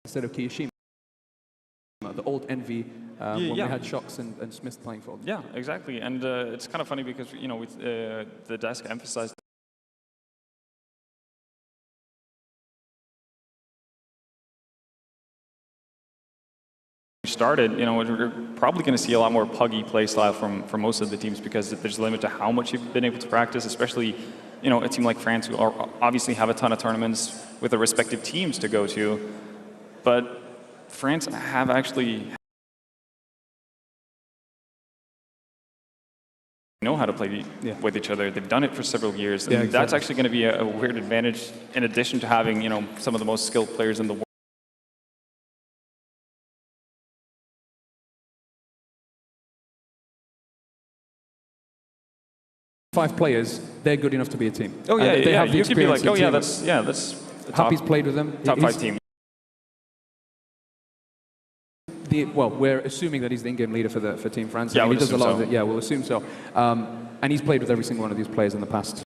Instead of Kiyashima, the old Envy, when we had Shocks and Smith playing for them. Yeah, exactly. And it's kind of funny because, the desk emphasized started, we're probably going to see a lot more puggy play style from most of the teams because there's a limit to how much you've been able to practice, especially, a team like France who obviously have a ton of tournaments with their respective teams to go to. But France have actually know how to play with each other. They've done it for several years. And exactly. That's actually going to be a weird advantage in addition to having, some of the most skilled players in the world. 5 players, they're good enough to be a team. Oh yeah, they have the you could be like, oh yeah, that's the Happy's played with them. Top 5 team. Well, we're assuming that he's the in-game leader for Team France. Yeah, he does a lot so. of it. Yeah, we'll assume so. And he's played with every single one of these players in the past.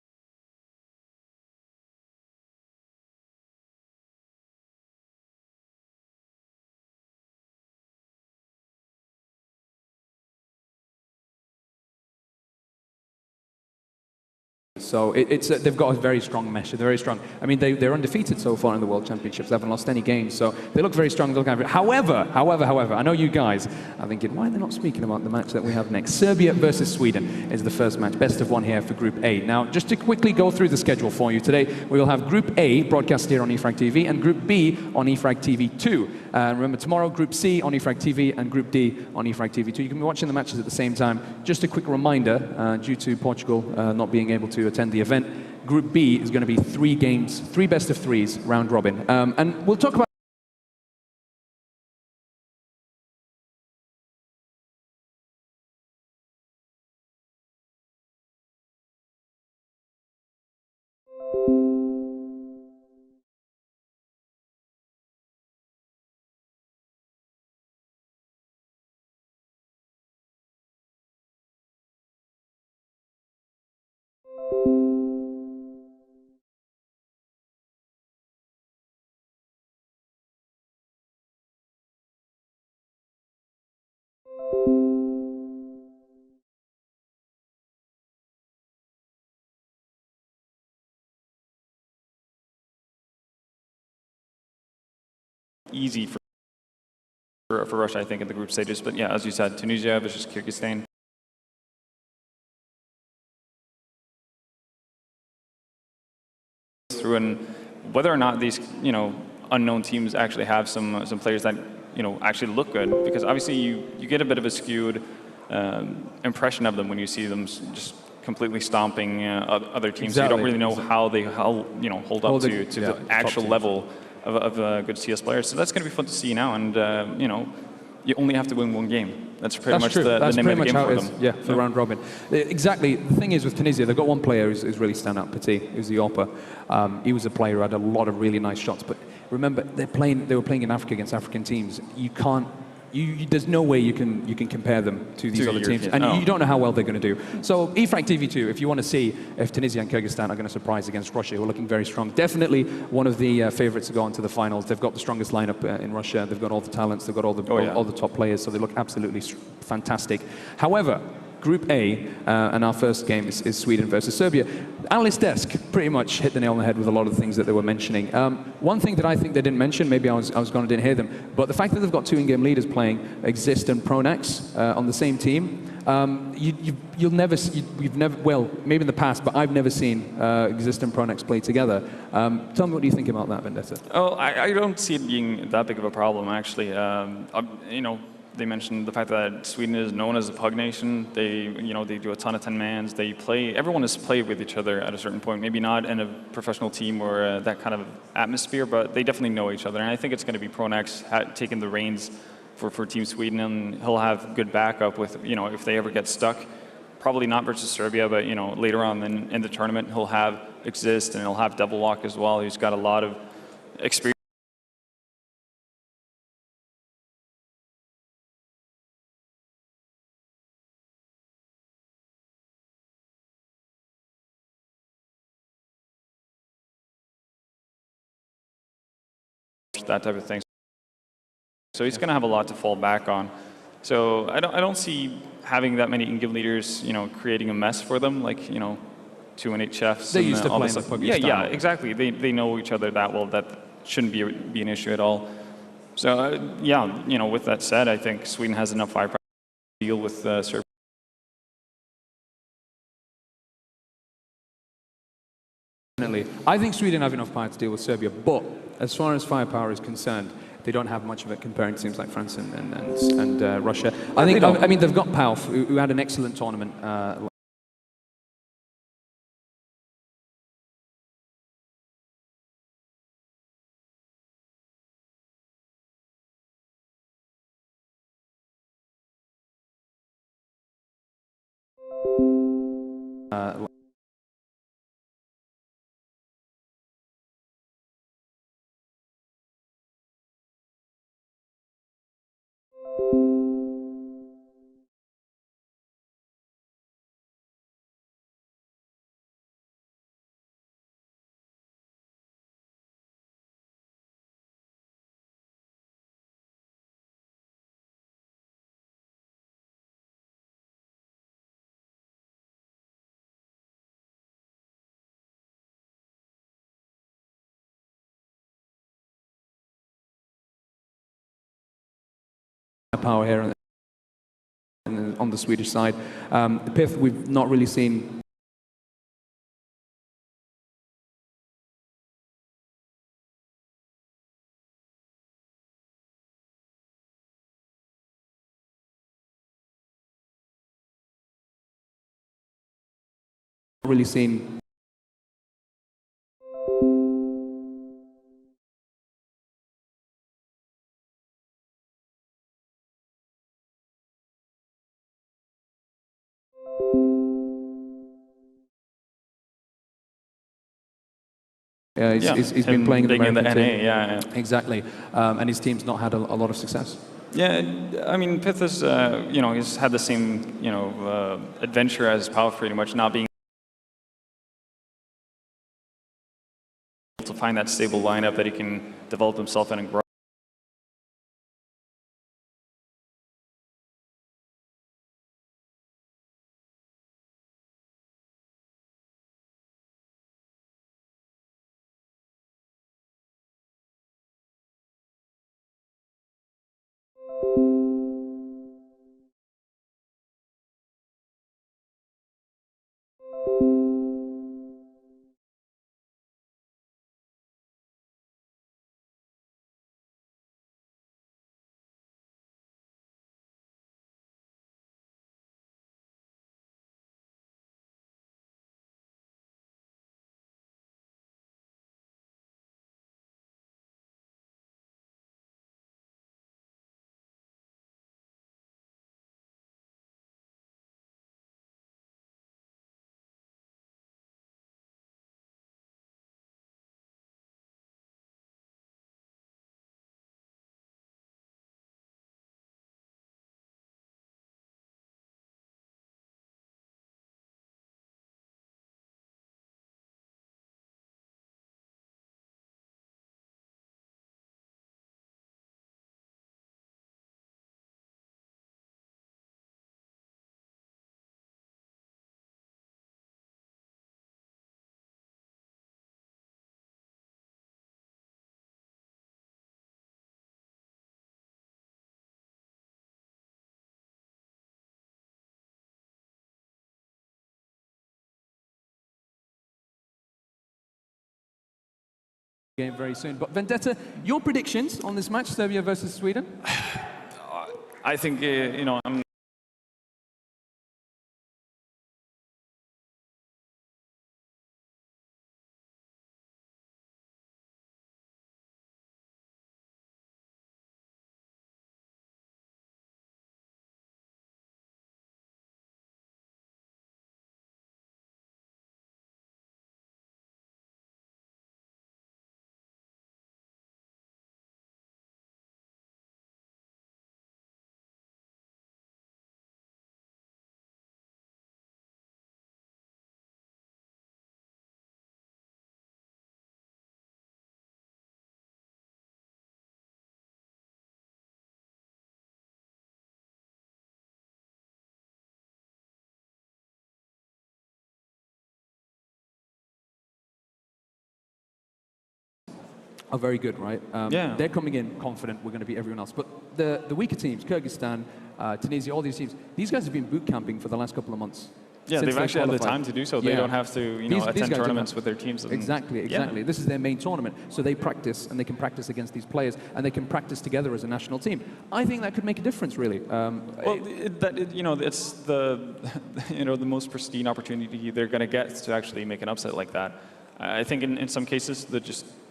So they've got a very strong mesh. They're very strong. I mean, they're undefeated so far in the World Championships. They haven't lost any games. So they look very strong. They look average. However, I know you guys are thinking, why are they not speaking about the match that we have next? Serbia versus Sweden is the first match. Best of 1 here for Group A. Now, just to quickly go through the schedule for you today, we will have Group A broadcast here on eFrag TV and Group B on eFrag TV 2. Remember, tomorrow, Group C on eFrag TV and Group D on eFrag TV 2. You can be watching the matches at the same time. Just a quick reminder, due to Portugal not being able to attend the event, Group B is going to be 3 games, 3 best of 3s, round robin. And we'll talk about easy for Russia, I think, in the group stages. But yeah, as you said, Tunisia versus Kyrgyzstan. Through, and whether or not these unknown teams actually have some players that actually look good, because obviously you get a bit of a skewed impression of them when you see them just completely stomping other teams. Exactly. So you don't really know how they hold up to the actual level of good CS players. So that's going to be fun to see now, and you only have to win 1 game. That's pretty much the name of the game for them. Yeah, for round robin. Exactly. The thing is with Tunisia, they've got 1 player who's really stand out, Petit, who's the AWPer. He was a player who had a lot of really nice shots. But remember, they were playing in Africa against African teams. You can't. There's no way you can compare them to these other teams, and you don't know how well they're going to do. So eFrag TV2, if you want to see if Tunisia and Kyrgyzstan are going to surprise against Russia, who are looking very strong. Definitely one of the favorites to go on to the finals. They've got the strongest lineup in Russia. They've got all the talents. They've got all the top players, so they look absolutely fantastic. However, Group A, and our first game is Sweden versus Serbia. Analyst desk pretty much hit the nail on the head with a lot of the things that they were mentioning. One thing that I think they didn't mention, maybe I was gone and didn't hear them, but the fact that they've got 2 in-game leaders playing, Exist and Pronax, on the same team. We've never, well, maybe in the past, but I've never seen Exist and Pronax play together. Tell me what do you think about that, Vendetta? Oh, I don't see it being that big of a problem, actually. They mentioned the fact that Sweden is known as a pug nation. They do a ton of 10-mans. They play. Everyone has played with each other at a certain point. Maybe not in a professional team or that kind of atmosphere, but they definitely know each other. And I think it's going to be Pronax taking the reins for Team Sweden, and he'll have good backup with if they ever get stuck. Probably not versus Serbia, but later on in the tournament he'll have Exist and he'll have Double Lock as well. He's got a lot of experience. that type of thing. So he's going to have a lot to fall back on. So I don't see having that many in-game leaders, creating a mess for them, like, 2 and 8 chefs. They and used to all play this in the stuff. Puggy Yeah, style. exactly. They know each other that well. That shouldn't be an issue at all. So with that said, I think Sweden has enough firepower to deal with Serbia. Definitely. I think Sweden have enough power to deal with Serbia, but as far as firepower is concerned, they don't have much of it comparing to teams like France and Russia. I mean, they've got Palf, who had an excellent tournament. Power here on the Swedish side. The Pith, we've not really seen. Really seen. He's been playing in the American team. Yeah. Exactly, and his team's not had a lot of success. Yeah, I mean, Pith is, he's had the same, adventure as Pau, pretty much, not being able to find that stable lineup that he can develop himself in and grow. Game very soon. But Vendetta, your predictions on this match, Serbia versus Sweden? I think, I'm are very good, right? Yeah. They're coming in confident we're going to beat everyone else. But the weaker teams, Kyrgyzstan, Tunisia, all these teams, these guys have been boot camping for the last couple of months. Yeah, they've actually had the time to do so. They don't have to, These attend guys tournaments with their teams. Exactly. Yeah. This is their main tournament, so they practice and they can practice against these players and they can practice together as a national team. I think that could make a difference, really. It's the the most pristine opportunity they're going to get to actually make an upset like that. I think in some cases the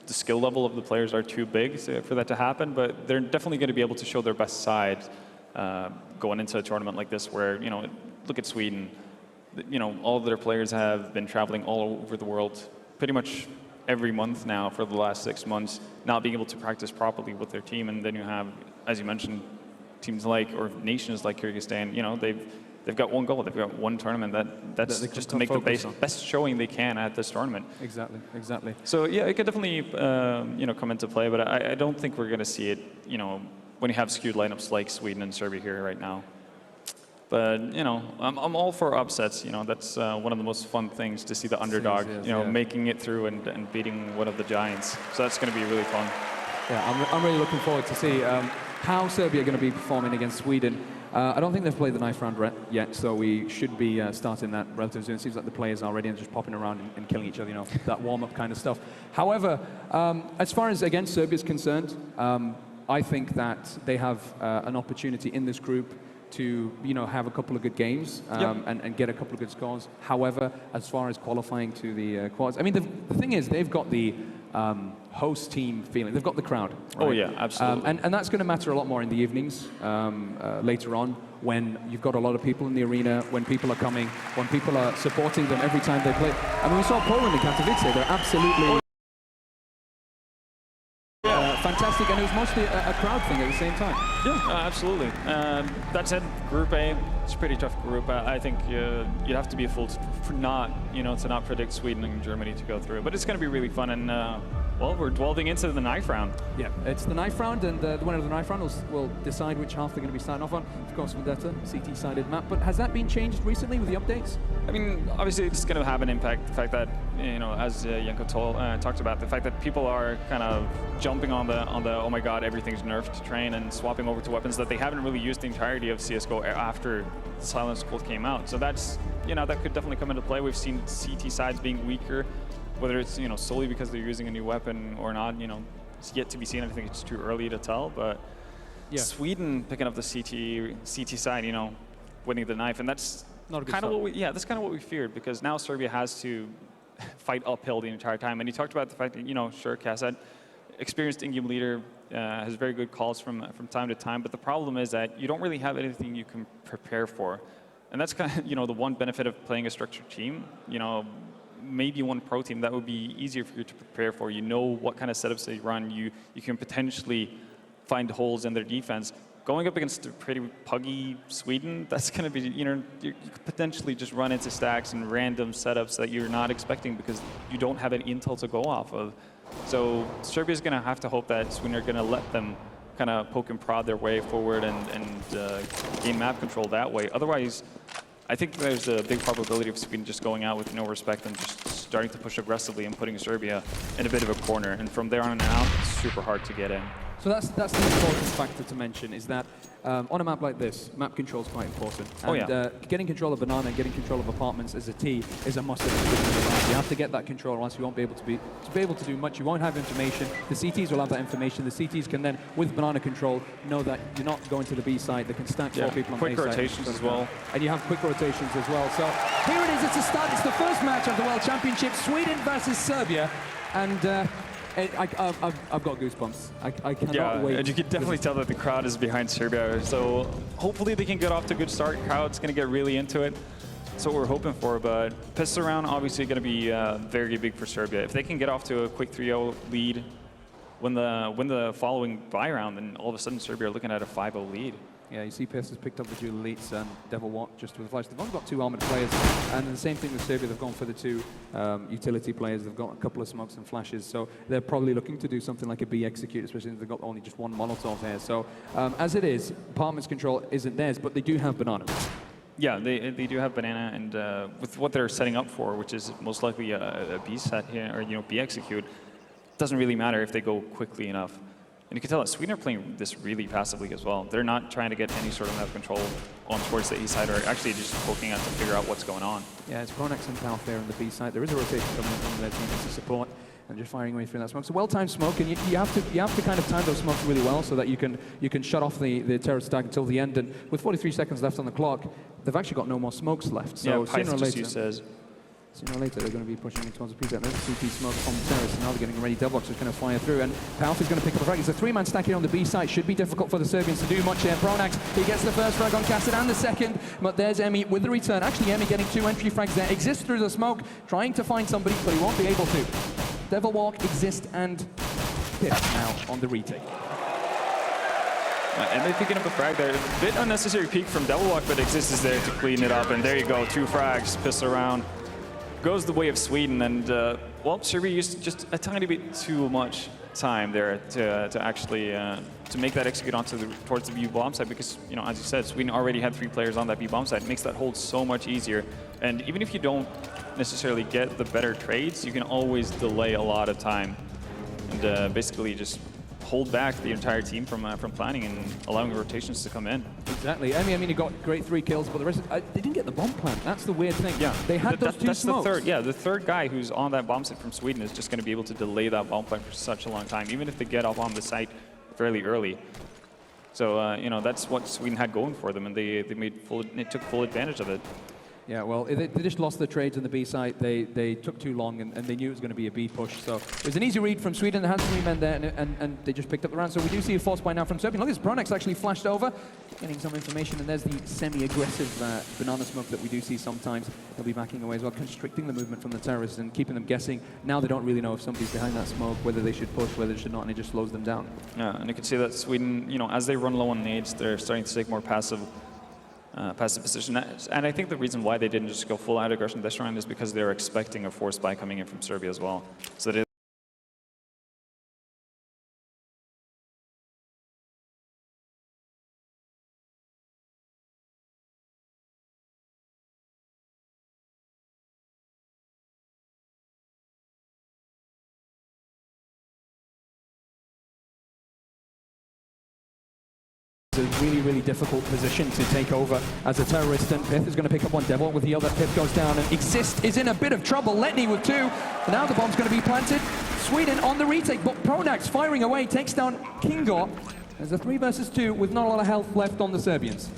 skill level of the players are too big for that to happen, but they're definitely going to be able to show their best side going into a tournament like this, where look at Sweden. All of their players have been traveling all over the world pretty much every month now for the last 6 months, not being able to practice properly with their team. And then you have, as you mentioned, teams or nations like Kyrgyzstan, they've got one goal, they've got one tournament that's just to make the best showing they can at this tournament. Exactly. So yeah, it could definitely come into play, but I don't think we're going to see it, when you have skewed lineups like Sweden and Serbia here right now. But I'm all for upsets. That's one of the most fun things, to see the underdog, making it through and beating one of the giants. So that's going to be really fun. Yeah, I'm really looking forward to see how Serbia are going to be performing against Sweden. I don't think they've played the knife round yet, so we should be starting that relatively soon. It seems like the players are ready and just popping around and killing each other, that warm-up kind of stuff. However, as far as against Serbia is concerned, I think that they have an opportunity in this group to have a couple of good games and get a couple of good scores. However, as far as qualifying to the quads, I mean, the thing is, they've got the host team feeling. They've got the crowd. Right? Oh yeah, absolutely. And that's going to matter a lot more in the evenings later on, when you've got a lot of people in the arena, when people are coming, when people are supporting them every time they play. I mean, we saw Poland in Katowice. They're absolutely fantastic, and it was mostly a crowd thing at the same time. Yeah, absolutely. That said, Group A, it's a pretty tough group. I think you'd have to be a fool to not predict Sweden and Germany to go through it. But it's going to be really fun, and well, we're delving into the knife round. Yeah, it's the knife round, and the winner of the knife round will decide which half they're going to be starting off on. Of course, Vendetta, CT-sided map. But has that been changed recently with the updates? I mean, obviously, it's going to have an impact. The fact that, as Janko talked about, the fact that people are kind of jumping on the oh my god, everything's nerfed train and swapping over to weapons that they haven't really used the entirety of CSGO after the Silence Cult came out. So that's, that could definitely come into play. We've seen CT sides being weaker, whether it's, solely because they're using a new weapon or not, it's yet to be seen. I think it's too early to tell, but yeah. Sweden picking up the CT side, winning the knife, and that's kind of that's kind of what we feared, because now Serbia has to fight uphill the entire time. And you talked about the fact that, sure, Kassad, experienced in-game leader, has very good calls from time to time, but the problem is that you don't really have anything you can prepare for. And that's kind of, the one benefit of playing a structured team. Maybe one pro team that would be easier for you to prepare for. You know what kind of setups they run. You can potentially find holes in their defense. Going up against a pretty puggy Sweden, that's going to be, you could potentially just run into stacks and random setups that you're not expecting because you don't have any intel to go off of. So Serbia's going to have to hope that Sweden are going to let them kind of poke and prod their way forward and gain map control that way. Otherwise, I think there's a big probability of Sweden just going out with no respect and just starting to push aggressively and putting Serbia in a bit of a corner. And from there on out, it's super hard to get in. So that's the important factor to mention, is that on a map like this, map control is quite important. And getting control of Banana and getting control of apartments as a T is a must. You have to get that control, or else you won't be able to do much. You won't have information. The CTs will have that information. The CTs can then, with Banana control, know that you're not going to the B side. They can stack 4 people on the A side. Quick rotations as well. And you have quick rotations as well. So here it is. It's a start. It's the first match of the World Championship, Sweden versus Serbia, and. I've got goosebumps. I cannot wait. And you can definitely tell that the crowd is behind Serbia. So hopefully they can get off to a good start. Crowd's going to get really into it. That's what we're hoping for. But pistol round obviously going to be very big for Serbia. If they can get off to a quick 3-0 lead, win the following bye round, then all of a sudden Serbia are looking at a 5-0 lead. Yeah, you see Piss has picked up the dual elites and Devil Watt just with the flash. They've only got 2 armored players, and the same thing with Serbia. They've gone for the 2 utility players. They've got a couple of smokes and flashes, so they're probably looking to do something like a B execute, especially since they've got only just 1 Molotov here. So as it is, apartments control isn't theirs, but they do have Banana. Yeah, they do have Banana, and with what they're setting up for, which is most likely a B set here, or B execute, doesn't really matter if they go quickly enough. And you can tell that Sweden are playing this really passively as well. They're not trying to get any sort of map control on towards the A side, or actually just poking out to figure out what's going on. Yeah, it's Pronax and Palf there on the B side. There is a rotation coming in from their team to support, and just firing away through that smoke. It's a well-timed smoke, and you have to kind of time those smokes really well so that you can shut off the terrorist attack until the end. And with 43 seconds left on the clock, they've actually got no more smokes left. So yeah, sooner or later, says. sooner or later, they're going to be pushing in towards the preset. There's a CP smoke on the terrace, and now they're getting ready. Deadlock's just going to fire through, and Palf is going to pick up a frag. It's a three-man stack here on the B side. Should be difficult for the Serbians to do much here. Pronax, he gets the first frag on Cassid and the second, but there's Emmy with the return. Actually, Emmy getting 2 entry frags there. Exists through the smoke, trying to find somebody, but he won't be able to. Devil Walk, Exist, and Pip now on the retake. And they're picking up a frag there. A bit unnecessary peek from Devil Walk, but Exist is there to clean it up, and there you go, 2 frags, pistol around. Goes the way of Sweden, and well, Serbia used just a tiny bit too much time there to actually to make that execute towards the B bomb site, because, you know, as you said, Sweden already had 3 players on that B bomb site. It makes that hold so much easier, and even if you don't necessarily get the better trades, you can always delay a lot of time and basically just hold back the entire team from planning and allowing rotations to come in. Exactly. I mean, he got great 3 kills, but the rest, they didn't get the bomb plant. That's the weird thing. Yeah, they had those 2 smokes. The third guy who's on that bomb site from Sweden is just going to be able to delay that bomb plant for such a long time, even if they get up on the site fairly early. So you know, that's what Sweden had going for them, and they took full advantage of it. Yeah, well, they just lost the trades on the B side. They took too long, and they knew it was going to be a B push. So it was an easy read from Sweden. They had 3 men there, and they just picked up the round. So we do see a force buy now from Serbia. Look, this Pronax actually flashed over, getting some information, and there's the semi-aggressive banana smoke that we do see sometimes. They'll be backing away as well, constricting the movement from the terrorists and keeping them guessing. Now they don't really know if somebody's behind that smoke, whether they should push, whether they should not, and it just slows them down. Yeah, and you can see that Sweden, you know, as they run low on nades, they're starting to take more passive position. And I think the reason why they didn't just go full out aggression this round is because they're expecting a force buy coming in from Serbia as well. So they It's a really, really difficult position to take over as a terrorist, and Pith is going to pick up one Devil with the other. Pith goes down, and Exist is in a bit of trouble. Letney with 2. Now the bomb's going to be planted. Sweden on the retake, but Pronax firing away takes down Kingor. There's a 3 versus 2 with not a lot of health left on the Serbians.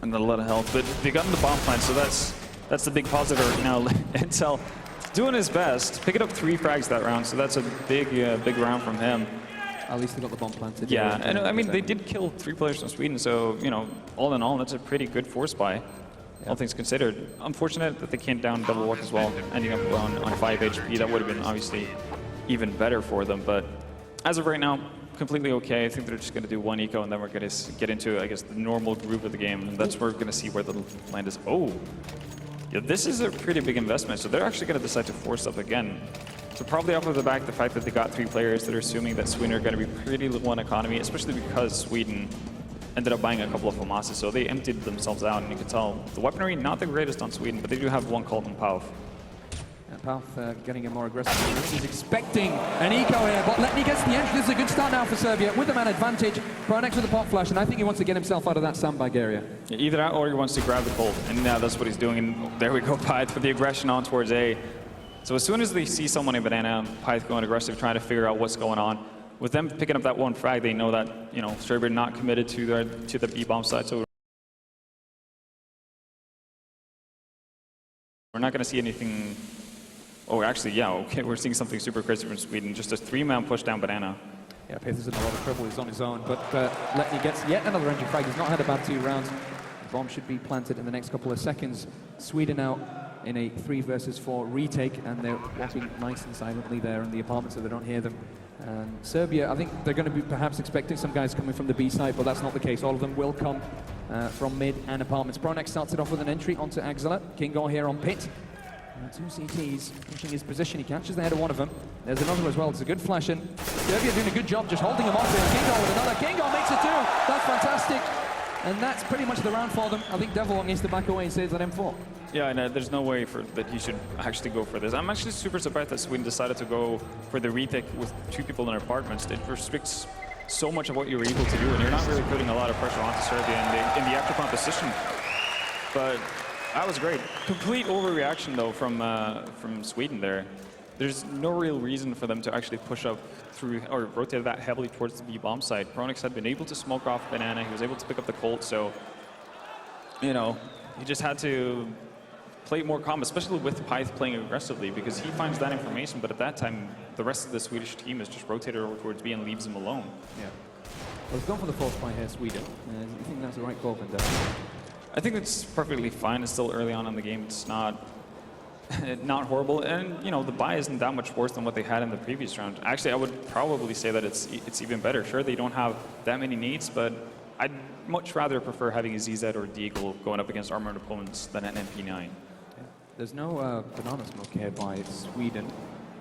And not a lot of health, but they got in the bomb plant, so that's the big positive right now. Intel doing his best, picking up 3 frags that round, so that's a big round from him. At least they got the bomb planted. Yeah, and I mean, they did kill 3 players from Sweden, so, you know, all in all, that's a pretty good force buy, all things considered. Unfortunate that they can't down Double Walk as well, ending up on 5 HP. That would have been obviously even better for them, but as of right now, completely okay. I think they're just going to do 1 eco, and then we're going to get into, I guess, the normal groove of the game, and that's where we're going to see where the land is. Oh, yeah, this is a pretty big investment, so they're actually going to decide to force up again. So probably off of the back, the fact that they got 3 players, they're assuming that Sweden are going to be pretty low on economy, especially because Sweden ended up buying a couple of FAMASs, so they emptied themselves out, and you can tell the weaponry not the greatest on Sweden, but they do have 1 Colt and Palf. And Palf getting a more aggressive. He's expecting an eco here, but Letney gets the entry. This is a good start now for Serbia with the man advantage. Pronax with the pop flash, and I think he wants to get himself out of that sandbag area. Yeah, either that or he wants to grab the Colt, and now that's what he's doing, and there we go, Pyth with the aggression on towards A. So as soon as they see someone in banana, Pyth going aggressive, trying to figure out what's going on. With them picking up that 1 frag, they know that, you know, Serbia not committed to the B bomb side. So we're not going to see anything. Oh, actually, yeah, okay, we're seeing something super crazy from Sweden. Just a 3-man push down banana. Yeah, Pyth is in a lot of trouble. He's on his own, but Letney gets yet another entry frag. He's not had a bad 2 rounds. The bomb should be planted in the next couple of seconds. Sweden out in a 3 versus 4 retake, and they're walking nice and silently there in the apartment so they don't hear them. And Serbia, I think they're going to be perhaps expecting some guys coming from the B side, but that's not the case. All of them will come from mid and apartments. Pronax starts it off with an entry onto Axela. Kingor here on pit. 2 CTs pushing his position. He catches the head of one of them. There's another as well. It's a good flash in. Serbia doing a good job just holding him off here. Kingor with another. Kingor makes it 2. That's fantastic. And that's pretty much the round for them. I think Devilwalk needs to back away and saves on M4. Yeah, and there's no way that he should actually go for this. I'm actually super surprised that Sweden decided to go for the retake with 2 people in their apartments. It restricts so much of what you're able to do, and you're not really putting a lot of pressure onto Serbia in the after competition. But that was great. Complete overreaction, though, from Sweden there. There's no real reason for them to actually push up through or rotate that heavily towards the B bomb side. Pronix had been able to smoke off Banana. He was able to pick up the Colt, so, you know, he just had to play more calm, especially with Pyth playing aggressively, because he finds that information, but at that time, the rest of the Swedish team is just rotated over towards B and leaves him alone. Yeah. Well, he's gone for the force fight here, Sweden. You think that's the right call for them? I think it's perfectly fine. It's still early on in the game. It's not horrible, and you know the buy isn't that much worse than what they had in the previous round. Actually, I would probably say that it's even better. Sure, they don't have that many needs, but I'd much rather prefer having a ZZ or a Deagle going up against armored opponents than an MP9. Yeah. There's no banana smoke here by Sweden.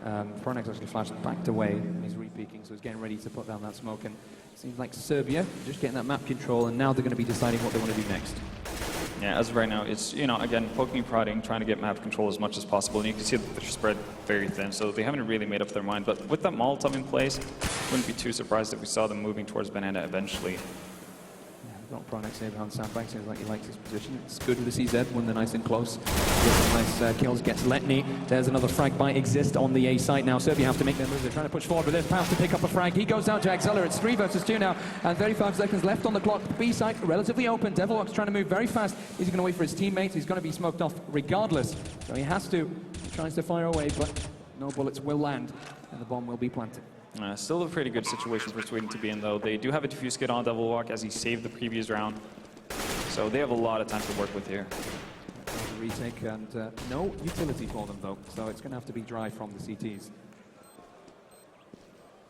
Pronix actually flashed backed away, and he's re-peeking, so he's getting ready to put down that smoke. And it seems like Serbia just getting that map control, and now they're going to be deciding what they want to do next. Yeah, as of right now, it's, you know, again, poking, prodding, trying to get map control as much as possible. And you can see that they're spread very thin, so they haven't really made up their mind. But with that Molotov in place, wouldn't be too surprised if we saw them moving towards Banana eventually. Yeah, got Pronix here behind Sandbank. Seems like he likes his position. It's good with the CZ when they're nice and close. Gets some nice kills, gets Letny. There's another frag by Exist on the A site now. Serbia have to make their move. They're trying to push forward, but there's Paus to pick up a frag. He goes down to Axella. It's 3 versus 2 now, and 35 seconds left on the clock. B site relatively open. Devilwalk's trying to move very fast. Is he going to wait for his teammates? He's going to be smoked off regardless. So he has to. He tries to fire away, but no bullets will land, and the bomb will be planted. Still a pretty good situation for Sweden to be in, though. They do have a defuse kit on Devilwalk as he saved the previous round. So they have a lot of time to work with here. A retake and no utility for them, though. So it's going to have to be dry from the CTs.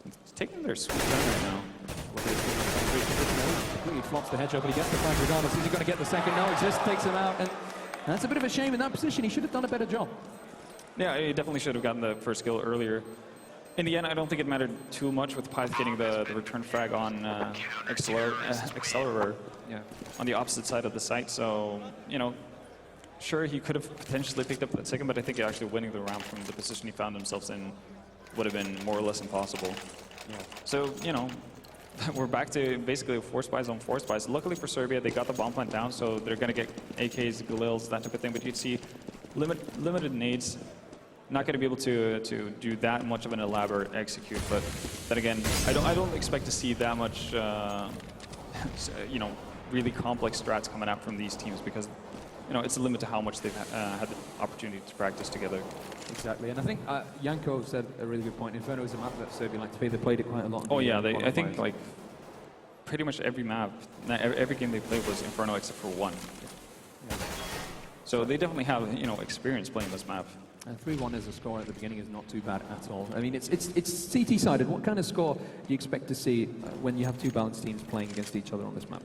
It's taking their sweet time right now. Completely flops the hedge, but he gets the frag regardless. Is he going to get the second? No, Exist takes him out. And that's a bit of a shame in that position. He should have done a better job. Yeah, he definitely should have gotten the first kill earlier. In the end, I don't think it mattered too much with Pyth getting the return frag on Accelerator on the opposite side of the site. So, you know, sure, he could have potentially picked up that second, but I think actually winning the round from the position he found himself in would have been more or less impossible. Yeah. So, you know, we're back to basically a force buys on force buys. Luckily for Serbia, they got the bomb plant down, so they're going to get AKs, Galils, that type of thing. But you'd see limited nades. Not going to be able to do that much of an elaborate execute, but then again, I don't expect to see that much, you know, really complex strats coming out from these teams because, you know, it's a limit to how much they've had the opportunity to practice together. Exactly, and I think Janko said a really good point. Inferno is a map that Serbia like to play. They played it quite a lot. Oh yeah, I think like pretty much every map, every game they played was Inferno except for one. Yeah. So they definitely have, you know, experience playing this map. 3-1 as a score at the beginning is not too bad at all. I mean, it's CT-sided. What kind of score do you expect to see when you have two balanced teams playing against each other on this map?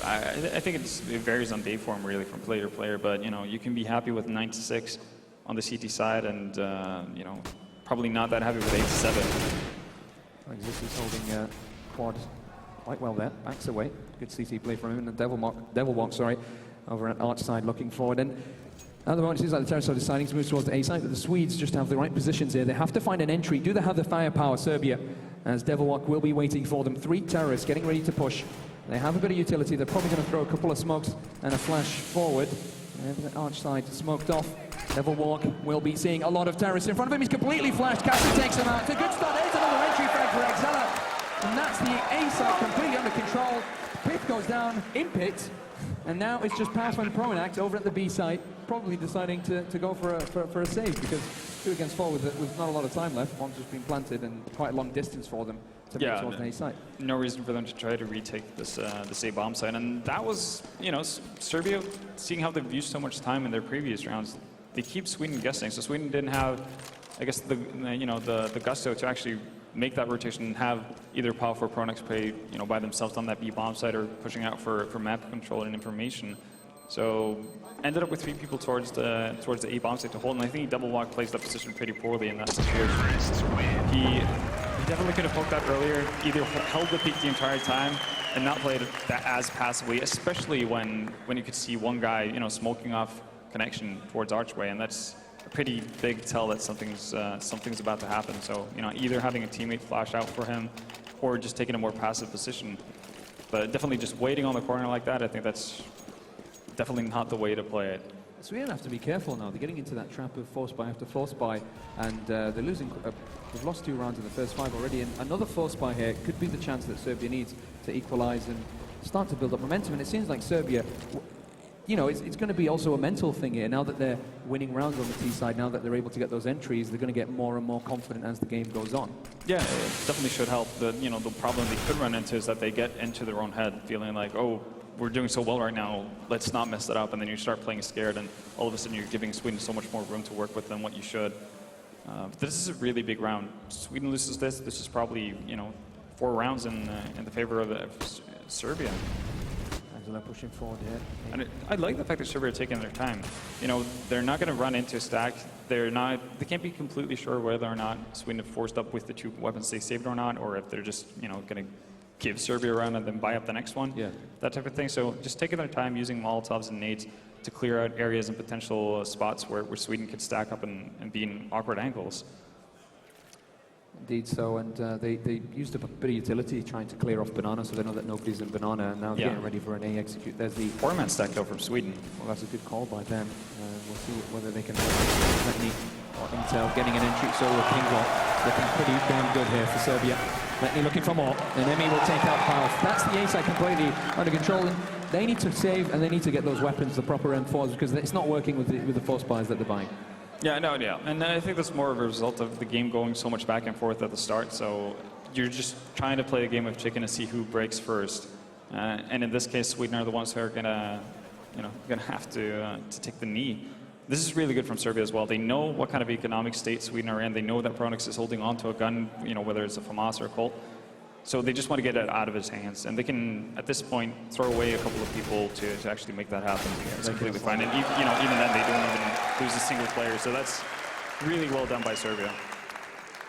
I think it varies on day form, really, from player to player. But, you know, you can be happy with 9-6 on the CT side and, you know, probably not that happy with 8-7. Exist is holding quad quite well there. Backs away. Good CT play from him. And Devilwalk, sorry, over at Arch side looking forward. And at the moment, it seems like the terrorists are deciding to move towards the A side, but the Swedes just have the right positions here. They have to find an entry. Do they have the firepower, Serbia? As Devilwalk will be waiting for them. 3 terrorists getting ready to push. They have a bit of utility. They're probably going to throw a couple of smokes and a flash forward. And the Arch side smoked off. Devilwalk will be seeing a lot of terrorists in front of him. He's completely flashed. Cassie takes him out. It's a good start. There's another entry frag for Exella. And that's the A side completely under control. Pit goes down in pit. And now it's just Paus and Pronax over at the B site, probably deciding to go for a save, because 2 against 4 with not a lot of time left. One's just been planted and quite a long distance for them to make towards the A site. No reason for them to try to retake this A bomb site. And that was, you know, Serbia, seeing how they've used so much time in their previous rounds, they keep Sweden guessing. So Sweden didn't have, I guess, the gusto to actually make that rotation and have either Paus or Pronax play, you know, by themselves on that B bomb side or pushing out for map control and information. So ended up with 3 people towards the A bomb side to hold, and I think Devilwalk plays that position pretty poorly in that situation. He definitely could have poked that earlier, either held the peak the entire time and not play it as passively, especially when you could see one guy, you know, smoking off connection towards archway, and that's a pretty big tell that something's about to happen. So, you know, either having a teammate flash out for him, or just taking a more passive position. But definitely just waiting on the corner like that, I think that's definitely not the way to play it. Sweden have to be careful now. They're getting into that trap of force buy after force buy, and they're losing. They've lost 2 rounds in the first 5 already, and another force buy here could be the chance that Serbia needs to equalize and start to build up momentum. And it seems like Serbia, you know, it's going to be also a mental thing here. Now that they're winning rounds on the T side, now that they're able to get those entries, they're going to get more and more confident as the game goes on. Yeah, it definitely should help. You know, the problem they could run into is that they get into their own head, feeling like, oh, we're doing so well right now, let's not mess it up. And then you start playing scared, and all of a sudden you're giving Sweden so much more room to work with than what you should. But this is a really big round. Sweden loses this. This is probably, you know, 4 rounds in the favor of Serbia. Angela pushing forward here. And I like the fact that Serbia are taking their time. You know, they're not going to run into a stack. They can't be completely sure whether or not Sweden have forced up with the 2 weapons they saved or not, or if they're just, you know, going to give Serbia a round and then buy up the next one. Yeah. That type of thing. So just taking their time, using Molotovs and nades to clear out areas and potential spots where Sweden could stack up and be in awkward angles. Indeed so, and they used up a bit of utility trying to clear off banana, so they know that nobody's in banana, and now getting ready for an A execute. There's the 4-man stack though from Sweden. Well, that's a good call by them. We'll see whether they can let me or Intel getting an entry. So Kingo looking pretty damn good here for Serbia. Letney looking for more, and Emmy will take out Pauf. That's the A side completely under control, and they need to save and they need to get those weapons, the proper M4s, because it's not working with the force buys that they're buying. Yeah, no, yeah. And I think that's more of a result of the game going so much back and forth at the start. So you're just trying to play a game of chicken to see who breaks first. And in this case, Sweden are the ones who are gonna have to take the knee. This is really good from Serbia as well. They know what kind of economic state Sweden are in. They know that Pronix is holding on to a gun, you know, whether it's a FAMAS or a Colt. So they just want to get it out of his hands. And they can, at this point, throw away a couple of people to actually make that happen. It's completely fine. And you know, even then, they don't even lose a single player. So that's really well done by Serbia.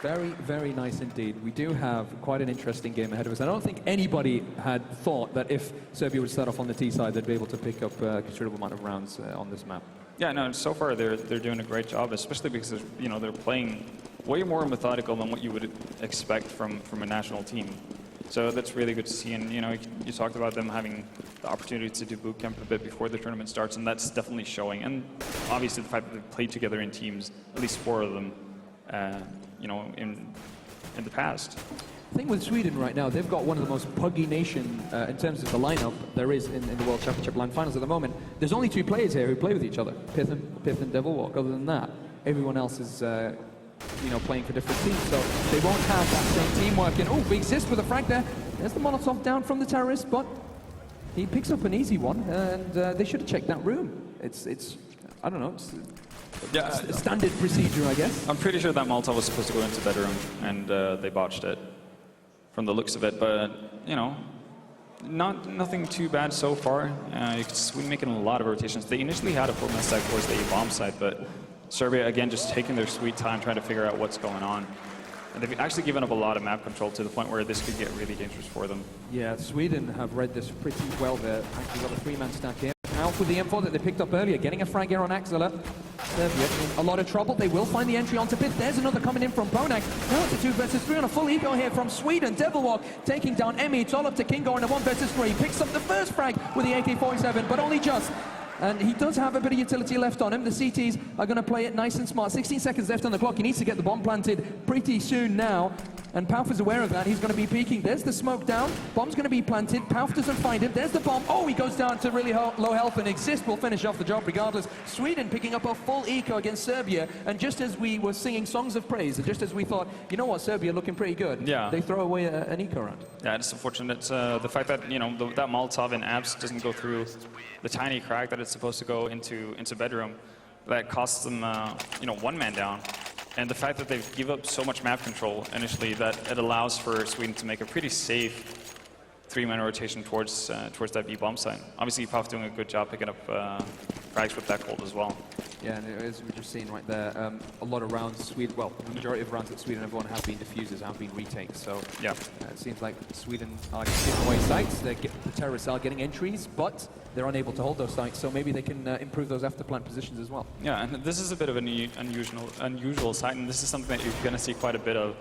Very, very nice indeed. We do have quite an interesting game ahead of us. I don't think anybody had thought that if Serbia would start off on the T side, they'd be able to pick up a considerable amount of rounds on this map. Yeah, no, so far they're doing a great job, especially because you know, they're playing way more methodical than what you would expect from a national team. So that's really good to see. And you know, you talked about them having the opportunity to do boot camp a bit before the tournament starts, and that's definitely showing. And obviously the fact that they've played together in teams, at least 4 of them, you know, in the past. The thing with Sweden right now, they've got one of the most puggy nation in terms of the lineup there is in the World Championship Land Finals at the moment. There's only 2 players here who play with each other, Pith and Devilwalk. Other than that, everyone else is you know, playing for different teams, so they won't have that same teamwork. And oh, we exist with a frag there. There's the Molotov down from the terrorist, but he picks up an easy one, and they should have checked that room. It's I don't know. It's a standard procedure, I guess. I'm pretty sure that Molotov was supposed to go into bedroom, and they botched it, from the looks of it. But you know, nothing too bad so far. You can see we're making a lot of rotations. They initially had a 4-man stack towards the bomb site, but Serbia again just taking their sweet time trying to figure out what's going on. And they've actually given up a lot of map control to the point where this could get really dangerous for them. Yeah, Sweden have read this pretty well there. Actually got a 3-man stack here. Out with the M4 that they picked up earlier, getting a frag here on Axela. Serbia in a lot of trouble. They will find the entry onto Pith. There's another coming in from Bonak. Now it's a 2 versus 3 on a full eco here from Sweden. Devilwalk taking down Emmy. It's all up to Kingo in a 1 versus 3. Picks up the first frag with the AK-47, but only just. And he does have a bit of utility left on him. The CTs are going to play it nice and smart. 16 seconds left on the clock. He needs to get the bomb planted pretty soon now. And Pauf is aware of that. He's going to be peeking. There's the smoke down. Bomb's going to be planted. Pauf doesn't find it. There's the bomb. Oh, he goes down to really low health, and Exist will finish off the job regardless. Sweden picking up a full eco against Serbia. And just as we were singing songs of praise, and just as we thought, you know what, Serbia looking pretty good, they throw away an eco round. Yeah, it's unfortunate. The fact that, you know, that Molotov in abs doesn't go through the tiny crack that it's supposed to go into bedroom, that costs them, you know, 1 man down. And the fact that they give up so much map control initially, that it allows for Sweden to make a pretty safe 3-man rotation towards that B bomb site. Obviously, Pauf doing a good job picking up frags with that Colt as well. Yeah, and as we're just seeing right there, a lot of rounds Sweden, well, the majority of rounds that Sweden have won have been diffusers, have been retakes. So yeah, it seems like Sweden are giving away sites. The terrorists are getting entries, but they're unable to hold those sites. So maybe they can improve those after plant positions as well. Yeah, and this is a bit of an unusual site, and this is something that you're going to see quite a bit of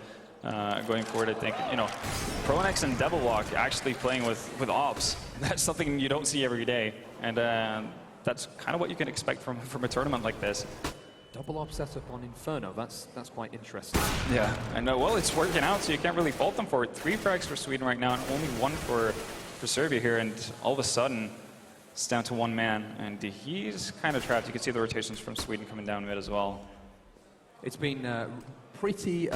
going forward. I think, you know, Pronex and Devilwalk actually playing with ops. That's something you don't see every day, and that's kind of what you can expect from a tournament like this. Double op setup on Inferno, that's quite interesting. Yeah, I know. Well, it's working out, so you can't really fault them for it. 3 frags for Sweden right now, and only 1 for Serbia here, and all of a sudden, it's down to 1 man, and he's kind of trapped. You can see the rotations from Sweden coming down mid as well. It's been pretty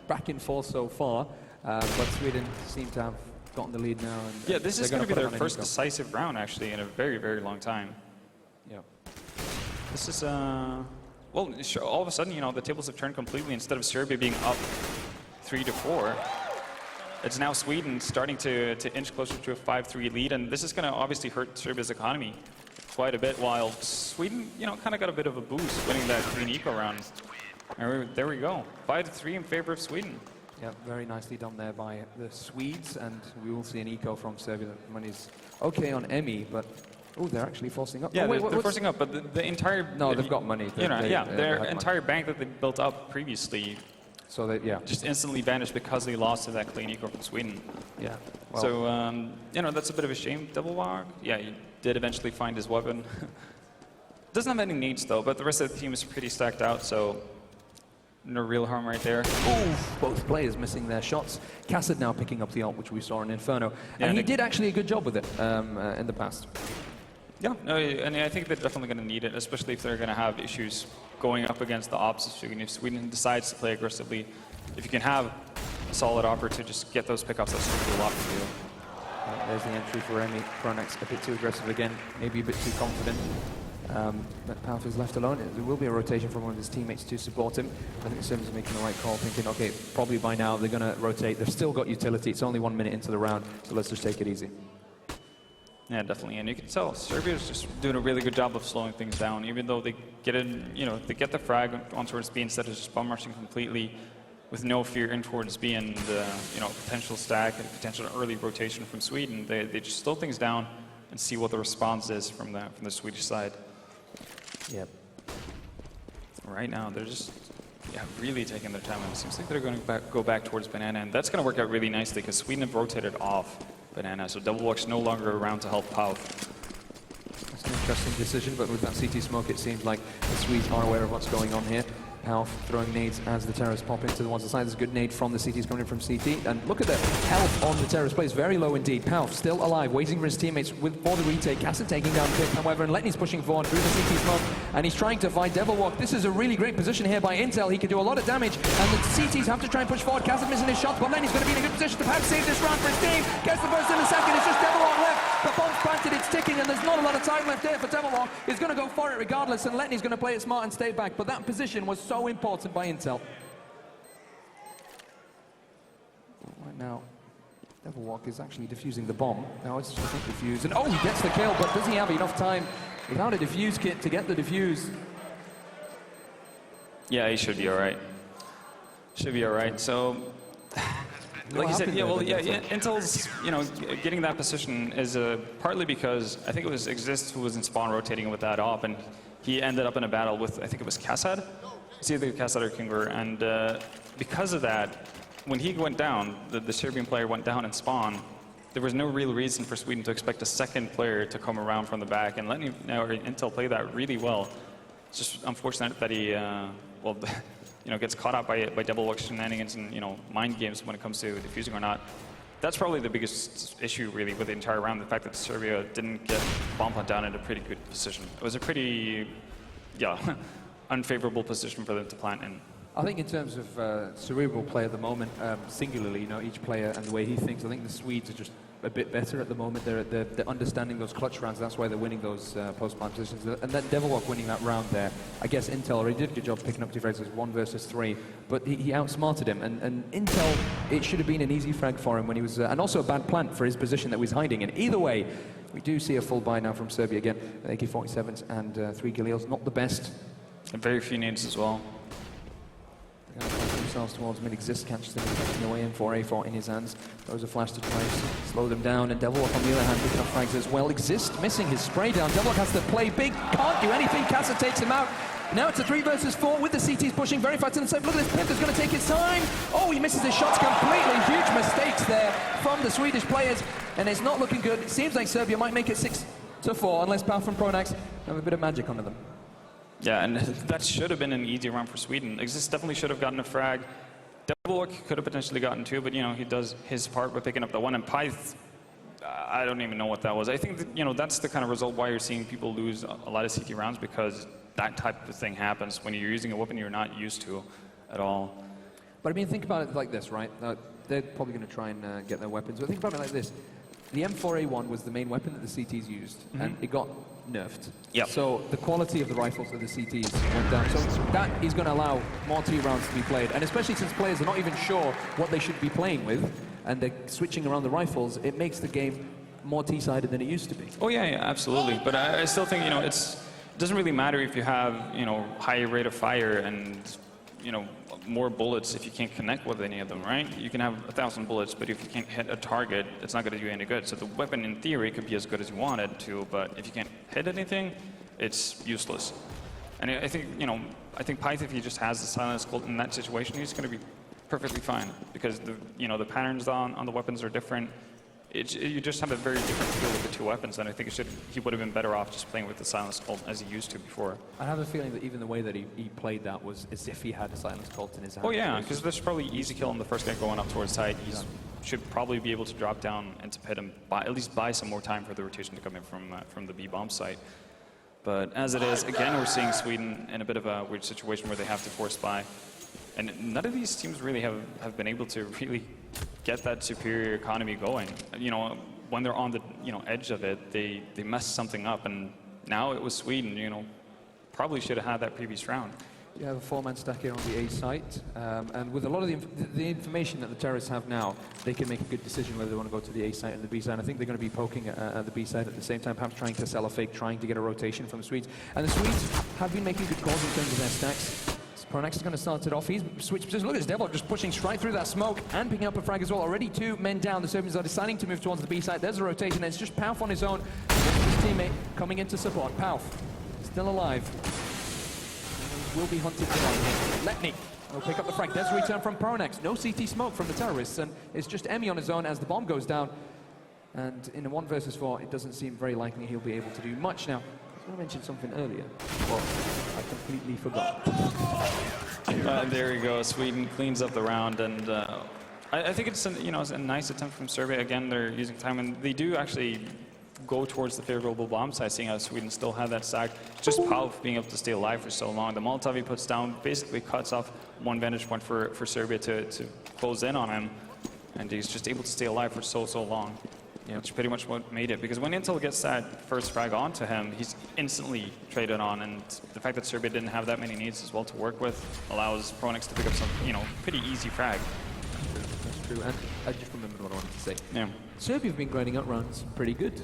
back and forth so far, but Sweden seem to have gotten the lead now. And, yeah, this is going to be their first decisive round, actually, in a very, very long time. Yeah. This is, well, all of a sudden, you know, the tables have turned completely. Instead of Serbia being up 3-4, it's now Sweden starting to inch closer to a 5-3 lead, and this is going to obviously hurt Serbia's economy quite a bit, while Sweden, you know, kind of got a bit of a boost winning that green eco round. And there we go, 5-3 in favor of Sweden. Yeah, very nicely done there by the Swedes, and we will see an eco from Serbia. Money's okay on Emmy, but oh, they're actually forcing up. Yeah, oh, they're forcing up, but the entire... No, they've got money. You know, yeah, their entire bank that they built up previously, so they, yeah, just instantly vanished because they lost to that clean eco from Sweden. Yeah. Well, so, you know, that's a bit of a shame. Devilwalk, yeah, he did eventually find his weapon. Doesn't have any needs, though, but the rest of the team is pretty stacked out, so no real harm right there. oof, both players missing their shots. Cassad now picking up the ult, which we saw in Inferno. Yeah, and he did actually a good job with it in the past. Yeah, no, and I think they're definitely going to need it, especially if they're going to have issues going up against the ops. If Sweden decides to play aggressively, if you can have a solid offer to just get those pickups, that's going to do a lot for you. There's the entry for Emmy. Pronex a bit too aggressive again, maybe a bit too confident. But Palf is left alone. There will be a rotation from one of his teammates to support him. I think Sims is making the right call, thinking, okay, probably by now they're going to rotate. They've still got utility. It's only 1 minute into the round, so let's just take it easy. Yeah, definitely, and you can tell Serbia's just doing a really good job of slowing things down. Even though they get in, you know, they get the frag on towards B instead of just bomb rushing completely, with no fear in towards B and you know, potential stack and potential early rotation from Sweden. They just slow things down and see what the response is from the Swedish side. Yep. Right now, they're just really taking their time, and it seems like they're going to go back towards Banana, and that's going to work out really nicely because Sweden have rotated off Banana, so Devilwalk's no longer around to help Palf. That's an interesting decision, but with that CT smoke, it seems like the Swedes are aware of what's going on here. Palf throwing nades as the terrorists pop into the ones inside. There's a good nade from the CTs coming in from CT. And look at the health on the terrorist plays, very low indeed. Palf still alive, waiting for his teammates for the retake. Cassad taking down Pip, however, and Letny's pushing forward through the CT smoke, and he's trying to fight Devilwalk. This is a really great position here by Intel. He can do a lot of damage, and the CTs have to try and push forward. Cassad missing his shots, but Lenny's going to be in a good position to perhaps save this round for his team. Gets the first in the second, it's just Devilwalk left. The bomb's planted, it's ticking, and there's not a lot of time left there for Devilwalk. He's going to go for it regardless, and Letny's going to play it smart and stay back, but that position was so important by Intel. Right now, Devilwalk is actually defusing the bomb. Now it's just a defuse, and oh, he gets the kill, but does he have enough time without a defuse kit to get the defuse? Yeah, he should be all right. Should be all right. So, like you said, Intel's, you know, getting that position is partly because I think it was Exist who was in spawn rotating with that op, and he ended up in a battle with, I think it was Cassad. It's either Cassad or Kingler, and because of that, when he went down, the Serbian player went down and spawn, there was no real reason for Sweden to expect a second player to come around from the back, and letting Intel play that really well. It's just unfortunate that he, well, you know, gets caught out by Devilwalk shenanigans and, you know, mind games when it comes to defusing or not. That's probably the biggest issue, really, with the entire round, the fact that Serbia didn't get bomb plant down in a pretty good position. It was a pretty, unfavorable position for them to plant in. I think in terms of cerebral play at the moment, singularly, you know, each player and the way he thinks, I think the Swedes are just a bit better at the moment. They're understanding those clutch rounds. That's why they're winning those post-plant positions. And then Devilwalk winning that round there. I guess Intel already did a good job picking up two frags. It was 1 versus 3, but he outsmarted him. And Intel, it should have been an easy frag for him when he was, and also a bad plant for his position that he was hiding in. Either way, we do see a full buy now from Serbia again. AK-47s and 3 Galils, not the best And very few nades as well. They're going to push themselves towards mid-exist, catches them catching away M4A4 in his hands. Throws a flash to try and slow them down, and Devillock on the other hand picking up frags as well. Exist missing his spray down. Devillock has to play big, can't do anything. Casa takes him out. Now it's a 3 versus 4 with the CTs pushing very fast to the side. Look at this, Panther's going to take his time. Oh, he misses his shots completely. Huge mistakes there from the Swedish players, and it's not looking good. It seems like Serbia might make it 6-4 unless Power from Pronax have a bit of magic under them. Yeah, and that should have been an easy round for Sweden. Exist definitely should have gotten a frag. Devillock could have potentially gotten 2, but he does his part by picking up the 1. And Pyth, I don't even know what that was. I think that, that's the kind of result why you're seeing people lose a lot of CT rounds, because that type of thing happens when you're using a weapon you're not used to at all. But I mean, think about it like this, right? They're probably going to try and get their weapons. But think about it like this. The M4A1 was the main weapon that the CTs used, and it got nerfed. Yep. So the quality of the rifles of the CTs went down. So that is going to allow more T rounds to be played. And especially since players are not even sure what they should be playing with, and they're switching around the rifles, it makes the game more T-sided than it used to be. Oh yeah, absolutely. But I still think, it doesn't really matter if you have, high rate of fire and, more bullets if you can't connect with any of them, right? You can have 1,000 bullets, but if you can't hit a target, it's not going to do you any good. So the weapon, in theory, could be as good as you want it to, but if you can't hit anything, it's useless. And I think, I think Pyth, if he just has the Silence Cult in that situation, he's going to be perfectly fine, because the patterns on the weapons are different. You just have a very different feel with the 2 weapons, and I think he would have been better off just playing with the Silence Cult as he used to before. I have a feeling that even the way that he played that was as if he had a Silence Cult in his hand. Oh yeah, because there's probably easy kill on the first guy going up towards side. He should probably be able to drop down and to pit him, at least buy some more time for the rotation to come in from the B-bomb site. But as it is, again, we're seeing Sweden in a bit of a weird situation where they have to force buy. And none of these teams really have been able to really get that superior economy going. When they're on the edge of it, they mess something up. And now it was Sweden. Probably should have had that previous round. You have a 4-man stack here on the A site, and with a lot of the information that the terrorists have now, they can make a good decision whether they want to go to the A site and the B site. I think they're going to be poking at the B site at the same time, perhaps trying to sell a fake, trying to get a rotation from the Swedes. And the Swedes have been making good calls in terms of their stacks. Pronax is going to start it off. He's switched position. Look at this Devillock just pushing straight through that smoke and picking up a frag as well. Already 2 men down. The Serbians are deciding to move towards the B side. There's a rotation, and it's just Pauf on his own. His teammate coming in to support. Pauf, still alive. Will be hunted down. Letny will pick up the frag. There's a return from Pronax. No CT smoke from the terrorists, and it's just Emmy on his own as the bomb goes down. And in a 1 versus 4, it doesn't seem very likely he'll be able to do much. Now, I was going to mention something earlier, but I completely forgot. There you go. Sweden cleans up the round, and I think it's a nice attempt from Serbia. Again, they're using time, and they do actually go towards the favorable bomb side, seeing how Sweden still had that stack. Just Pauf being able to stay alive for so long. The Molotov he puts down basically cuts off 1 vantage point for Serbia to close in on him, and he's just able to stay alive for so long. Yeah, which pretty much what made it, because when Intel gets that first frag onto him, he's instantly traded on, and the fact that Serbia didn't have that many needs as well to work with allows Pronax to pick up some, pretty easy frag. That's true, and I just remembered what I wanted to say. Yeah. Serbia have been grinding out rounds pretty good.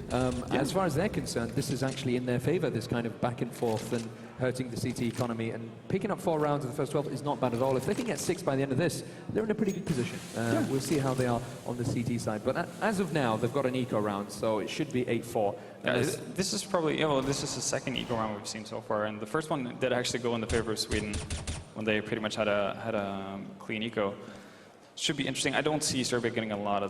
As far as they're concerned, this is actually in their favor, this kind of back and forth and hurting the CT economy, and picking up 4 rounds in the first 12 is not bad at all. If they can get 6 by the end of this, they're in a pretty good position. We'll see how they are on the CT side, but as of now, they've got an eco round, so it should be 8-4. Yeah, this is probably, this is the second eco round we've seen so far, and the first one did actually go in the favor of Sweden when they pretty much had a clean eco. Should be interesting. I don't see Serbia getting a lot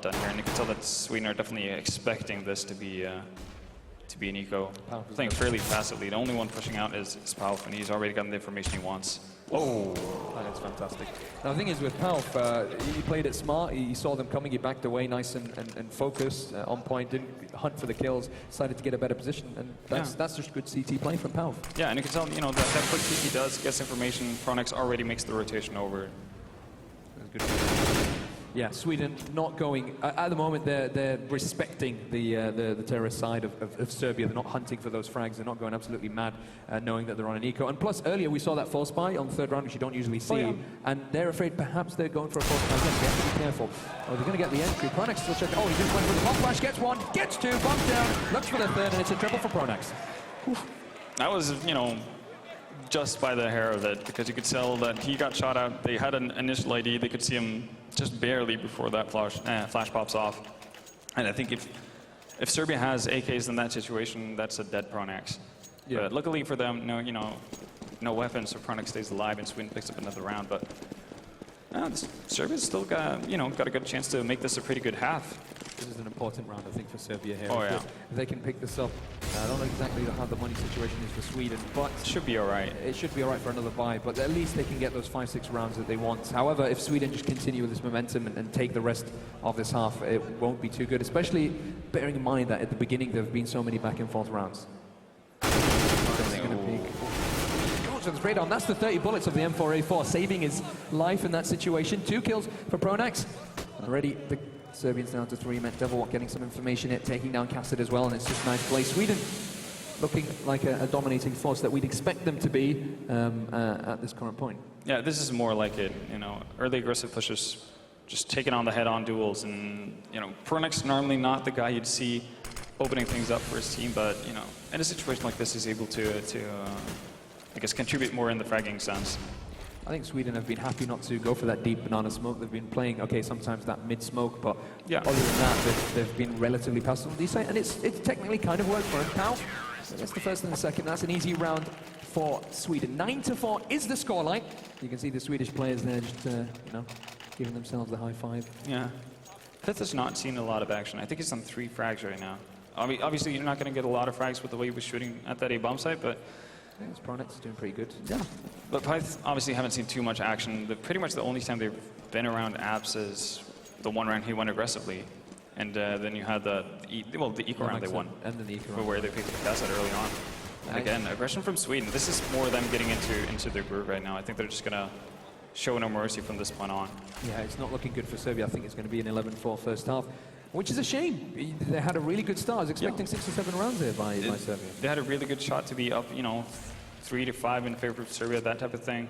done here, and you can tell that Sweden are definitely expecting this to be an eco. Playing fairly passively. The only one pushing out is Pauf, and he's already gotten the information he wants. Oh, that's fantastic. Now the thing is with Pauf, he played it smart. He saw them coming. He backed away nice and focused, on point. Didn't hunt for the kills. Decided to get a better position, and that's just good CT play from Pauf. Yeah, and you can tell that quick peek he does, gets information. Pronax already makes the rotation over. Good. Yeah, Sweden not going at the moment. They're respecting the terrorist side of Serbia. They're not hunting for those frags. They're not going absolutely mad, knowing that they're on an eco. And plus, earlier we saw that false buy on the 3rd round, which you don't usually see. And they're afraid perhaps they're going for a false buy again. They have to be careful. Oh, they're going to get the entry. Pronax still checking. Oh, he just went for the bomb flash. Gets 1, gets 2, bumps down, looks for the 3rd, and it's a triple for Pronax. That was just by the hair of it, because you could tell that he got shot at. They had an initial ID. They could see him just barely before that flash pops off. And I think if Serbia has AKs in that situation, that's a dead Pronax. Yeah. But luckily for them, no weapons, so Pronax stays alive and Sweden picks up another round. But Serbia's still got a good chance to make this a pretty good half. This is an important round, I think, for Serbia here. Oh, yeah. If they can pick this up, I don't know exactly how the money situation is for Sweden, but It should be all right. it should be all right for another bye, but at least they can get those 5-6 rounds that they want. However, if Sweden just continue with this momentum and take the rest of this half, it won't be too good, especially bearing in mind that at the beginning there have been so many back and forth rounds. They're going to peak. Goes for the spray down. That's the 30 bullets of the M4A4, saving his life in that situation. 2 kills for Pronax. Already the Serbians down to 3 men. Devilwalk getting some information here, taking down Cassidy as well, and it's just nice play. Sweden looking like a dominating force that we'd expect them to be at this current point. Yeah, this is more like it. Early aggressive pushes, just taking on the head-on duels, and Pronax normally not the guy you'd see opening things up for his team, but in a situation like this, he's able to I guess contribute more in the fragging sense. I think Sweden have been happy not to go for that deep banana smoke. They've been playing, okay, sometimes that mid-smoke, but yeah. Other than that, they've been relatively passive on these side, and it's technically kind of worked for them. Pal, so that's the first and the second. That's an easy round for Sweden. 9-4 is the scoreline. You can see the Swedish players there just, giving themselves the high five. Yeah. Fifth has not seen a lot of action. I think he's on 3 frags right now. Obviously, you're not going to get a lot of frags with the way he was shooting at that A-bomb site, but I think Pronax is doing pretty good. Yeah. But Pyth obviously haven't seen too much action. Pretty much the only time they've been around apps is the one round he won aggressively. And then you had the eco round they won. And then the eco round. Where they picked the cassette early on. And again, aggression from Sweden. This is more them getting into their groove right now. I think they're just going to show no mercy from this point on. Yeah, it's not looking good for Serbia. I think it's going to be an 11-4 first half, which is a shame. They had a really good start. I was expecting 6 or 7 rounds there by Serbia. They had a really good shot to be up, 3-5 in favor of Serbia, that type of thing.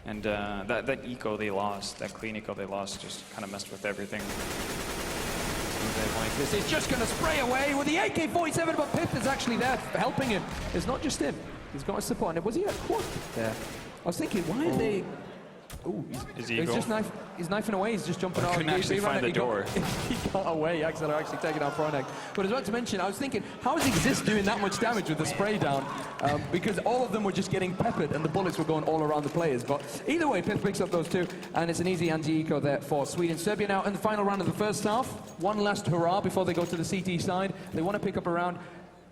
And that eco they lost, that clean eco they lost, just kind of messed with everything. This is just going to spray away with the AK-47, but Pip is actually there helping him. It's not just him. He's got his support. And was he at quad there? I was thinking, why are they... Ooh, he's knifing away, he's just jumping out. Couldn't actually find the door. He got away, actually taking out Pronax. But as well to mention, I was thinking, how is Exist doing that much damage with the spray down? Because all of them were just getting peppered and the bullets were going all around the players. But either way, Pip picks up those 2, and it's an easy anti-eco there for Sweden. Serbia now in the final round of the first half. One last hurrah before they go to the CT side. They want to pick up a round.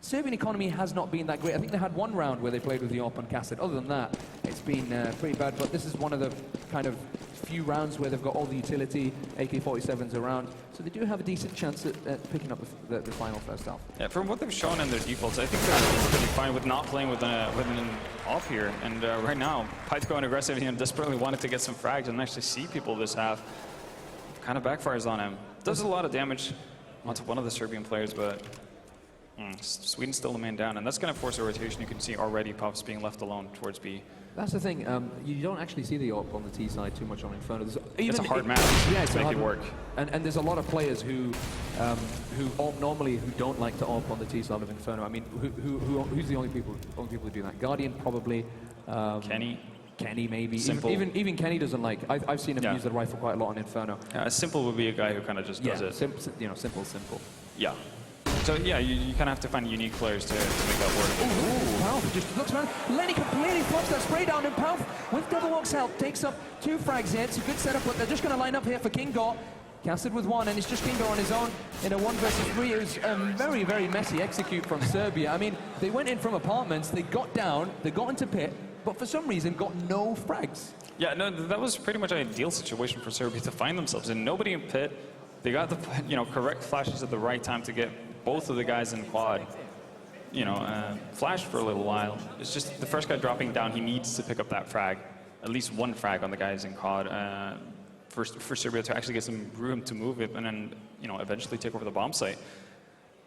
Serbian economy has not been that great. I think they had 1 round where they played with the AWP on Cassette. Other than that, it's been pretty bad. But this is one of the kind of few rounds where they've got all the utility AK-47s around. So they do have a decent chance at picking up the final first half. Yeah, from what they've shown in their defaults, I think they're pretty fine with not playing with an AWP here. And right now, Pyth going aggressive, desperately wanted to get some frags and actually see people this half. Kind of backfires on him. Does a lot of damage onto one of the Serbian players, but... Sweden's still the man down, and that's going to force a rotation. You can see already Puffs being left alone towards B. That's the thing. You don't actually see the AWP on the T side too much on Inferno. It's a hard match. Yeah, it's to make it work. And there's a lot of players who AWP normally who don't like to AWP on the T side of Inferno. I mean, who's the only people who do that? Guardian probably. Kenny maybe. Simple. Even Kenny doesn't like. I've seen him use the rifle quite a lot on Inferno. Yeah, Simple would be a guy who kind of just does it. Simple. Yeah. So yeah, you kind of have to find unique players to make that work. Ooh, Palf just looks around. Lenny completely flops that spray down, and Palf, with Devilwalk's help, takes up 2 frags here. It's a good setup, but they're just going to line up here for Kingo. Casted with 1, and it's just Kingo on his own in a 1 versus 3. It was a very, very messy execute from Serbia. I mean, they went in from apartments, they got down, they got into pit, but for some reason got no frags. Yeah, no, that was pretty much an ideal situation for Serbia to find themselves in. Nobody in pit. They got the correct flashes at the right time to get both of the guys in quad, flash for a little while. It's just the first guy dropping down, he needs to pick up that frag, at least 1 frag on the guys in quad, for Serbia to actually get some room to move it and then, eventually take over the bomb site.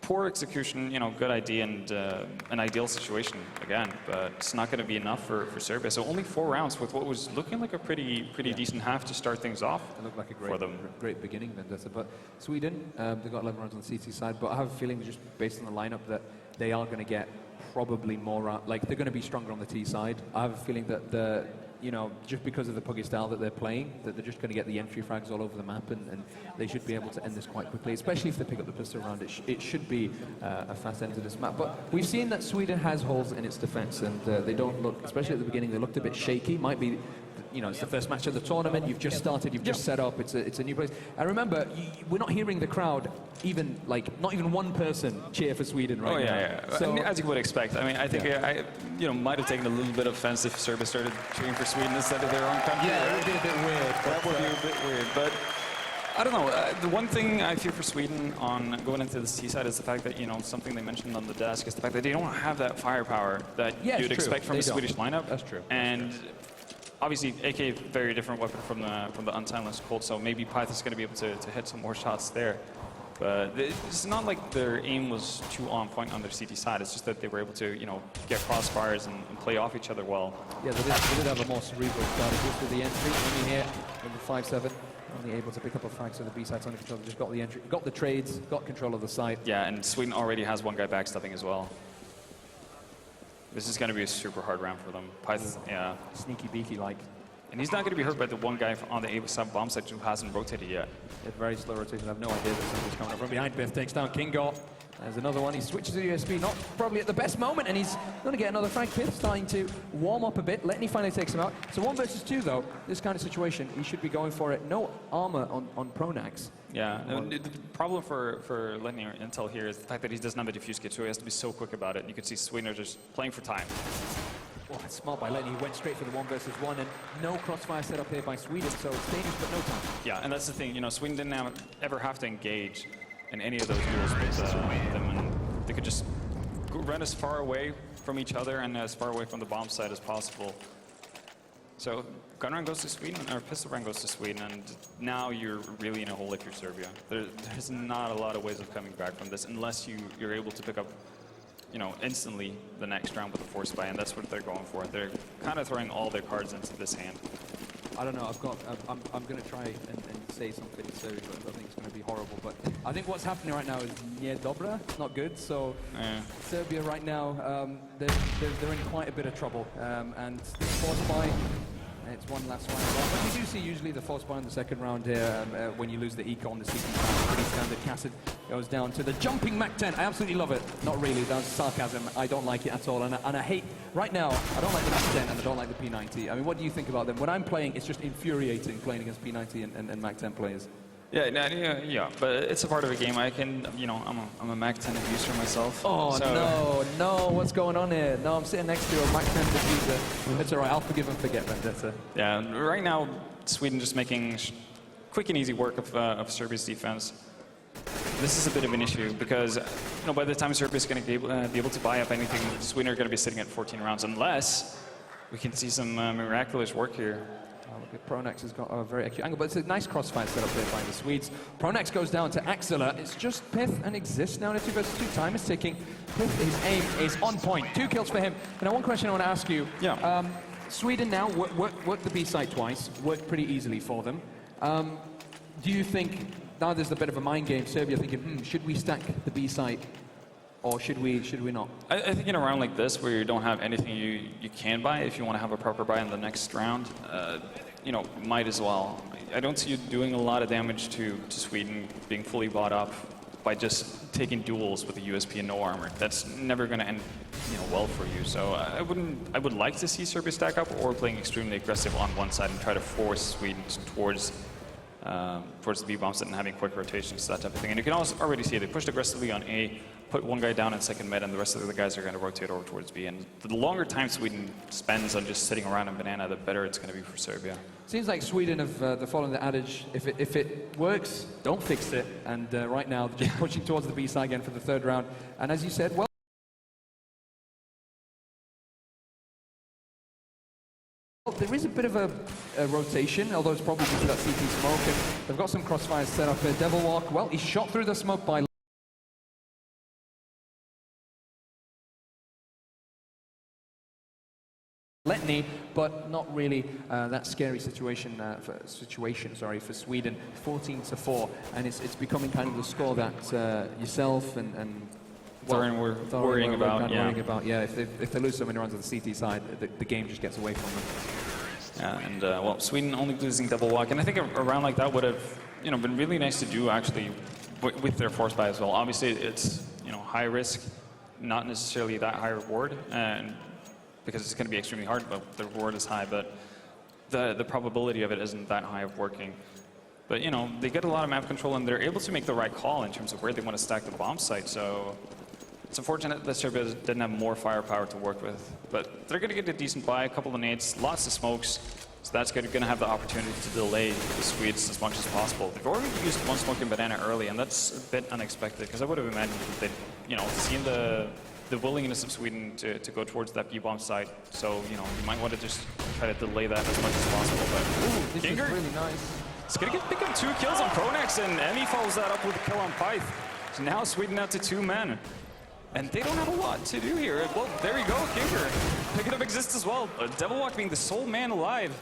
poor execution, good idea and an ideal situation again, but it's not going to be enough for Serbia. So only 4 rounds with what was looking like a pretty decent half to start things off. It looked like a great beginning, Vendetta. But Sweden, they've got 11 rounds on the CT side, but I have a feeling just based on the lineup that they are going to get probably more, like they're going to be stronger on the T side. I have a feeling that just because of the puggy style that they're playing, that they're just going to get the entry frags all over the map, and they should be able to end this quite quickly, especially if they pick up the pistol round. It should be a fast end to this map. But we've seen that Sweden has holes in its defense, and they don't look, especially at the beginning, they looked a bit shaky. Might be, it's the first match of the tournament. You've just started. You've just set up. It's a new place. And remember, we're not hearing the crowd even not even one person cheer for Sweden right now. Yeah. So, as you would expect. I mean, I think I might have taken a little bit of offense if Serbia started cheering for Sweden instead of their own country. Yeah, it would be a bit weird. That would be a bit weird, but. I don't know. The one thing I fear for Sweden on going into the T side is the fact that, something they mentioned on the desk is the fact that they don't have that firepower that you'd expect from a Swedish lineup. That's true. And obviously, AK, very different weapon from the untimeless Colt, so maybe Pyth is going to be able to hit some more shots there. But it's not like their aim was too on point on their CT side. It's just that they were able to, get crossfires and play off each other well. Yeah, they did have a more cerebral start. Just with the entry, only here in the 5-7. Only able to pick up a frag, so the B side's under control. They just got the entry, got the trades, got control of the site. Yeah, and Sweden already has one guy backstepping as well. This is going to be a super hard round for them. Pyth, yeah. Sneaky beaky like. And he's not going to be hurt by the one guy on the A sub bomb site who hasn't rotated yet. It's very slow rotation. I have no idea that somebody's coming up from behind. Biff takes down Kingo. There's another one. He switches to the USB, not probably at the best moment, and he's going to get another frag. Biff starting to warm up a bit. Letney finally takes him out. So 1 versus 2, though, this kind of situation, he should be going for it. No armor on Pronax. Yeah, the problem for Letney or Intel here is the fact that he doesn't have a diffuse kit, so he has to be so quick about it. You can see Sweden are just playing for time. Oh, that's smart by Letney. He went straight for the 1 versus 1, and no crossfire set up here by Sweden, so it's dangerous, but no time. Yeah, and that's the thing. Sweden didn't ever have to engage in any of those duels with them, and they could just run as far away from each other and as far away from the bomb site as possible. So gun round goes to Sweden, or pistol round goes to Sweden, and now you're really in a hole if you're Serbia. There's not a lot of ways of coming back from this unless you're able to pick up, instantly the next round with a force buy, and that's what they're going for. They're kind of throwing all their cards into this hand. I don't know. I'm going to try and say something serious, but I think it's going to be horrible. But I think what's happening right now is nie dobra, not good. So Serbia right now, they're in quite a bit of trouble. And the force buy, it's one last round. But you do see usually the force buy in the second round here when you lose the eco on the CT side. Pretty standard. Cassid goes down to the jumping Mac 10. I absolutely love it. Not really. That's sarcasm. I don't like it at all. And I hate, right now, I don't like the Mac 10 and I don't like the P90. I mean, what do you think about them? When I'm playing, it's just infuriating playing against P90 and Mac 10 players. Yeah, but it's a part of a game. I can, I'm a Mac 10 abuser myself. Oh, so. No, what's going on here? No, I'm sitting next to a Mac 10 abuser. It's all right, I'll forgive and forget, Vendetta. Yeah, right now, Sweden just making quick and easy work of Serbia's defense. This is a bit of an issue because, by the time Serbia's going to be able to buy up anything, Sweden are going to be sitting at 14 rounds unless we can see some miraculous work here. Oh, look at Pronax has got a very acute angle, but it's a nice crossfire set up here by the Swedes. Pronax goes down to Axela. It's just Pith and Exist now in a 2 versus 2. Time is ticking. Pith, his aim is on point. 2 kills for him. Now, one question I want to ask you. Yeah. Sweden now worked the B site twice, worked pretty easily for them. Do you think, now there's a bit of a mind game, Serbia thinking, should we stack the B site? Or should we not? I think in a round like this, where you don't have anything you can buy, if you want to have a proper buy in the next round, might as well. I don't see you doing a lot of damage to Sweden being fully bought up by just taking duels with a USP and no armor. That's never going to end, well for you. So I would like to see Serbia stack up or playing extremely aggressive on one side and try to force Sweden towards the B bombs and having quick rotations, that type of thing. And you can also already see they pushed aggressively on A, put one guy down in second mid, and the rest of the guys are going to rotate over towards B. And the longer time Sweden spends on just sitting around in banana, the better it's going to be for Serbia. Seems like Sweden have they're following the adage, if it works, don't fix it. And right now, they're just pushing towards the B side again for the 3rd round. And as you said, well, there is a bit of a rotation, although it's probably due to that CT smoke. And they've got some crossfires set up here. Devil Walk, well, he's shot through the smoke by Letney, but not really that scary situation for Sweden. 14-4, and it's becoming kind of the score that yourself and Thorin were worrying about. Yeah, if they lose so many runs on the CT side, the game just gets away from them. Yeah, and well, Sweden only losing double walk, and I think a round like that would have, been really nice to do actually with their force buy as well. Obviously, it's high risk, not necessarily that high reward, and because it's going to be extremely hard, but the reward is high. But the probability of it isn't that high of working. But they get a lot of map control, and they're able to make the right call in terms of where they want to stack the bomb site. So it's unfortunate that Serbia didn't have more firepower to work with. But they're going to get a decent buy, a couple of nades, lots of smokes. So that's going to have the opportunity to delay the Swedes as much as possible. They've already used one smoke in banana early, and that's a bit unexpected, because I would have imagined that they'd, seen the willingness of Sweden to go towards that B-bomb site. So, you might want to just try to delay that as much as possible. But ooh, this is really nice. It's going to pick up 2 kills on Pronex, and Emmy follows that up with a kill on Pyth. So now Sweden out to 2 men. And they don't have a lot to do here. Well, there you go, Kinker picking up Exist as well. Devilwalk being the sole man alive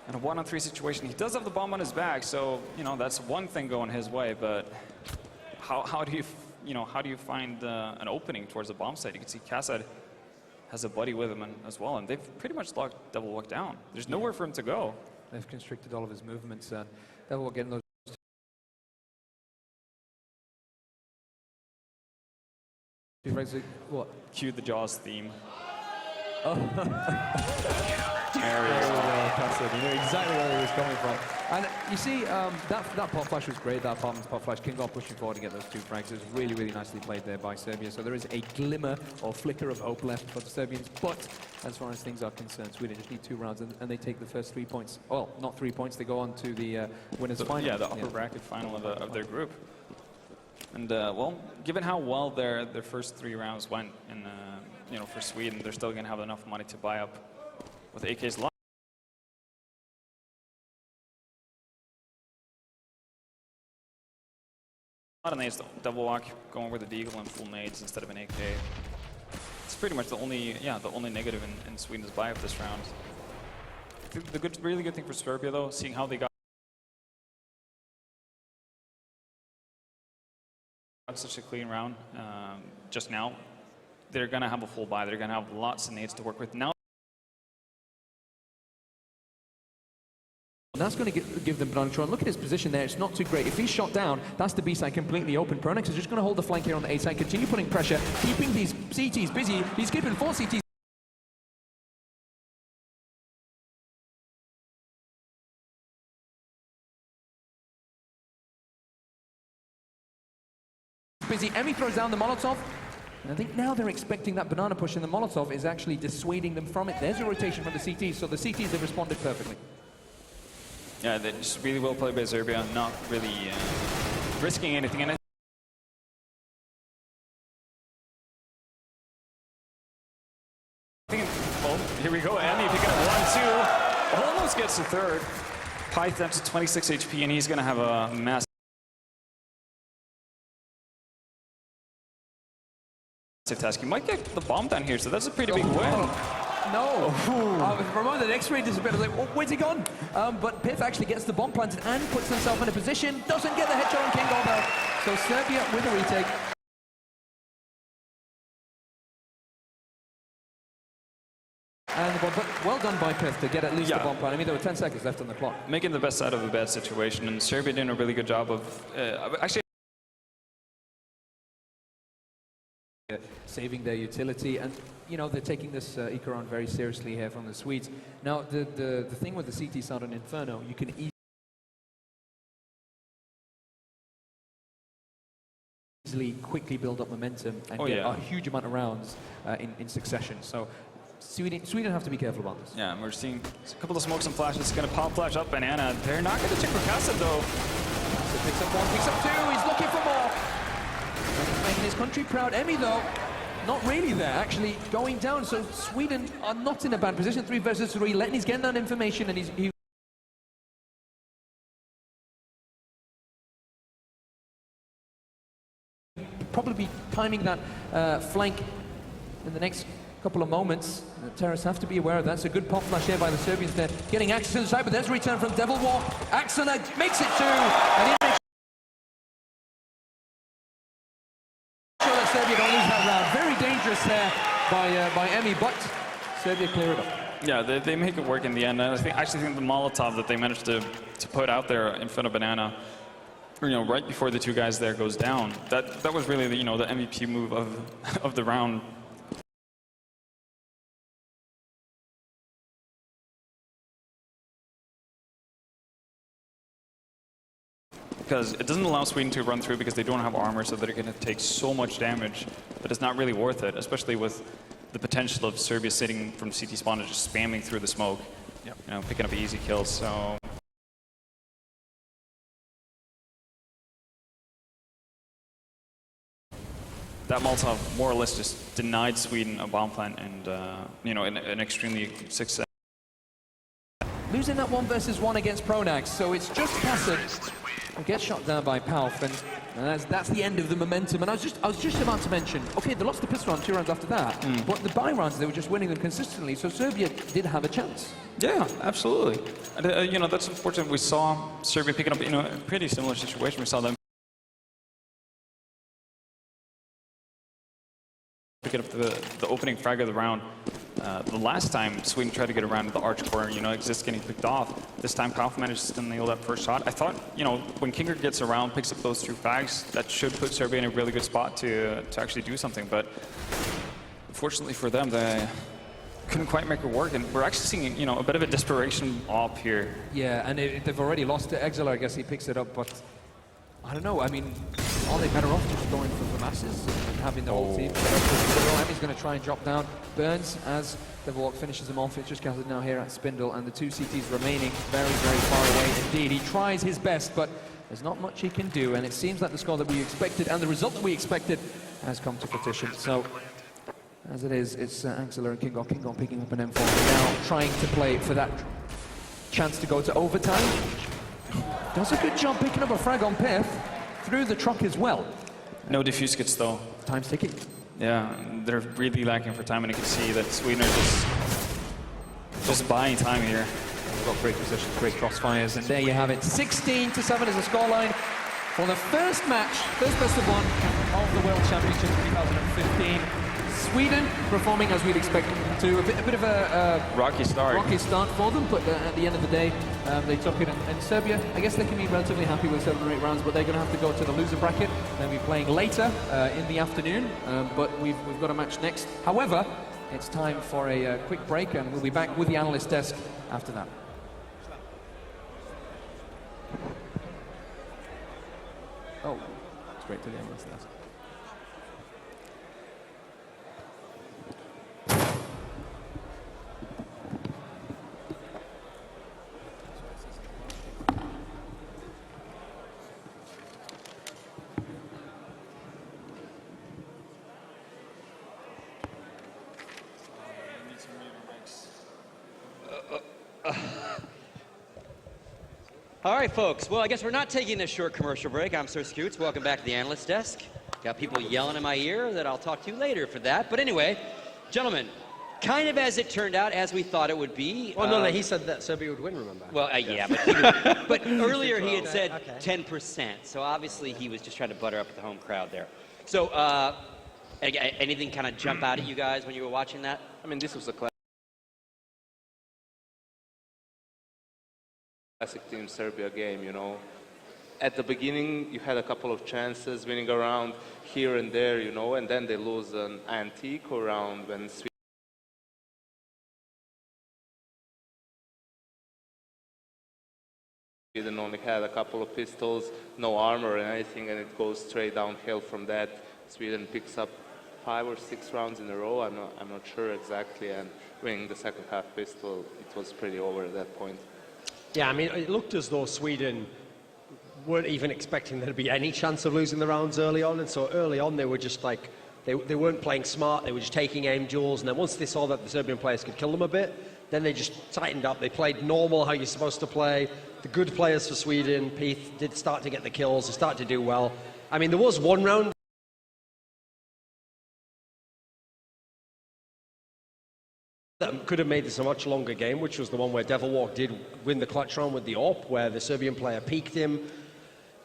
in a 1-on-3 situation. He does have the bomb on his back, so that's one thing going his way. But how do you find an opening towards the bomb site? You can see Kassad has a buddy with him as well, and they've pretty much locked Devilwalk down. There's nowhere for him to go. They've constricted all of his movements. Devilwalk getting those. What? Cue the Jaws theme. Oh. There we go. You knew exactly where he was coming from. And you see, that pop flash was great, that Apartment's pop flash. Kingo pushing forward to get those 2 frags. It was really, really nicely played there by Serbia. So there is a glimmer or flicker of hope left for the Serbians. But as far as things are concerned, Sweden just need 2 rounds, and they take the first 3 points. Well, not 3 points, they go on to the winners' final. Yeah, the upper bracket final of their group. And well, given how well their first 3 rounds went, in for Sweden, they're still going to have enough money to buy up with AK's lot. A lot of nades, Devilwalk going with a deagle and full nades instead of an AK. It's pretty much the only negative in Sweden's buy up this round. The really good thing for Serbia though, seeing how they got such a clean round just now, they're going to have a full buy. They're going to have lots of nades to work with. Now that's going to give them banana control. Look at his position there. It's not too great. If he's shot down, that's the B side completely open. Pronex is just going to hold the flank here on the A side, continue putting pressure, keeping these CTs busy. He's keeping 4 CTs. Busy. Emmy throws down the Molotov. And I think now they're expecting that banana push, and the Molotov is actually dissuading them from it. There's a rotation from the CTs, so the CTs have responded perfectly. Yeah, they're just really well played by Serbia, not really risking anything. And I think, well, here we go. Emmy picking up 1-2. Almost gets to 3rd. Pyth up to 26 HP, and he's going to have a massive task. He might get the bomb down here, so that's a pretty big win. No. For a moment, the X-ray disappeared. I was like, where's he gone? But Piff actually gets the bomb planted and puts himself in a position. Doesn't get the headshot on King though. So Serbia with a retake. And but well done by Piff to get at least the bomb plant. I mean, there were 10 seconds left on the clock. Making the best out of a bad situation, and Serbia doing a really good job of actually saving their utility, and they're taking this eco round very seriously here from the Swedes. Now the thing with the CT side on Inferno, you can easily quickly build up momentum and get a huge amount of rounds in succession. So Sweden have to be careful about this. Yeah, and we're seeing a couple of smokes and flashes. It's going to pop flash up banana. They're not going to check for Kassad though. So picks up 1, picks up 2. He's looking for more. Making his country proud. Emmy though, not really there, actually going down. So Sweden are not in a bad position. 3 versus 3. Letney's getting that information, and he probably be timing that flank in the next couple of moments. The terrorists have to be aware of that. It's a good pop flash here by the Serbians there. Getting Axel to the side, but there's a return from Devil War. Axel makes it two, and he makes sure that Serbia don't lose that round. Very dangerous there by Emi, but Serbia clear it up. Yeah, they make it work in the end. And I actually think the Molotov that they managed to put out there in front of Banana, right before the two guys there goes down, that was really the MVP move of the round. Because it doesn't allow Sweden to run through because they don't have armor, so they're going to take so much damage that it's not really worth it, especially with the potential of Serbia sitting from CT spawn and just spamming through the smoke, picking up easy kills. So that Molotov more or less just denied Sweden a bomb plant and an extremely success. Losing that 1 versus 1 against Pronax, so it's just Kasset who gets shot down by Palf, and that's the end of the momentum. And I was just about to mention, okay, they lost the pistol round 2 rounds after that, but the buy rounds, they were just winning them consistently, so Serbia did have a chance. Yeah, absolutely. And, that's unfortunate. We saw Serbia picking up, a pretty similar situation. We saw them picking up the opening frag of the round. The last time Sweden tried to get around the arch core, Exist getting picked off. This time Palf managed to nail that first shot. I thought, when Kinger gets around, picks up those 2 frags, that should put Serbia in a really good spot to actually do something. But unfortunately for them, they couldn't quite make it work. And we're actually seeing, a bit of a desperation op here. Yeah, and they've already lost to Exile. I guess he picks it up, but I don't know. I mean, are they better off just going for the masses and having the whole team? Emi's going to try and drop down. Burns as Devilwalk finishes him off. It's just gathered now here at Spindle, and the 2 CTs remaining very, very far away indeed. He tries his best, but there's not much he can do, and it seems like the score that we expected and the result that we expected has come to fruition. So, as it is, it's Axeler and Kingon. Kingon picking up an M4 now, trying to play for that chance to go to overtime. Does a good job picking up a frag on Pith through the truck as well. No diffuse kits though. Time's ticking. Yeah, they're really lacking for time, and you can see that Sweden are just buying time here. They've got great positions, great crossfires, and there you have it. 16-7 is the scoreline for the first match, first best of 1 of the World Championship 2015. Sweden performing as we'd expect them to. A bit of a rocky start for them, but at the end of the day, they took it. And Serbia, I guess they can be relatively happy with 7 or 8 rounds, but they're going to have to go to the loser bracket. They'll be playing later in the afternoon, but we've got a match next. However, it's time for a quick break, and we'll be back with the analyst desk after that. Oh, straight to the analyst desk. All right, folks. Well, I guess we're not taking a short commercial break. I'm Sir Scoots. Welcome back to the analyst desk. Got people yelling in my ear that I'll talk to you later for that. But anyway, gentlemen, kind of as it turned out, as we thought it would be. Well, no, he said that Serbia would win, remember? Well, yeah, but earlier he had said 10%. So obviously he was just trying to butter up the home crowd there. So anything kind of jump out at you guys when you were watching that? I mean, this was a classic Team Serbia game, At the beginning, you had a couple of chances winning around here and there, and then they lose an antique round when Sweden only had a couple of pistols, no armor and anything, and it goes straight downhill from that. Sweden picks up 5 or 6 rounds in a row, I'm not sure exactly, and winning the second half pistol, it was pretty over at that point. Yeah, I mean, it looked as though Sweden weren't even expecting there to be any chance of losing the rounds early on, and so early on they were just like, they weren't playing smart, they were just taking aim duels, and then once they saw that the Serbian players could kill them a bit, then they just tightened up. They played normal, how you're supposed to play. The good players for Sweden, Pith, did start to get the kills, they started to do well. I mean, there was one round that could have made this a much longer game, which was the one where Devilwalk did win the clutch round with the AWP, where the Serbian player peeked him.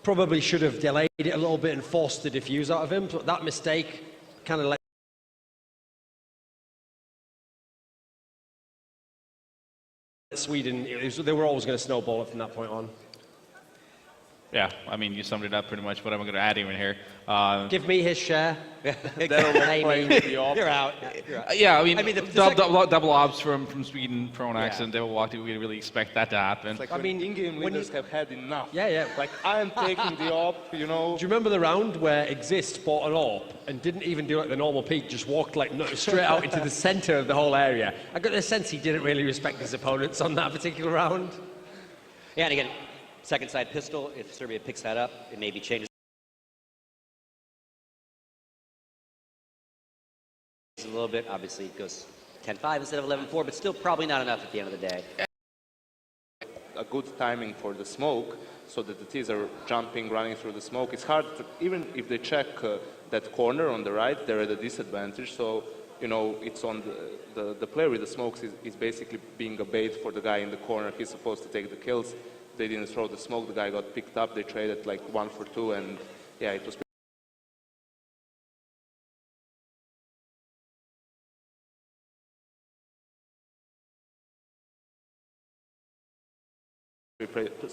Probably should have delayed it a little bit and forced the defuse out of him, but that mistake kind of let Sweden, they were always going to snowball it from that point on. Yeah, I mean, you summed it up pretty much. What am I going to add even here? Give me his share. Playing with the AWP. You're out. Yeah, I mean, the double ops from Sweden for an accident. Devil did we really expect that to happen? It's like I when mean, in-game when leaders have had enough. Yeah. Like, I am taking the AWP, you know. Do you remember the round where Exist bought an AWP and didn't even do like the normal peak, just walked like straight out into the center of the whole area? I got the sense he didn't really respect his opponents on that particular round. Yeah, and again, second side pistol, if Serbia picks that up, it maybe changes a little bit. Obviously, it goes 10-5 instead of 11-4, but still probably not enough at the end of the day. A good timing for the smoke, so that the T's are jumping, running through the smoke. It's hard to, even if they check that corner on the right, they're at a disadvantage. So, you know, it's on the player with the smokes is basically being a bait for the guy in the corner. He's supposed to take the kills. They didn't throw the smoke. The guy got picked up. They traded like 1 for 2, and yeah, it was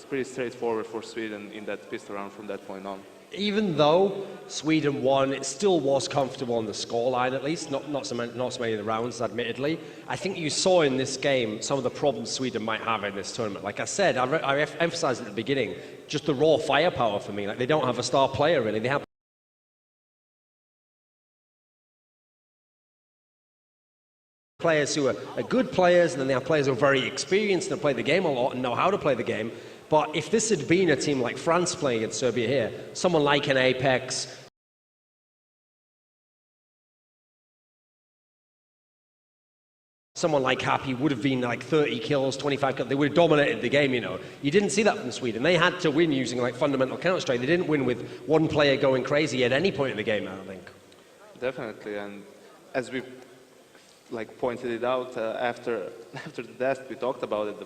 pretty straightforward for Sweden in that pistol round from that point on. Even though Sweden won, it still was comfortable on the scoreline at least, not so many of the rounds, admittedly. I think you saw in this game some of the problems Sweden might have in this tournament. Like I said, I emphasized at the beginning, just the raw firepower for me. Like, they don't have a star player, really. They have players who are good players, and then they have players who are very experienced and play the game a lot and know how to play the game. But if this had been a team like France playing against Serbia here, someone like an Apex, someone like Happy would have been like 30 kills, 25 kills. They would have dominated the game, you know. You didn't see that from Sweden. They had to win using like fundamental counter-strike. They didn't win with one player going crazy at any point in the game, I don't think. Definitely, and as we like pointed it out after the test, we talked about it. The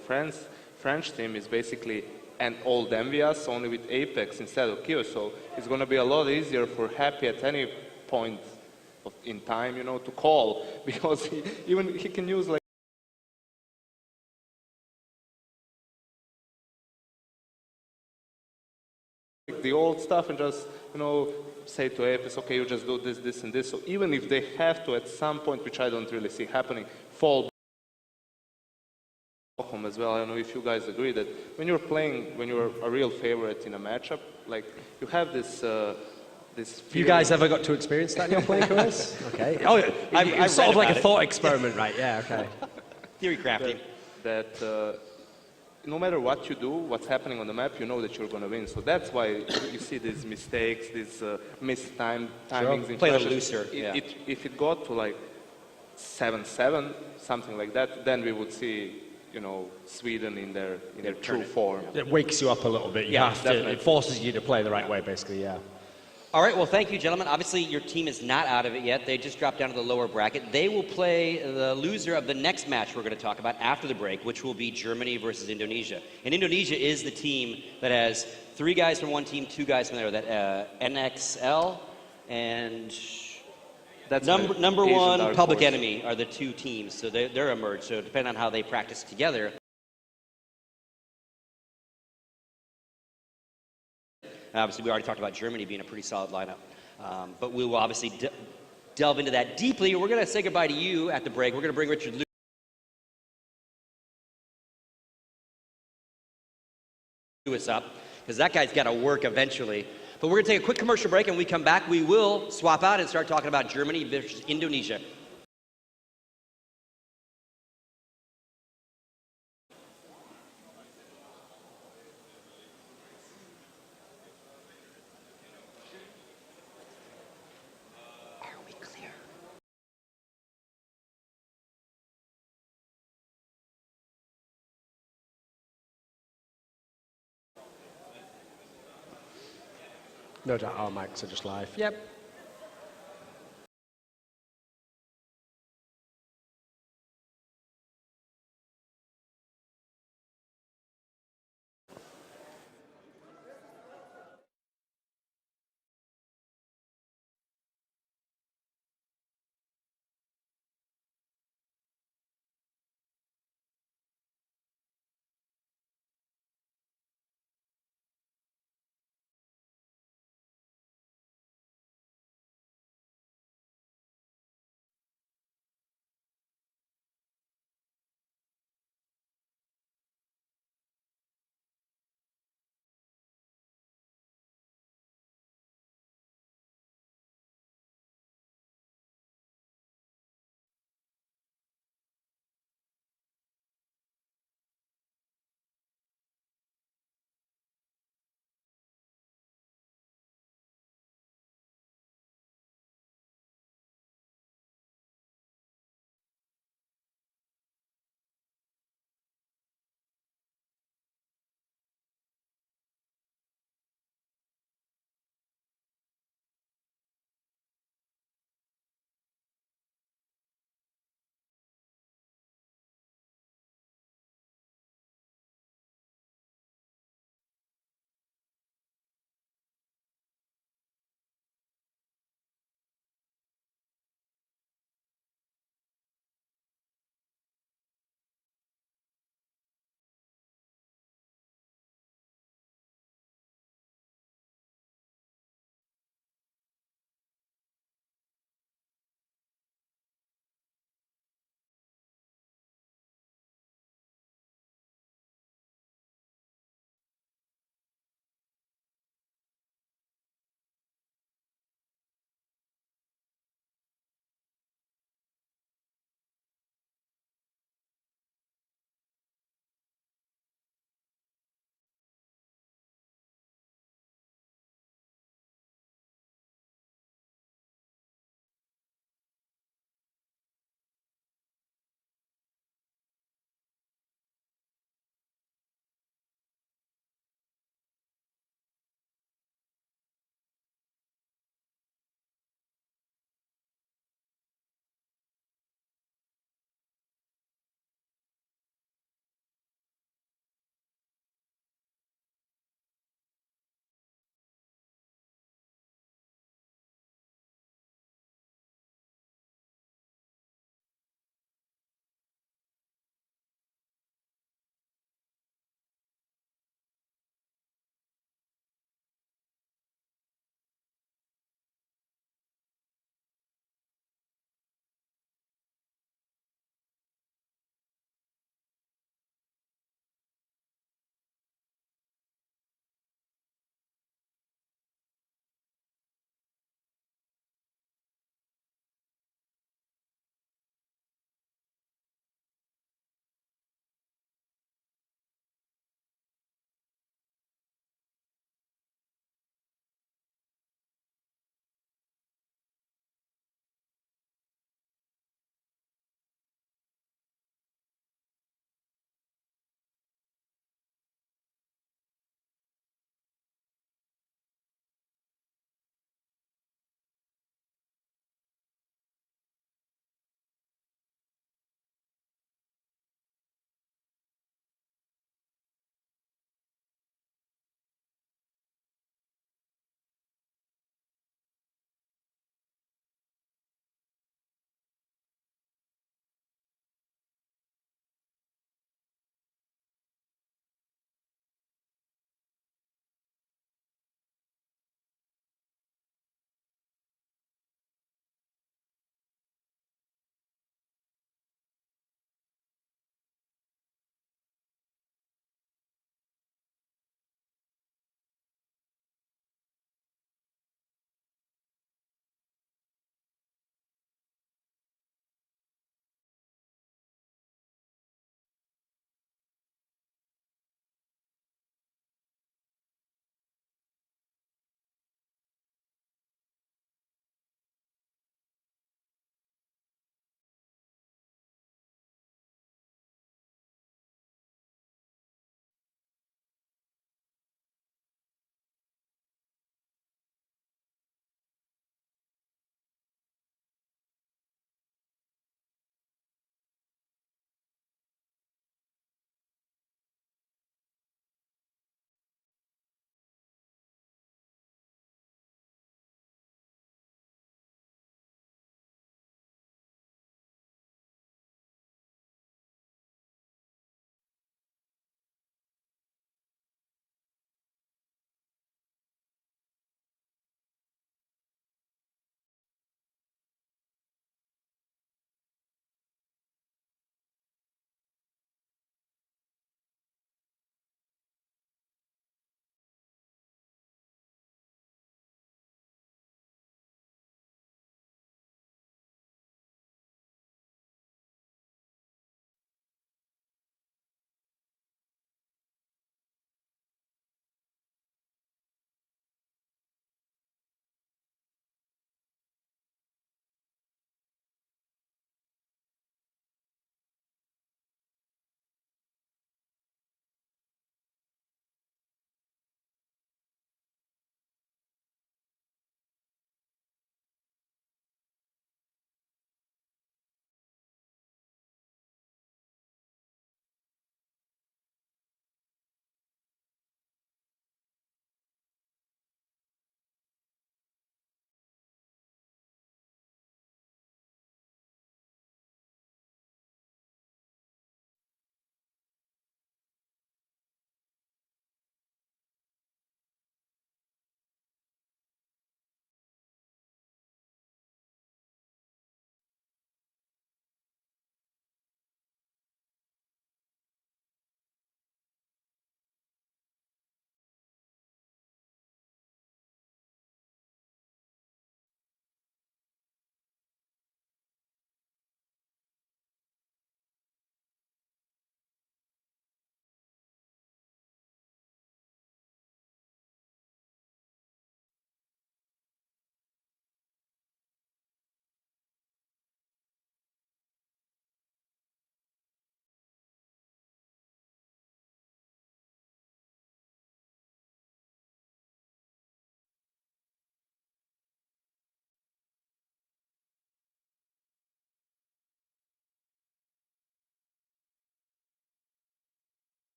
French team is basically an old MVS, only with Apex instead of Q. So it's going to be a lot easier for Happy at any point in time, you know, to call, because he can use like the old stuff and just, you know, say to Apex, okay, you just do this, this, and this. So even if they have to at some point, which I don't really see happening, fall home as well. I don't know if you guys agree that when you're playing, when you're a real favorite in a matchup, like you have this this You guys ever got to experience that in your playing careers? Okay. Oh, it's sort of like a thought experiment, right? Yeah, okay. Theory crafting. that no matter what you do, what's happening on the map, you know that you're going to win. So that's why you see these mistakes, these missed timings. Sure. Play a little looser. If it got to like 7-7, something like that, then we would see, you know, Sweden in their true form. It wakes you up a little bit. You have to, it forces you to play the right way, basically, yeah. All right, well, thank you, gentlemen. Obviously, your team is not out of it yet. They just dropped down to the lower bracket. They will play the loser of the next match we're going to talk about after the break, which will be Germany versus Indonesia. And Indonesia is the team that has 3 guys from one team, 2 guys from the other. That NXL and That's number Asian 1, Dark Public Horse. Enemy are the 2 teams. So they're emerged. So depending on how they practice together, obviously, we already talked about Germany being a pretty solid lineup. But we will obviously delve into that deeply. We're going to say goodbye to you at the break. We're going to bring Richard Lewis up, because that guy's got to work eventually. But we're going to take a quick commercial break, and when we come back, we will swap out and start talking about Germany versus Indonesia. No doubt our mics are just live. Yep.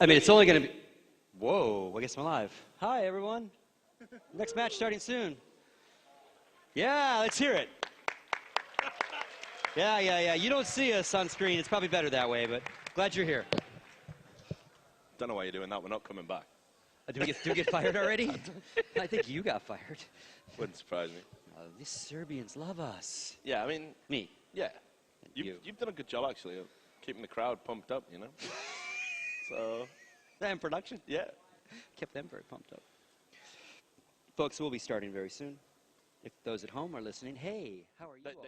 I mean, it's only going to be... Whoa, I guess I'm live. Hi, everyone. Next match starting soon. Yeah, let's hear it. Yeah. You don't see us on screen. It's probably better that way, but glad you're here. Don't know why you're doing that. We're not coming back. Did we get fired already? I think you got fired. Wouldn't surprise me. These Serbians love us. Yeah, I mean, Me. yeah. You. You've done a good job, actually, of keeping the crowd pumped up, you know? So, And production. yeah. Kept them very pumped up. Folks, we'll be starting very soon. If those at home are listening, hey, how are you all?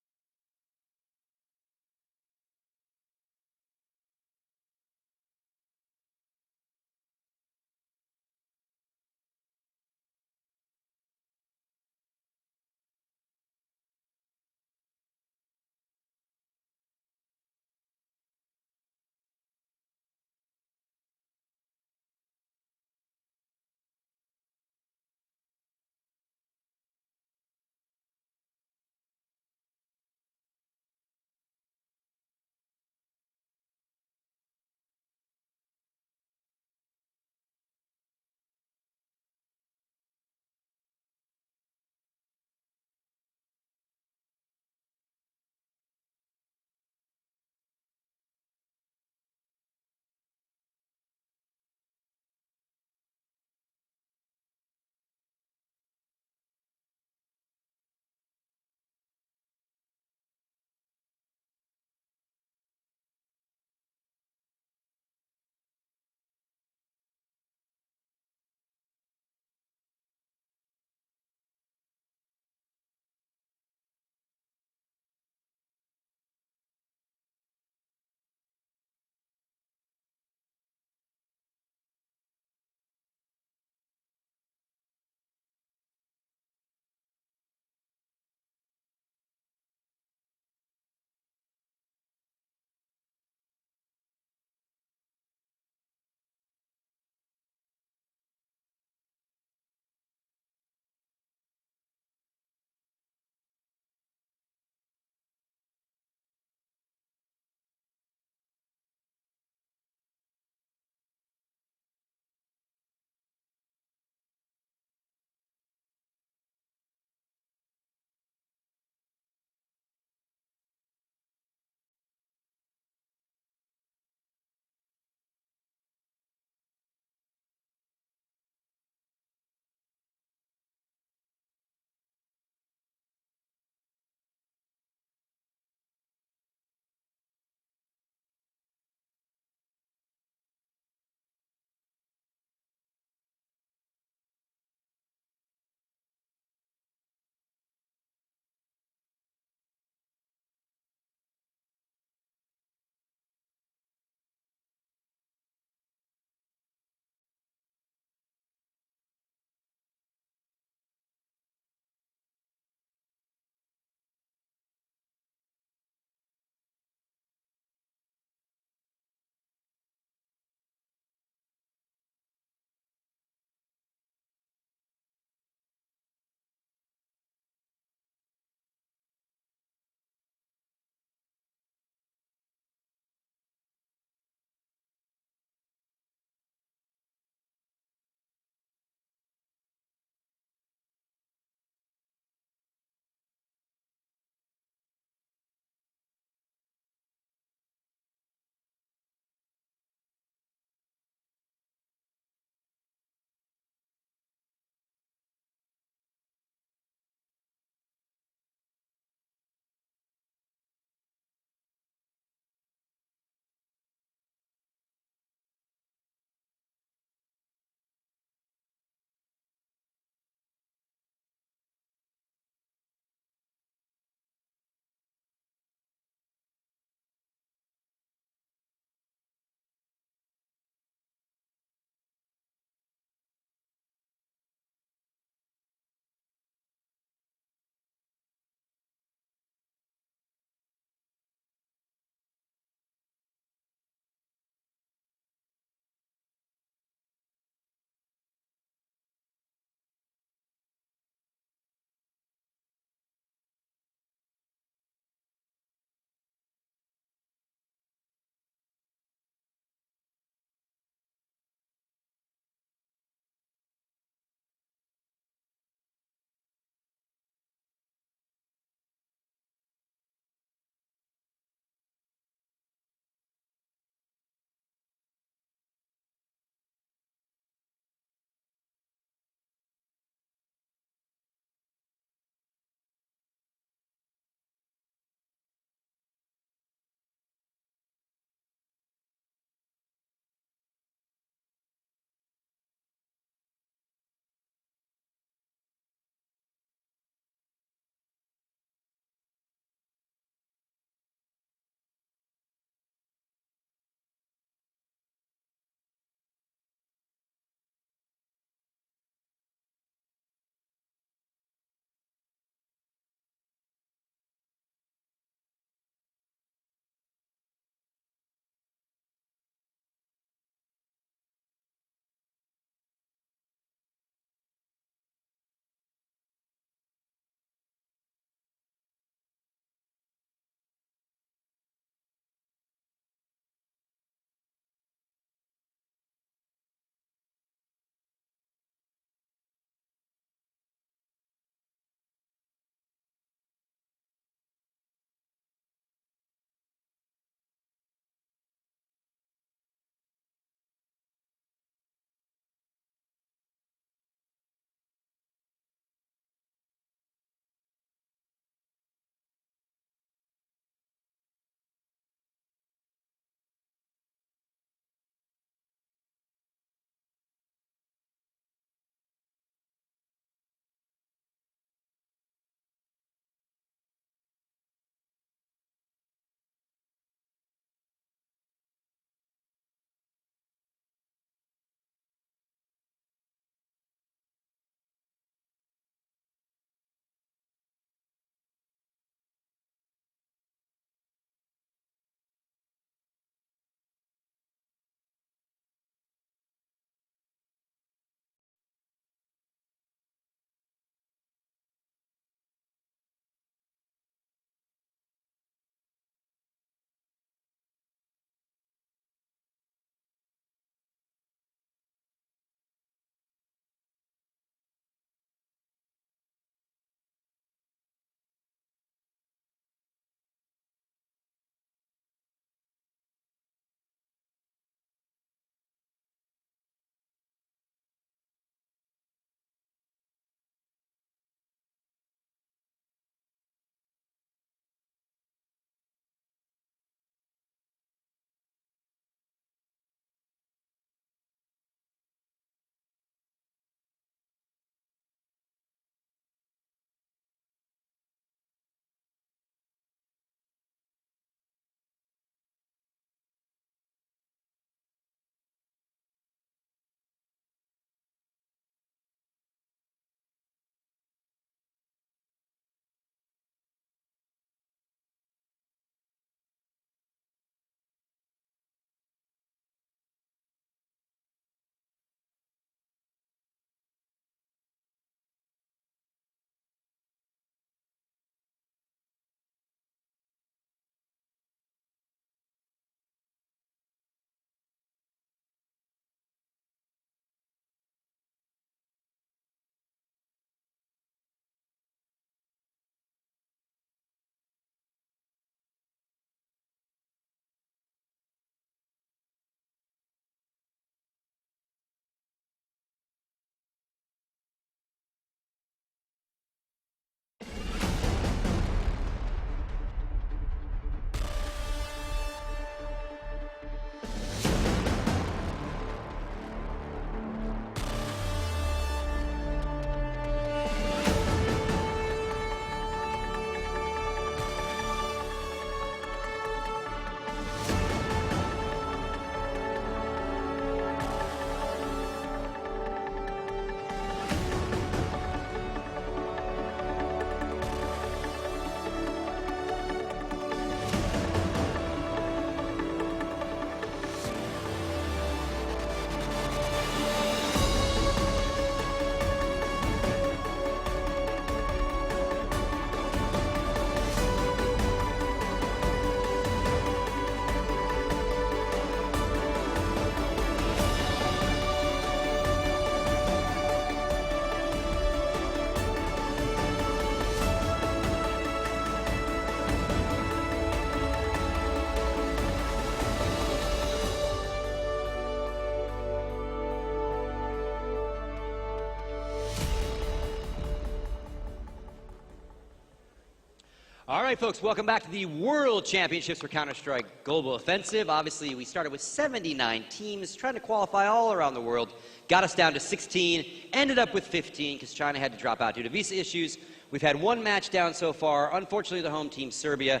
All right, folks, welcome back to the World Championships for Counter-Strike Global Offensive. Obviously, we started with 79 teams trying to qualify all around the world. Got us down to 16, ended up with 15 because China had to drop out due to visa issues. We've had one match down so far. Unfortunately, the home team, Serbia,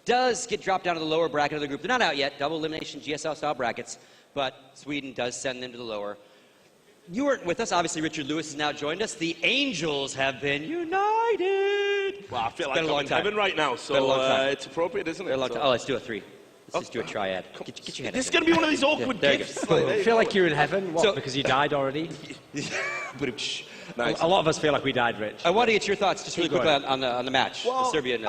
does get dropped down to the lower bracket of the group. They're not out yet, double elimination GSL-style brackets, but Sweden does send them to the lower. You weren't with us. Obviously, Richard Lewis has now joined us. The Angels have been united. Well, I feel like Been a I'm long in time. heaven right now, Been a so long time. it's appropriate, isn't it? Been a long So- time. Oh, let's do a three. Let's just do a triad. Get your head This is up. going to be one of these awkward there you gifts. go. Like, I there you feel go. like you're in heaven. What, So- because you died already? Nice. A lot of us feel like we died, Rich. I want to get your thoughts just really Keep quickly going. on the match. the Well, Serbia and,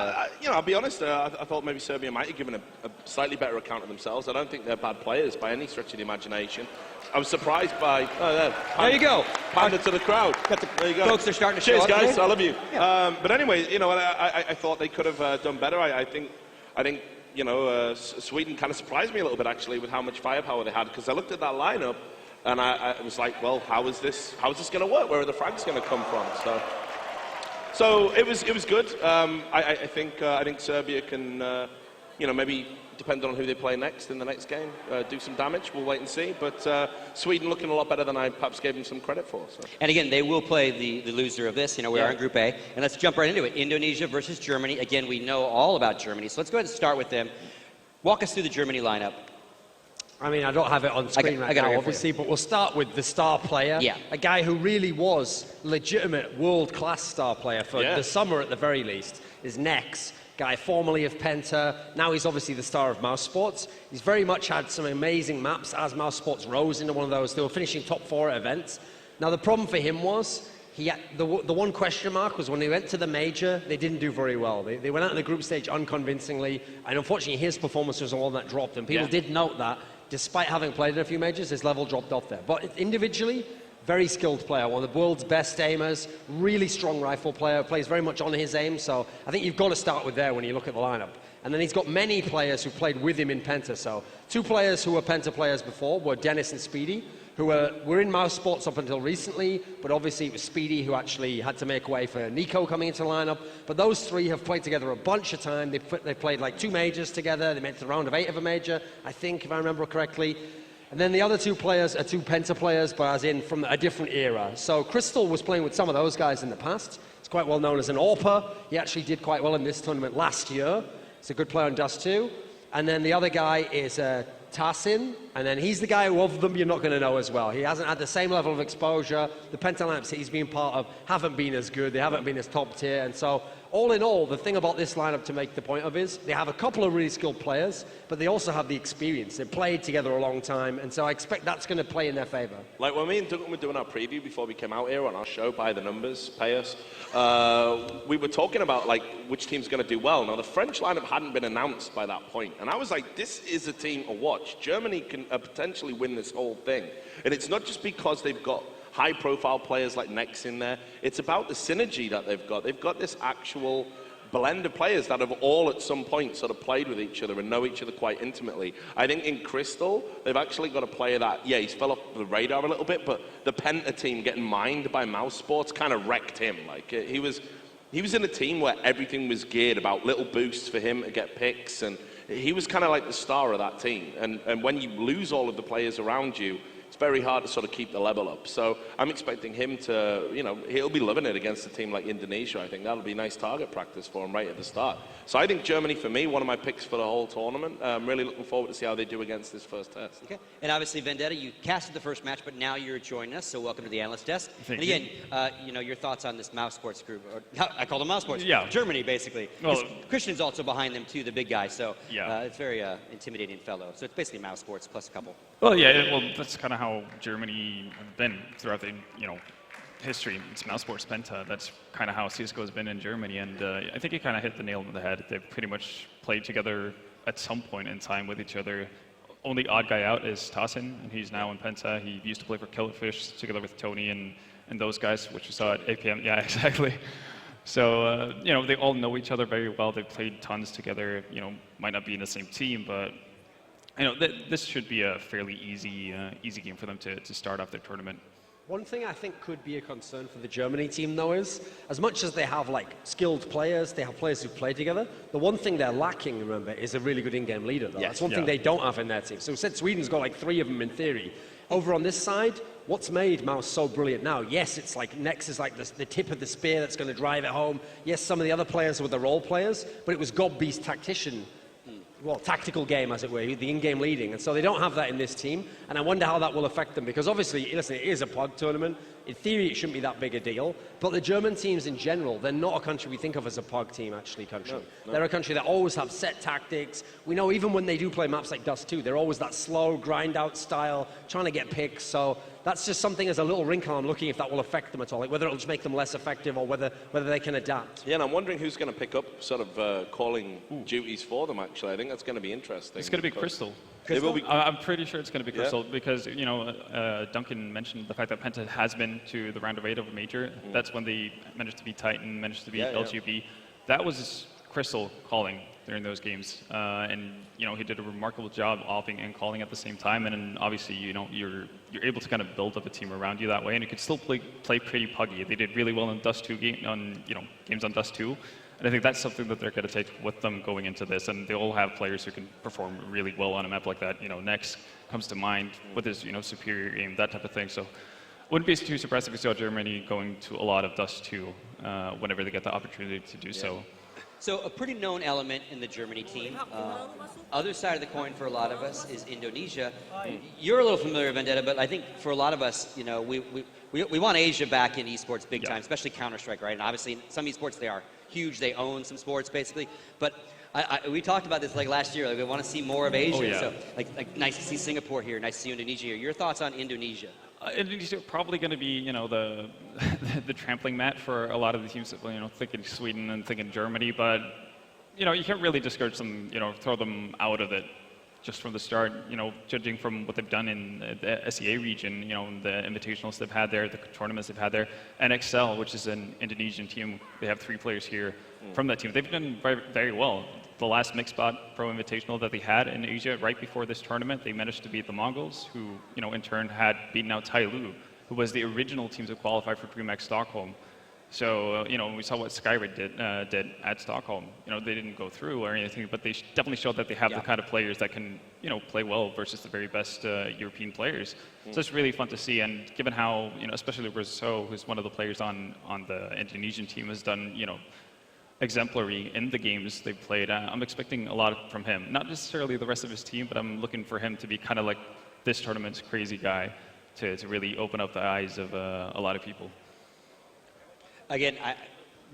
I'll be honest. I thought maybe Serbia might have given a slightly better account of themselves. I don't think they're bad players by any stretch of the imagination. I was surprised by. there you go. Panda to the crowd. There you go. Folks are starting to show Cheers, up guys. today. I love you. Yeah. But anyway, you know, I thought they could have done better. I think, you know, Sweden kind of surprised me a little bit actually with how much firepower they had because I looked at that lineup and I was like, well, how is this going to work? Where are the frags going to come from? So it was good. I think Serbia can, you know, maybe depending on who they play next in the next game, do some damage. We'll wait and see. But Sweden looking a lot better than I perhaps gave them some credit for. So. And again, they will play the loser of this. You know, we are in Group A. And let's jump right into it. Indonesia versus Germany. Again, we know all about Germany. So let's go ahead and start with them. Walk us through the Germany lineup. I mean, I don't have it on screen I right got it now, here for obviously, but we'll start with the star player. Yeah. A guy who really was legitimate world-class star player for the summer at the very least is Nex. Guy formerly of Penta. Now he's obviously the star of Mouse Sports. He's very much had some amazing maps as Mouse Sports rose into one of those. They were finishing top 4 at events. Now the problem for him was the one question mark was when they went to the major, they didn't do very well. They went out in the group stage unconvincingly, and unfortunately his performance was the one that dropped, and people did note that. Despite having played in a few majors, his level dropped off there. But individually, very skilled player, one of the world's best aimers, really strong rifle player, plays very much on his aim, so I think you've got to start with there when you look at the lineup. And then he's got many players who played with him in Penta, so 2 players who were Penta players before were Dennis and Speedy, who were in Mouse Sports up until recently, but obviously it was Speedy who actually had to make way for Nico coming into the lineup. But those 3 have played together a bunch of time. They played like 2 majors together. They made it to the round of 8 of a major, I think, if I remember correctly. And then the other 2 players are 2 Penta players, but as in from a different era. So Crystal was playing with some of those guys in the past. He's quite well known as an AWPer. He actually did quite well in this tournament last year. He's a good player on Dust 2. And then the other guy is Tassin, and then he's the guy who of them you're not going to know as well. He hasn't had the same level of exposure. The Penta lineups that he's been part of haven't been as good. They haven't been as top tier, and so all in all, the thing about this lineup to make the point of is they have a couple of really skilled players, but they also have the experience. They've played together a long time, and so I expect that's going to play in their favor. Like when me and Duncan were doing our preview before we came out here on our show, By the Numbers, Pay Us, we were talking about like which team's going to do well. Now the French lineup hadn't been announced by that point, and I was like, this is a team to watch. Germany can potentially win this whole thing, and it's not just because they've got high-profile players like Nex in there. It's about the synergy that they've got. They've got this actual blend of players that have all at some point sort of played with each other and know each other quite intimately. I think in Crystal, they've actually got a player that, he's fell off the radar a little bit, but the Penta team getting mined by Mouse Sports kind of wrecked him. Like, he was in a team where everything was geared about little boosts for him to get picks, and he was kind of like the star of that team. And when you lose all of the players around you, it's very hard to sort of keep the level up. So I'm expecting him to, he'll be loving it against a team like Indonesia. I think that'll be nice target practice for him right at the start. So I think Germany, for me, one of my picks for the whole tournament. I'm really looking forward to see how they do against this first test. Okay. And obviously, Vendetta, you casted the first match, but now you're joining us, so welcome to the analyst desk. Thank and again, your thoughts on this Mouse Sports group. Or, I call them Mouse Sports. Yeah. Germany, basically. Well, Christian's also behind them, too, the big guy. So Yeah. it's very intimidating fellow. So it's basically Mouse Sports plus a couple. Well, that's kind of how Germany have been throughout the, history. It's Mouse Sports Penta. That's kind of how CSGO has been in Germany, and I think you kind of hit the nail on the head. They've pretty much played together at some point in time with each other. Only odd guy out is Tassin, and he's now in Penta. He used to play for Killerfish together with Tony and those guys, which we saw at APM. Yeah, exactly. So, they all know each other very well. They've played tons together. Might not be in the same team, but this should be a fairly easy game for them to start off their tournament. One thing I think could be a concern for the Germany team, though, is as much as they have like skilled players, they have players who play together. The one thing they're lacking, remember, is a really good in-game leader. Though. That's one thing they don't have in their team. So we said Sweden's got like 3 of them in theory. Over on this side, what's made Mouse so brilliant now? Yes, it's like Nex is like the tip of the spear that's going to drive it home. Yes, some of the other players were the role players, but it was Godby's tactician. Well, tactical game, as it were, the in-game leading. And so they don't have that in this team. And I wonder how that will affect them. Because obviously, listen, it is a PUG tournament. In theory, it shouldn't be that big a deal. But the German teams in general, they're not a country we think of as a PUG team, actually, country. No. They're a country that always have set tactics. We know even when they do play maps like Dust 2, they're always that slow, grind-out style, trying to get picks. So that's just something as a little wrinkle I'm looking if that will affect them at all. Like whether it'll just make them less effective or whether they can adapt. Yeah, and I'm wondering who's going to pick up sort of calling duties for them, actually. I think that's going to be interesting. It's going to be Crystal. It will be. I'm pretty sure it's going to be Crystal because, you know, Duncan mentioned the fact that Penta has been to the round of 8 of a major. That's when they managed to beat Titan, managed to beat LGB. That was Crystal calling during those games. And, you know, he did a remarkable job offing and calling at the same time. And then obviously, you know, you're able to kind of build up a team around you that way. And you could still play pretty puggy. They did really well in Dust 2 games on Dust 2. And I think that's something that they're going to take with them going into this. And they all have players who can perform really well on a map like that. You know, Nex comes to mind with his, you know, superior aim, that type of thing. So wouldn't be too surprised if we saw Germany going to a lot of Dust 2 whenever they get the opportunity to do so. So a pretty known element in the Germany team. Other side of the coin for a lot of us is Indonesia. You're a little familiar with Vendetta, but I think for a lot of us, you know, we want Asia back in esports big time, especially Counter-Strike, right? And obviously in some esports they are huge. They own some sports basically. But we talked about this like last year. Like we want to see more of Asia. Oh, yeah. So like nice to see Singapore here. Nice to see Indonesia here. Your thoughts on Indonesia? Indonesia probably going to be, you know, the trampling mat for a lot of the teams, you know, thinking Sweden and thinking Germany, but, you know, you can't really discourage them, you know, throw them out of it just from the start, you know, judging from what they've done in the SEA region, you know, the invitationals they've had there, the tournaments they've had there, and XL, which is an Indonesian team. They have 3 players here from that team. They've done very, very well. The last Mixbot Pro Invitational that they had in Asia right before this tournament, they managed to beat the Mongols, who, you know, in turn had beaten out Tailu, who was the original team to qualify for Premax Stockholm. So, you know, we saw what Skyred did at Stockholm. You know, they didn't go through or anything, but they definitely showed that they have the kind of players that can, you know, play well versus the very best European players. So it's really fun to see. And given how, you know, especially Rousseau, who's one of the players on the Indonesian team, has done, you know, exemplary in the games they've played. I'm expecting a lot from him. Not necessarily the rest of his team, but I'm looking for him to be kind of like this tournament's crazy guy to really open up the eyes of a lot of people. Again,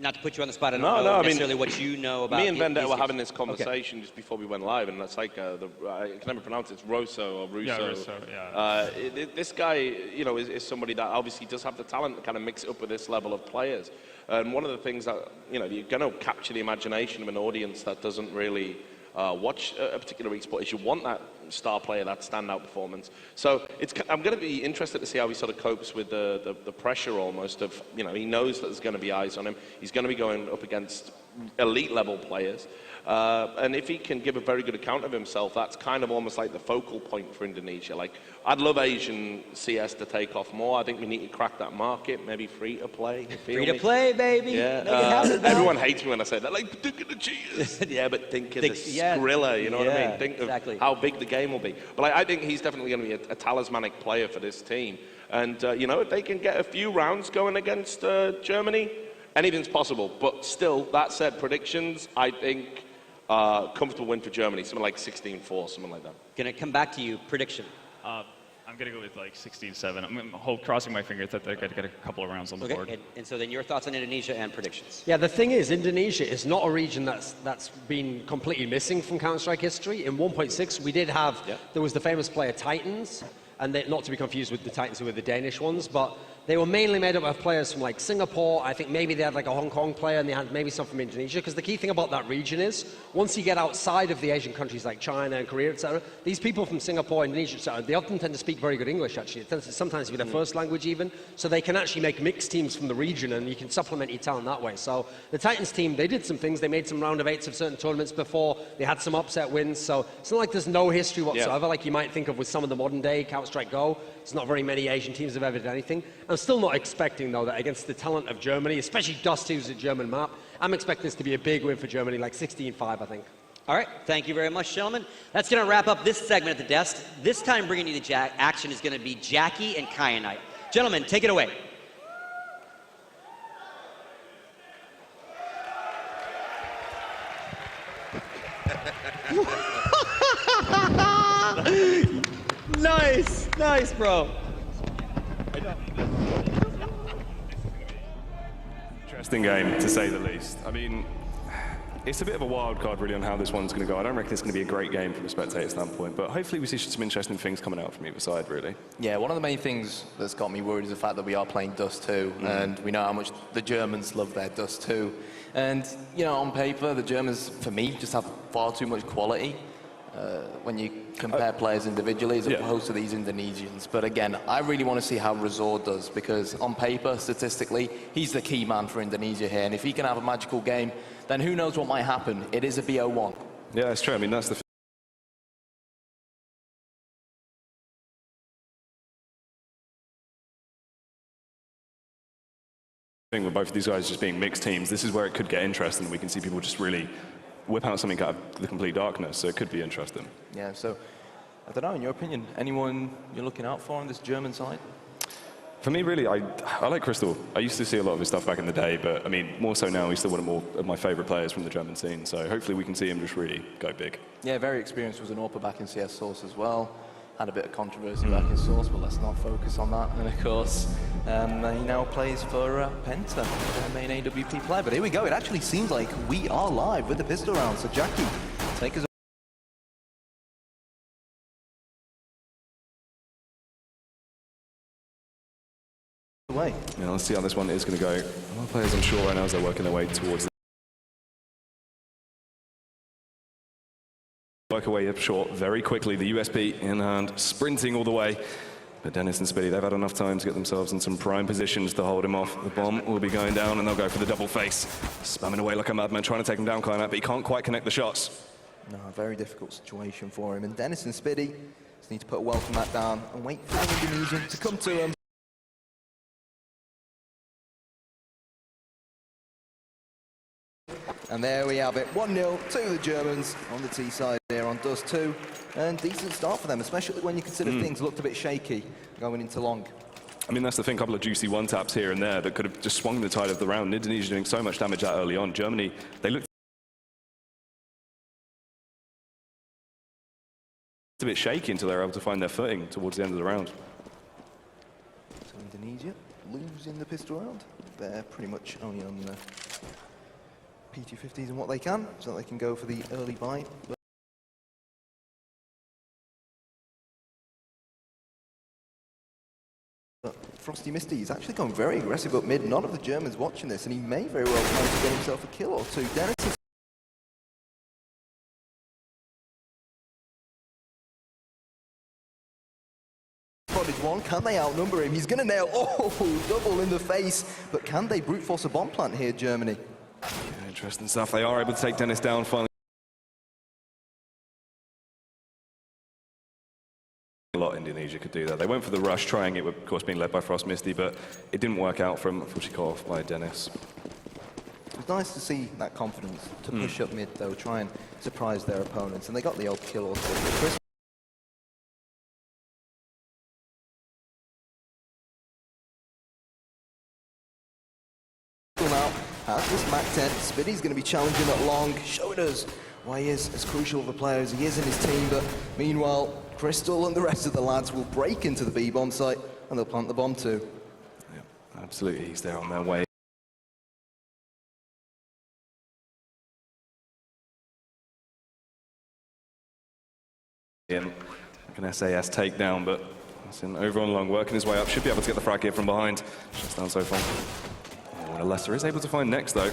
not to put you on the spot, I don't know necessarily what you know about. Me and Vendetta were having this conversation just before we went live, and that's like I can never pronounce it. It's Rosso or Russo. Yeah, Rosso, yeah. This guy, you know, is somebody that obviously does have the talent to kind of mix it up with this level of players. And one of the things that, you know, you're going to capture the imagination of an audience that doesn't really watch a particular esport is you want that star player, that standout performance. So I'm going to be interested to see how he sort of copes with the pressure almost of, you know, he knows that there's going to be eyes on him. He's going to be going up against elite level players. And if he can give a very good account of himself, that's kind of almost like the focal point for Indonesia. Like, I'd love Asian CS to take off more. I think we need to crack that market, maybe free to play. Free to play, baby. Yeah. Everyone hates me when I say that. Like, think of the cheaters. Yeah, but think of the Skrilla, you know what I mean? Think of how big the game will be. But I think he's definitely going to be a talismanic player for this team. And, you know, if they can get a few rounds going against Germany, anything's possible. But still, that said, predictions, I think, comfortable win for Germany, something like 16-4, something like that. Gonna come back to you. Prediction. I'm going to go with like 16-7. I'm crossing my fingers that they're going to get a couple of rounds on the board. And so then your thoughts on Indonesia and predictions. Yeah, the thing is, Indonesia is not a region that's been completely missing from Counter-Strike history. In 1.6, we did have, there was the famous player Titans, and not to be confused with the Titans who were the Danish ones, but they were mainly made up of players from like Singapore. I think maybe they had like a Hong Kong player, and they had maybe some from Indonesia, because the key thing about that region is, once you get outside of the Asian countries like China and Korea, etc., these people from Singapore, Indonesia, etc., they often tend to speak very good English, actually. It tends to sometimes be their first language even, so they can actually make mixed teams from the region, and you can supplement your talent that way. So the Titans team, they did some things. They made some round of 8s of certain tournaments before. They had some upset wins, so it's not like there's no history whatsoever, like you might think of with some of the modern day Counter-Strike Go There's not very many Asian teams have ever done anything. I'm still not expecting, though, that against the talent of Germany, especially Dust, who's a German map, I'm expecting this to be a big win for Germany, like 16-5, I think. All right, thank you very much, gentlemen. That's going to wrap up this segment at the desk. This time bringing you the action is going to be Jackie and Kyanite. Gentlemen, take it away. Nice, nice, bro. Interesting game, to say the least. I mean, it's a bit of a wild card, really, on how this one's going to go. I don't reckon it's going to be a great game from a spectator standpoint, but hopefully we see some interesting things coming out from either side, really. Yeah, one of the main things that's got me worried is the fact that we are playing Dust 2, and we know how much the Germans love their Dust 2. And, you know, on paper, the Germans, for me, just have far too much quality when you compare players individually as opposed to these Indonesians. But again, I really want to see how Razor does, because on paper, statistically, he's the key man for Indonesia here, and if he can have a magical game, then who knows what might happen. It is a BO1. Yeah, that's true. I mean, that's the thing with both of these guys just being mixed teams. This is where it could get interesting. We can see people just really whip out something out of the complete darkness, so it could be interesting. Yeah, so, I don't know, in your opinion, anyone you're looking out for on this German side? For me, really, I like Crystal. I used to see a lot of his stuff back in the day, but I mean, more so now, he's still one of my favorite players from the German scene, so hopefully we can see him just really go big. Yeah, very experienced, was an AWPer back in CS Source as well. Had a bit of controversy back in Source, but let's not focus on that. And of course, he now plays for Penta, their main AWP player. But here we go, it actually seems like we are live with the pistol round. So Jackie, take us away. Yeah, let's see how this one is going to go. A lot of players, I'm sure, right now, as they're working their way towards work away up short very quickly. The USP in hand, sprinting all the way. But Dennis and Spitty, they've had enough time to get themselves in some prime positions to hold him off. The bomb will be going down, and they'll go for the double face. Spamming away like a madman, trying to take him down, Kynite, but he can't quite connect the shots. No, a very difficult situation for him. And Dennis and Spitty just need to put a welcome mat down and wait for the Indonesian to come to him. And there we have it, 1-0 to the Germans on the T side here on Dust 2. And decent start for them, especially when you consider things looked a bit shaky going into long. I mean, that's the thing, a couple of juicy one-taps here and there that could have just swung the tide of the round. Indonesia doing so much damage that early on. Germany, they looked a bit shaky until they were able to find their footing towards the end of the round. So Indonesia losing the pistol round. They're pretty much only on the P250s and what they can, so that they can go for the early buy. But Frosty Misty is actually going very aggressive up mid. None of the Germans watching this, and he may very well try to get himself a kill or two. Dennis is spotted one. Can they outnumber him? He's going to nail, double in the face. But can they brute force a bomb plant here, Germany? Yeah, interesting stuff. They are able to take Dennis down finally. A lot Indonesia could do that. They went for the rush, trying it, of course, being led by Frost Misty, but it didn't work out for him. Unfortunately, caught off by Dennis. It was nice to see that confidence to push up mid, though, try and surprise their opponents, and they got the old kill or two. Now has this Mac 10. Spitty's going to be challenging at long, showing us why he is as crucial of a player as he is in his team. But meanwhile, Crystal and the rest of the lads will break into the B-bomb site, and they'll plant the bomb too. Yeah, absolutely, he's there on their way. In like an SAS takedown, but it's in over on long, working his way up. Should be able to get the frag here from behind. Shuts down so far. Oh, Lesser is able to find next, though.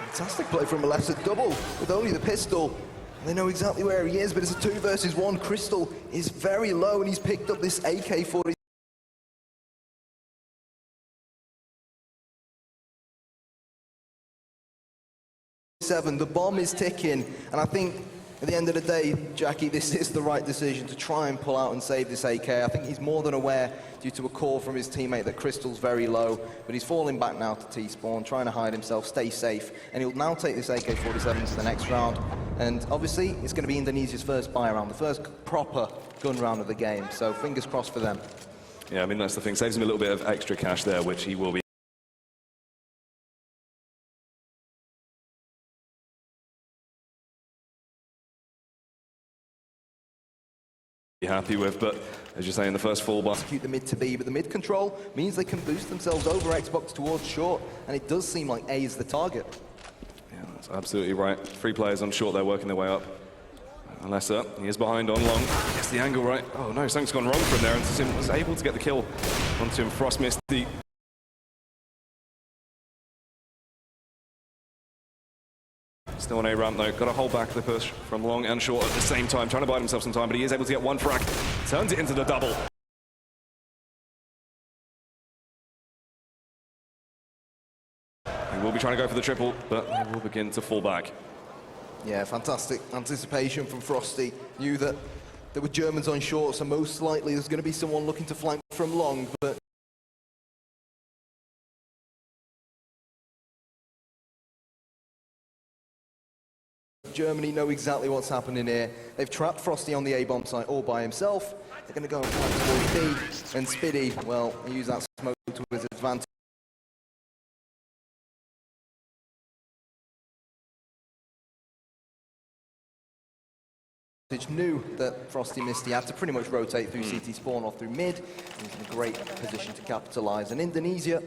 Fantastic play from Alessa, double with only the pistol. They know exactly where he is, but it's a 2 versus 1. Crystal is very low, and he's picked up this AK-47. The bomb is ticking, and I think At the end of the day, Jackie, this is the right decision to try and pull out and save this AK. I think he's more than aware, due to a call from his teammate, that Crystal's very low, but he's falling back now to T-spawn, trying to hide himself, stay safe, and he'll now take this AK-47 to the next round. And obviously, it's going to be Indonesia's first buy round, the first proper gun round of the game, so fingers crossed for them. Yeah, I mean, that's the thing. Saves him a little bit of extra cash there, which he will be happy with, but as you say, in the first full bar. Execute the mid to B, but the mid control means they can boost themselves over Xbox towards short, and it does seem like A is the target. Yeah, that's absolutely right. 3 players on short, they're working their way up. Lesser, he is behind on long. Gets the angle right. Oh no, something's gone wrong from there, and Sim was able to get the kill onto him. Frost missed the... Still on A ramp though, got to hold back the push from long and short at the same time, trying to buy himself some time, but he is able to get 1 frag, turns it into the double. He will be trying to go for the triple, but he will begin to fall back. Yeah, fantastic anticipation from Frosty. Knew that there were Germans on short, so most likely there's going to be someone looking to flank from long, but Germany know exactly what's happening here. They've trapped Frosty on the A-bomb site all by himself. They're going to go and flank towards B, and Spiddy, well, he used that smoke to his advantage. Knew that Frosty missed. He had to pretty much rotate through CT spawn or through mid. He's in a great position to capitalize. And Indonesia,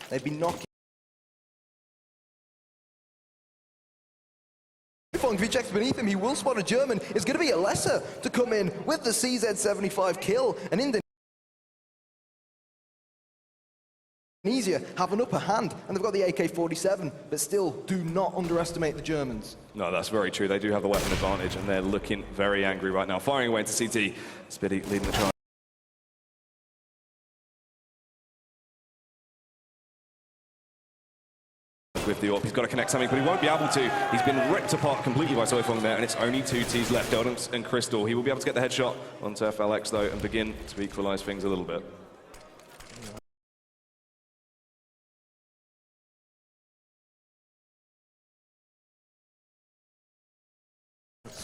they've been knocking. If he checks beneath him, he will spot a German. It's going to be a Lesser to come in with the CZ75 kill. And Indonesia have an upper hand, and they've got the AK-47, but still, do not underestimate the Germans. No, that's very true. They do have the weapon advantage, and they're looking very angry right now. Firing away into CT. Spiddy leading the charge. With the AWP, he's got to connect something, but he won't be able to. He's been ripped apart completely by Soifong there, and it's only 2 Ts left, Eldons and Crystal. He will be able to get the headshot onto FLX, though, and begin to equalize things a little bit.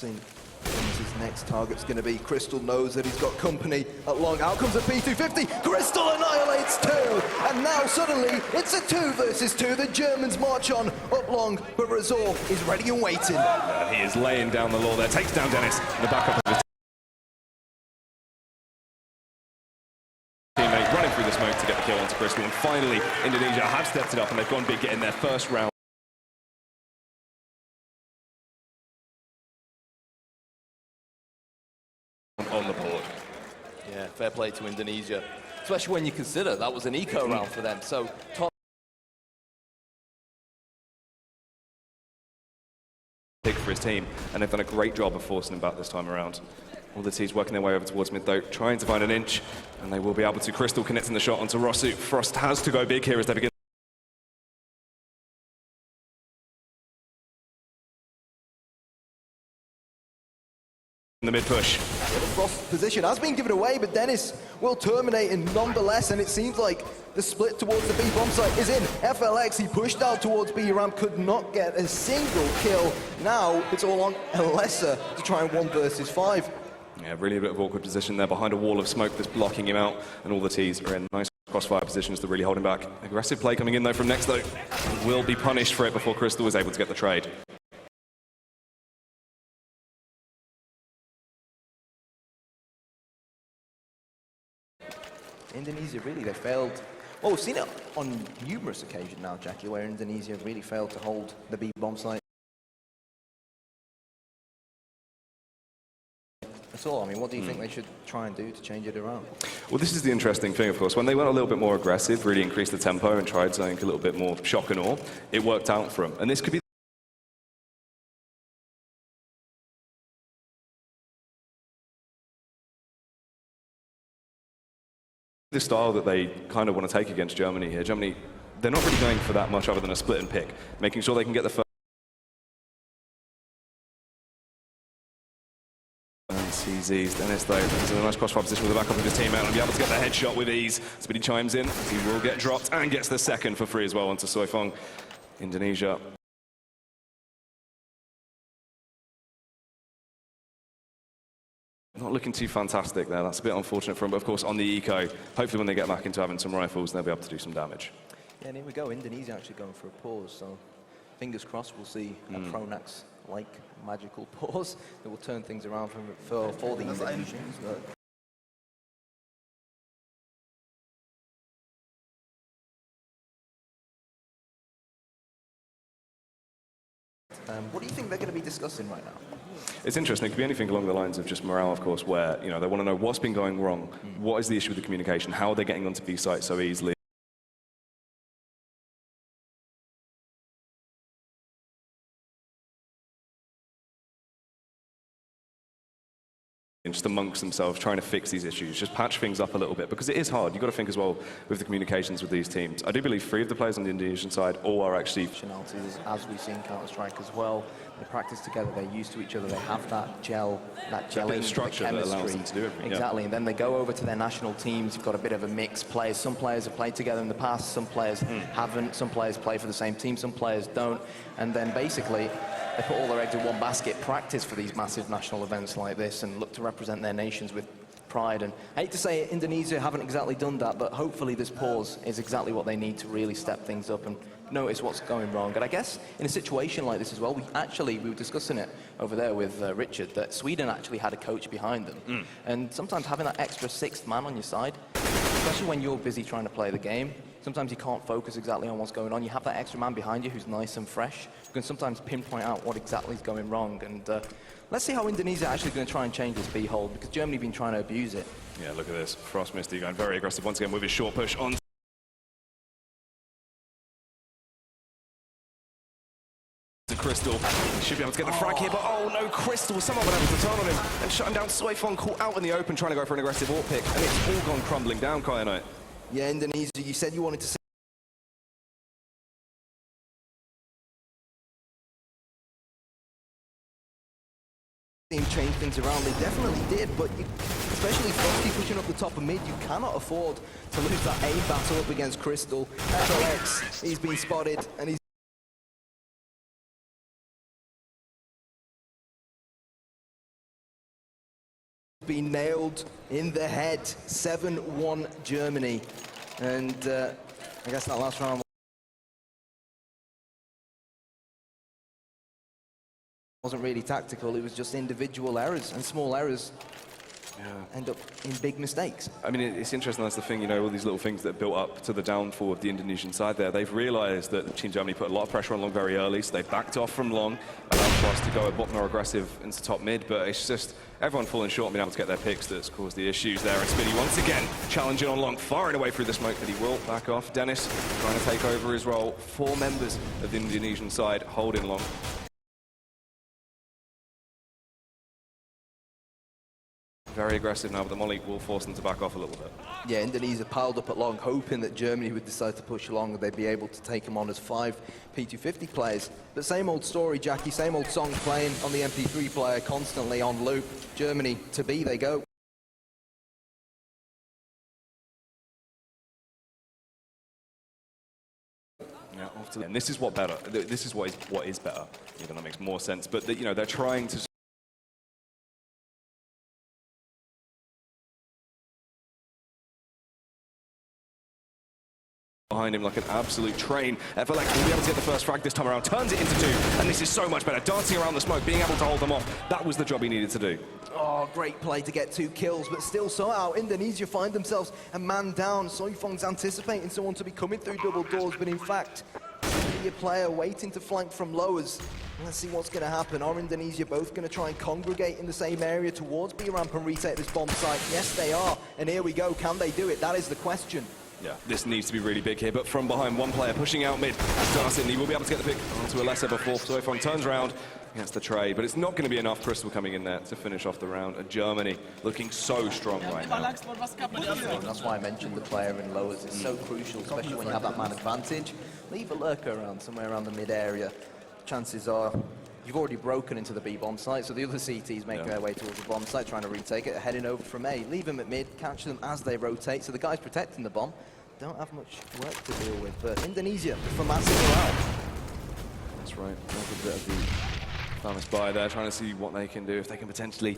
His next target's going to be. Crystal knows that he's got company at long. Out comes a P250. Crystal annihilates 2. And now suddenly it's a 2 versus 2. The Germans march on up long, but Razor is ready and waiting. And he is laying down the law there. Takes down Dennis in the backup of his teammate, running through the smoke to get the kill onto Crystal. And finally, Indonesia have stepped it up, and they've gone big, getting their first round on the board. Yeah, fair play to Indonesia, especially when you consider that was an eco round for them. So top pick for his team, and they've done a great job of forcing him back this time around. All the teams working their way over towards mid though, trying to find an inch, and they will be able to. Crystal connecting the shot onto Rosu. Frost has to go big here as they begin. The mid push. The Frost position has been given away, but Dennis will terminate in nonetheless, and it seems like the split towards the B bomb site is in. FLX, he pushed out towards B ramp, could not get a single kill. Now it's all on Lesser to try and 1 versus 5. Yeah, really a bit of awkward position there behind a wall of smoke that's blocking him out, and all the Ts are in nice crossfire positions to really hold him back. Aggressive play coming in though from next though. He will be punished for it before Crystal is able to get the trade. Indonesia, really, they failed. Well, we've seen it on numerous occasions now, Jackie, where Indonesia really failed to hold the B bomb site. That's all. I mean, what do you think they should try and do to change it around? Well, this is the interesting thing, of course. When they went a little bit more aggressive, really increased the tempo and tried something a little bit more shock and awe, it worked out for them. And this could be the style that they kind of want to take against Germany here. Germany, they're not really going for that much other than a split and pick, making sure they can get the first Disease. Dennis, though, is in a nice crossfire position with the backup of his teammate and be able to get the headshot with ease. Speedy chimes in. He will get dropped and gets the second for free as well onto Soifong, Indonesia. Not looking too fantastic there. That's a bit unfortunate for him, but of course on the eco, hopefully when they get back into having some rifles, they'll be able to do some damage. Yeah, and here we go. Indonesia actually going for a pause, so fingers crossed we'll see a Pronax-like magical pause that will turn things around for the Indonesians. But what do you think they're going to be discussing right now? It's interesting. It could be anything along the lines of just morale, of course, where they want to know what's been going wrong, what is the issue with the communication, how are they getting onto B sites so easily. And just amongst themselves, trying to fix these issues, just patch things up a little bit, because it is hard. You've got to think as well with the communications with these teams. I do believe 3 of the players on the Indonesian side all are actually nationalities, as we see in Counter-Strike as well. They practice together, they're used to each other, they have that gelling, structure that allows them to do everything. Exactly, and then they go over to their national teams. You've got a bit of a mixed play. Some players have played together in the past, some players haven't, some players play for the same team, some players don't, and then basically they put all their eggs in one basket, practice for these massive national events like this, and look to represent their nations with pride. And I hate to say it, Indonesia haven't exactly done that, but hopefully this pause is exactly what they need to really step things up and notice what's going wrong. And I guess in a situation like this as well, we were discussing it over there with Richard, that Sweden actually had a coach behind them. And sometimes having that extra 6th man on your side, especially when you're busy trying to play the game, sometimes you can't focus exactly on what's going on. You have that extra man behind you who's nice and fresh, who can sometimes pinpoint out what exactly is going wrong. And let's see how Indonesia actually going to try and change this B hold, because Germany have been trying to abuse it. Yeah, look at this. Frost Misty going very aggressive once again with his short push on to Crystal. He should be able to get the frag here, but oh no, Crystal, someone was able to turn on him and shut him down. Soifong caught out in the open trying to go for an aggressive AWP pick, and it's all gone crumbling down, Kyanite. Yeah, Indonesia, you said you wanted to see him change things around. They definitely did, but especially Frosty pushing up the top of mid, you cannot afford to lose that aim battle up against Crystal. FLX, he's been spotted, and he's been nailed in the head. 7-1 Germany. And I guess that last round wasn't really tactical, it was just individual errors, and small errors end up in big mistakes. I mean, it's interesting, that's the thing, all these little things that built up to the downfall of the Indonesian side there. They've realized that Team Germany put a lot of pressure on Long very early, so they backed off from Long, allowed Frost to go a bit more aggressive into top mid, but it's just everyone falling short and being able to get their picks that's caused the issues there. And Spinny once again challenging on Long, firing away through the smoke, but he will back off. Dennis trying to take over his role. 4 members of the Indonesian side holding Long. Very aggressive now, but the Molly will force them to back off a little bit. Yeah, Indonesia piled up at Long, hoping that Germany would decide to push Long and they'd be able to take them on as 5 P250 players. But same old story, Jackie, same old song playing on the MP3 player, constantly on loop. Germany, to B they go. Yeah, and this is what better. This is what is better. Even that makes more sense. But they're trying to behind him like an absolute train. FLX will be able to get the first frag this time around, turns it into 2, and this is so much better. Dancing around the smoke, being able to hold them off, that was the job he needed to do. Oh, great play to get 2 kills, but still somehow Indonesia find themselves a man down. Soifong's anticipating someone to be coming through double doors, but in fact, a player waiting to flank from lowers. Let's see what's going to happen. Are Indonesia both going to try and congregate in the same area towards B-Ramp and retake this bomb site? Yes, they are. And here we go. Can they do it? That is the question. Yeah, this needs to be really big here, but from behind, one player pushing out mid. Darcy, he will be able to get the pick onto Alessa before Soifong turns around. Gets the trade, but it's not going to be enough. Crystal coming in there to finish off the round. Germany looking so strong right now. That's why I mentioned the player in lowers. It's so crucial, especially when you have that man advantage. Leave a lurker around, somewhere around the mid area. Chances are you've already broken into the B bomb site, so the other CTs making their way towards the bomb site, trying to retake it, heading over from A. Leave them at mid, catch them as they rotate, so the guys protecting the bomb don't have much work to deal with. But Indonesia, from massive around. That's right, a bit of the famous buy there, trying to see what they can do, if they can potentially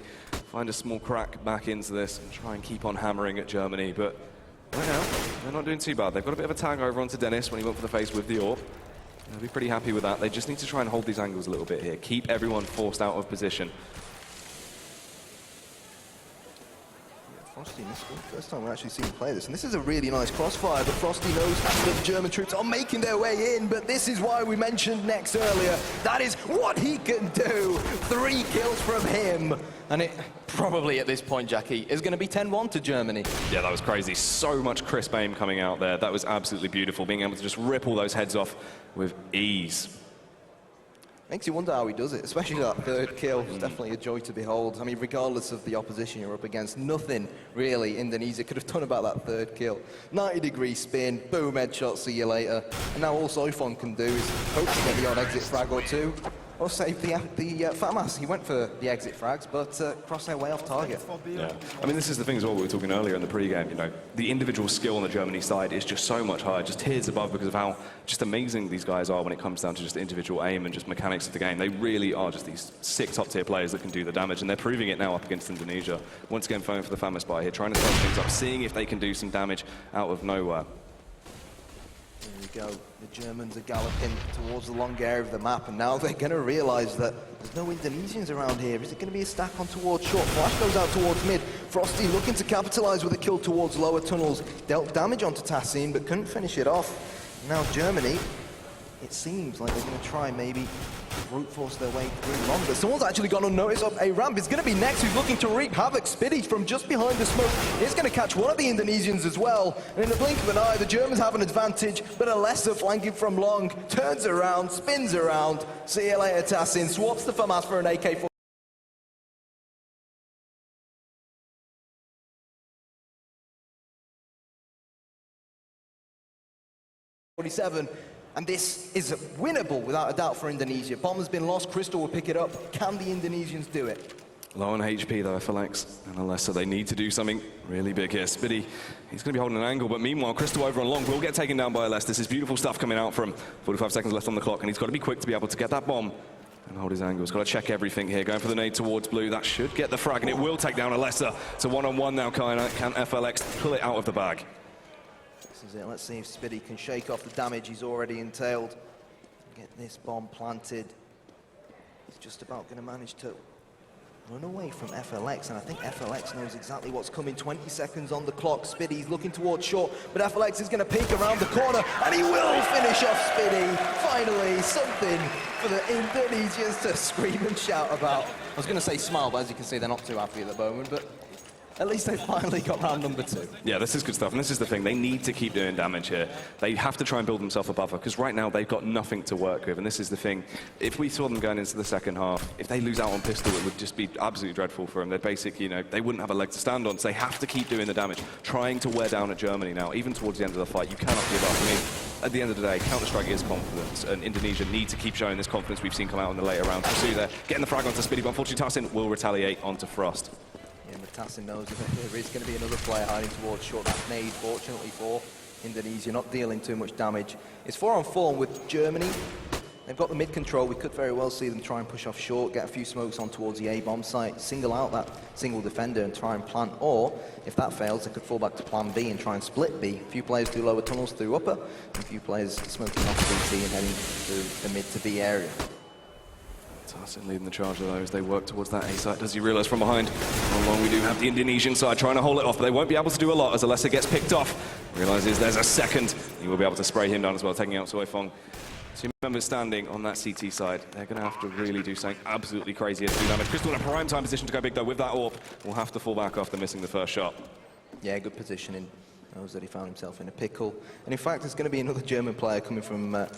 find a small crack back into this and try and keep on hammering at Germany. But right now, they're not doing too bad. They've got a bit of a tag over onto Dennis when he went for the face with the AWP. They'll be pretty happy with that. They just need to try and hold these angles a little bit here. Keep everyone forced out of position. Frosty, this is the first time we're actually seeing him play this, and this is a really nice crossfire, but Frosty knows that the German troops are making their way in, but this is why we mentioned Nex earlier. That is what he can do. 3 kills from him. And it probably at this point, Jackie, is going to be 10-1 to Germany. Yeah, that was crazy. So much crisp aim coming out there. That was absolutely beautiful, being able to just rip all those heads off with ease. Makes you wonder how he does it, especially that 3rd kill. It's definitely a joy to behold. I mean, regardless of the opposition you're up against, nothing really Indonesia could have done about that 3rd kill. 90-degree spin, boom, headshot, see you later. And now all Soifon can do is hope to get the odd exit frag or 2, or save the FAMAS. He went for the exit frags, but crossed their way off target. Yeah, I mean, this is the thing as well we were talking earlier in the pre-game, you know, the individual skill on the Germany side is just so much higher, just tiers above, because of how just amazing these guys are when it comes down to just individual aim and just mechanics of the game. They really are just these sick top-tier players that can do the damage, and they're proving it now up against Indonesia. Once again, going for the famous buy here, trying to spice things up, seeing if they can do some damage out of nowhere. There we go. The Germans are galloping towards the long area of the map, and now they're going to realize that there's no Indonesians around here. Is it going to be a stack on towards short? Flash goes out towards mid. Frosty looking to capitalize with a kill towards lower tunnels. Dealt damage onto Tassin, but couldn't finish it off. Now Germany, it seems like they're going to try maybe brute force their way through long, but someone's actually gone unnoticed up a ramp. It's going to be Nex who's looking to wreak havoc. Spitty from just behind the smoke is going to catch one of the Indonesians as well. And in the blink of an eye, the Germans have an advantage, but Alessa flanking from long, turns around, spins around. See you later, Tassin. Swaps the FAMAS for an AK-47. And this is winnable without a doubt for Indonesia. Bomb has been lost, Crystal will pick it up. Can the Indonesians do it? Low on HP though, FLX and Alessa, they need to do something really big here. Spitty, he's going to be holding an angle, but meanwhile, Crystal over on long will get taken down by Alessa. This is beautiful stuff coming out from 45 seconds left on the clock, and he's got to be quick to be able to get that bomb and hold his angle. He's got to check everything here, going for the nade towards blue. That should get the frag, and it will take down Alessa. It's a one-on-one now, can FLX pull it out of the bag? This is it. Let's see if Spitty can shake off the damage he's already entailed. Get this bomb planted. He's just about going to manage to run away from FLX, and I think FLX knows exactly what's coming. 20 seconds on the clock. Spitty's looking towards short, but FLX is going to peek around the corner, and he will finish off Spitty. Finally, something for the Indonesians to scream and shout about. I was going to say smile, but as you can see, they're not too happy at the moment, but at least they finally got round number 2. Yeah, this is good stuff, and this is the thing. They need to keep doing damage here. They have to try and build themselves a buffer, because right now they've got nothing to work with, and this is the thing. If we saw them going into the second half, if they lose out on pistol, it would just be absolutely dreadful for them. They're basically, you know, they wouldn't have a leg to stand on, so they have to keep doing the damage, trying to wear down at Germany now. Even towards the end of the fight, you cannot give up. I mean, at the end of the day, Counter-Strike is confidence, and Indonesia need to keep showing this confidence we've seen come out in the later rounds. Pursue there, getting the frag onto Spitty, but unfortunately Tassin will retaliate onto Frost. Yeah, but Tassin knows that there is going to be another player hiding towards short. That nade, fortunately for Indonesia, not dealing too much damage. It's 4-on-4 with Germany. They've got the mid control. We could very well see them try and push off short, get a few smokes on towards the A-bomb site, single out that single defender and try and plant. Or, if that fails, they could fall back to plan B and try and split B. A few players do lower tunnels through upper, and a few players smoking off CT and heading through the mid to B area. Tassin leading the charge though as they work towards that A site. Does he realise from behind how long we do have the Indonesian side trying to hold it off, but they won't be able to do a lot as Alessa gets picked off. Realises there's a second. He will be able to spray him down as well, taking out Soifong. Two members standing on that CT side. They're going to have to really do something absolutely crazy to do damage. Crystal in a prime time position to go big though with that AWP. Will have to fall back after missing the first shot. Yeah, good positioning. Knows that he found himself in a pickle. And in fact, there's going to be another German player coming from the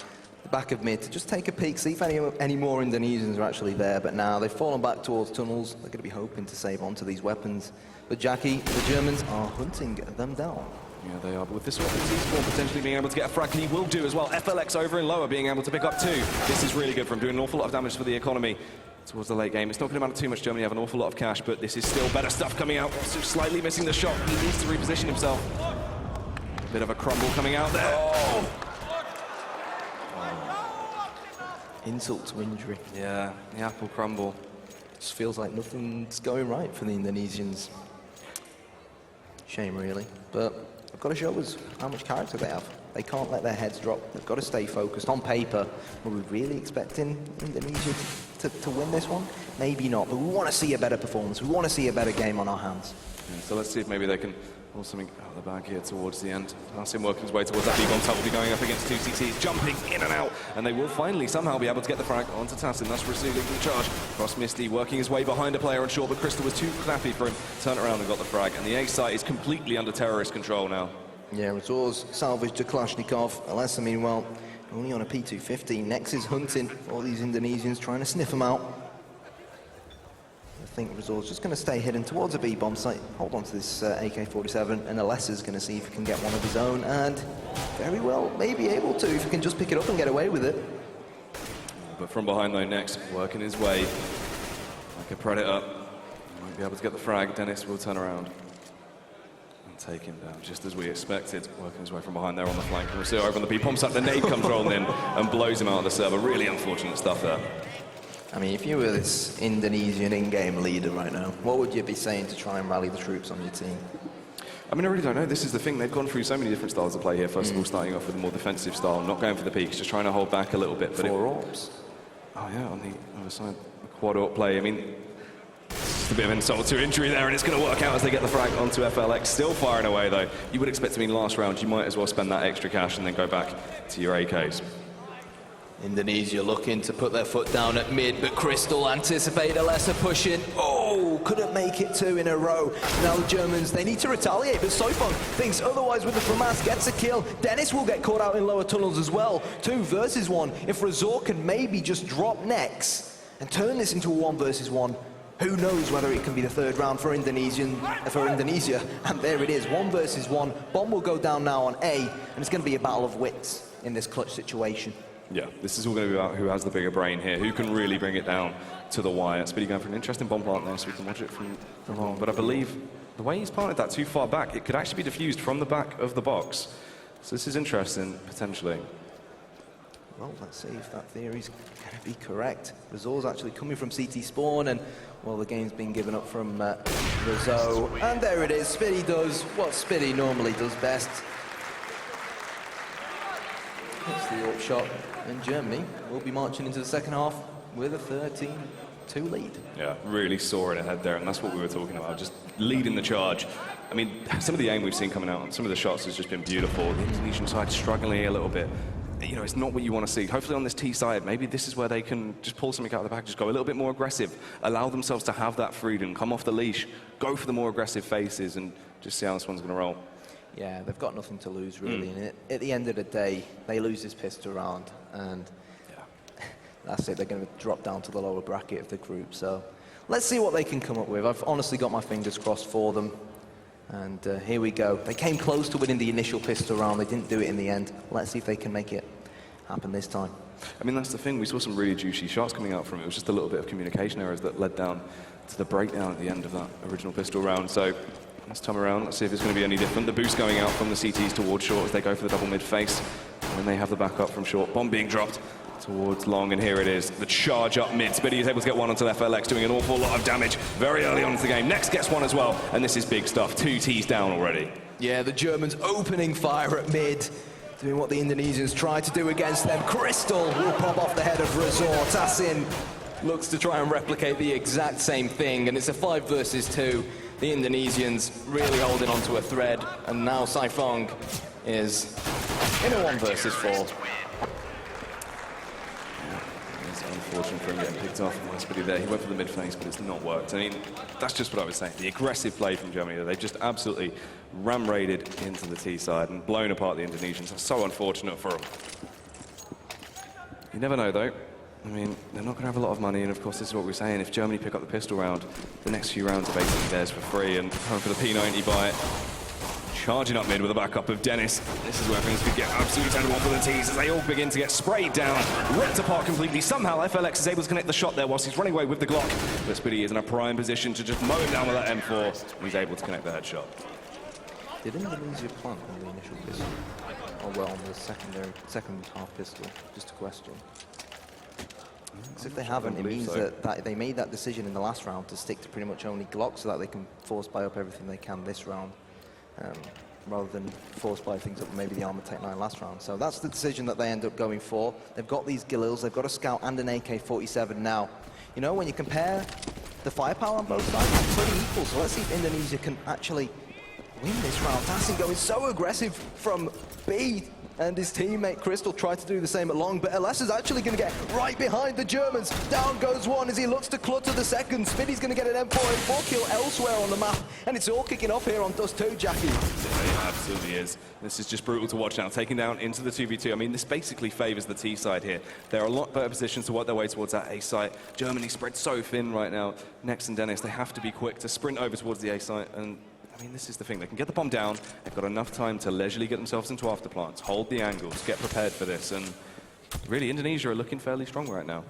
back of mid to just take a peek, see if any more Indonesians are actually there. But now they've fallen back towards tunnels. They're going to be hoping to save onto these weapons. But Jackie, the Germans are hunting them down. Yeah, they are. But with this one, T-Spawn potentially being able to get a frag, he will do as well. FLX over in lower, being able to pick up 2. This is really good for him, doing an awful lot of damage for the economy towards the late game. It's not going to matter too much. Germany have an awful lot of cash, but this is still better stuff coming out. Also slightly missing the shot. He needs to reposition himself. A bit of a crumble coming out there. Oh! Insult to injury. Yeah, the apple crumble. Just feels like nothing's going right for the Indonesians. Shame, really. But they've got to show us how much character they have. They can't let their heads drop. They've got to stay focused. On paper, were we really expecting Indonesia to win this one? Maybe not, but we want to see a better performance. We want to see a better game on our hands. Yeah, so let's see if maybe they can pull something out of the bag here towards the end. Tassim working his way towards that B-bomb top, will be going up against 2 CTs, jumping in and out, and they will finally somehow be able to get the frag onto Tassim. That's receiving the charge. Cross Misty working his way behind a player on short, but Crystal was too crappy for him. Turned around and got the frag, and the A site is completely under terrorist control now. Yeah, Razor's salvaged a Kalashnikov. Alessa, meanwhile, only on a P250. Nex is hunting all these Indonesians, trying to sniff them out. I think Razor's just going to stay hidden towards a B-bomb site, hold on to this AK-47, and Alessa's going to see if he can get one of his own, and very well may be able to if he can just pick it up and get away with it. But from behind though, Nex working his way like a predator. He won't be able to get the frag. Dennis will turn around and take him down, just as we expected. Working his way from behind there on the flank. We'll see over on the B-bomb site, the nade comes rolling in and blows him out of the server. Really unfortunate stuff there. I mean, if you were this Indonesian in-game leader right now, what would you be saying to try and rally the troops on your team? I mean, I really don't know. This is the thing. They've gone through so many different styles of play here. First of all, starting off with a more defensive style, not going for the peaks, just trying to hold back a little bit. But 4 orbs. Oh, yeah, on the other side, the quad orb play. I mean, it's just a bit of insult to injury there, and it's going to work out as they get the frag onto FLX. Still firing away, though. You would expect to be in last round. You might as well spend that extra cash and then go back to your AKs. Indonesia looking to put their foot down at mid, but Crystal anticipate Alessa pushing. Oh, couldn't make it 2 in a row. Now the Germans, they need to retaliate, but Soifong thinks otherwise with the FAMAS, gets a kill. Dennis will get caught out in lower tunnels as well. 2 versus 1. If Razor can maybe just drop Nex and turn this into a 1 versus 1, who knows whether it can be the 3rd round for Indonesia. And there it is, 1 versus 1. Bomb will go down now on A, and it's going to be a battle of wits in this clutch situation. Yeah, this is all going to be about who has the bigger brain here, who can really bring it down to the wire. Speedy going for an interesting bomb plant there, so we can watch it from long. But I believe the way he's planted that too far back, it could actually be diffused from the back of the box. So this is interesting, potentially. Well, let's see if that theory's going to be correct. Razor's actually coming from CT spawn, and, well, the game's been given up from Razor. And there it is, Spitty does what Spitty normally does best. That's the AWP shot, and Germany will be marching into the second half with a 13-2 lead. Yeah, really soaring ahead there, and that's what we were talking about, just leading the charge. I mean, some of the aim we've seen coming out, some of the shots has just been beautiful. The Indonesian side struggling a little bit. You know, it's not what you want to see. Hopefully on this T side, maybe this is where they can just pull something out of the bag, just go a little bit more aggressive, allow themselves to have that freedom, come off the leash, go for the more aggressive faces, and just see how this one's going to roll. Yeah, they've got nothing to lose, really. And at the end of the day, they lose this pistol round, and that's it. They're going to drop down to the lower bracket of the group. So let's see what they can come up with. I've honestly got my fingers crossed for them. And here we go. They came close to winning the initial pistol round. They didn't do it in the end. Let's see if they can make it happen this time. I mean, that's the thing. We saw some really juicy shots coming out from it. It was just a little bit of communication errors that led down to the breakdown at the end of that original pistol round. So this time around, let's see if it's going to be any different. The boost going out from the CTs towards short as they go for the double mid face. And then they have the backup from short. Bomb being dropped towards long, and here it is. The charge up mid. Spitty is able to get one onto FLX, doing an awful lot of damage very early on in the game. Next gets one as well, and this is big stuff. 2 Ts down already. Yeah, the Germans opening fire at mid, doing what the Indonesians tried to do against them. Crystal will pop off the head of Razor. Tassin looks to try and replicate the exact same thing, and it's a 5 versus 2. The Indonesians really holding onto a thread, and now Saifong is in a 1 versus 4. It's unfortunate for him getting picked off. Spitty there, he went for the mid face, but it's not worked. I mean, that's just what I was saying. The aggressive play from Germany, they've just absolutely ram-raided into the T side and blown apart the Indonesians. That's so unfortunate for them. You never know, though. I mean, they're not going to have a lot of money, and of course, this is what we're saying. If Germany pick up the pistol round, the next few rounds are basically theirs for free, and going for the P90 buy it charging up mid with a backup of Dennis. This is where things could get absolutely terrible for the T's as they all begin to get sprayed down, ripped apart completely. Somehow FLX is able to connect the shot there whilst he's running away with the Glock. But Spitty is in a prime position to just mow him down with that M4, and he's able to connect the headshot. Did Indonesia plant on the initial pistol? Oh well, on the second half pistol? Just a question. Because if they haven't, it means that they made that decision in the last round to stick to pretty much only Glock so that they can force buy up everything they can this round, rather than force buy things up maybe the Armored Tech 9 last round. So that's the decision that they end up going for. They've got these Galils, they've got a Scout and an AK-47 now. You know, when you compare the firepower on both sides, it's pretty equal. So let's see if Indonesia can actually win this round. Tassin going so aggressive from B, and his teammate Crystal tried to do the same at long, but LS is actually going to get right behind the Germans. Down goes one as he looks to clutter the second. Spinny's going to get an M4 kill elsewhere on the map, and it's all kicking off here on Dust 2, Jackie. It absolutely is. This is just brutal to watch now, taking down into the 2v2. I mean, this basically favors the T side here. They're a lot better positions to work their way towards that A site. Germany spread so thin right now. Nex and Dennis, they have to be quick to sprint over towards the A site, and I mean, this is the thing. They can get the bomb down. They've got enough time to leisurely get themselves into afterplants, hold the angles, get prepared for this. And really, Indonesia are looking fairly strong right now.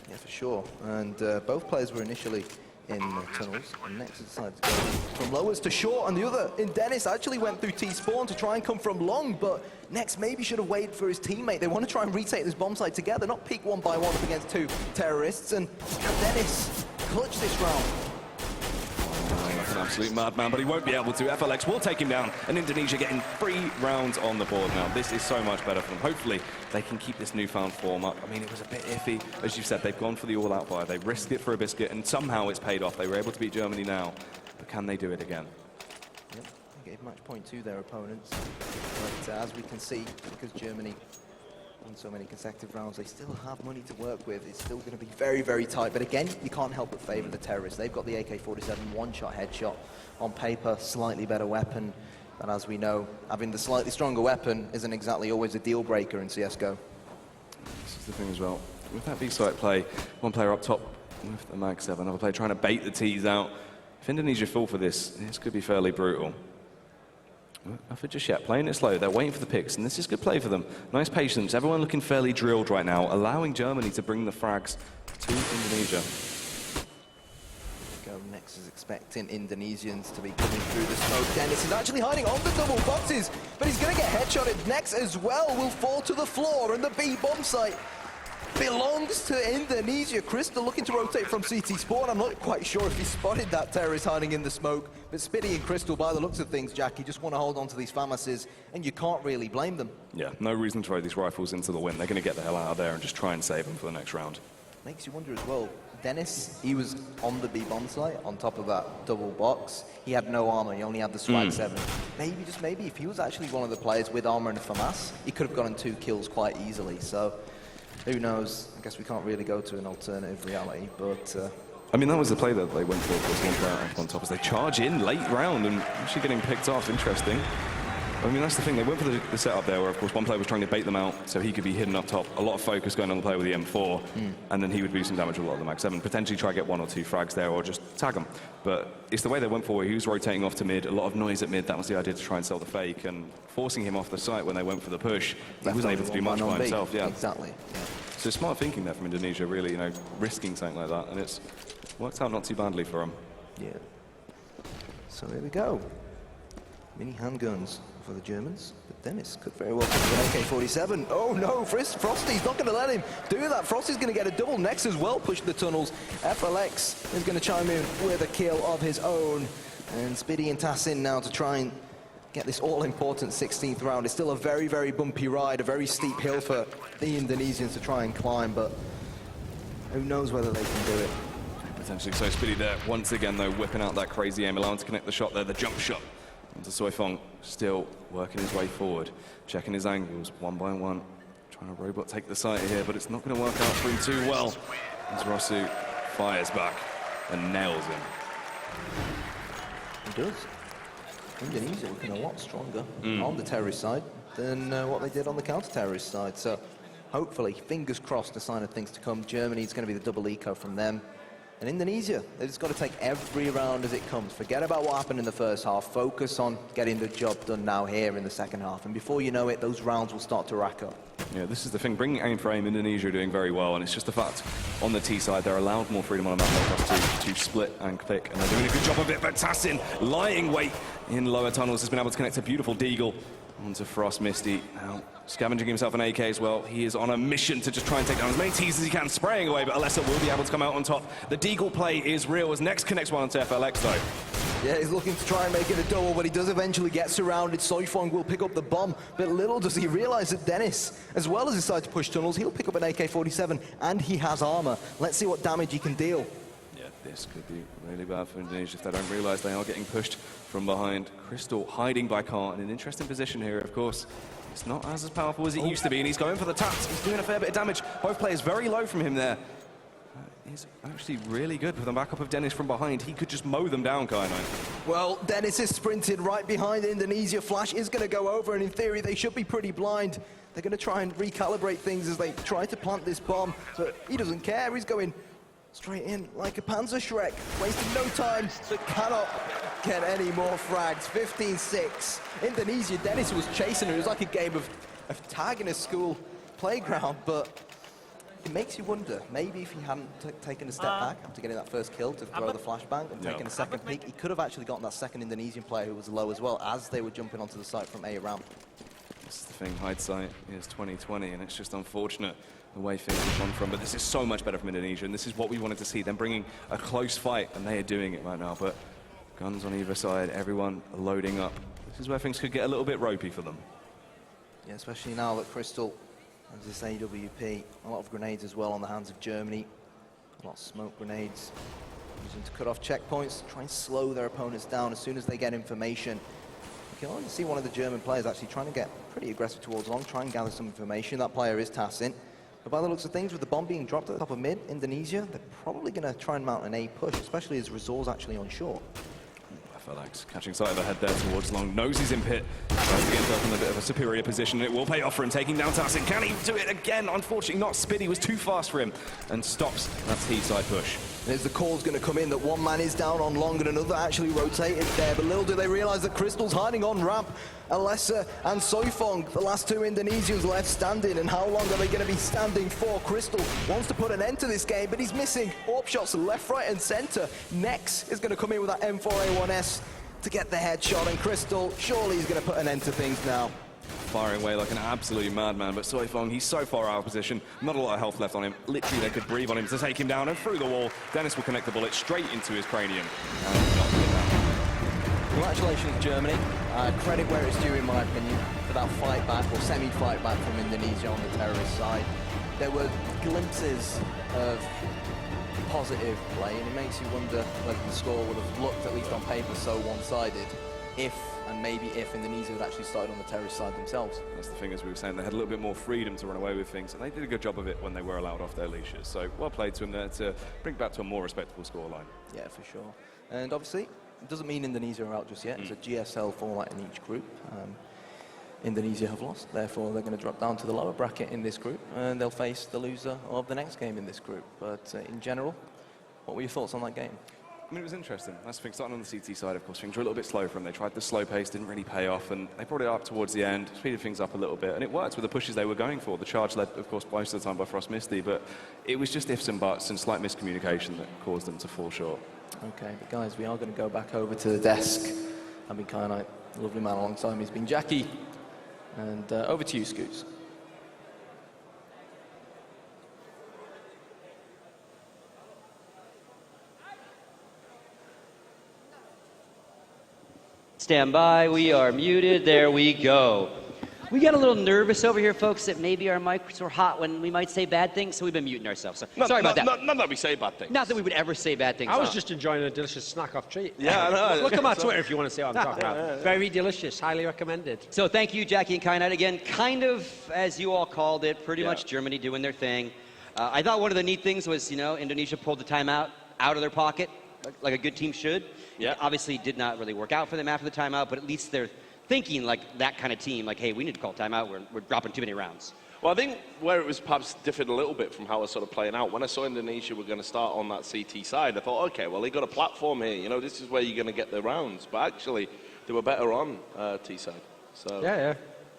Yeah, for sure. And both players were initially in the tunnels, and Nex decided to go from lowers to short, and the other, in Dennis, actually went through T-spawn to try and come from long, but Nex maybe should have waited for his teammate. They want to try and retake this bomb site together, not peek one by one up against two terrorists, and Dennis clutch this round. Like an absolute madman, but he won't be able to. FLX will take him down, and Indonesia getting 3 rounds on the board now. This is so much better for them. Hopefully, they can keep this newfound form up. I mean, it was a bit iffy. As you said, they've gone for the all-out buy. They risked it for a biscuit, and somehow it's paid off. They were able to beat Germany now, but can they do it again? Yep, they gave match point to their opponents. But as we can see, because Germany won so many consecutive rounds, they still have money to work with. It's still going to be very, very tight. But again, you can't help but favor the terrorists. They've got the AK-47 one-shot headshot. On paper, slightly better weapon. But as we know, having the slightly stronger weapon isn't exactly always a deal breaker in CSGO. This is the thing as well. With that B-site play, one player up top with the Mag 7, another player trying to bait the T's out. If Indonesia fall for this could be fairly brutal. Nothing just yet, playing it slow, they're waiting for the picks, and this is good play for them. Nice patience, everyone looking fairly drilled right now, allowing Germany to bring the frags to Indonesia. Nex is expecting Indonesians to be coming through the smoke. Dennis is actually hiding on the double boxes, but he's going to get headshotted. Nex as well will fall to the floor, and the B bomb site belongs to Indonesia. Crystal looking to rotate from CT spawn. I'm not quite sure if he spotted that terrorist hiding in the smoke, but Spitty and Crystal, by the looks of things, Jackie, just want to hold on to these FAMASs, and you can't really blame them. Yeah, no reason to throw these rifles into the wind. They're going to get the hell out of there and just try and save them for the next round. Makes you wonder as well. Dennis, he was on the B bomb site, on top of that double box. He had no armor, he only had the Swag 7. Maybe, just maybe, if he was actually one of the players with armor and a FAMAS, he could have gotten 2 kills quite easily. So, who knows? I guess we can't really go to an alternative reality, but... I mean, that was the play that they went for, of course, one player on top as they charge in late round and actually getting picked off. Interesting. I mean, that's the thing. They went for the setup there where, of course, one player was trying to bait them out so he could be hidden up top. A lot of focus going on the player with the M4, and then he would do some damage with a lot of the Mag 7. Potentially try to get 1 or 2 frags there or just tag them. But it's the way they went for it. He was rotating off to mid, a lot of noise at mid. That was the idea, to try and sell the fake, and forcing him off the site when they went for the push. He wasn't able to do much by himself. Yeah, exactly. Yeah. So smart thinking there from Indonesia, really, you know, risking something like that, and it's worked out not too badly for him. Yeah. So here we go. Mini handguns for the Germans, but Dennis could very well pick an AK-47. Oh no, Frosty's not going to let him do that. Frosty's going to get a double. Nex as well, push the tunnels. FLX is going to chime in with a kill of his own. And Spitty and Tassin now to try and get this all-important 16th round. It's still a very, very bumpy ride, a very steep hill for the Indonesians to try and climb, but who knows whether they can do it. Potentially so. Spitty there, once again, though, whipping out that crazy aim, allowing to connect the shot there, the jump shot. Into Soifong, still working his way forward, checking his angles one by one, trying to robot take the site here, but it's not going to work out for him too well as Rosu fires back and nails him. He does. Indonesia looking a lot stronger on the terrorist side than what they did on the counter-terrorist side. So hopefully, fingers crossed, a sign of things to come. Germany is going to be the double eco from them. And Indonesia, they've just got to take every round as it comes. Forget about what happened in the first half. Focus on getting the job done now here in the second half. And before you know it, those rounds will start to rack up. Yeah, this is the thing. Bringing aim for aim, Indonesia are doing very well. And it's just the fact, on the T side, they're allowed more freedom on the map to split and click. And they're doing a good job of it. But Tassin, lying wait in lower tunnels, has been able to connect a beautiful Deagle onto Frost Misty. Now, scavenging himself an AK as well. He is on a mission to just try and take down as many T's as he can, spraying away, but Alessa will be able to come out on top. The Deagle play is real as Next connects one onto FLX, though. Yeah, he's looking to try and make it a double, but he does eventually get surrounded. Soifong will pick up the bomb, but little does he realize that Dennis, as well as decide to push tunnels, he'll pick up an AK-47, and he has armor. Let's see what damage he can deal. Yeah, this could be really bad for Indonesia if they don't realize they are getting pushed from behind. Crystal hiding by car in an interesting position here, of course. It's not as powerful as it used to be, and he's going for the taps. He's doing a fair bit of damage. Both players very low from him there. He's actually really good with the backup of Dennis from behind. He could just mow them down, Kai9. Well, Dennis is sprinted right behind Indonesia. Flash is going to go over, and in theory, they should be pretty blind. They're going to try and recalibrate things as they try to plant this bomb, but he doesn't care. He's going straight in like a Panzer Shrek, wasting no time, but cannot get any more frags. 15-6. Indonesia, Dennis was chasing her. It was like a game of tag in a school playground, but it makes you wonder, maybe if he hadn't taken a step back after getting that first kill to throw the flashbang and taking a second peek, he could have actually gotten that second Indonesian player who was low as well as they were jumping onto the site from A ramp. This is the thing, hindsight is 2020, and it's just unfortunate the way things have gone from. But this is so much better from Indonesia, and this is what we wanted to see, them bringing a close fight, and they are doing it right now. But guns on either side, everyone loading up. This is where things could get a little bit ropey for them. Yeah, especially now that Crystal has this AWP, a lot of grenades as well on the hands of Germany. A lot of smoke grenades, using to cut off checkpoints, try and slow their opponents down as soon as they get information. You can already see one of the German players actually trying to get pretty aggressive towards long, try and gather some information. That player is Tassin. But by the looks of things, with the bomb being dropped at the top of mid, Indonesia, they're probably going to try and mount an A push, especially as Resor's actually on short. FLX catching sight of the head there towards long. Knows he's in pit. Tries to get himself in a bit of a superior position. It will pay off for him, taking down Tassin. Can he do it again? Unfortunately not. Spiddy was too fast for him and stops that T-side push. There's the call's going to come in that one man is down on long and another actually rotated there. But little do they realize that Crystal's hiding on ramp. Alessa and Soifong, the last two Indonesians left standing. And how long are they going to be standing for? Crystal wants to put an end to this game, but he's missing AWP shots left, right, and center. Nex is going to come in with that M4A1S to get the headshot. And Crystal, surely he's going to put an end to things now. Firing away like an absolute madman, but Soifong, he's so far out of position, not a lot of health left on him. Literally, they could breathe on him to take him down, and through the wall, Dennis will connect the bullet straight into his cranium. Congratulations, Germany. Credit where it's due, in my opinion, for that fight back, or semi-fight back from Indonesia on the terrorist side. There were glimpses of positive play, and it makes you wonder whether the score would have looked, at least on paper, so one-sided if, and maybe if, Indonesia had actually started on the terrorist side themselves. That's the thing, as we were saying, they had a little bit more freedom to run away with things, and they did a good job of it when they were allowed off their leashes. So well played to them there to bring back to a more respectable scoreline. Yeah, for sure. And obviously, it doesn't mean Indonesia are out just yet. It's a GSL format in each group. Indonesia have lost, therefore they're going to drop down to the lower bracket in this group, and they'll face the loser of the next game in this group. But in general, what were your thoughts on that game? I mean, it was interesting. That's the thing. Starting on the CT side, of course, things were a little bit slow for them. They tried the slow pace, didn't really pay off, and they brought it up towards the end, speeded things up a little bit, and it worked with the pushes they were going for. The charge led, of course, most of the time by Frost Misty, but it was just ifs and buts and slight miscommunication that caused them to fall short. Okay, but guys, we are going to go back over to the desk. I've been kind of a lovely man alongside me. He's been Jackie. And over to you, Scoots. Stand by, we are muted, there we go. We got a little nervous over here, folks, that maybe our mics were hot when we might say bad things, so we've been muting ourselves. So, sorry about that. Not that we say bad things. Not that we would ever say bad things. I was just enjoying a delicious snack-off treat. Yeah, I know. Look at my Twitter if you want to see what I'm talking about. Very delicious, highly recommended. So thank you, Jackie and Kai9. Again, kind of, as you all called it, pretty much Germany doing their thing. I thought one of the neat things was, Indonesia pulled the timeout out of their pocket, like a good team should. Yeah. Obviously, did not really work out for them after the timeout, but at least they're thinking like that kind of team, like, hey, we need to call timeout, we're dropping too many rounds. Well, I think where it was perhaps differed a little bit from how it was sort of playing out, when I saw Indonesia were going to start on that CT side, I thought, okay, well, they got a platform here. You know, this is where you're going to get the rounds. But actually, they were better on T side. So Yeah.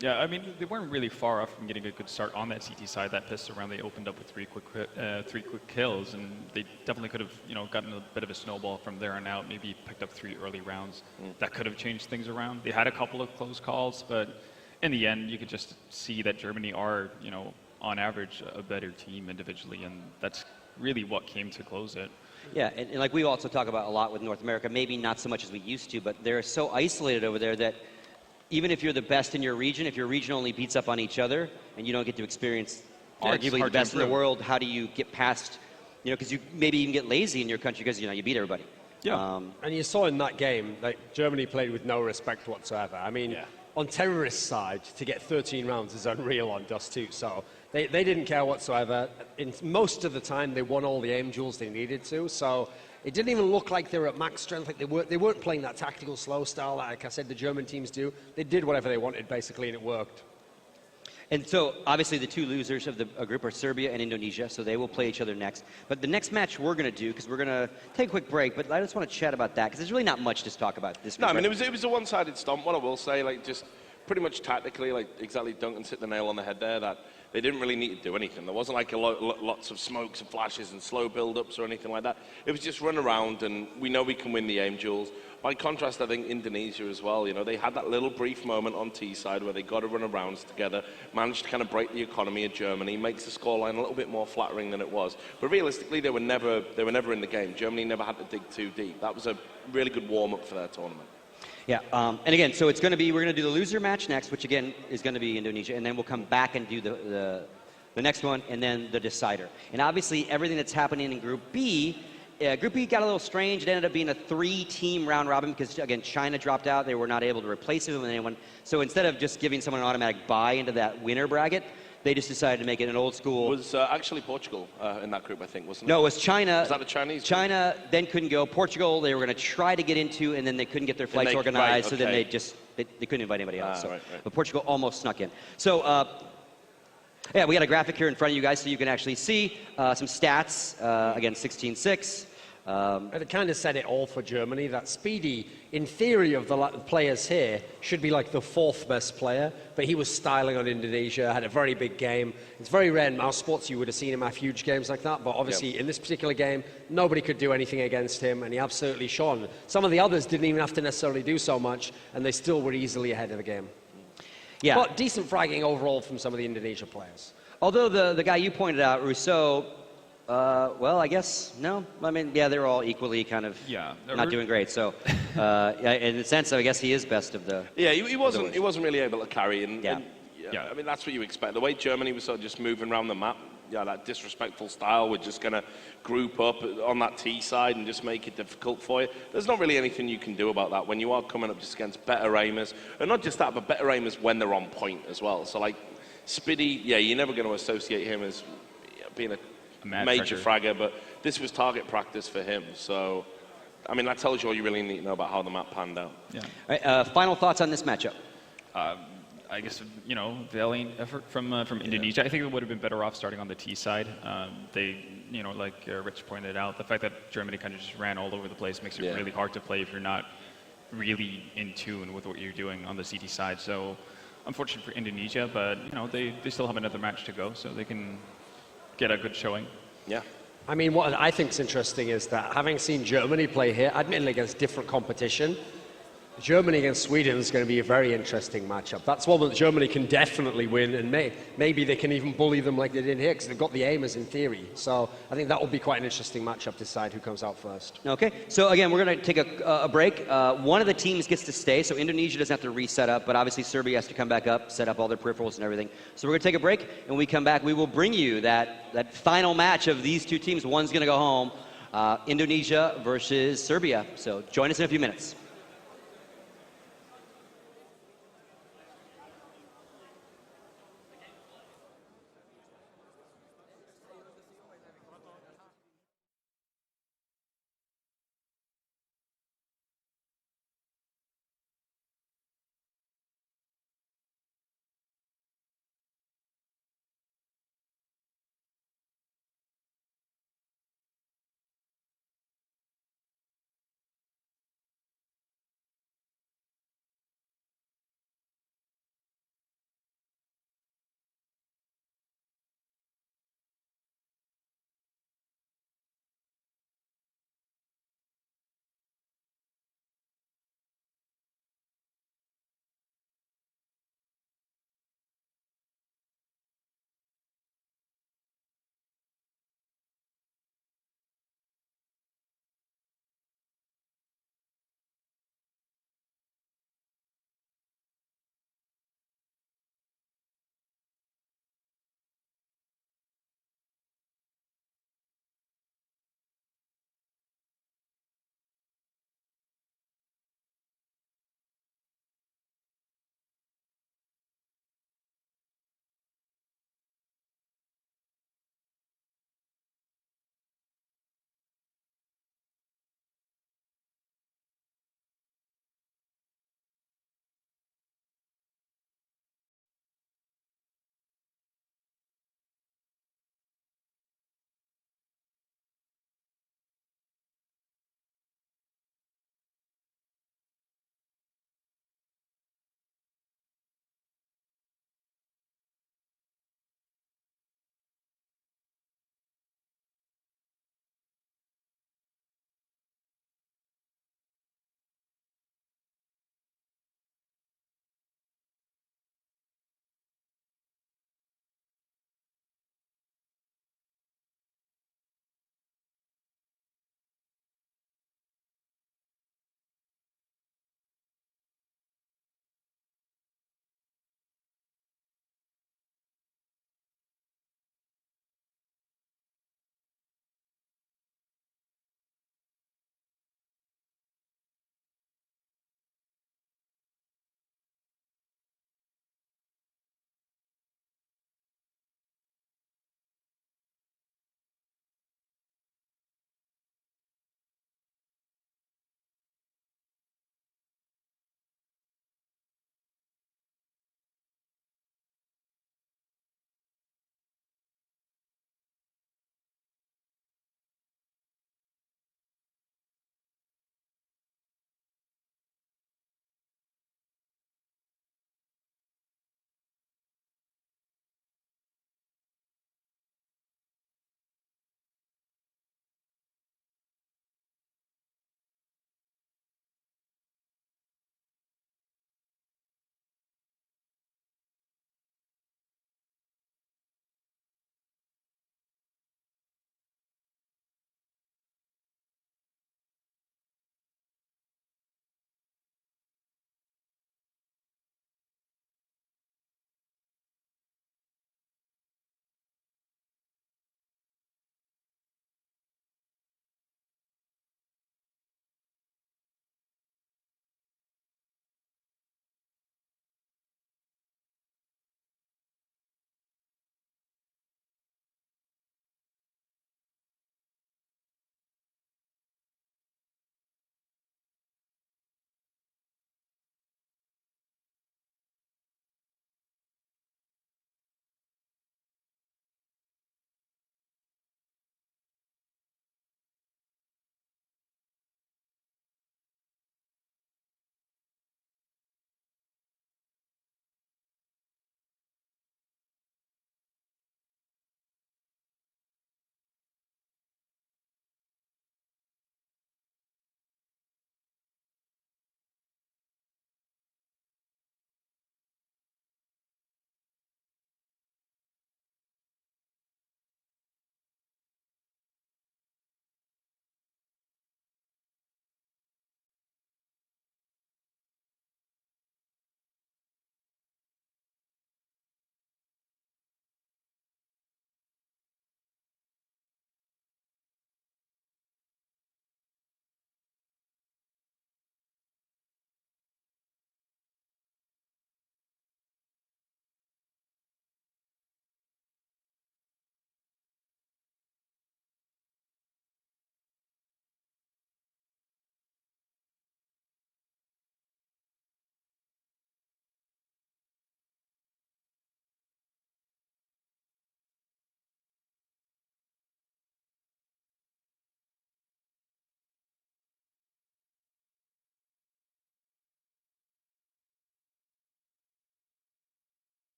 Yeah, I mean, they weren't really far off from getting a good start on that CT side. That pistol round, they opened up with three quick kills, and they definitely could have, gotten a bit of a snowball from there on out. Maybe picked up 3 early rounds. That could have changed things around. They had a couple of close calls, but in the end, you could just see that Germany are, on average, a better team individually, and that's really what came to close it. Yeah, and like we also talk about a lot with North America, maybe not so much as we used to, but they're so isolated over there that even if you're the best in your region, if your region only beats up on each other and you don't get to experience arguably the best in the world, how do you get past, because you maybe even get lazy in your country because, you beat everybody. Yeah. And you saw in that game, like, Germany played with no respect whatsoever. I mean, on terrorist side, to get 13 rounds is unreal on Dust 2. So they didn't care whatsoever. In most of the time, they won all the aim duels they needed to. So it didn't even look like they were at max strength. Like they weren't playing that tactical slow style, like I said, the German teams do. They did whatever they wanted, basically, and it worked. And so, obviously, the two losers of the group are Serbia and Indonesia, so they will play each other next. But the next match we're going to do, because we're going to take a quick break, but I just want to chat about that, because there's really not much to talk about this group. No, I mean, it was a one-sided stomp. What I will say, like, just pretty much tactically, like, exactly Duncan's hit the nail on the head there, that they didn't really need to do anything. There wasn't like lots of smokes and flashes and slow build-ups or anything like that. It was just run around, and we know we can win the aim duels. By contrast, I think Indonesia as well, they had that little brief moment on T side where they got to run arounds together, managed to kind of break the economy of Germany, makes the scoreline a little bit more flattering than it was. But realistically, they were never in the game. Germany never had to dig too deep. That was a really good warm-up for their tournament. Yeah, and again, so we're going to do the loser match next, which again is going to be Indonesia, and then we'll come back and do the next one, and then the decider. And obviously, everything that's happening in Group B, Group B got a little strange. It ended up being a 3-team round robin because, again, China dropped out. They were not able to replace them with anyone. So instead of just giving someone an automatic bye into that winner bracket, they just decided to make it an old school. It was actually Portugal in that group, I think, wasn't it? No, it was China. Was that the Chinese group? China then couldn't go. Portugal, they were going to try to get into, and then they couldn't get their flights organized, so then they couldn't invite anybody else. Right. But Portugal almost snuck in. So, yeah, we got a graphic here in front of you guys so you can actually see some stats. Again, 16-6. And it kind of said it all for Germany, that Speedy, in theory of the players here, should be like the 4th best player, but he was styling on Indonesia, had a very big game. It's very rare in mouse sports you would have seen him have huge games like that, but obviously in this particular game, nobody could do anything against him, and he absolutely shone. Some of the others didn't even have to necessarily do so much, and they still were easily ahead of the game. Yeah. But decent fragging overall from some of the Indonesia players. Although the guy you pointed out, Rousseau, well, I guess, no. I mean, yeah, they're all equally kind of not doing great. So, in a sense, I guess he is best of the. Yeah, he wasn't really able to carry. And yeah. I mean, that's what you expect. The way Germany was sort of just moving around the map, that disrespectful style, we're just going to group up on that T side and just make it difficult for you. There's not really anything you can do about that when you are coming up just against better aimers. And not just that, but better aimers when they're on point as well. So, like, Spiddy, you're never going to associate him as being a major fragger, but this was target practice for him. So, I mean, that tells you all you really need to know about how the map panned out. Yeah. All right, final thoughts on this matchup? I guess, valiant effort from Indonesia. I think it would have been better off starting on the T side. They, like Rich pointed out, the fact that Germany kind of just ran all over the place makes it really hard to play if you're not really in tune with what you're doing on the CT side. So, unfortunate for Indonesia, but, they still have another match to go, so they can get a good showing. Yeah. I mean, what I think is interesting is that having seen Germany play here, admittedly against different competition, Germany against Sweden is going to be a very interesting matchup. That's one that Germany can definitely win, and maybe they can even bully them like they did here, because they've got the aimers in theory. So I think that will be quite an interesting matchup to decide who comes out first. Okay, so again, we're going to take a break. One of the teams gets to stay, so Indonesia doesn't have to reset up, but obviously Serbia has to come back up, set up all their peripherals and everything. So we're going to take a break, and when we come back, we will bring you that final match of these two teams. One's going to go home, Indonesia versus Serbia. So join us in a few minutes.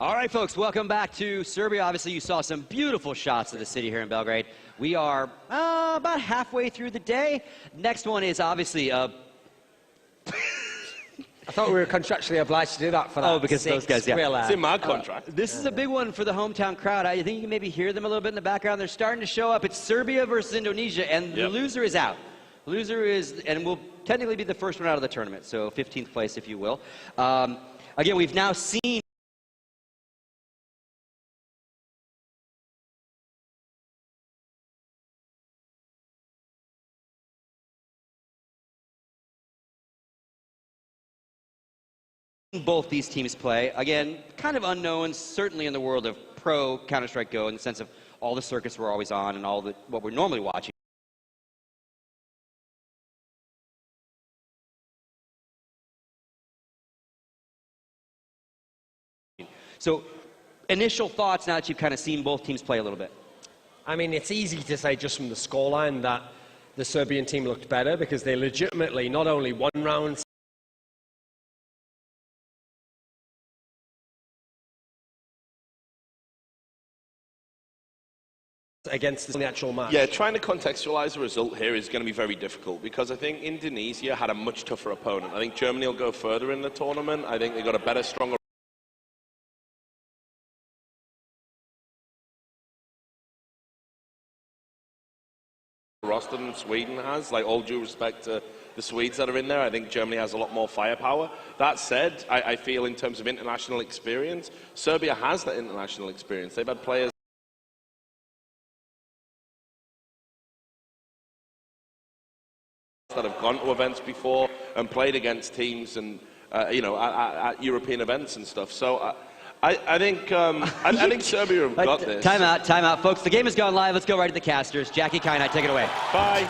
All right, folks, welcome back to Serbia. Obviously, you saw some beautiful shots of the city here in Belgrade. We are about halfway through the day. Next one is obviously I thought we were contractually obliged to do that for that. Oh, because those guys, yeah. It's in my contract. This is a big one for the hometown crowd. I think you can maybe hear them a little bit in the background. They're starting to show up. It's Serbia versus Indonesia, and the loser is out. The loser is, and will technically be the first one out of the tournament, so 15th place, if you will. Again, we've now seen both these teams play. Again, kind of unknowns, certainly in the world of pro Counter-Strike Go, in the sense of all the circuits we're always on and all the what we're normally watching. So, initial thoughts now that you've kind of seen both teams play a little bit. I mean, it's easy to say just from the scoreline that the Serbian team looked better because they legitimately not only won rounds, against the actual match. Yeah, trying to contextualize the result here is going to be very difficult because I think Indonesia had a much tougher opponent. I think Germany will go further in the tournament. I think they got a better, stronger roster than Sweden has. Like, all due respect to the Swedes that are in there, I think Germany has a lot more firepower. That said, I feel in terms of international experience, Serbia has that international experience. They've had players that have gone to events before and played against teams and at European events and stuff. So I think Serbia have got this. Time out, folks. The game has gone live. Let's go right to the casters. Jackie Kynite, take it away. Bye.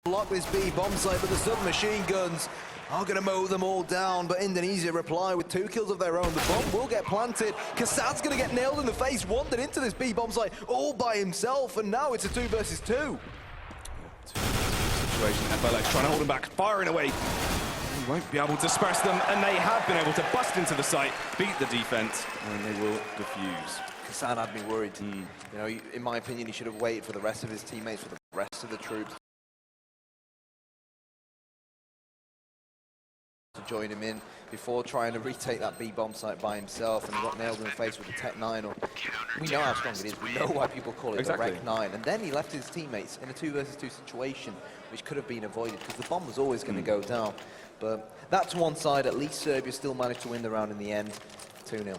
Block this B bomb site, but the submachine guns are going to mow them all down. But Indonesia reply with 2 kills of their own. The bomb will get planted. Kassad's going to get nailed in the face, wandered into this B bomb site all by himself, and now it's a 2 versus 2. Situation. FLX trying to hold him back, firing away. He won't be able to disperse them, and they have been able to bust into the site, beat the defense, and they will defuse. Kassad had me worried. You know, in my opinion, he should have waited for the rest of his teammates, for the rest of the troops to join him in before trying to retake that B bomb site by himself, and he got nailed in the face with the Tech 9. Or we know how strong it is. We know why people call it the Rec 9. And then he left his teammates in a 2 versus 2 situation, which could have been avoided because the bomb was always going to go down. But that's one side. At least Serbia still managed to win the round in the end, 2-0.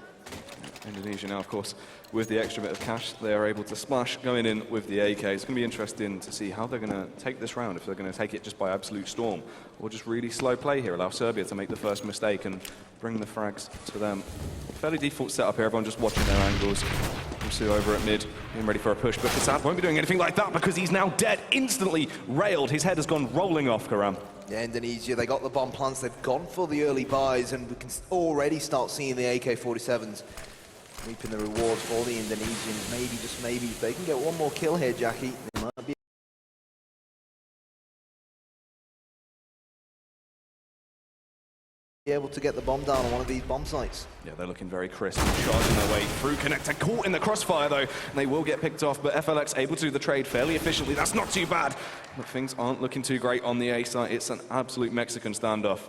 Indonesia now, of course, with the extra bit of cash, they are able to splash, going in with the AK. It's going to be interesting to see how they're going to take this round, if they're going to take it just by absolute storm, or just really slow play here, allow Serbia to make the first mistake and bring the frags to them. Fairly default setup here, everyone just watching their angles. Musu over at mid, getting ready for a push, but Kassad won't be doing anything like that because he's now dead, instantly railed. His head has gone rolling off, Karam. Yeah, Indonesia, they got the bomb plants, they've gone for the early buys, and we can already start seeing the AK-47s reaping the rewards for the Indonesians. Maybe, just maybe, if they can get one more kill here, Jackie, they might be able to get the bomb down on one of these bomb sites. Yeah, they're looking very crisp, charging their way through connector, caught in the crossfire though, and they will get picked off, but FLX able to do the trade fairly efficiently. That's not too bad, but things aren't looking too great on the A site. It's an absolute Mexican standoff.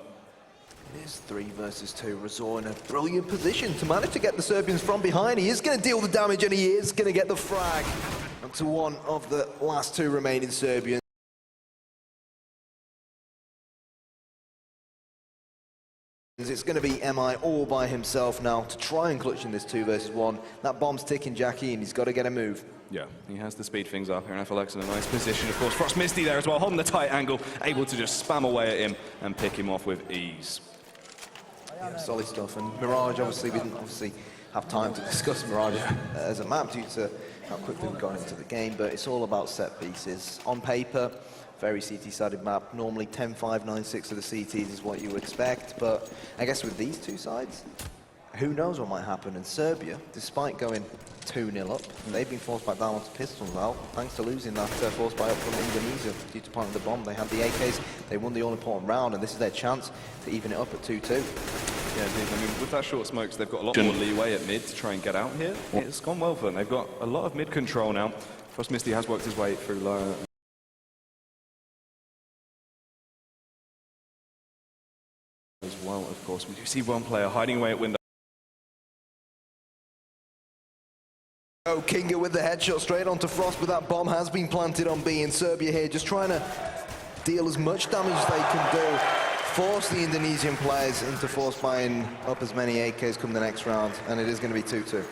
It is 3 versus 2. Razor in a brilliant position to manage to get the Serbians from behind. He is going to deal the damage, and he is going to get the frag onto one of the last 2 remaining Serbians. It's going to be MI all by himself now to try and clutch in this 2 versus 1. That bomb's ticking, Jackie, and he's got to get a move. Yeah, he has to speed things up here, and FLX in a nice position. Of course, Frost Misty there as well, holding the tight angle, able to just spam away at him and pick him off with ease. Yeah, solid stuff. And Mirage, obviously, we didn't have time to discuss Mirage as a map due to how quickly we got into the game, but it's all about set pieces. On paper, very CT-sided map. Normally 10-5, 9-6 of the CTs is what you would expect, but I guess with these two sides, who knows what might happen. And Serbia, despite going 2-0 up, they've been forced back down onto pistols now, thanks to losing that forced buy up from Indonesia due to planting the bomb. They had the AKs, they won the all-important round, and this is their chance to even it up at 2-2. Yeah, indeed. I mean, with that short smokes, they've got a lot more leeway at mid to try and get out here. It's gone well for them. They've got a lot of mid control now. Frost Misty has worked his way through low. As well, of course. We do see one player hiding away at window. Oh, Kinga with the headshot straight onto Frost, but that bomb has been planted on B, and Serbia here just trying to deal as much damage as they can do. Force the Indonesian players into force buying up as many AKs come the next round, and it is going to be 2-2.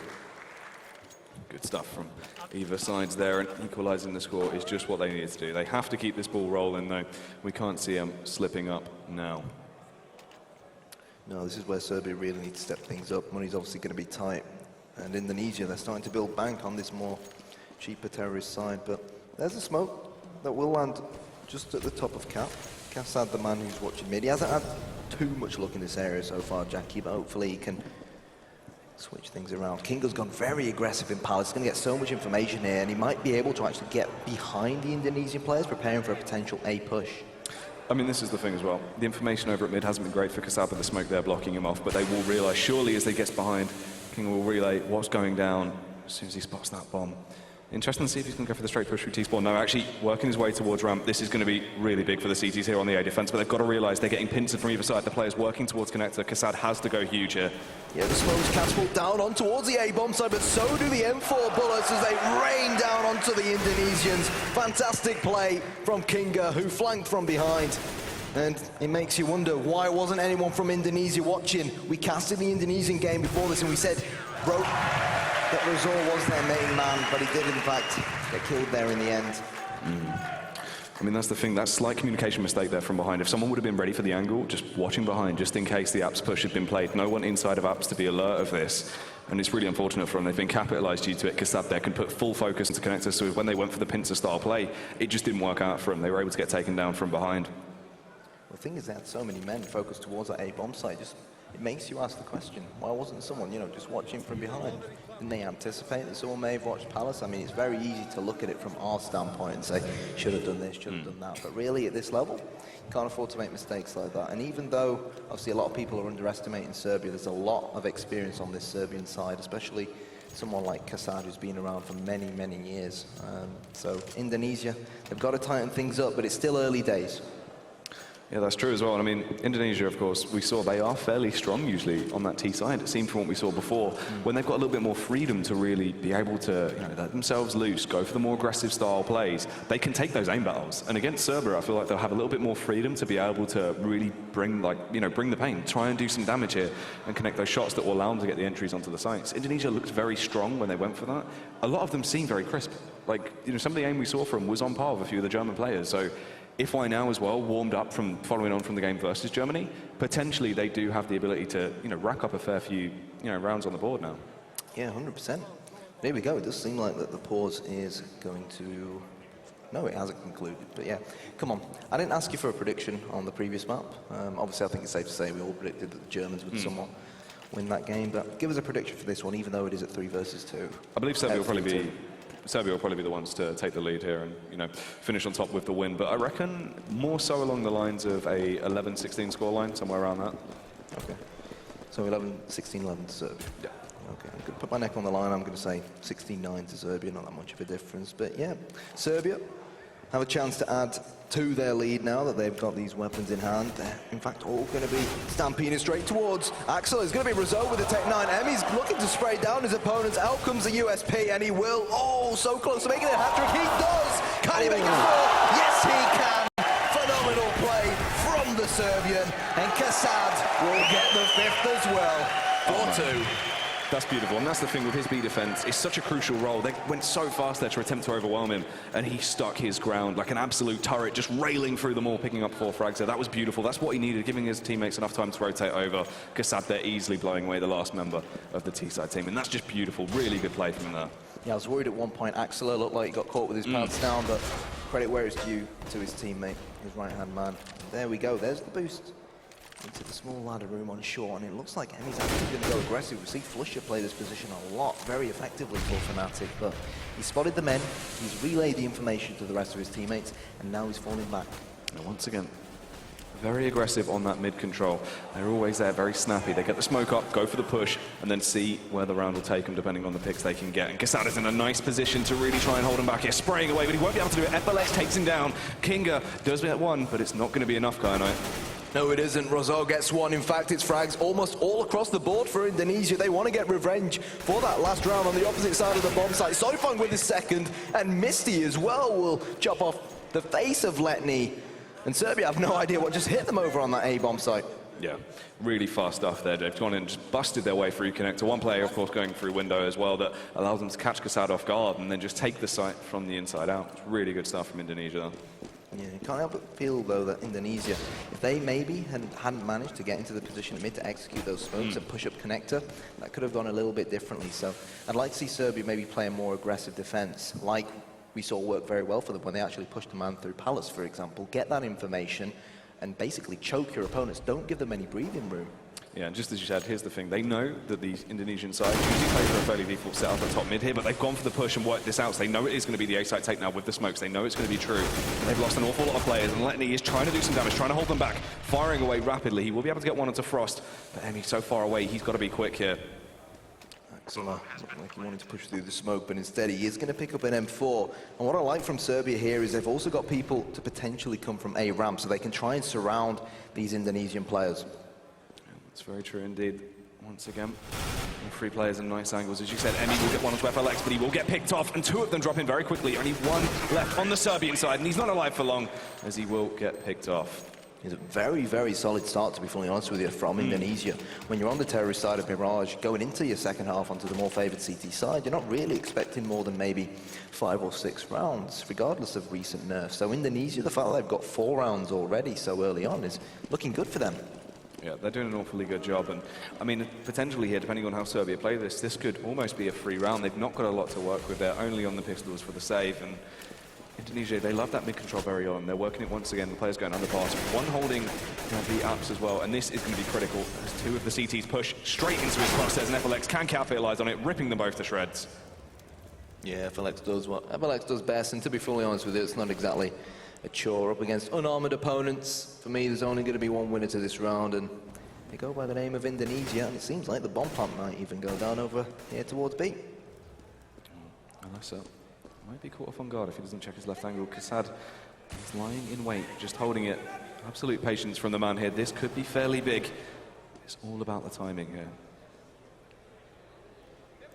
Good stuff from either sides there, and equalising the score is just what they needed to do. They have to keep this ball rolling, though. We can't see them slipping up now. No, this is where Serbia really needs to step things up. Money's obviously going to be tight. And Indonesia, they're starting to build bank on this more cheaper terrorist side. But there's a smoke that will land just at the top of Cap. Kassad, the man who's watching mid. He hasn't had too much luck in this area so far, Jackie, but hopefully he can switch things around. Kinga's gone very aggressive in Palace. He's going to get so much information here, and he might be able to actually get behind the Indonesian players, preparing for a potential A push. I mean, this is the thing as well. The information over at mid hasn't been great for Kassad with the smoke there blocking him off, but they will realise, surely as they get behind, King will relay what's going down as soon as he spots that bomb. Interesting to see if he's going to go for the straight push through T-spawn. No, actually working his way towards ramp. This is going to be really big for the CTs here on the A defense, but they've got to realise they're getting pincered from either side. The players working towards connector. Kassad has to go huge here. Yeah, the smokes catapult down on towards the A-bomb side, but so do the M4 bullets as they rain down onto the Indonesians. Fantastic play from Kinga, who flanked from behind. And it makes you wonder, why wasn't anyone from Indonesia watching? We casted the Indonesian game before this and we said, that Razor was their main man, but he did in fact get killed there in the end. I mean, that's the thing, that slight communication mistake there from behind. If someone would have been ready for the angle, just watching behind, just in case the apps push had been played. No one inside of apps to be alert of this. And it's really unfortunate for them. They've been capitalised due to it. Kassad there can put full focus into connectors, so when they went for the pincer style play, it just didn't work out for them. They were able to get taken down from behind. The thing is, they had so many men focused towards that A-bomb site. Just, it makes you ask the question, why wasn't someone, just watching from behind? Didn't they anticipate that someone may have watched Palace? I mean, it's very easy to look at it from our standpoint and say, should have done this, should have done that. But really, at this level, you can't afford to make mistakes like that. And even though, obviously, a lot of people are underestimating Serbia, there's a lot of experience on this Serbian side, especially someone like Kassad, who's been around for many, many years. So Indonesia, they've got to tighten things up, but it's still early days. Yeah, that's true as well. And I mean, Indonesia, of course, we saw they are fairly strong usually on that T side. It seemed from what we saw before, when they've got a little bit more freedom to really be able to let themselves loose, go for the more aggressive style plays, they can take those aim battles. And against Serbia, I feel like they'll have a little bit more freedom to be able to really bring the pain, try and do some damage here and connect those shots that will allow them to get the entries onto the sites. Indonesia looked very strong when they went for that. A lot of them seemed very crisp. Like, some of the aim we saw from them was on par with a few of the German players. So if I now as well warmed up from following on from the game versus Germany, potentially they do have the ability to rack up a fair few rounds on the board now. Yeah, 100%. There we go. It does seem like that the pause is going to... No, it hasn't concluded, but yeah. Come on. I didn't ask you for a prediction on the previous map. Obviously, I think it's safe to say we all predicted that the Germans would somewhat win that game, but give us a prediction for this one, even though it is at 3 versus 2. I believe Serbia will probably be the ones to take the lead here and finish on top with the win. But I reckon more so along the lines of a 11-16 scoreline, somewhere around that. Okay. So 16-11 to Serbia. Yeah. Okay, I'm going to put my neck on the line. I'm going to say 16-9 to Serbia. Not that much of a difference, but yeah, Serbia have a chance to add to their lead now that they've got these weapons in hand. They're, in fact, all going to be stampeding straight towards Axel. It's going to be Rizzo with the Tech 9M. He's looking to spray down his opponents. Out comes the USP, and he will. Oh, so close to making it a hat-trick. He does! Can he make it 4? Yes, he can! Phenomenal play from the Serbian, and Kassad will get the 5th as well. 4-2. That's beautiful, and that's the thing with his B defense. It's such a crucial role. They went so fast there to attempt to overwhelm him, and he stuck his ground like an absolute turret, just railing through them all, picking up 4 frags there. That was beautiful. That's what he needed, giving his teammates enough time to rotate over. Kassad there easily blowing away the last member of the T-side team, and that's just beautiful. Really good play from him there. Yeah, I was worried at one point. Axela looked like he got caught with his pants down, but credit where it's due to his teammate, his right-hand man. There we go. There's the boost into the small ladder room on short, and it looks like Emmy's actually going to go aggressive. We see Flusher play this position a lot, very effectively for Fnatic, but he spotted the men, he's relayed the information to the rest of his teammates, and now he's falling back. And once again, very aggressive on that mid control. They're always there, very snappy. They get the smoke up, go for the push, and then see where the round will take them, depending on the picks they can get. And Kassad is in a nice position to really try and hold him back here, spraying away, but he won't be able to do it. FLX takes him down. Kinga does get one, but it's not going to be enough, Kyanite. No, it isn't. Rosal gets one. In fact, it's frags almost all across the board for Indonesia. They want to get revenge for that last round on the opposite side of the bomb site. Soifung with his second, and Misty as well will chop off the face of Letny. And Serbia have no idea what just hit them over on that A bomb site. Yeah, really fast stuff there. They've gone and just busted their way through connector. One player, of course, going through window as well that allows them to catch Kassad off guard and then just take the site from the inside out. It's really good stuff from Indonesia. Yeah, you can't help but feel, though, that Indonesia, if they maybe hadn't managed to get into the position mid to execute those smokes and push up connector, that could have gone a little bit differently. So I'd like to see Serbia maybe play a more aggressive defense, like we saw work very well for them when they actually pushed a man through Palace, for example. Get that information and basically choke your opponents. Don't give them any breathing room. Yeah, and just as you said, here's the thing. They know that these Indonesian sides usually play for a fairly default setup at top mid here, but they've gone for the push and worked this out. So they know it is going to be the A-site take now with the smokes. They know it's going to be true. They've lost an awful lot of players, and Letny is trying to do some damage, trying to hold them back, firing away rapidly. He will be able to get one onto Frost, but Emmy so far away, he's got to be quick here. Axela looked like he wanted to push through the smoke, but instead he is going to pick up an M4. And what I like from Serbia here is they've also got people to potentially come from A ramp, so they can try and surround these Indonesian players. That's very true indeed. Once again, 3 players in nice angles. As you said, Emmy will get one onto FLX, but he will get picked off, and 2 of them drop in very quickly. Only 1 left on the Serbian side, and he's not alive for long, as he will get picked off. It's a very, very solid start, to be fully honest with you, from Indonesia. When you're on the terrorist side of Mirage, going into your second half onto the more favoured CT side, you're not really expecting more than maybe 5 or 6 rounds, regardless of recent nerfs. So Indonesia, the fact that they've got 4 rounds already so early on is looking good for them. Yeah, they're doing an awfully good job, and I mean, potentially here, depending on how Serbia play this could almost be a free round. They've not got a lot to work with. They're only on the pistols for the save, and Indonesia, they love that mid-control very on. They're working it once again. The players going underpass. 1 holding the apps as well, and this is going to be critical as 2 of the CTs push straight into his crosshairs, and FLX can capitalize on it, ripping them both to shreds. Yeah, FLX does what FLX does best, and to be fully honest with you, it's not exactly a chore up against unarmored opponents. For me, there's only going to be 1 winner to this round, and they go by the name of Indonesia, and it seems like the bomb pump might even go down over here towards B. Unless it might be caught off on guard if he doesn't check his left angle. Kassad is lying in wait, just holding it. Absolute patience from the man here. This could be fairly big. It's all about the timing here.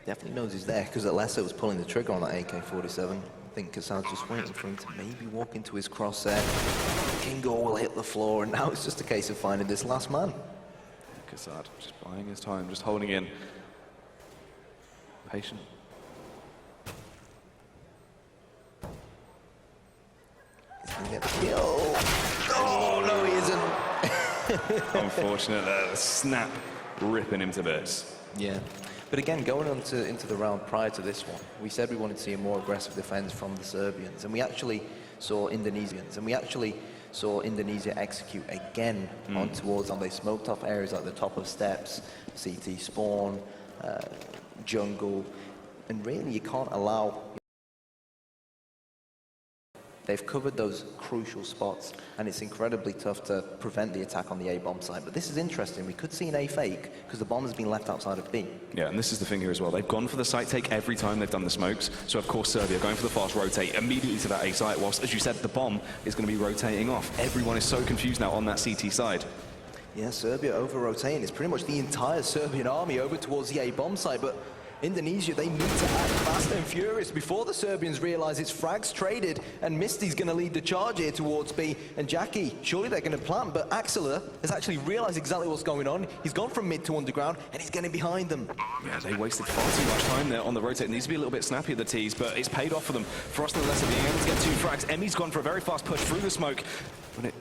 Definitely knows he's there, because Alessa was pulling the trigger on that AK-47. I think Kassad's just waiting for him to maybe walk into his crosshair. Kingo will hit the floor, and now it's just a case of finding this last man. Kassad just buying his time, just holding in. Patient. He's gonna get the kill. Oh, no, he isn't. Unfortunate there, snap ripping him to bits. Yeah. But again, going on into the round prior to this one, we said we wanted to see a more aggressive defense from the Serbians, and we actually saw Indonesians, and we actually saw Indonesia execute again on towards them. They smoked off areas like the top of steps, CT spawn, jungle, and really you can't allow. They've covered those crucial spots, and it's incredibly tough to prevent the attack on the A bomb site. But this is interesting. We could see an A fake, because the bomb has been left outside of B. Yeah, and this is the thing here as well. They've gone for the site take every time they've done the smokes. So, of course, Serbia going for the fast rotate immediately to that A site, whilst, as you said, the bomb is going to be rotating off. Everyone is so confused now on that CT side. Yeah, Serbia over-rotating. It's pretty much the entire Serbian army over towards the A bomb site, but Indonesia, they need to act fast and furious before the Serbians realize it's frags traded, and Misty's going to lead the charge here towards B. And Jackie, surely they're going to plant, but Axela has actually realized exactly what's going on. He's gone from mid to underground, and he's getting behind them. Yeah, they wasted far too much time there on the rotate. It needs to be a little bit snappy at the tees, but it's paid off for them. Frost and Lesser being able to get 2 frags. Emmy's gone for a very fast push through the smoke, but it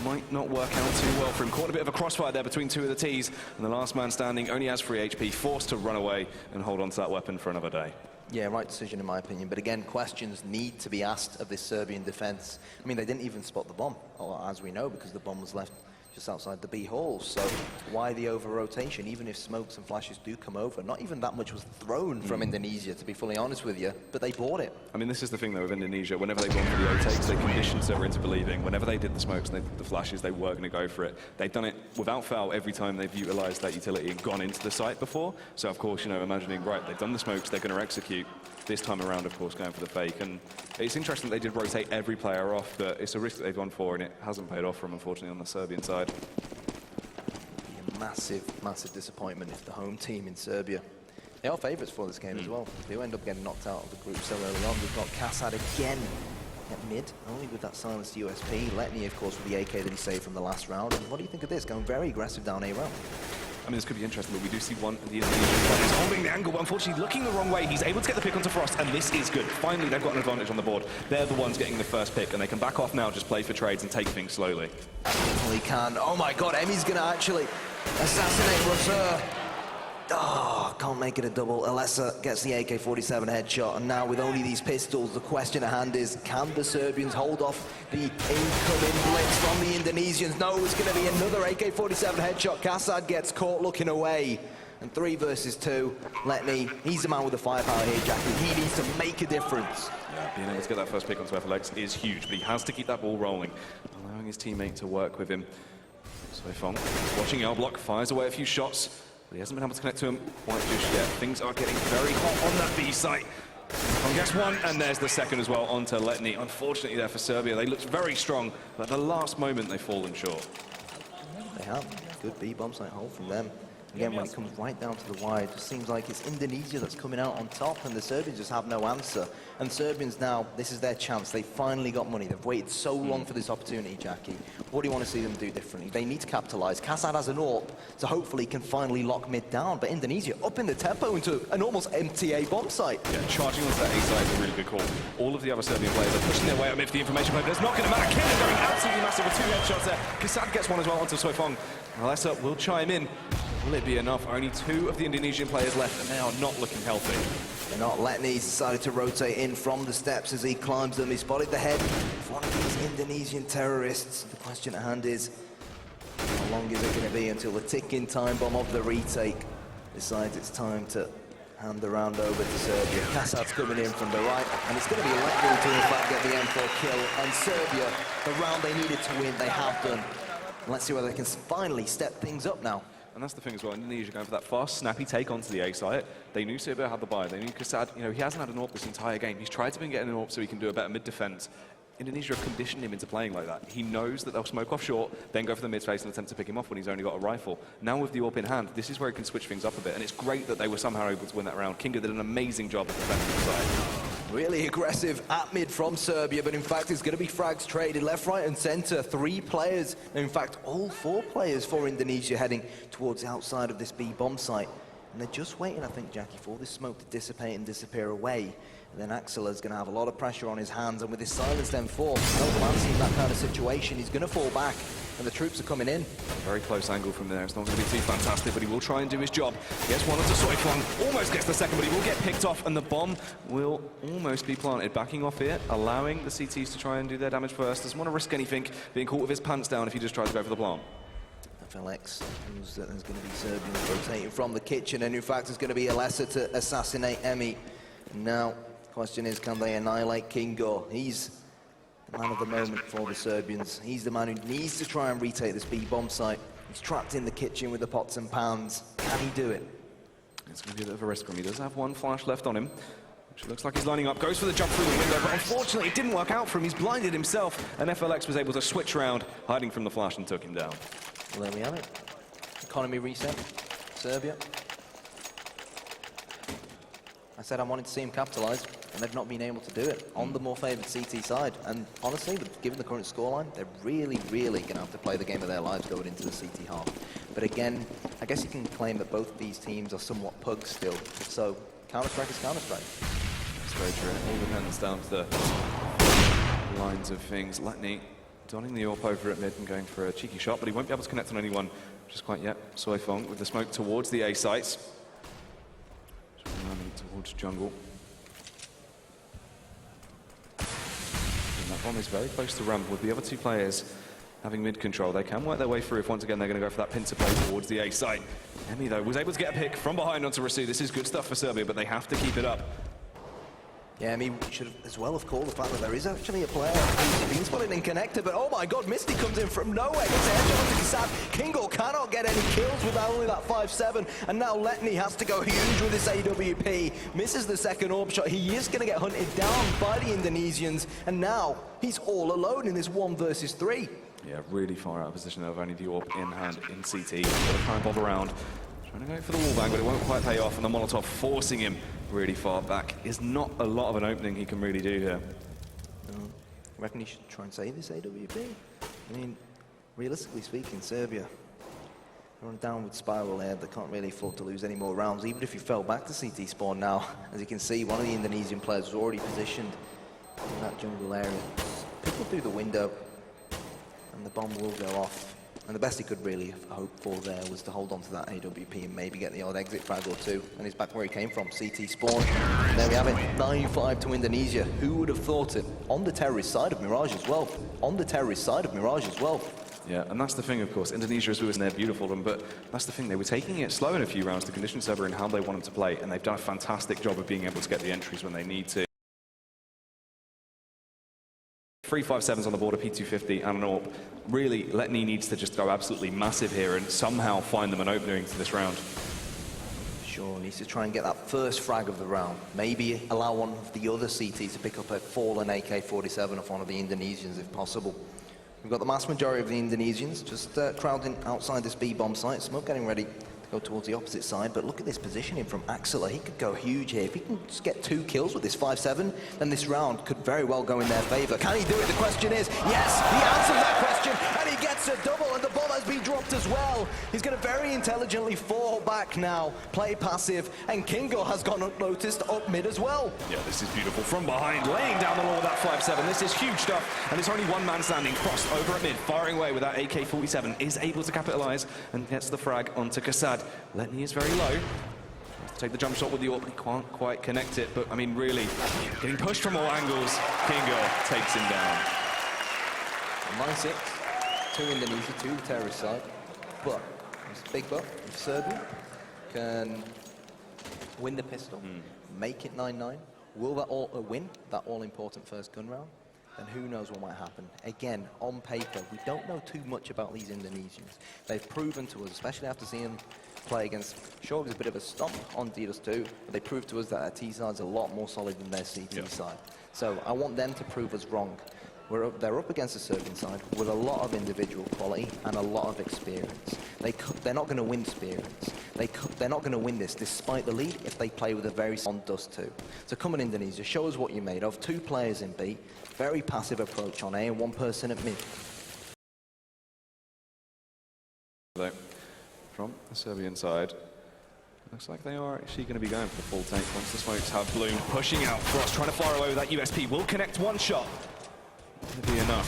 might not work out too well for him. Caught a bit of a crossfire there between 2 of the tees, and the last man standing only has 3 HP, forced to run away and hold on to that weapon for another day. Yeah, right decision in my opinion. But again, questions need to be asked of this Serbian defense. I mean, they didn't even spot the bomb, as we know, because the bomb was left just outside the B hole. So why the over-rotation? Even if smokes and flashes do come over, not even that much was thrown from Indonesia, to be fully honest with you, but they bought it. I mean, this is the thing, though, with Indonesia. Whenever they gone for the O-takes, they conditioned Server into believing. Whenever they did the smokes and they did the flashes, they were going to go for it. They've done it without foul every time they've utilized that utility and gone into the site before. So, of course, you know, imagining, right, they've done the smokes, they're going to execute. This time around, of course, going for the fake. And it's interesting that they did rotate every player off, but it's a risk that they've gone for, and it hasn't paid off for them, unfortunately, on the Serbian side. Massive, massive disappointment if the home team in Serbia. They are favourites for this game as well. They end up getting knocked out of the group so early on. We've got Kassad again at mid, only with that silenced USP. Letney, of course, with the AK that he saved from the last round. And what do you think of this? Going very aggressive down A round. I mean, this could be interesting, but we do see one of the Indonesian players holding the angle, but unfortunately looking the wrong way. He's able to get the pick onto Frost, and this is good. Finally, they've got an advantage on the board. They're the ones getting the first pick, and they can back off now, just play for trades and take things slowly. He can. Oh my God, Emmy's going to actually assassinate Rosser. Oh, can't make it a double. Alessa gets the AK-47 headshot, and now with only these pistols, the question at hand is, can the Serbians hold off the incoming blitz from the Indonesians? No, it's going to be another AK-47 headshot. Kassad gets caught looking away. And 3 versus 2. Letney, he's the man with the firepower here, Jackie. He needs to make a difference. Yeah, being able to get that first pick onto FLX is huge, but he has to keep that ball rolling, allowing his teammate to work with him. Soifong, watching L block, fires away a few shots, but he hasn't been able to connect to him quite just yet. Things are getting very hot on that B site. Gets one, and there's the second as well onto Letney. Unfortunately there for Serbia, they looked very strong, but at the last moment they've fallen short. They have. Good B bomb site hold from them. Again, when it comes right down to the wire, it just seems like it's Indonesia that's coming out on top, and the Serbians just have no answer. And Serbians now, this is their chance. They finally got money. They've waited so long for this opportunity, Jackie. What do you want to see them do differently? They need to capitalize. Kassad has an AWP, so hopefully he can finally lock mid down. But Indonesia up in the tempo into an almost MTA bomb site. Yeah, charging onto that A side is a really good call. All of the other Serbian players are pushing their way up mid for the information play, but it's not going to matter. Kim is going absolutely massive with 2 headshots there. Kassad gets one as well onto Soifong. Alessa will chime in. Will it be enough? Only 2 of the Indonesian players left, and they are not looking healthy. They're not. Letney's decided to rotate in from the steps as he climbs them. He spotted the head of one of these Indonesian terrorists. The question at hand is, how long is it going to be until the ticking time bomb of the retake decides it's time to hand the round over to Serbia? Kassad's coming in from the right, and it's going to be Letney to in fact get the M4 kill. And Serbia, the round they needed to win, they have done. Let's see whether they can finally step things up now. And that's the thing as well, Indonesia going for that fast, snappy take onto the A site. They knew Serbia had the buy. They knew Kassad, you know, he hasn't had an AWP this entire game. He's tried to be getting an AWP so he can do a better mid-defense. Indonesia have conditioned him into playing like that. He knows that they'll smoke off short, then go for the mid-face and attempt to pick him off when he's only got a rifle. Now with the AWP in hand, this is where he can switch things up a bit, and it's great that they were somehow able to win that round. Kinga did an amazing job of defending the side. Really aggressive at mid from Serbia, but in fact it's going to be frags traded left, right and centre. 3 players, in fact all 4 players for Indonesia heading towards the outside of this B bomb site. And they're just waiting, I think, Jackie, for this smoke to dissipate and disappear away. And then Axela's going to have a lot of pressure on his hands, and with his silenced M4, no fancy in that kind of situation, he's going to fall back, and the troops are coming in. Very close angle from there. It's not going to be too fantastic, but he will try and do his job. Gets one onto Soifong, almost gets the second, but he will get picked off, and the bomb will almost be planted. Backing off here, allowing the CTs to try and do their damage first. Doesn't want to risk anything, being caught with his pants down if he just tries to go for the plant. FLX knows that there's going to be Serbians rotating from the kitchen, and in fact it's going to be Alessa to assassinate Emmy. And now, the question is, can they annihilate Kingo? He's the man of the moment for the Serbians. He's the man who needs to try and retake this B-bomb site. He's trapped in the kitchen with the pots and pans. Can he do it? It's going to be a bit of a risk for him. He does have 1 flash left on him, which looks like he's lining up. Goes for the jump through the window, but unfortunately it didn't work out for him. He's blinded himself, and FLX was able to switch around, hiding from the flash, and took him down. Well, there we have it. Economy reset. Serbia. I said I wanted to see him capitalise, and they've not been able to do it on the more favoured CT side. And honestly, given the current scoreline, they're really, really going to have to play the game of their lives going into the CT half. But again, I guess you can claim that both of these teams are somewhat pugs still. So Counter-Strike is Counter-Strike. That's very true. It all depends down to the lines of things. Letney donning the AWP over at mid and going for a cheeky shot, but he won't be able to connect on anyone just quite yet. Soifong with the smoke towards the A sites. Running towards jungle. And that bomb is very close to ramp with the other two players having mid control. They can work their way through if once again they're going to go for that pincer play towards the A site. Emi though was able to get a pick from behind onto Rasu. This is good stuff for Serbia, but they have to keep it up. Yeah, I mean, we should have as well have called the fact that there is actually a player who's been spotted and connected, but oh my god, Misty comes in from nowhere, gets a headshot onto Kasad. Kingle cannot get any kills with only that 5-7, and now Letney has to go huge with this AWP. Misses the second AWP shot. He is going to get hunted down by the Indonesians, and now he's all alone in this 1 versus 3. Yeah, really far out of position. They've only the AWP in hand in CT. Got to try and bob around. Trying to go for the wallbang, but it won't quite pay off, and the Molotov forcing him really far back. Is not a lot of an opening he can really do here. I reckon he should try and save this AWP. I mean, realistically speaking, Serbia are on a downward spiral there. They can't really afford to lose any more rounds, even if he fell back to CT spawn now. As you can see, one of the Indonesian players was already positioned in that jungle area. People through the window, and the bomb will go off. And the best he could really hope for there was to hold on to that AWP and maybe get the odd exit frag or two. And he's back where he came from, CT spawn. And there we have it, 9-5 to Indonesia. Who would have thought it? On the terrorist side of Mirage as well. On the terrorist side of Mirage as well. Yeah, and that's the thing, of course. Indonesia is always in there, beautiful them, but that's the thing. They were taking it slow in a few rounds to condition Serbia and how they want them to play, and they've done a fantastic job of being able to get the entries when they need to. 3 5-7s on the board, a P250 and an AWP. Really, Letney needs to just go absolutely massive here and somehow find them an opening to this round. Sure, needs to try and get that first frag of the round. Maybe allow one of the other CTs to pick up a fallen AK-47 off one of the Indonesians if possible. We've got the mass majority of the Indonesians just crowding outside this B-bomb site. Smoke getting ready to go towards the opposite side, but look at this positioning from Axela. He could go huge here. If he can just get 2 kills with this 5-7, then this round could very well go in their favor. Can he do it? The question is, yes, he answers that question, and he gets a double, and the bomb has been dropped as well. He's going to very intelligently fall back now, play passive, and Kingo has gone unnoticed up mid as well. Yeah, this is beautiful. From behind, laying down the law with that 5-7. This is huge stuff, and there's only one man standing, crossed over at mid, firing away with that AK-47, is able to capitalize and gets the frag onto Kasad. Letney is very low. Has to take the jump shot with the AWP, he can't quite connect it, but I mean really, getting pushed from all angles, Kingo takes him down. 9-6 to Indonesia, to the terrorist side. But it's a big but if Serbia can win the pistol, make it 9-9. Will that win that all-important first gun round? And who knows what might happen. Again, on paper, we don't know too much about these Indonesians. They've proven to us, especially after seeing them play against Shorg, is a bit of a stomp on D2, but they proved to us that their T side's a lot more solid than their CT side. So I want them to prove us wrong. They're up against the Serbian side with a lot of individual quality and a lot of experience. They're not going to win experience. They're not going to win this despite the lead if they play with a very on Dust 2. So come on, Indonesia, show us what you're made of. 2 players in B, very passive approach on A and 1 person at mid. From the Serbian side, looks like they are actually going to be going for the full tank once the smokes have bloomed. Pushing out, Frost trying to fire away with that USP, will connect 1 shot. That'll be enough.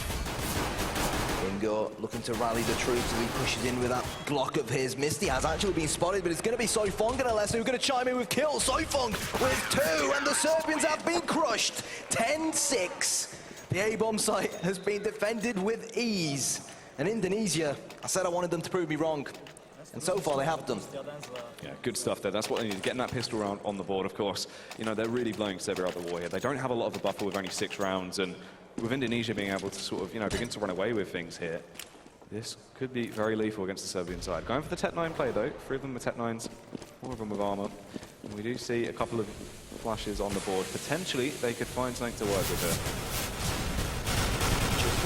Kingo looking to rally the troops as he pushes in with that Glock of his. Misty has actually been spotted, but it's going to be Soifong and Alessa who's going to chime in with kills. Soifong with 2, and the Serbians have been crushed. 10-6. The A-bomb site has been defended with ease. And Indonesia, I said I wanted them to prove me wrong. And so far they have done. Yeah, good stuff there. That's what they need. Getting that pistol round on the board, of course. You know, they're really blowing Serbia out the war here. They don't have a lot of a buffer with only 6 rounds. And with Indonesia being able to sort of, you know, begin to run away with things here, this could be very lethal against the Serbian side. Going for the Tech 9 play, though. 3 of them with Tech 9s, 4 of them with armor. And we do see a couple of flashes on the board. Potentially, they could find something to work with here.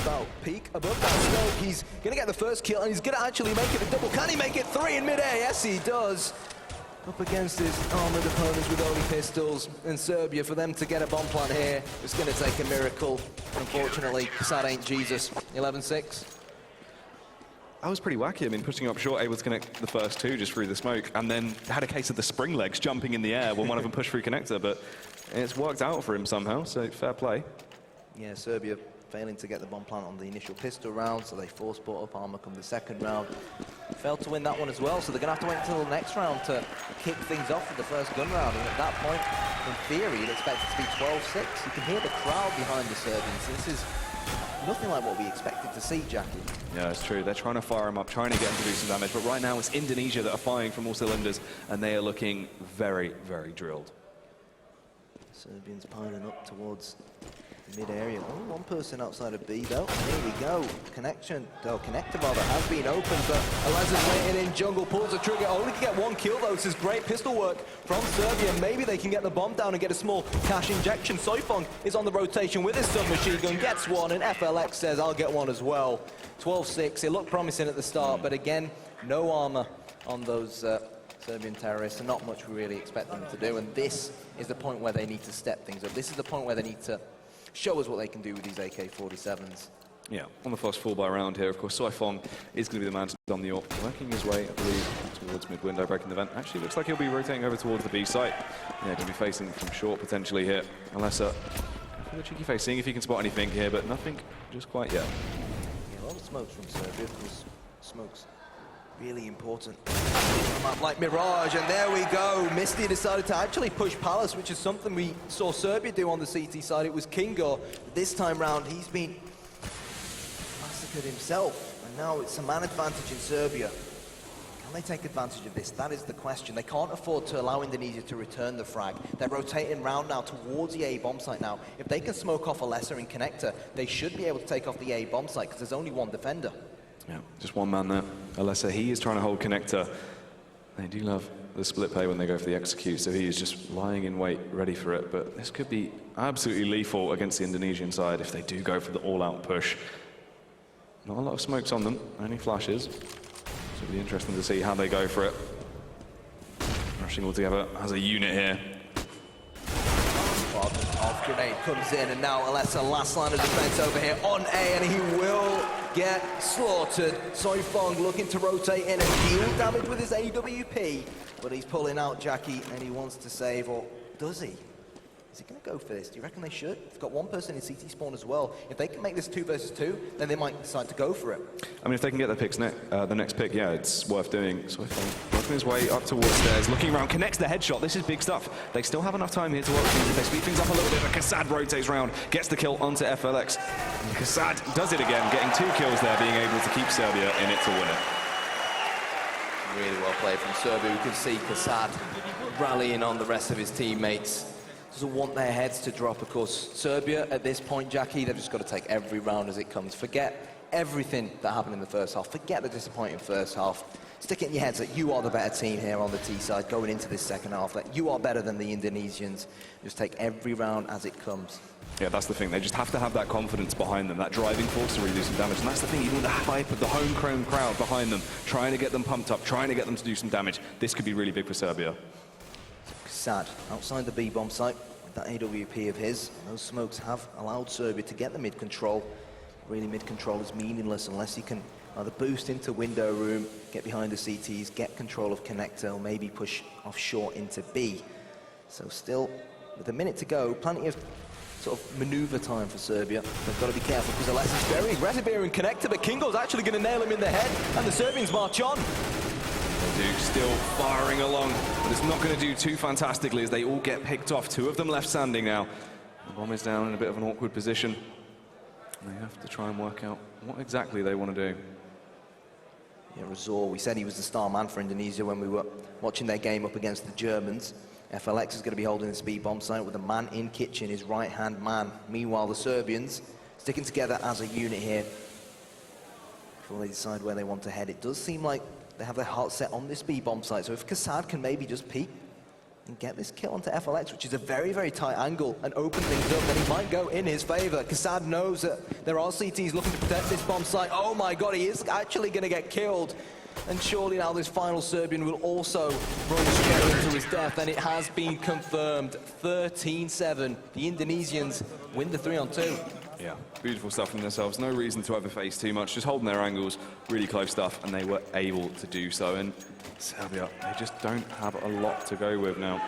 About peak above that smoke. He's going to get the first kill, and he's going to actually make it a double. Can he make it 3 in mid-air? Yes, he does. up against his armoured opponents with only pistols. And Serbia, for them to get a bomb plant here, it's going to take a miracle. Unfortunately, Kasad ain't Jesus. 11-6. That was pretty wacky. I mean, pushing up short, able to connect the first two just through the smoke, and then had a case of the spring legs jumping in the air when one of them pushed through connector, but it's worked out for him somehow, so fair play. Yeah, Serbia failing to get the bomb plant on the initial pistol round, so they force brought up armor come the second round. Failed to win that one as well, so they're going to have to wait until the next round to kick things off with the first gun round. And at that point, in theory, you'd expect it to be 12-6. You can hear the crowd behind the Serbians. This is nothing like what we expected to see, Jackie. Yeah, it's true. They're trying to fire him up, trying to get him to do some damage, but right now it's Indonesia that are firing from all cylinders, and they are looking very, very drilled. Serbians piling up towards mid-area. Only one person outside of B, though. Here we go. Connector rather has been opened, but Alessa's waiting in jungle, pulls the trigger. Only can get one kill, though. This is great pistol work from Serbia. Maybe they can get the bomb down and get a small cash injection. Soifong is on the rotation with his submachine gun, gets one, and FLX says, I'll get one as well. 12-6. It looked promising at the start, but again, no armor on those Serbian terrorists, and not much we really expect them to do. And this is the point where they need to step things up. This is the point where they need to show us what they can do with these AK-47s. Yeah, on the first full by round here, of course, Soifong is going to be the man to dom the AWP, working his way, I believe, towards mid-window, breaking the vent. Actually, looks like he'll be rotating over towards the B site. Yeah, going to be facing from short, potentially, here. Alessa, a cheeky face, seeing if he can spot anything here, but nothing just quite yet. Yeah, a lot of smokes from Serbia, because smoke's really important. Like Mirage, and there we go. Misty decided to actually push Palace, which is something we saw Serbia do on the CT side. It was Kingo. This time round, he's been massacred himself, and now it's a man advantage in Serbia. Can they take advantage of this? That is the question. They can't afford to allow Indonesia to return the frag. They're rotating round now towards the A bomb site now. If they can smoke off Alessa and Connector, they should be able to take off the A bomb site, because there's only one defender. Yeah, just one man there. Alessa, he is trying to hold connector. They do love the split play when they go for the execute, so he is just lying in wait, ready for it. But this could be absolutely lethal against the Indonesian side if they do go for the all-out push. Not a lot of smokes on them, only flashes. So it'll be interesting to see how they go for it. Rushing all together as a unit here. Off grenade comes in, and now Alessa, last line of defense over here on A, and he will get slaughtered. Soifong looking to rotate in and deal damage with his AWP, but he's pulling out, Jackie, and he wants to save, or does he? Is he going to go for this? Do you reckon they should? They've got one person in CT spawn as well. If they can make this 2 versus 2, then they might decide to go for it. I mean, if they can get the next pick, yeah, it's worth doing. So working his way up towards stairs, looking around, connects the headshot. This is big stuff. They still have enough time here to work things. If they speed things up a little bit, but Kasad rotates round, gets the kill onto FLX. And Kasad does it again, getting 2 kills there, being able to keep Serbia in it to win it. Really well played from Serbia. We can see Kasad rallying on the rest of his teammates. Doesn't want their heads to drop, of course. Serbia, at this point, Jackie, they've just got to take every round as it comes. Forget everything that happened in the first half. Forget the disappointing first half. Stick it in your heads that you are the better team here on the T side going into this second half, that you are better than the Indonesians. Just take every round as it comes. Yeah, that's the thing. They just have to have that confidence behind them, that driving force to really do some damage. And that's the thing, even with the hype of the homegrown crowd behind them, trying to get them pumped up, trying to get them to do some damage. This could be really big for Serbia. Sad. Outside the B bomb site, with that AWP of his, those smokes have allowed Serbia to get the mid control. Really, mid control is meaningless unless you can either boost into window room, get behind the CTs, get control of connector, or maybe push off short into B. So still, with a minute to go, plenty of sort of maneuver time for Serbia. They've got to be careful because Alessa's very aggressive here in connector, but Kingo's actually going to nail him in the head, and the Serbians march on. Still firing along, but it's not going to do too fantastically as they all get picked off. 2 of them left standing now. The bomb is down in a bit of an awkward position. They have to try and work out what exactly they want to do. Yeah, Razor, we said he was the star man for Indonesia when we were watching their game up against the Germans. FLX is going to be holding the speed bomb site with a man in kitchen, his right-hand man. Meanwhile, the Serbians sticking together as a unit here before they decide where they want to head. It does seem like they have their heart set on this B bomb site, so if Kasad can maybe just peek and get this kill onto FLX, which is a very, very tight angle, and open things up, then he might go in his favor. Kasad knows that there are CTs looking to protect this bomb site. Oh my god, he is actually going to get killed. And surely now this final Serbian will also run straight into his death, and it has been confirmed. 13-7. The Indonesians win the 3-on-2. Yeah, beautiful stuff from themselves. No reason to ever face too much, just holding their angles, really close stuff, and they were able to do so. And Serbia, they just don't have a lot to go with now.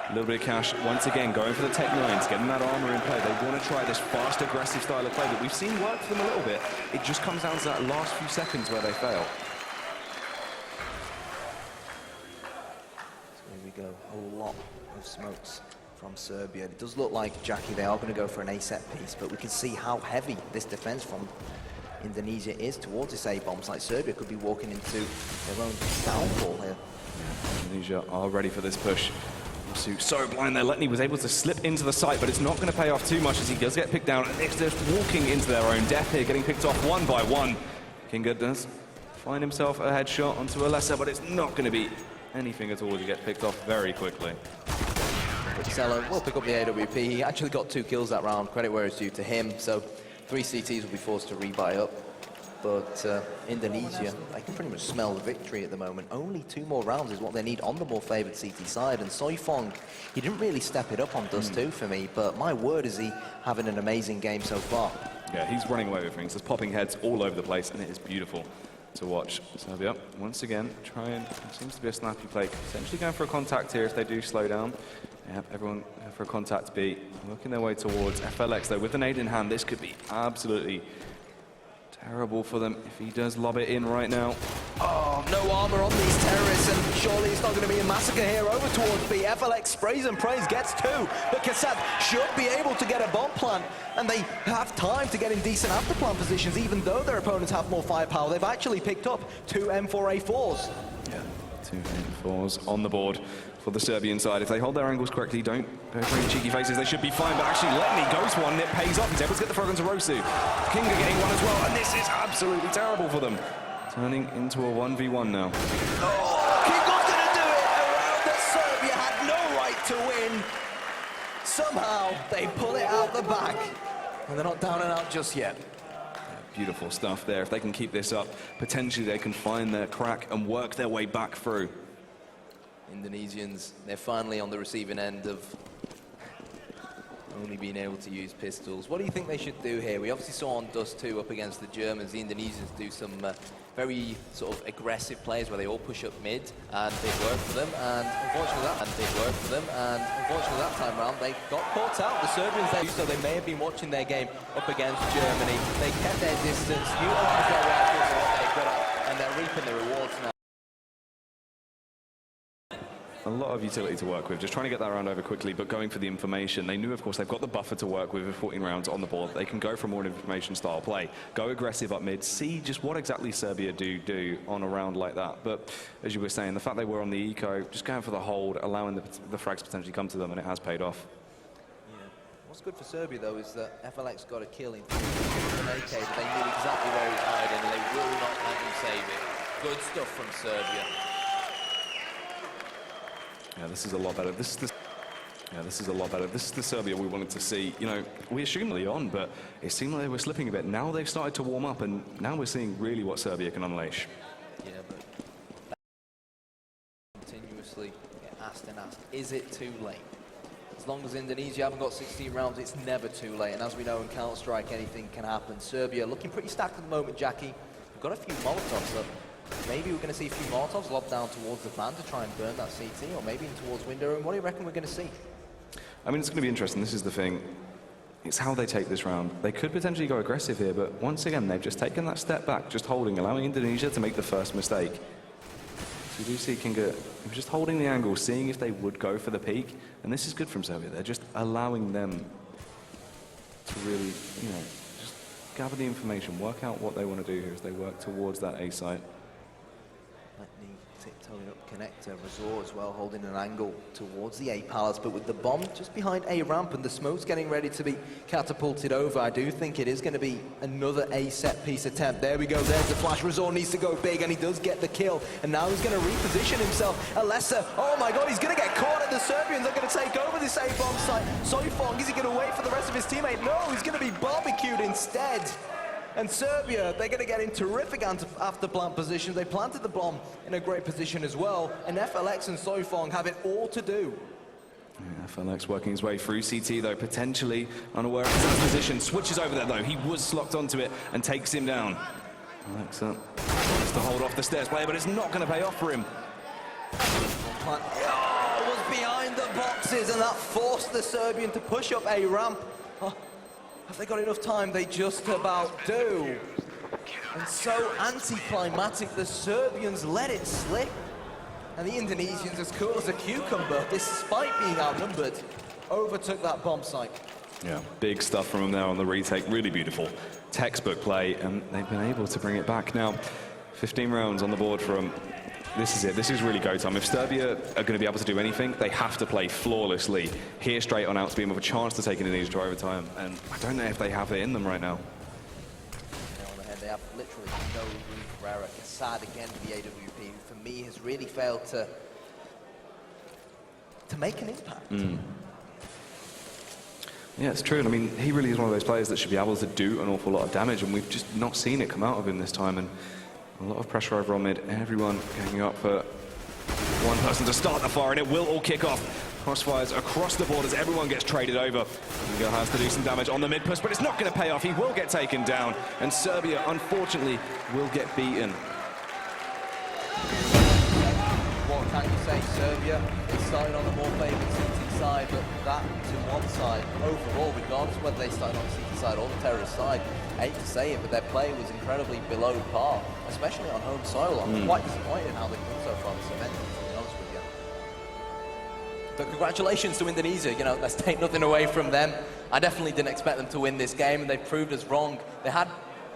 A little bit of cash, once again, going for the Tech 9s, getting that armor in play. They want to try this fast, aggressive style of play that we've seen work for them a little bit. It just comes down to that last few seconds where they fail. So here we go, a lot of smokes from Serbia. It does look like, Jackie, they are going to go for an A-set piece, but we can see how heavy this defense from Indonesia is towards this A-bombs. Like, Serbia could be walking into their own downfall here. Yeah, Indonesia are ready for this push. So blind there. Letney was able to slip into the site, but it's not going to pay off too much as he does get picked down. And they're just walking into their own death here, getting picked off one by one. Kinga does find himself a headshot onto Alessa, but it's not going to be anything at all to get picked off very quickly. But Cello will pick up the AWP. He actually got 2 kills that round, credit where it's due to him. So 3 CTs will be forced to rebuy up. But Indonesia, they can pretty much smell the victory at the moment. Only 2 more rounds is what they need on the more favoured CT side. And Soifong, he didn't really step it up on Dust 2 for me, but my word, is he having an amazing game so far. Yeah, he's running away with things. There's popping heads all over the place, and it is beautiful to watch. Serbia, once again, it seems to be a snappy play. Essentially going for a contact here if they do slow down. Yeah, everyone for a contact B. Working their way towards FLX, though, with the nade in hand. This could be absolutely terrible for them if he does lob it in right now. Oh, no armor on these terrorists, and surely it's not going to be a massacre here. Over towards B. FLX sprays and prays, gets 2, but Kassab should be able to get a bomb plant, and they have time to get in decent after plant positions, even though their opponents have more firepower. They've actually picked up 2 M4A4s. Yeah, 2 M4s on the board for the Serbian side. If they hold their angles correctly, don't go for any cheeky faces, they should be fine. But actually, Letney goes one, it pays off. He's able to get the frog onto Rosu. Kinga getting one as well, and this is absolutely terrible for them. Turning into a 1v1 now. Oh, Kinga's going to do it! A round that Serbia had no right to win. Somehow, they pull it out the back, and they're not down and out just yet. Beautiful stuff there. If they can keep this up, potentially they can find their crack and work their way back through. Indonesians, they're finally on the receiving end of only being able to use pistols. What do you think they should do here? We obviously saw on Dust 2 up against the Germans, the Indonesians do some very sort of aggressive plays where they all push up mid, and it worked for them, and unfortunately that time round they got caught out. The Serbians, so they may have been watching their game up against Germany. They kept their distance, utilised their rifles and what they're good at, and they're reaping the rewards now. A lot of utility to work with, just trying to get that round over quickly, but going for the information. They knew, of course, they've got the buffer to work with 14 rounds on the board. They can go for more information style play, go aggressive up mid, see just what exactly Serbia do on a round like that. But as you were saying, the fact they were on the eco, just going for the hold, allowing the frags to potentially come to them, and it has paid off. Yeah. What's good for Serbia, though, is that FLX got a kill in an AK, but they knew exactly where he was hiding, and they will not let him save it. Good stuff from Serbia. Yeah, this is a lot better. This is a lot better. This is the Serbia we wanted to see. You know, we assumed early on, but it seemed like they were slipping a bit. Now they've started to warm up, and now we're seeing really what Serbia can unleash. Yeah, but continuously get asked and asked, is it too late? As long as Indonesia haven't got 16 rounds, it's never too late. And as we know in Counter-Strike, anything can happen. Serbia looking pretty stacked at the moment, Jackie. We've got a few Molotovs up. Maybe we're going to see a few Molotovs lobbed down towards the fan to try and burn that CT, or maybe in towards window. And what do you reckon we're going to see? I mean, it's going to be interesting. This is the thing. It's how they take this round. They could potentially go aggressive here, but once again, they've just taken that step back, just holding, allowing Indonesia to make the first mistake. So you do see Kinga just holding the angle, seeing if they would go for the peak, and this is good from Serbia. They're just allowing them to really, you know, just gather the information, work out what they want to do here as they work towards that A site. Letney tiptoeing up connector, Resort as well holding an angle towards the A palace, but with the bomb just behind A ramp and the smoke's getting ready to be catapulted over, I do think it is going to be another A set piece attempt. There we go, there's the flash. Resort needs to go big, and he does get the kill, and now he's going to reposition himself. Alessa, oh my god, he's going to get caught, and the Serbians are going to take over this A bomb site. Soifong, is he going to wait for the rest of his teammate? No, he's going to be barbecued instead. And Serbia, they're going to get in terrific after-plant positions. They planted the bomb in a great position as well. And FLX and Soifong have it all to do. Yeah, FLX working his way through CT, though, potentially unaware of his position. Switches over there, though. He was locked onto it and takes him down. Alexa wants to hold off the stairs player, but it's not going to pay off for him. Oh, was behind the boxes, and that forced the Serbian to push up a ramp. Oh, have they got enough time? They just about do. And so anticlimactic, the Serbians let it slip. And the Indonesians, as cool as a cucumber, despite being outnumbered, overtook that bomb site. Yeah, big stuff from them there on the retake. Really beautiful textbook play, and they've been able to bring it back now. 15 rounds on the board for them. This is it. This is really go time. If Serbia are going to be able to do anything, they have to play flawlessly here straight on out to be able to have a chance to take Indonesia to overtime. And I don't know if they have it in them right now. On the head, they have literally no room for error. It's sad again for the AWP, who for me has really failed to make an impact. Yeah, it's true. And I mean, he really is one of those players that should be able to do an awful lot of damage, and we've just not seen it come out of him this time. And a lot of pressure over on mid. Everyone going up for one person to start the fire, and it will all kick off. Crossfires across the board as everyone gets traded over. Ingo has to do some damage on the mid push, but it's not going to pay off. He will get taken down, and Serbia, unfortunately, will get beaten. What can you say? Serbia is starting on the more favoured CT side, but that to one side. Overall, regardless of whether they started on the CT side or the terrorist side, I hate to say it, but their play was incredibly below par, especially on home soil. I'm quite disappointed in how they've done so far this event, to be honest with you. But congratulations to Indonesia. You know, let's take nothing away from them. I definitely didn't expect them to win this game, and they've proved us wrong. They had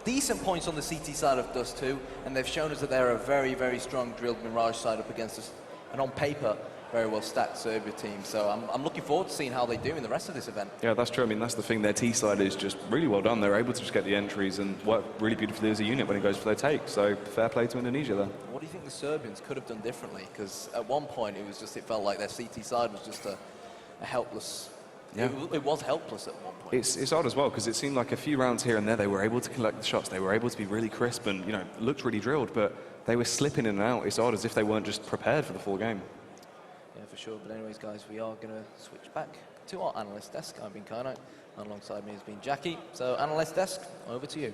decent points on the CT side of Dust 2, and they've shown us that they're a very, very strong drilled Mirage side up against us. And on paper, very well stacked Serbia team. So I'm looking forward to seeing how they do in the rest of this event. Yeah, that's true. I mean, that's the thing. Their T side is just really well done. They're able to just get the entries and work really beautifully as a unit when it goes for their take. So fair play to Indonesia there. What do you think the Serbians could have done differently? Because at one point it felt like their CT side was just a helpless. Yeah. It was helpless at one point. It's odd as well, because it seemed like a few rounds here and there they were able to collect the shots. They were able to be really crisp and, you know, looked really drilled, but they were slipping in and out. It's odd, as if they weren't just prepared for the full game. Yeah, for sure. But anyways, guys, we are going to switch back to our analyst desk. I've been Karno, and alongside me has been Jackie. So, analyst desk, over to you.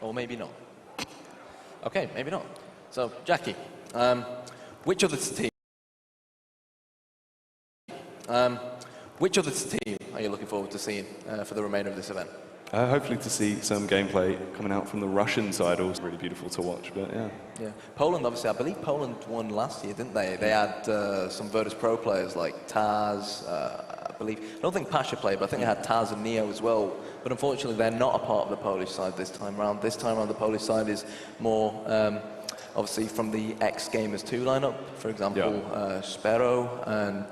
Or maybe not. Okay, maybe not. So, Jackie, which other team are you looking forward to seeing for the remainder of this event? Hopefully to see some gameplay coming out from the Russian side. Also really beautiful to watch, but yeah. Yeah, Poland, obviously, I believe Poland won last year, didn't they? They had some Virtus Pro players like Taz, I believe. I don't think Pasha played, but I think they had Taz and Neo as well. But unfortunately, they're not a part of the Polish side this time around. This time around, the Polish side is more, obviously, from the X-Gamers 2 lineup. For example, Spero and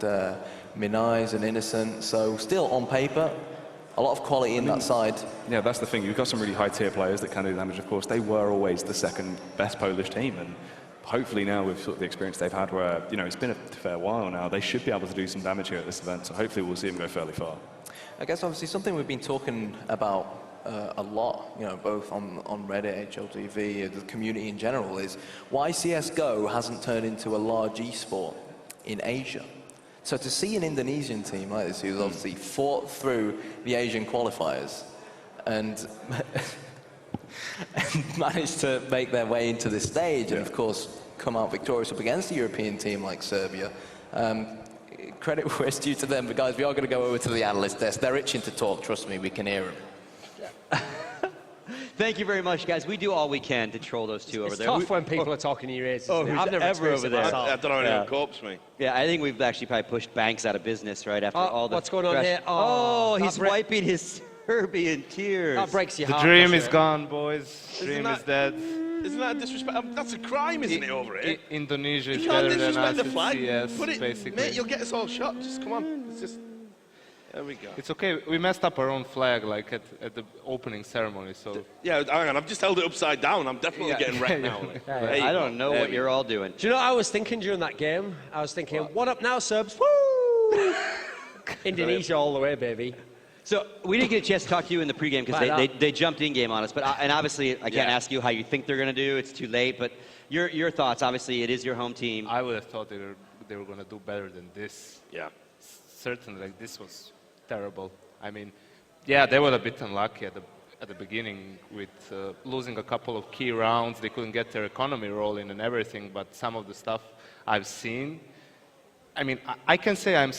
Minais and Innocent. So still on paper, a lot of quality in that side. Yeah, that's the thing. You've got some really high-tier players that can do damage, of course. They were always the second best Polish team, and hopefully now with sort of the experience they've had where, you know, it's been a fair while now, they should be able to do some damage here at this event, so hopefully we'll see them go fairly far. I guess obviously something we've been talking about a lot, you know, both on Reddit, HLTV, the community in general, is why CSGO hasn't turned into a large esport in Asia. So to see an Indonesian team like this, who's obviously fought through the Asian qualifiers and managed to make their way into this stage and, of course, come out victorious up against a European team like Serbia, credit where it's due to them. But, guys, we are going to go over to the analyst desk. They're itching to talk. Trust me, we can hear them. Thank you very much, guys. We do all we can to troll those two over there. It's tough when people are talking in your ears. Oh, I've never ever experienced over it there. myself. I don't know anyone corpse me. Yeah, I think we've actually probably pushed Banks out of business right after all the... What's going on press. here? Oh, he's wiping his Serbian tears. That breaks your The heart. dream is gone, boys. Dream is dead. Isn't that a disrespect? That's a crime, isn't it, over here? Indonesia is You can't better than disrespect us the in flag. CS, Put it, basically. mate, you'll get us all shot. Just come on. It's just... There we go. It's okay. We messed up our own flag, like at the opening ceremony. So Yeah, hang on. I've just held it upside down. I'm definitely getting wrecked now. Hey, I don't know what you're all doing. Do you know what I was thinking during that game? I was thinking, what up now, Serbs? Woo! Indonesia all the way, baby. So we didn't get a chance to talk to you in the pregame because they jumped in game on us. But and obviously I can't ask you how you think they're going to do. It's too late. But your thoughts. Obviously, it is your home team. I would have thought they were going to do better than this. Yeah. Certainly, like, this was terrible. I mean, yeah, they were a bit unlucky at the beginning with losing a couple of key rounds. They couldn't get their economy rolling and everything. But some of the stuff I've seen, I mean, I can say I'm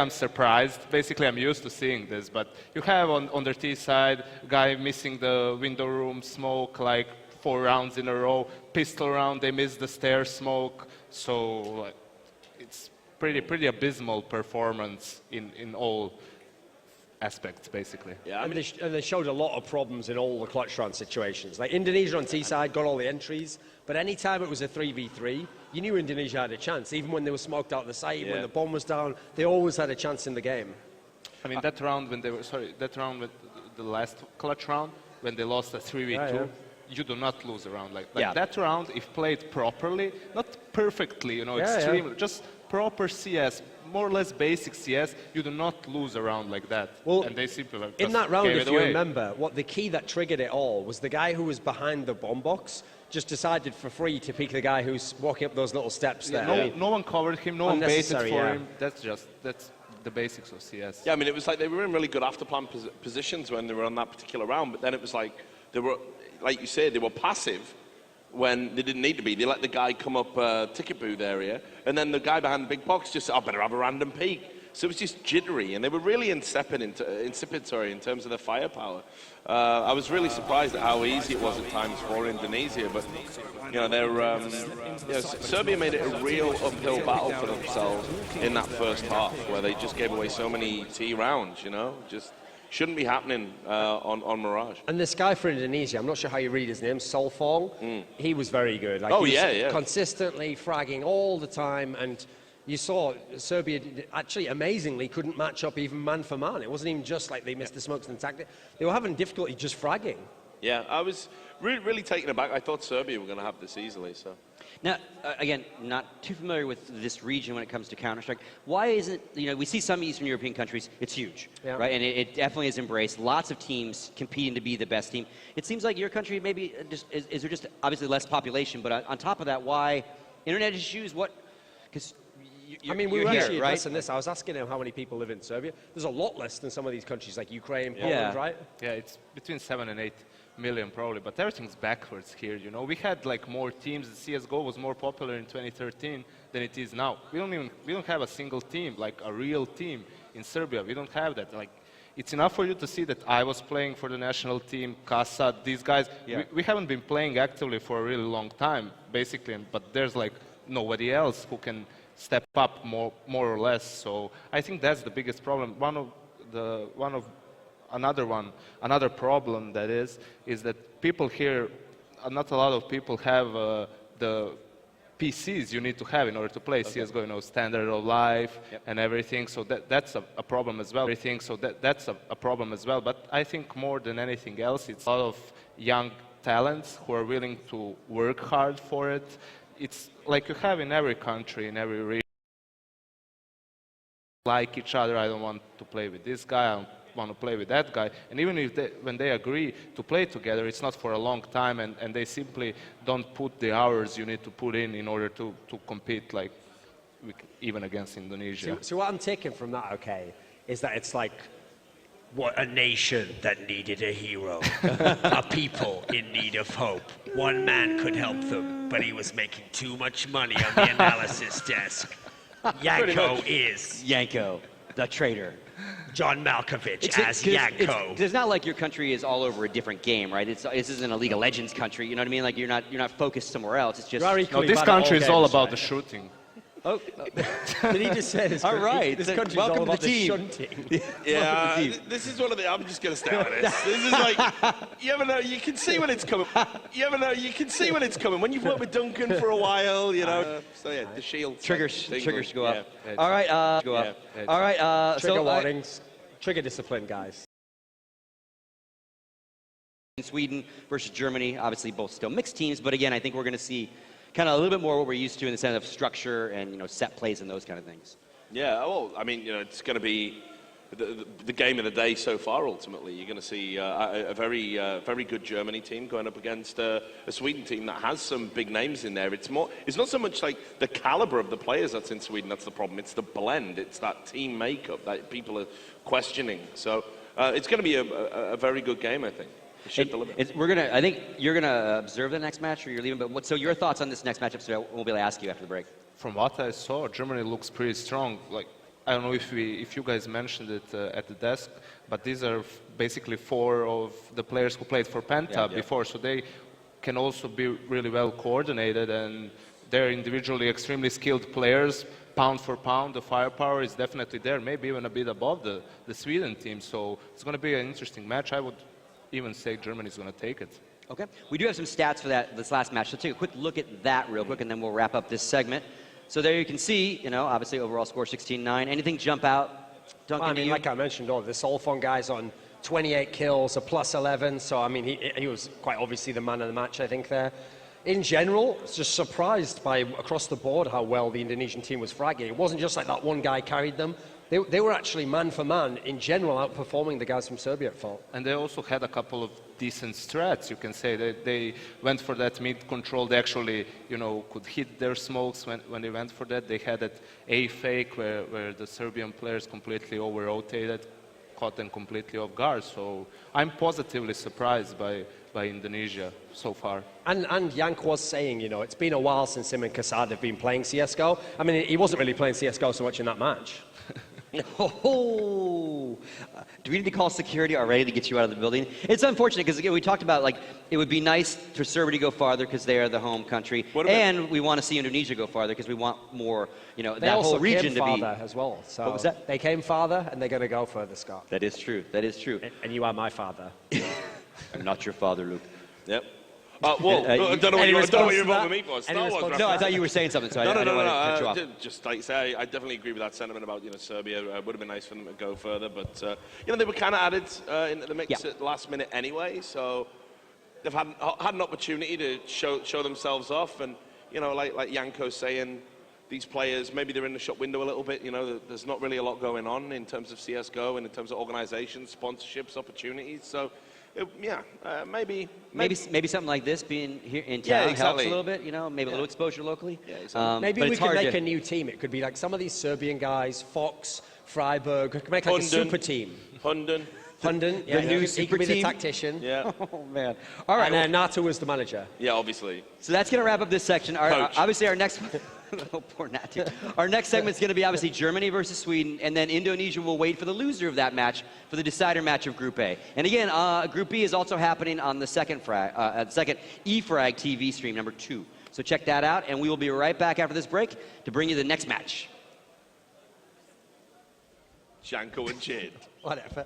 surprised. Basically, I'm used to seeing this. But you have on their T side, guy missing the window room smoke like 4 rounds in a row. Pistol round, they missed the stair smoke. So like, it's pretty abysmal performance in all aspects, basically. Yeah, I mean, they showed a lot of problems in all the clutch round situations. Like Indonesia on T-side got all the entries, but any time it was a 3v3, you knew Indonesia had a chance. Even when they were smoked out the site, when the bomb was down, they always had a chance in the game. I mean, that round when they were, that round with the last clutch round, when they lost a 3v2, you do not lose a round like that round, if played properly, not perfectly, you know, extremely, just proper CS, more or less basic CS, you do not lose a round like that. Well, and they simply like, in that round, if you remember, the key that triggered it all was the guy who was behind the bomb box just decided for free to pick the guy who's walking up those little steps there. No one covered him, no one baited for him. That's the basics of CS. Yeah, I mean, it was like they were in really good after-plan positions when they were on that particular round, but then it was like they were, like you said, they were passive when they didn't need to be. They let the guy come up ticket booth area, and then the guy behind the big box just said, I better have a random peek. So it was just jittery, and they were really insipid in terms of their firepower. I was really surprised at how easy it was at times for Indonesia, but you know, Serbia made it a real uphill battle for themselves in that first half, where they just gave away so many T rounds. You know, just shouldn't be happening on Mirage. And this guy for Indonesia, I'm not sure how you read his name, Solfong, he was very good. Like, he was consistently fragging all the time, and you saw Serbia actually amazingly couldn't match up even man for man. It wasn't even just like they missed the smokes and tactic. They were having difficulty just fragging. Yeah, I was really taken aback. I thought Serbia were going to have this easily. So. Now, again, not too familiar with this region when it comes to Counter-Strike. Why isn't, you know, we see some Eastern European countries, it's huge, right? And it definitely is embraced. Lots of teams competing to be the best team. It seems like your country maybe just, is there just obviously less population, but on top of that, why internet issues? What, because I mean, we were actually addressing this. I was asking him how many people live in Serbia. There's a lot less than some of these countries like Ukraine, Poland, right? Yeah, it's between 7 and 8 million probably, but everything's backwards here, you know. We had like more teams. CSGO was more popular in 2013 than it is now. We don't have a single team, like a real team in Serbia. We don't have that. Like, it's enough for you to see that I was playing for the national team, Kasa, these guys. We haven't been playing actively for a really long time, basically, but there's like nobody else who can step up more or less. So I think that's the biggest problem. Another problem that is that people here, not a lot of people have the PCs you need to have in order to play CSGO, you know, standard of life and everything. So that's a problem as well. That's a problem as well. But I think more than anything else, it's a lot of young talents who are willing to work hard for it. It's like you have in every country, in every region, like each other. I don't want to play with this guy. I don't want to play with that guy. And even if when they agree to play together, it's not for a long time, and they simply don't put the hours you need to put in order to compete, like even against Indonesia. So what I'm taking from that, is that it's like, what a nation that needed a hero, a people in need of hope. One man could help them, but he was making too much money on the analysis desk. Yanko is Yanko, the traitor. John Malkovich as Yanko. It's not like your country is all over a different game, right? This isn't a League of Legends country. You know what I mean? Like you're not focused somewhere else. It's just no. This country is all about the shooting. Oh, did he just say this? All right. This country's welcome all about to the team. Shunting. Yeah, this is one of the. I'm just going to stay on this. This is like, you ever know? You can see when it's coming. You ever know? You can see when it's coming. When you've worked with Duncan for a while, you know. So yeah, the shield. Triggers go up. Yeah. All right. Go up. All right. Trigger warnings. Trigger discipline, guys. Sweden versus Germany, obviously both still mixed teams, but again, I think we're going to see kind of a little bit more what we're used to in the sense of structure and, you know, set plays and those kind of things. Yeah, well, I mean, it's going to be the game of the day so far. Ultimately, you're going to see a very good Germany team going up against a Sweden team that has some big names in there. It's not so much like the caliber of the players that's in Sweden that's the problem. It's the blend. It's that team makeup that people are questioning. So it's going to be a very good game, I think. It should deliver. I think you're gonna observe the next match, or you're leaving. But so your thoughts on this next matchup? So we'll be able to ask you after the break. From what I saw, Germany looks pretty strong. Like, I don't know if you guys mentioned it at the desk, but these are basically 4 of the players who played for Penta before, so they can also be really well coordinated, and they're individually extremely skilled players. Pound for pound, the firepower is definitely there, maybe even a bit above the Sweden team. So it's going to be an interesting match. I would even say Germany's going to take it. Okay. We do have some stats for this last match. So take a quick look at that real quick, and then we'll wrap up this segment. So there you can see, obviously overall score 16-9. Anything jump out, Duncan? Well, I mean, like I mentioned, the Solfon guy's on 28 kills, a +11. So, I mean, he was quite obviously the man of the match, I think, there. In general, I was just surprised by across the board how well the Indonesian team was fragging. It wasn't just like that one guy carried them. They were actually man for man, in general, outperforming the guys from Serbia at fault. And they also had a couple of decent strats, you can say. They went for that mid control. They actually, could hit their smokes when they went for that. They had that A fake where the Serbian players completely over-rotated, caught them completely off guard. So I'm positively surprised by Indonesia so far. And Yank was saying, it's been a while since him and Casad have been playing CSGO. I mean, he wasn't really playing CSGO so much in that match. Do we need to call security already to get you out of the building? It's unfortunate because we talked about it would be nice for Serbia to go farther because they are the home country, and we want to see Indonesia go farther because we want more, that whole region to be. They also came farther as well. So what was that? They came farther, and they're going to go further, Scott. That is true. That is true. And you are my father. I'm not your father, Luke. Yep. I don't know what you're involving me for. Star Wars no, I thought you were saying something, so I don't want to cut you off. Just like say, I definitely agree with that sentiment about Serbia. It would have been nice for them to go further, but they were kind of added into the mix at the last minute anyway, so they've had an opportunity to show themselves off, and like Yanko's saying, these players maybe they're in the shop window a little bit. There's not really a lot going on in terms of CSGO and in terms of organizations, sponsorships, opportunities. So. Maybe something like this being here in town helps a little bit, maybe a little exposure locally. Yeah, exactly. Maybe we could make a new team. It could be like some of these Serbian guys, Fox, Freiburg, could make like a super team. Hunden, the new super team. The tactician. Yeah. Oh man. All right. And then Nato was the manager. Yeah, obviously. So that's going to wrap up this section. Obviously, our next. Oh, poor Natu. Our next segment is going to be obviously Germany versus Sweden, and then Indonesia will wait for the loser of that match for the decider match of Group A. And again, Group B is also happening on the second E-Frag TV stream, number 2. So check that out, and we will be right back after this break to bring you the next match. Janko and Jade. Whatever.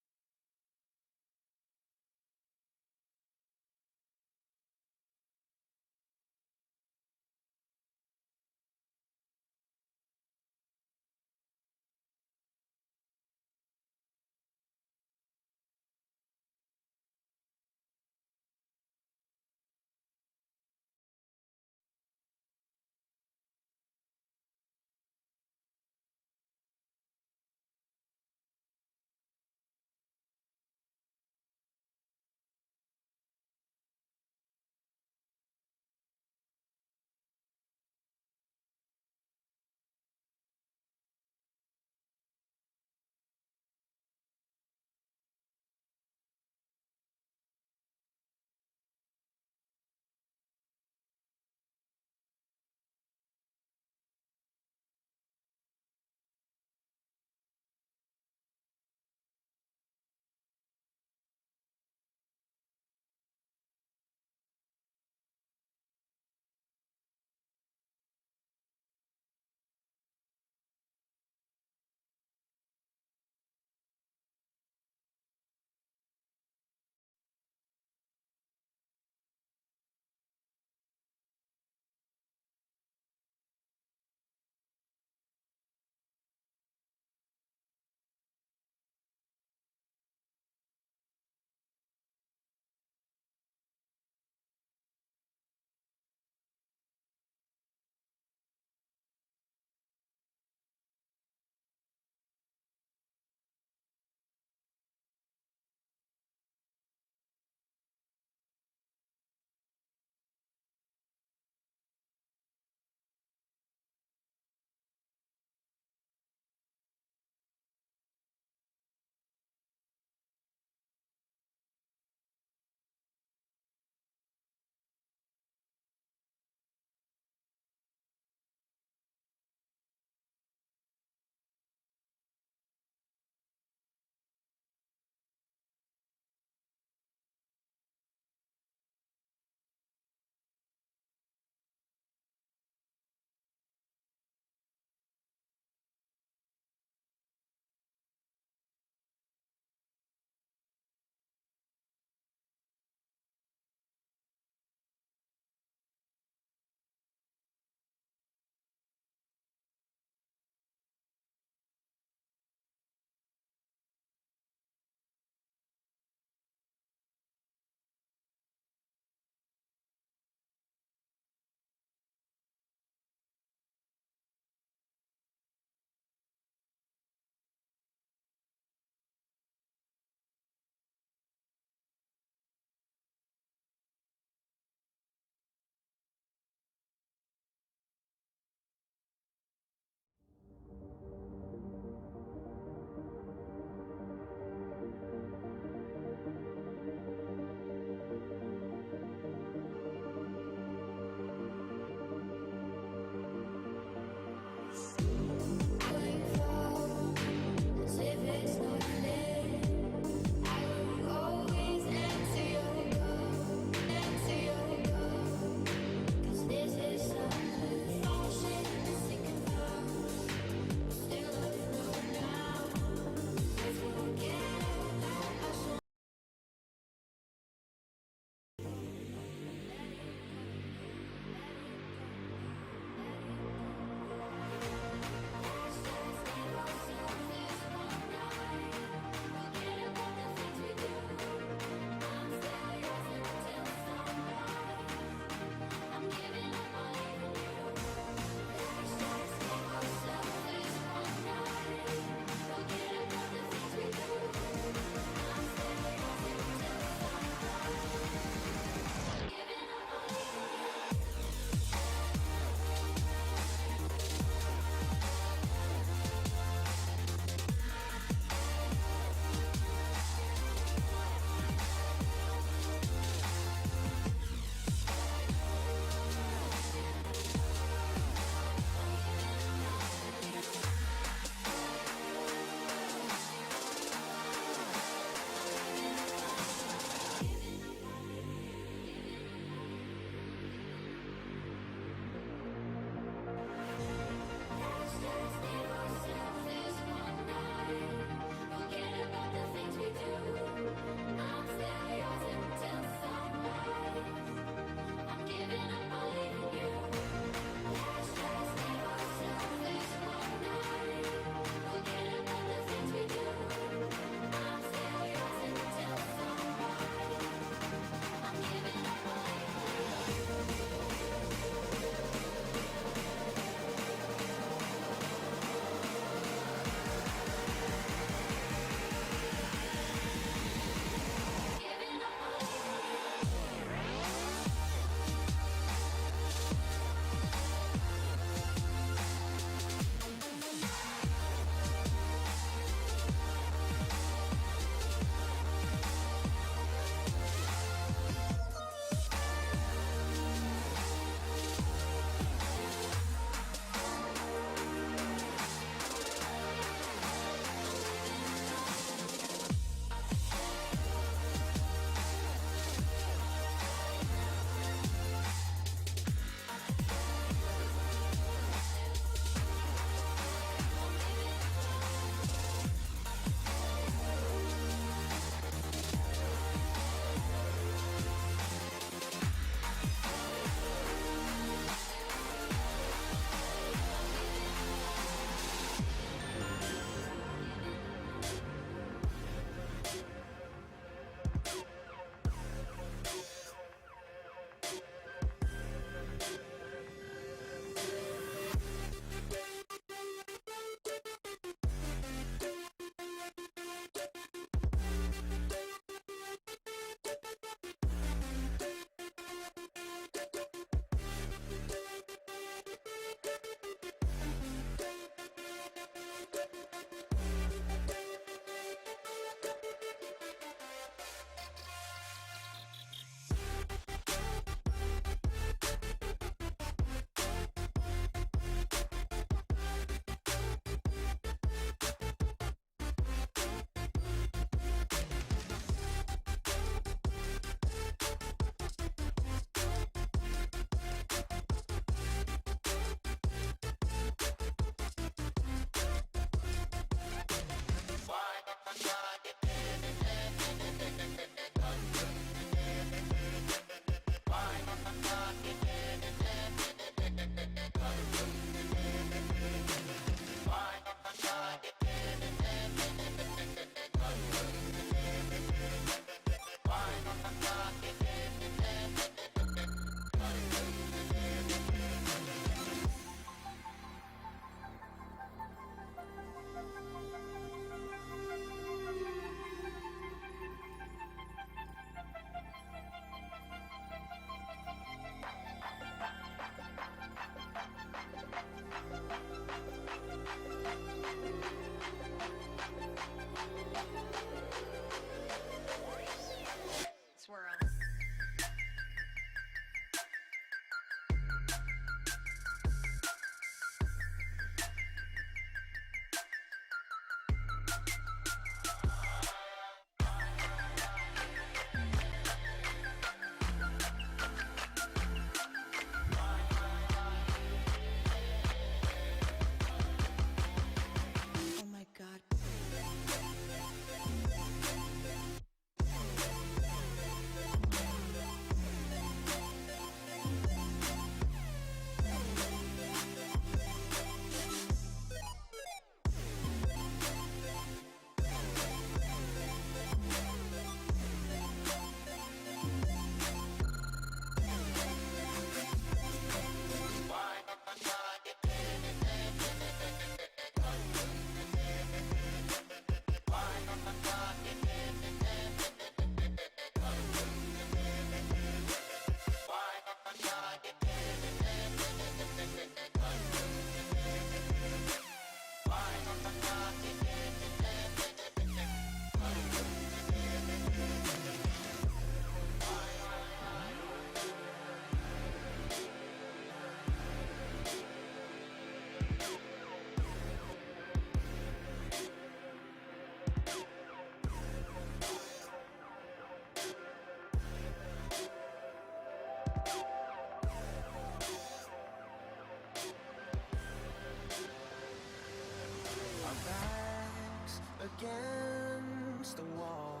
against the wall.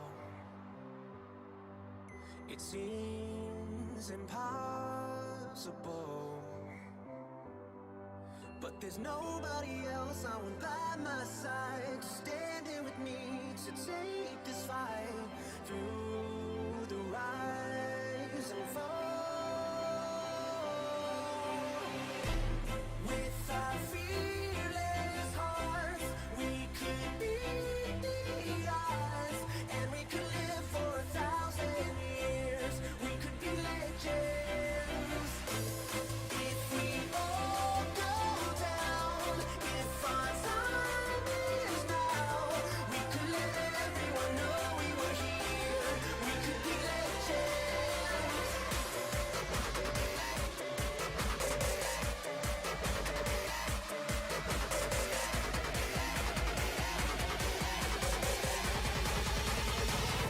It seems impossible, but there's nobody else I want by my side to stand here with me to take this fight through the rise and fall. With our fearless hearts, we could beat the odds, and we could live for 1,000 years. We could be legends. If we all go down, if our time is now, we could let everyone know we were here. We could be legends.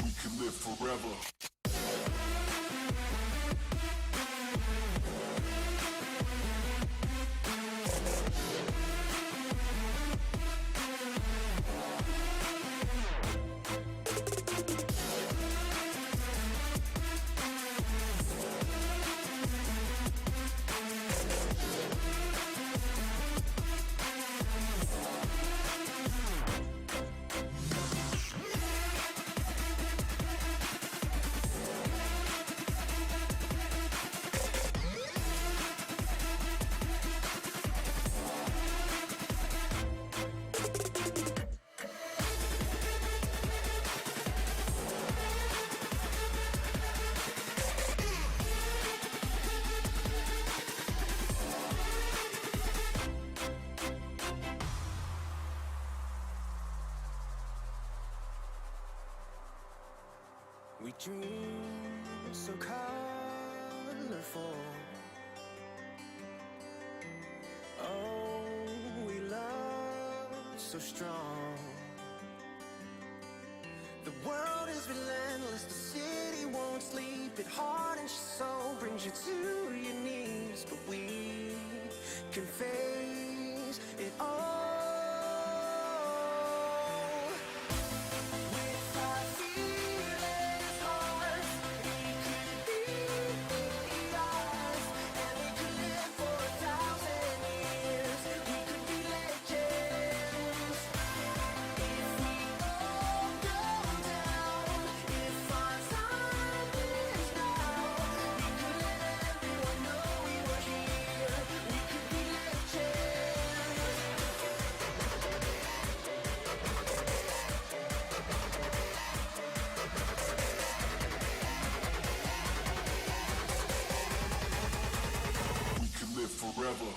We can live forever. We dream so colorful. Oh, we love so strong. The world is relentless, the city won't sleep. It hardens your soul, brings you to your knees. But we can face it all. With our fearless hearts, we could beat the odds, and we could live for 1,000 years. We could be legends. If we all go down, if our time is now, we could let everyone know we were here. We could be legends. We can live forever.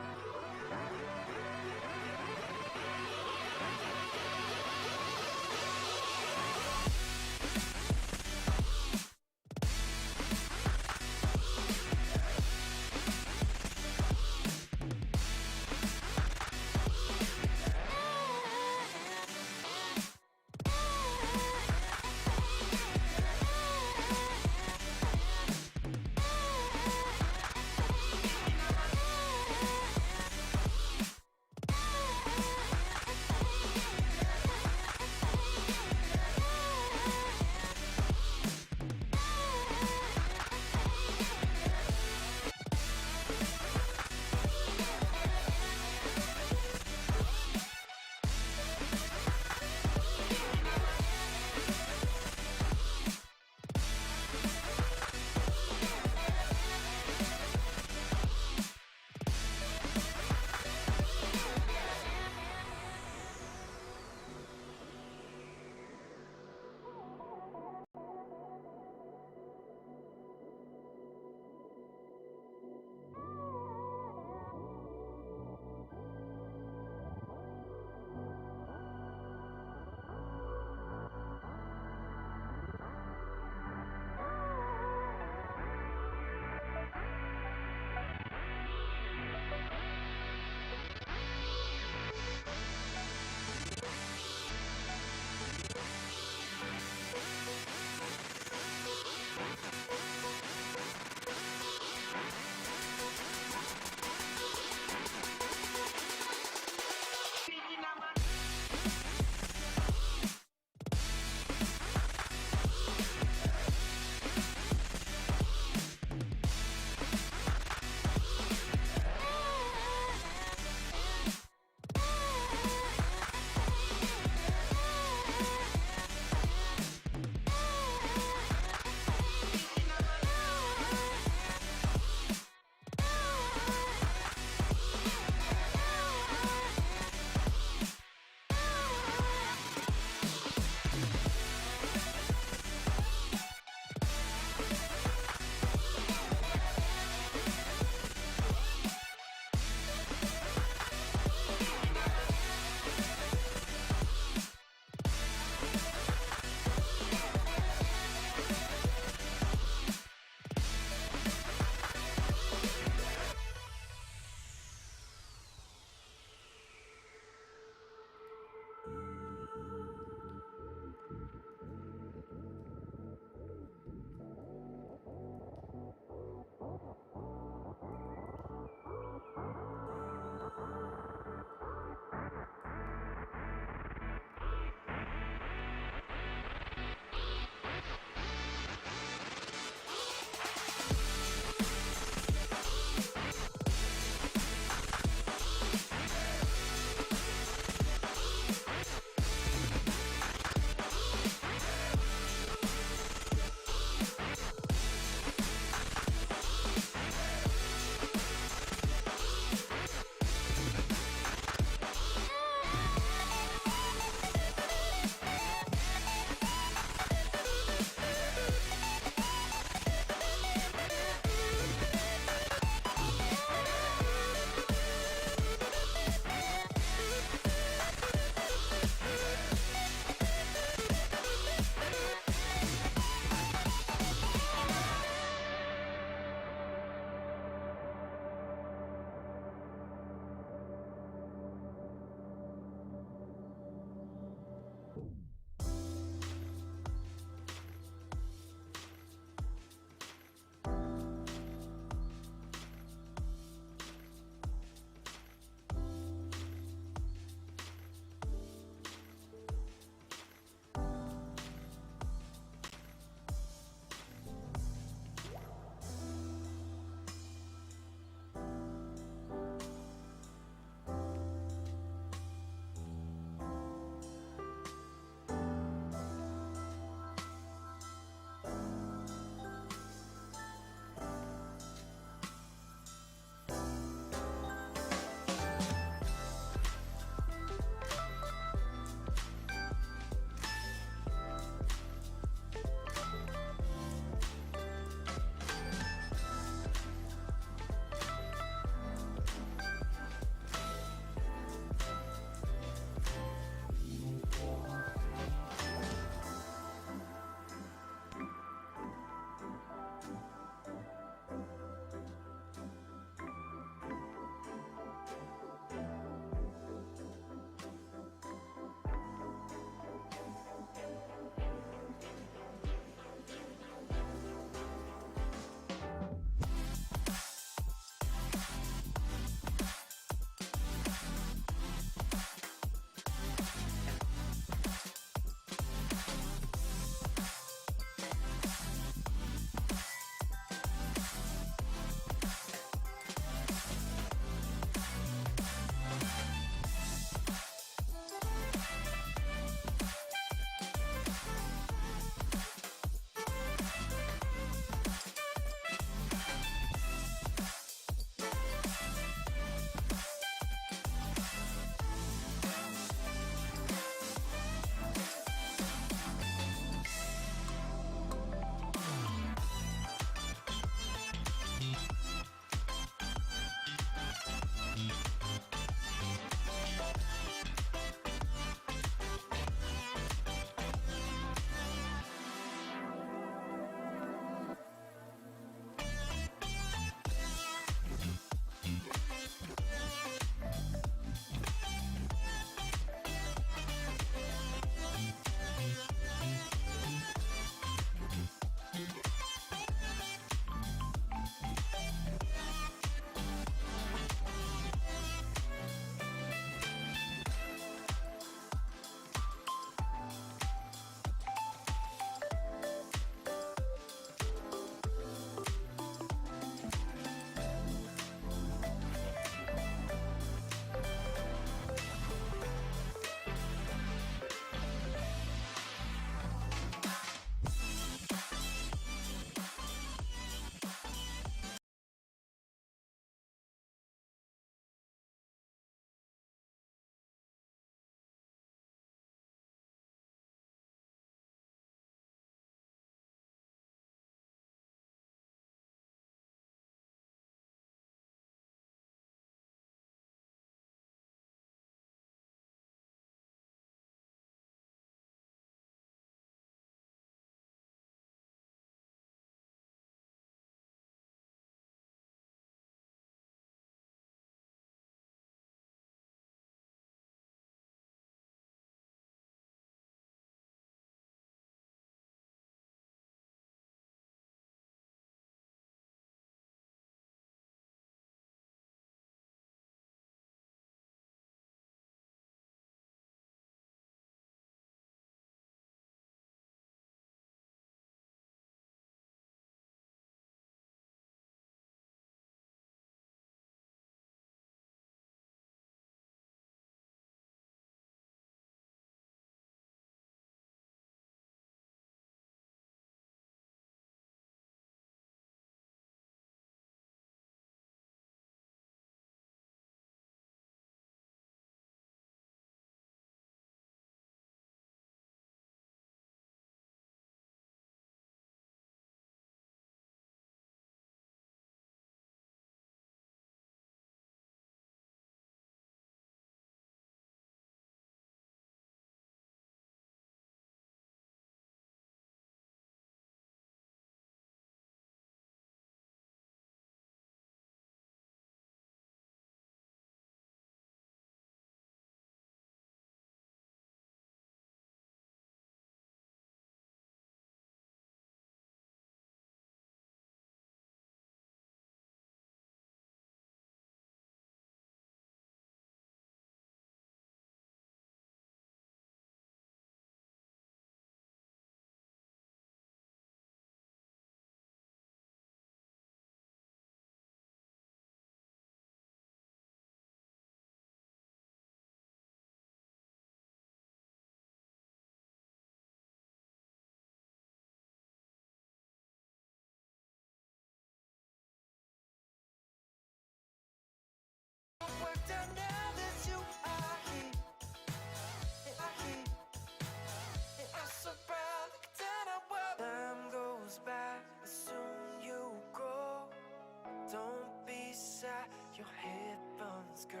your headphones, girl.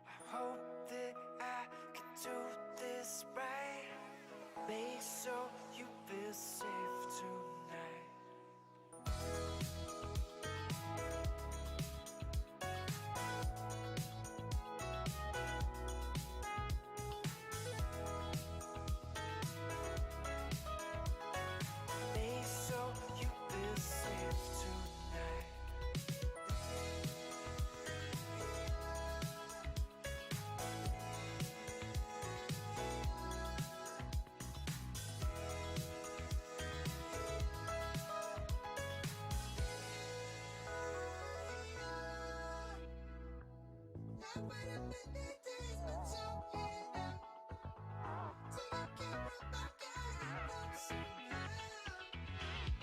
I hope that I can do this right. Make sure you feel safe tonight. Make sure you feel safe tonight.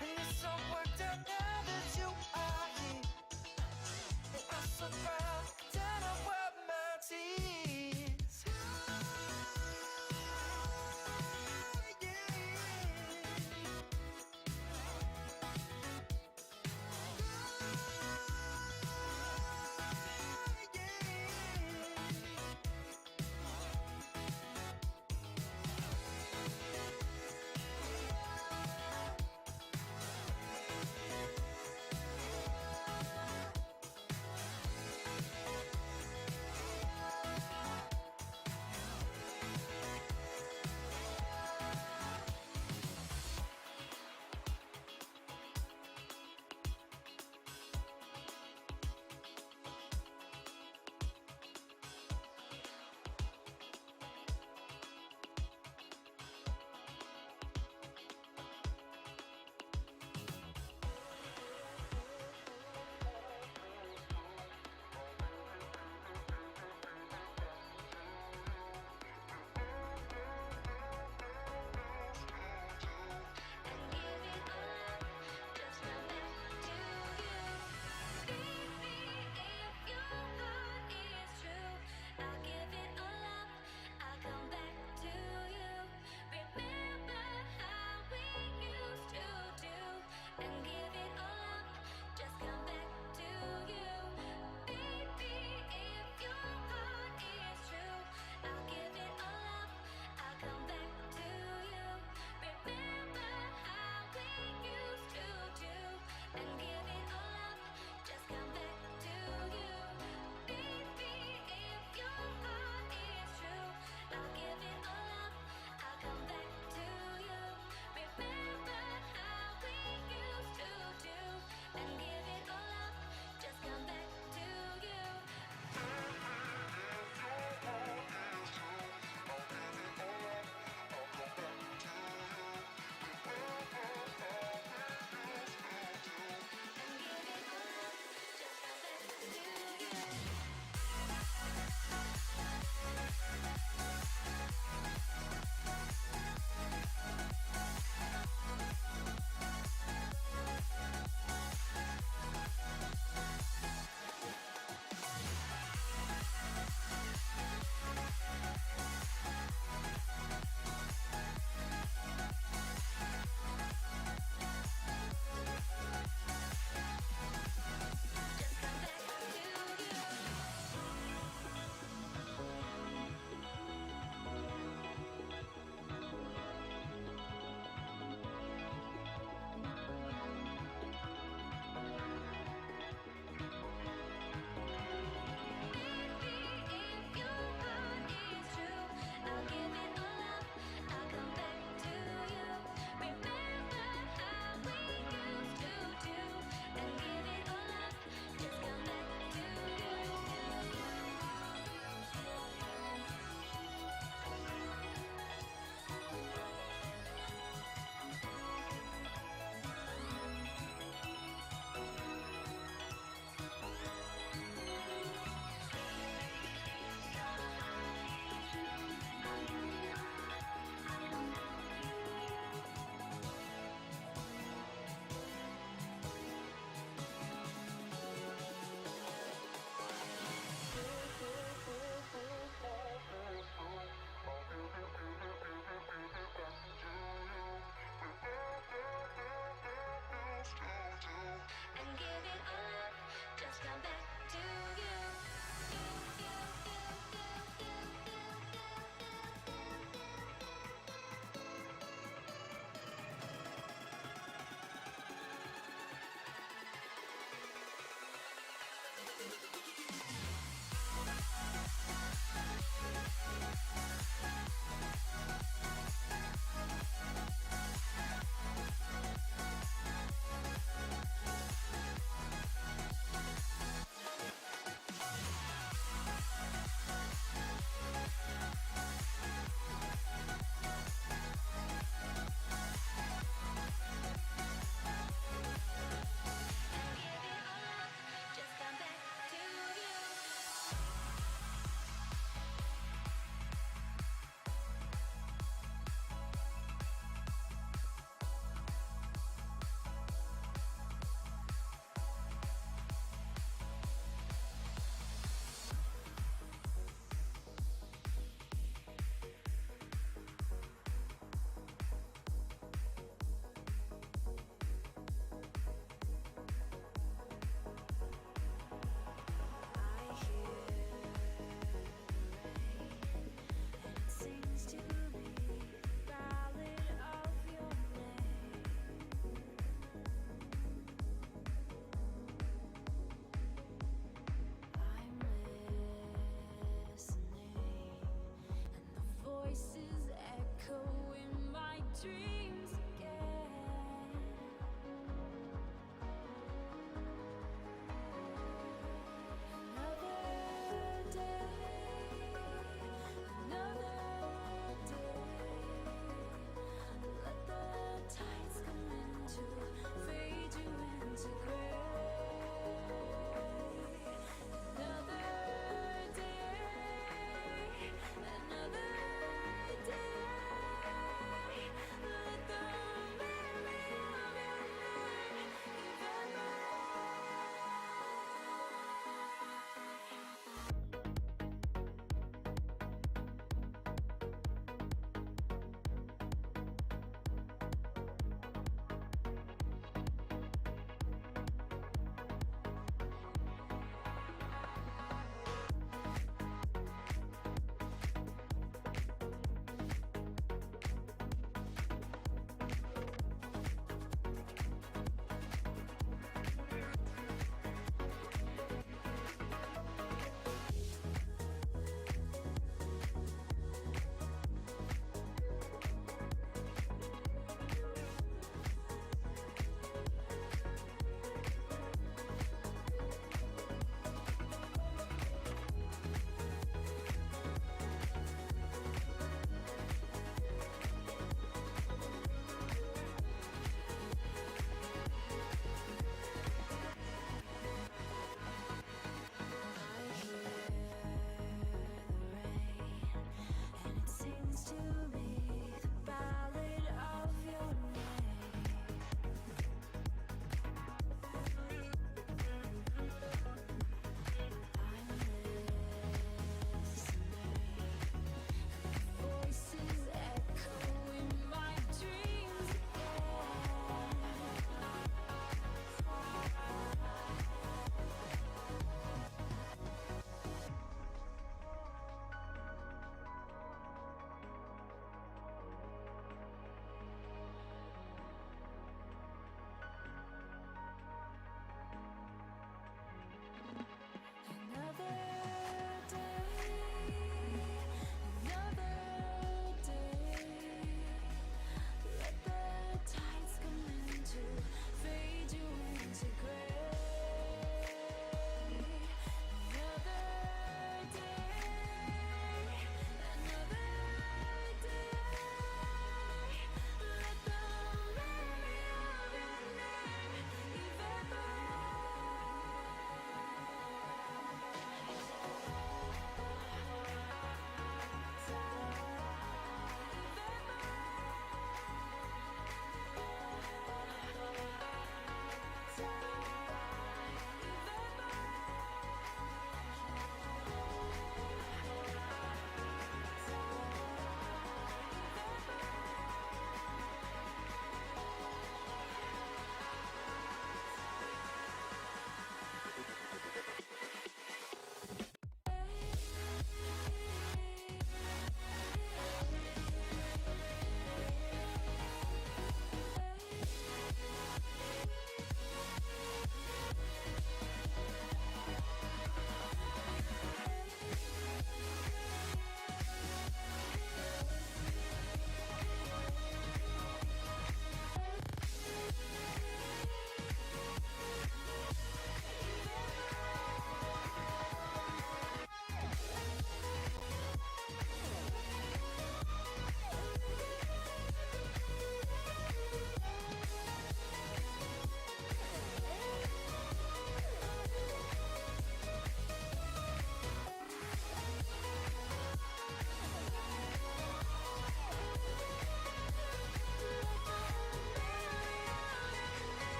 And it's all worked out now that you are here. And I'm so proud that I wipe my tears.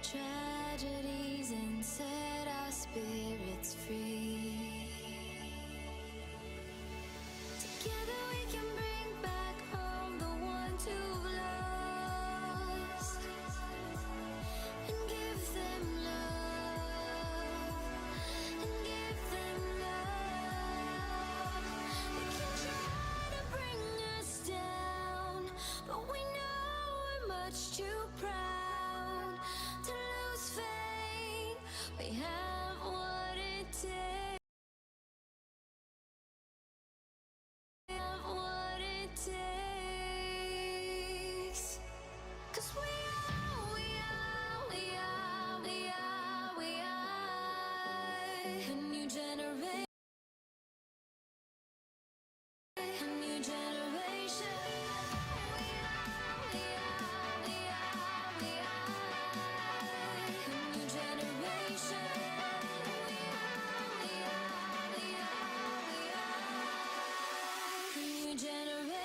tragedies and set our spirits free. Together we can bring back home the ones who've lost and give them love, and give them love. They can try to bring us down, but we know we're much too proud to lose faith. We have what it takes. We have what it takes. 'Cause we are a new generation. A new generation. We are a new generation. A new generation.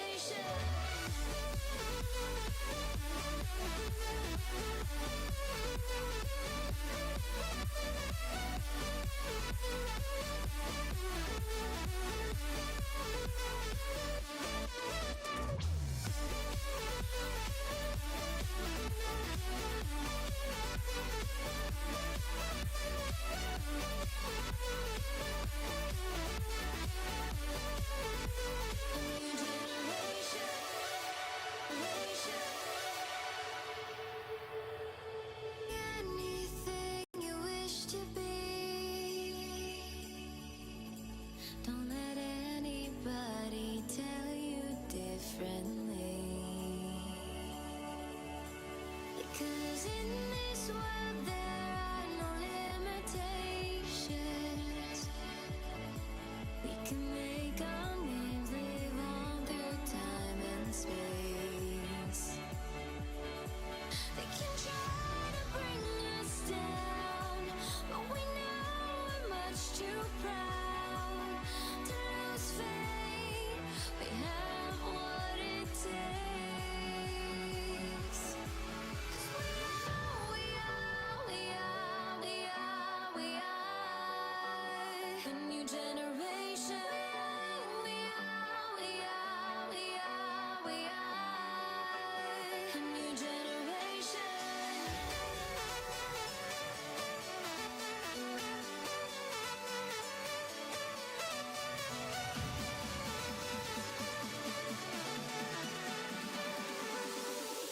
Anything you wish to be. Don't let anybody tell you differently. Because in this world there are no limitations. We can make our names live on through time and space. They can try to bring us down, but we know we're much too proud to lose faith. We have what it takes. 'Cause we are a new generation. We are a new generation.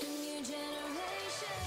A new generation.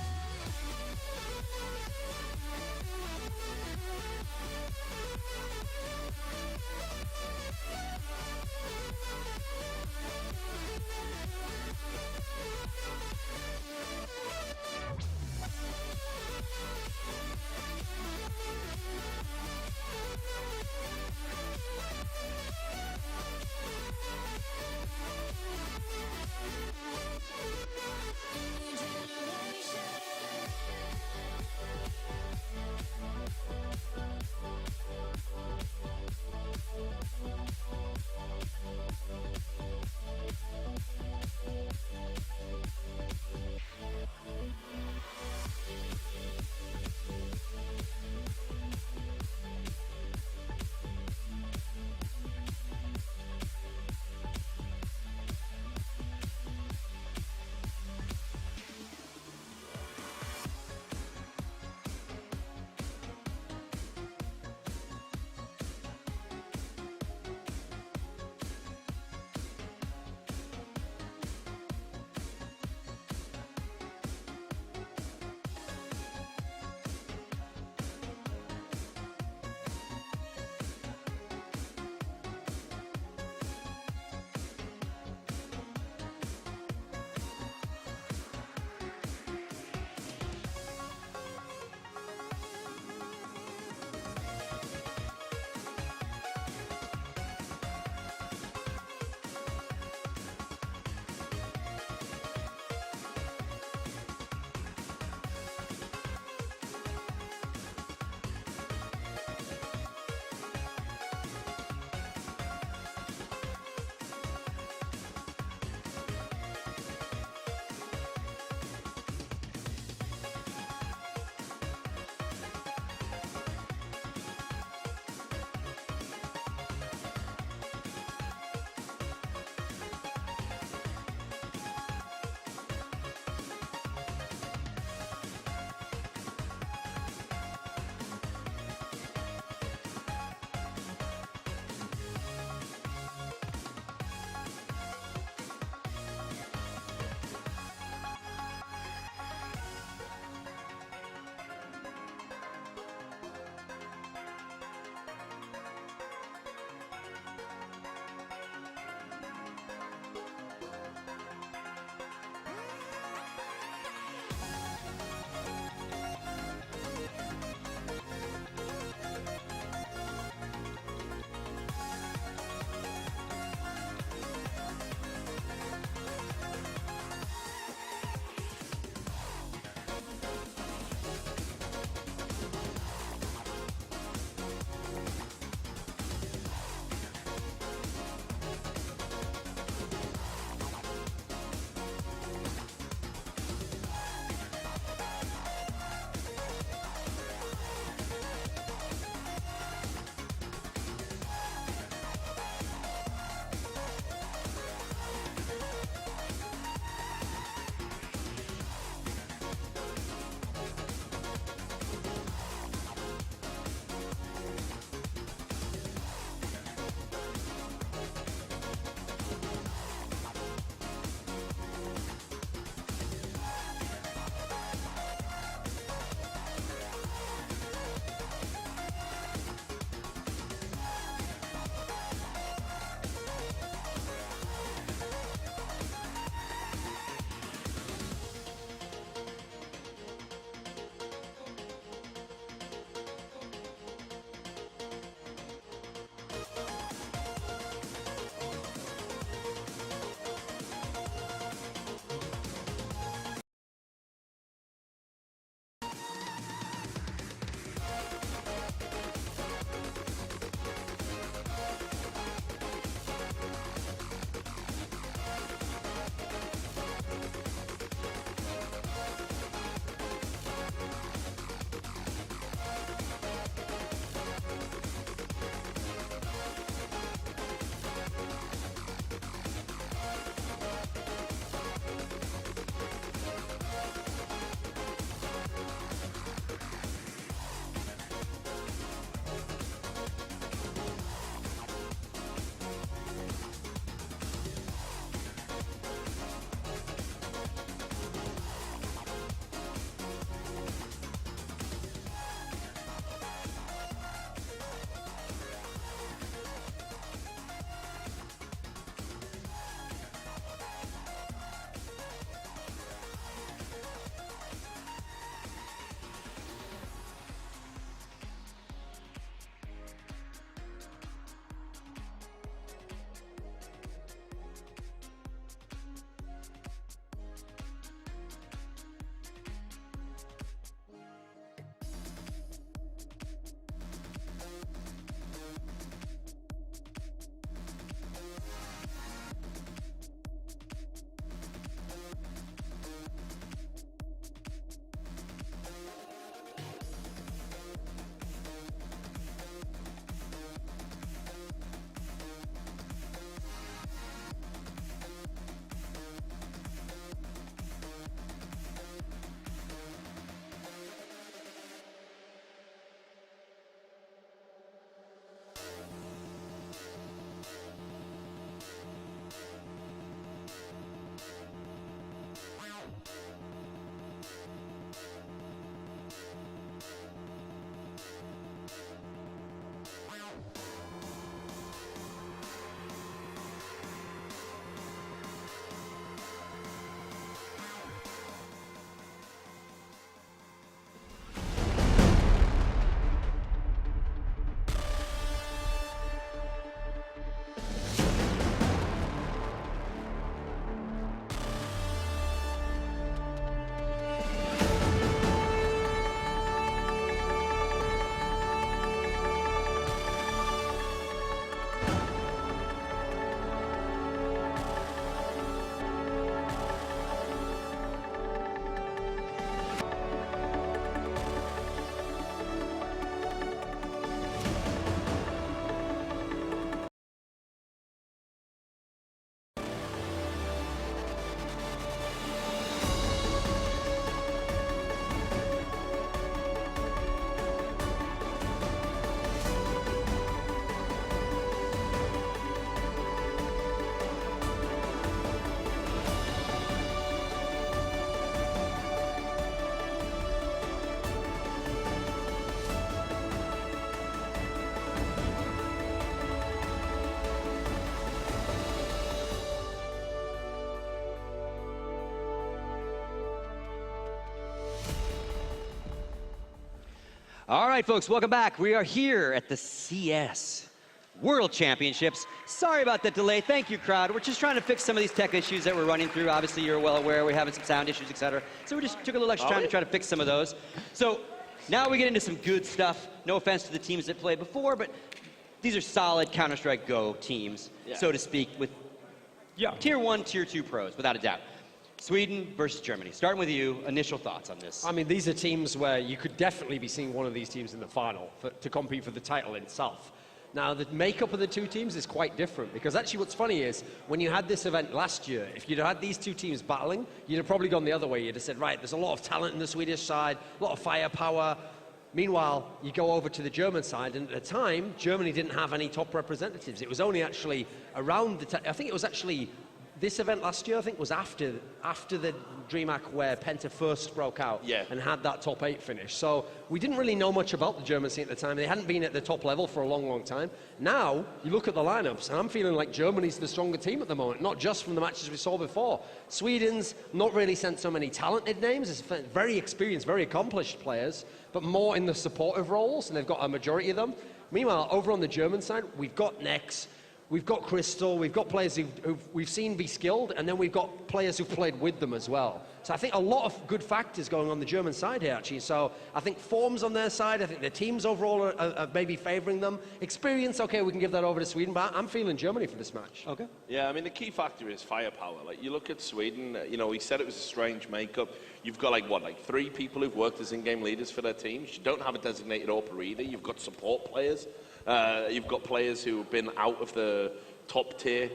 All right, folks, welcome back. We are here at the CS World Championships. Sorry about the delay. Thank you, crowd. We're just trying to fix some of these tech issues that we're running through. Obviously, you're well aware we're having some sound issues, etc. So we just took a little extra time to try to fix some of those. So now we get into some good stuff. No offense to the teams that played before, but these are solid Counter-Strike Go teams, so to speak, with tier 1, tier 2 pros, without a doubt. Sweden versus Germany. Starting with you, initial thoughts on this. I mean, these are teams where you could definitely be seeing one of these teams in the final to compete for the title itself. Now, the makeup of the two teams is quite different, because actually what's funny is, when you had this event last year, if you'd had these two teams battling, you'd have probably gone the other way. You'd have said, right, there's a lot of talent in the Swedish side, a lot of firepower. Meanwhile, you go over to the German side, and at the time, Germany didn't have any top representatives. It was only actually around I think it was actually this event last year, I think, was after the DreamHack where Penta first broke out and had that top 8 finish. So we didn't really know much about the German scene at the time. They hadn't been at the top level for a long, long time. Now, you look at the lineups, and I'm feeling like Germany's the stronger team at the moment, not just from the matches we saw before. Sweden's not really sent so many talented names. It's very experienced, very accomplished players, but more in the supportive roles, and they've got a majority of them. Meanwhile, over on the German side, we've got Nex, we've got Crystal, we've got players who we've seen be skilled, and then we've got players who've played with them as well. So I think a lot of good factors going on the German side here, actually. So I think form's on their side. I think the teams overall are maybe favouring them. Experience, okay, we can give that over to Sweden, but I'm feeling Germany for this match. Okay. Yeah, I mean, the key factor is firepower. Like, you look at Sweden, you know, he said it was a strange makeup. You've got, like 3 people who've worked as in-game leaders for their teams. You don't have a designated AWPer either. You've got support players. You've got players who've been out of the top tier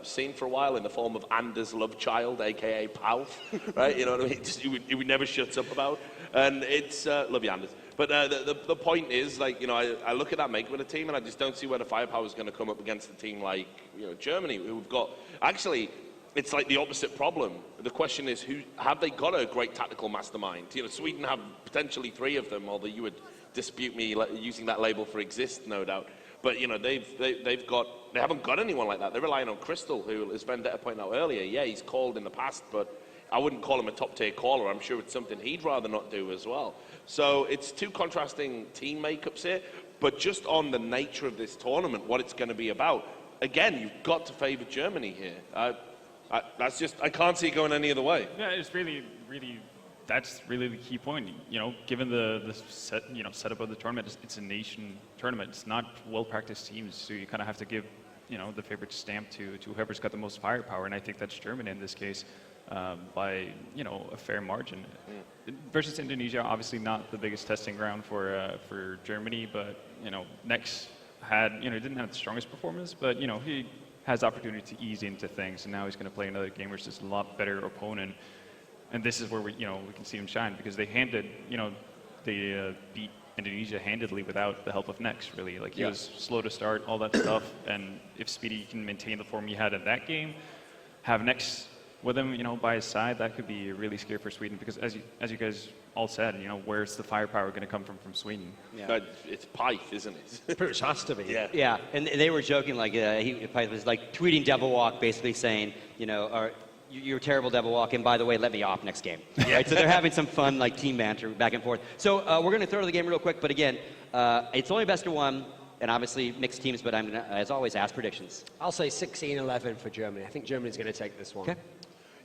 scene for a while in the form of Anders Lovechild, aka Palf, right? You know what I mean? Just, he would never shuts up about. And it's, love you, Anders. But the point is, like, you know, I look at that makeup of the team and I just don't see where the firepower is going to come up against a team like, you know, Germany, who've got, actually, it's like the opposite problem. The question is, have they got a great tactical mastermind? You know, Sweden have potentially 3 of them, although you would dispute me using that label for exist, no doubt. But, you know, they haven't got anyone like that. They're relying on Crystal, who, as Vendetta pointed out earlier, yeah, he's called in the past, but I wouldn't call him a top-tier caller. I'm sure it's something he'd rather not do as well. So it's 2 contrasting team makeups here, but just on the nature of this tournament, what it's going to be about, again, you've got to favour Germany here. That's just, I can't see it going any other way. Yeah, it's really, that's really the key point. You know, given the setup of the tournament, it's a nation tournament. It's not well-practiced teams, so you kind of have to give, you know, the favorite stamp to whoever's got the most firepower, and I think that's Germany in this case, by, you know, a fair margin. Versus Indonesia, obviously not the biggest testing ground for Germany, but, you know, Nex had, you know, didn't have the strongest performance, but, you know, he has opportunity to ease into things, and now he's going to play another game versus a lot better opponent. And this is where we can see him shine, because they beat Indonesia handedly without the help of Nex, really. Like, he was slow to start, all that stuff, and if Speedy can maintain the form he had in that game, have Nex with him, you know, by his side, that could be really scary for Sweden, because as you guys all said, you know, where's the firepower going to come from Sweden? Yeah. It's Pyth, isn't it? Pretty much has to be. Yeah, and they were joking, like, Pyth was like tweeting Devil Walk, basically saying, you know, you're a terrible Devil Walk, and by the way, let me off next game. Right? So they're having some fun, like, team banter back and forth. So we're going to throw to the game real quick, but again, it's only best of 1, and obviously mixed teams, but I'm going to, as always, ask predictions. I'll say 16-11 for Germany. I think Germany's going to take this one. Okay.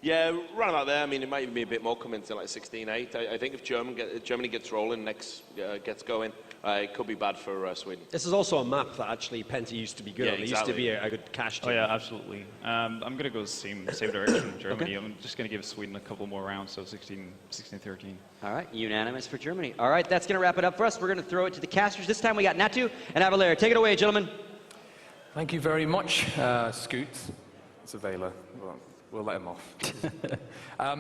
Yeah, right about there. I mean, it might even be a bit more coming to like 16-8. I think if Germany gets rolling, Nex gets going, it could be bad for Sweden. This is also a map that actually Penta used to be good on. It used to be a good cash team. Oh yeah, absolutely. I'm going to go same direction, Germany. Okay. I'm just going to give Sweden a couple more rounds, so 16-13. All right, unanimous for Germany. All right, that's going to wrap it up for us. We're going to throw it to the casters. This time we got Natu and Avalera. Take it away, gentlemen. Thank you very much, Scoot. It's a Vela. We'll let him off.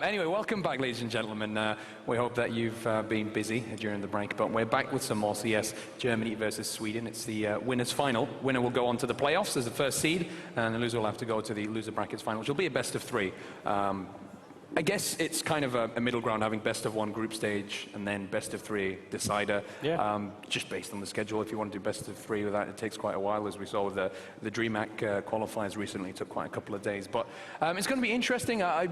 Anyway, welcome back, ladies and gentlemen. We hope that you've been busy during the break, but we're back with some more CS. Germany versus Sweden. It's the winners' final. Winner will go on to the playoffs as the first seed, and the loser will have to go to the loser brackets final, which will be a best of 3. I guess it's kind of a middle ground, having best of one group stage and then best of three decider. Yeah. Just based on the schedule, if you want to do best of three with that, it takes quite a while, as we saw with the DreamHack qualifiers recently. It took quite a couple of days. But it's going to be interesting. I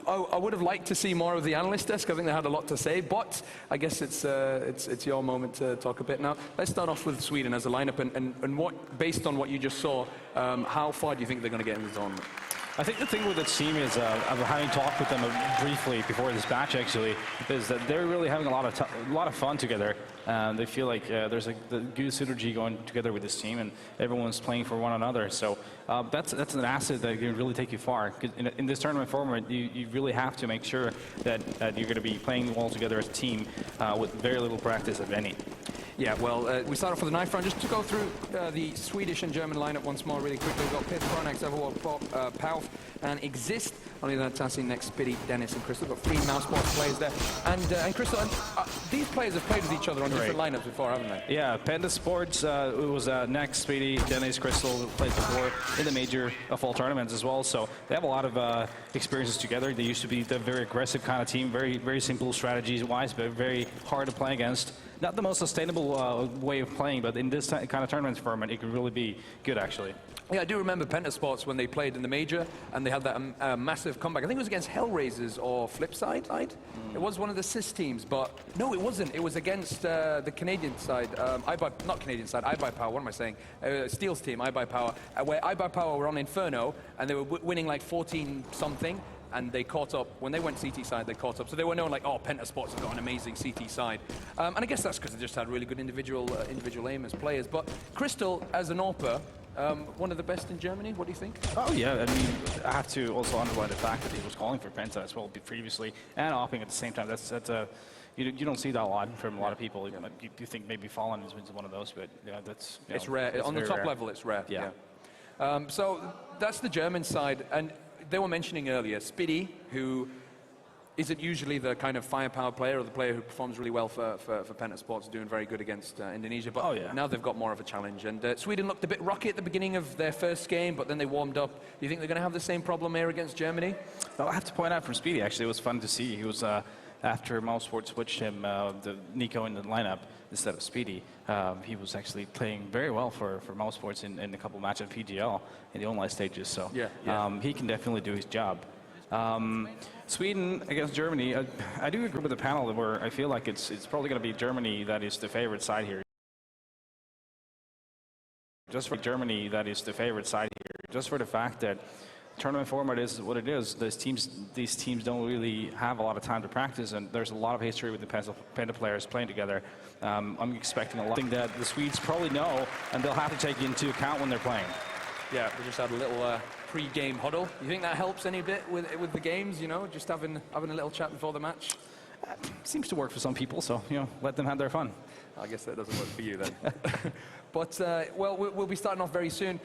would have liked to see more of the analyst desk. I think they had a lot to say. But I guess it's your moment to talk a bit now. Let's start off with Sweden as a lineup, and what, based on what you just saw, how far do you think they're going to get in the tournament? I think the thing with the team is, having talked with them briefly before this match, actually, is that they're really having a lot of fun together. They feel like there's the good synergy going together with this team, and everyone's playing for one another. So that's an asset that can really take you far. 'Cause in this tournament format, you really have to make sure that you're going to be playing well together as a team with very little practice, if any. Yeah, well, we start off with the knife round. Just to go through the Swedish and German lineup once more really quickly. We've got Pith, Pronax, Everwald, Pauf, and Exist. Only that Tassi, next, Spitty, Dennis, and Crystal. We've got 3 mouse sports players there. And Crystal, these players have played with each other on different lineups before, haven't they? Yeah, Panda Sports, it was next, Speedy, Dennis, Crystal, who played before in the major fall tournaments as well. So they have a lot of experiences together. They used to be the very aggressive kind of team, very simple strategies-wise, but very hard to play against. Not the most sustainable way of playing, but in this kind of tournament format, it could really be good, actually. Yeah, I do remember Pentasports when they played in the major, and they had that massive comeback. I think it was against Hellraisers or Flipside. It was one of the CIS teams, but no, it wasn't. It was against the Canadian side, not Canadian side, iBuyPower, what am I saying? Steel's team, iBuyPower, where iBuyPower were on Inferno, and they were winning like 14-something. And they caught up. When they went CT side, they caught up. So they were known like, oh, Pentasports have got an amazing CT side. And I guess that's because they just had really good individual aim as players. But Crystal, as an AWPer, one of the best in Germany. What do you think? Oh, yeah. I mean, I have to also underline the fact that he was calling for Penta as well previously and AWPing at the same time. That's you don't see that a lot from a lot of people. Yeah. You think maybe Fallen is one of those, but yeah, that's... It's rare. On the top level, it's rare. Yeah. So that's the German side. And they were mentioning earlier, Spitty, who isn't usually the kind of firepower player or the player who performs really well for Pentasports, doing very good against Indonesia. But now they've got more of a challenge. And Sweden looked a bit rocky at the beginning of their first game, but then they warmed up. Do you think they're going to have the same problem here against Germany? Well, I have to point out from Speedy, actually, it was fun to see. He was, after Mousesports switched him, the Nico in the lineup instead of Speedy, he was actually playing very well for Mousesports in a couple matches of PGL in the online stages. So he can definitely do his job. Sweden against Germany, I do agree with the panel where I feel like it's probably going to be Germany that is the favorite side here. Just for Germany, that is the favorite side here. Just for the fact that tournament format is what it is. These teams don't really have a lot of time to practice, and there's a lot of history with the Penta players playing together. I'm expecting a lot that the Swedes probably know, and they'll have to take into account when they're playing. Yeah, we just had a little pre-game huddle. You think that helps any bit with the games? You know, just having a little chat before the match. Seems to work for some people, so let them have their fun. I guess that doesn't work for you then. But well, we'll be starting off very soon.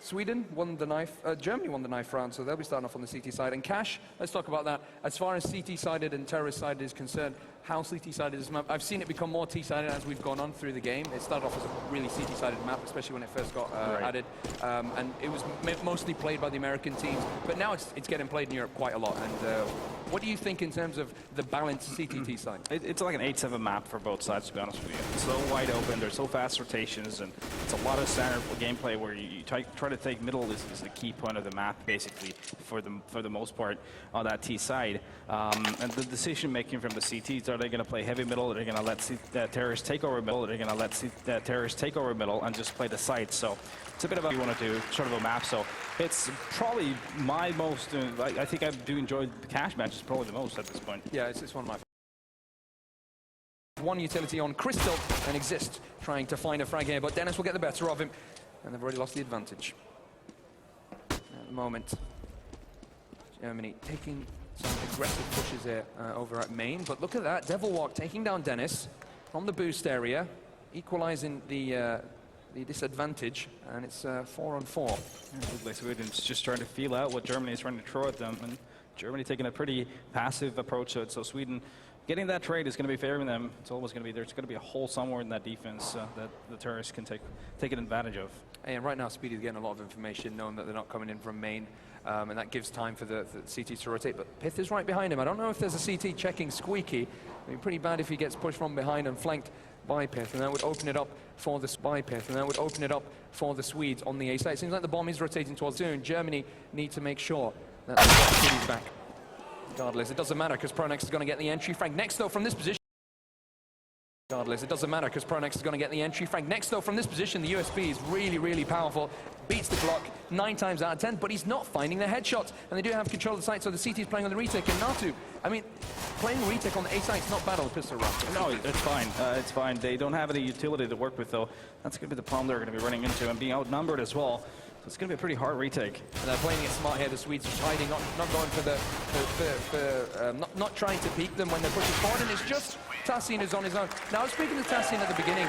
Sweden won the knife, Germany won the knife round, so they'll be starting off on the CT side. And Cash, let's talk about that. As far as CT-sided and terrorist-sided is concerned, how CT-sided is this map? I've seen it become more T-sided as we've gone on through the game. It started off as a really CT-sided map, especially when it first got added. And it was mostly played by the American teams, but now it's getting played in Europe quite a lot. And what do you think in terms of the balanced CT-T side? It's like an 8-7 map for both sides, to be honest with you. It's so wide open, there's so fast rotations, and it's a lot of standard gameplay where you try to take middle is the key point of the map, basically, for the most part on that T side. And the decision making from the CTs, are they going to play heavy middle, are they going to let terrorists take over middle, are they going to let terrorists take over middle and just play the site? So it's a bit of you want to do sort of a map. So it's probably my most, I think I do enjoy the Cash matches probably the most at this point. Yeah, it's one of my one utility on Crystal and Exist, trying to find a frag here, but Dennis will get the better of him, and they've already lost the advantage. At the moment, Germany taking some aggressive pushes here over at main, but look at that, Devil Walk taking down Dennis from the boost area, equalizing the disadvantage, and it's 4-on-4. Sweden's just trying to feel out what Germany is trying to throw at them, and Germany taking a pretty passive approach to it, so Sweden getting that trade is going to be favoring them. It's always going to be, there's going to be a hole somewhere in that defense that the terrorists can take advantage of. And right now, Speedy's getting a lot of information, knowing that they're not coming in from main, and that gives time for the CT to rotate. But Pith is right behind him. I don't know if there's a CT checking Squeaky. I mean, pretty bad if he gets pushed from behind and flanked by Pith, and that would open it up for the Swedes on the A side. It seems like the bomb is rotating towards soon. Germany need to make sure that they've got Speedy's back. Regardless, it doesn't matter because Pronex is going to get the entry frag. Next, though, from this position. Regardless, it doesn't matter because Pronex is going to get the entry frag. Next, though, from this position, the USB is really, really powerful. Beats the clock 9 times out of 10, but he's not finding the headshots. And they do have control of the site, so the CT is playing on the retake. And Natu, I mean, playing retake on the A site is not bad on the pistol round. No, it's fine. It's fine. They don't have any utility to work with, though. That's going to be the problem they're going to be running into, and being outnumbered as well. So it's going to be a pretty hard retake. And they're playing it smart here. The Swedes just hiding, not going for not trying to peek them when they're pushing forward. And it's just Tassin is on his own. Now, I was speaking to Tassin at the beginning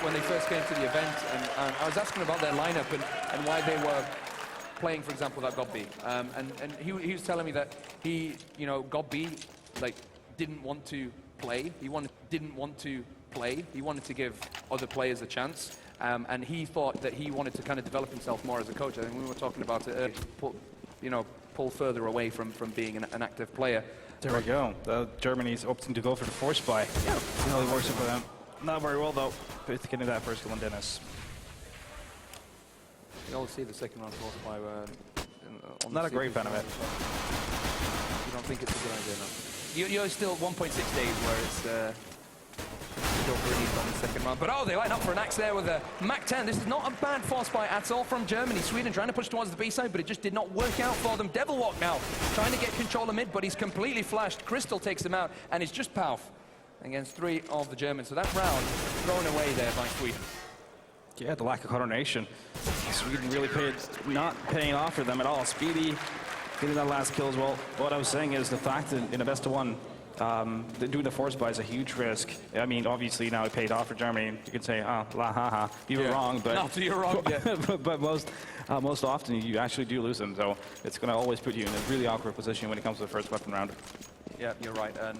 when they first came to the event, and I was asking about their lineup and why they were playing, for example, that God B. And he was telling me that he, you know, God B, like, didn't want to play. Didn't want to play. He wanted to give other players a chance. And he thought that he wanted to kind of develop himself more as a coach. I think we were talking about it earlier, pull further away from being an active player. There we go. Germany's opting to go for the force buy. Yeah. See how it works for them. Not very well, though. But getting that first kill on Dennis. You all see the second round force buy. Not a great fan of it. You don't think it's a good idea, no? You're still 1.6 days where it's... don't really on the second round. But oh, they line up for an axe there with a Mac-10. This is not a bad force buy at all from Germany. Sweden trying to push towards the B side, but it just did not work out for them. Devil Walk now trying to get control of mid, but he's completely flashed. Crystal takes him out, and it's just Pauf against 3 of the Germans. So that round thrown away there by Sweden. Yeah, the lack of coordination. Sweden really not paying off for them at all. Speedy getting that last kill as well. What I was saying is the fact that in a best of one, doing the force buy is a huge risk. I mean, obviously now it paid off for Germany. You could say, la ha ha, you were wrong, but no, you're wrong. Yeah. but most often you actually do lose them. So it's going to always put you in a really awkward position when it comes to the first weapon round. Yeah, you're right, and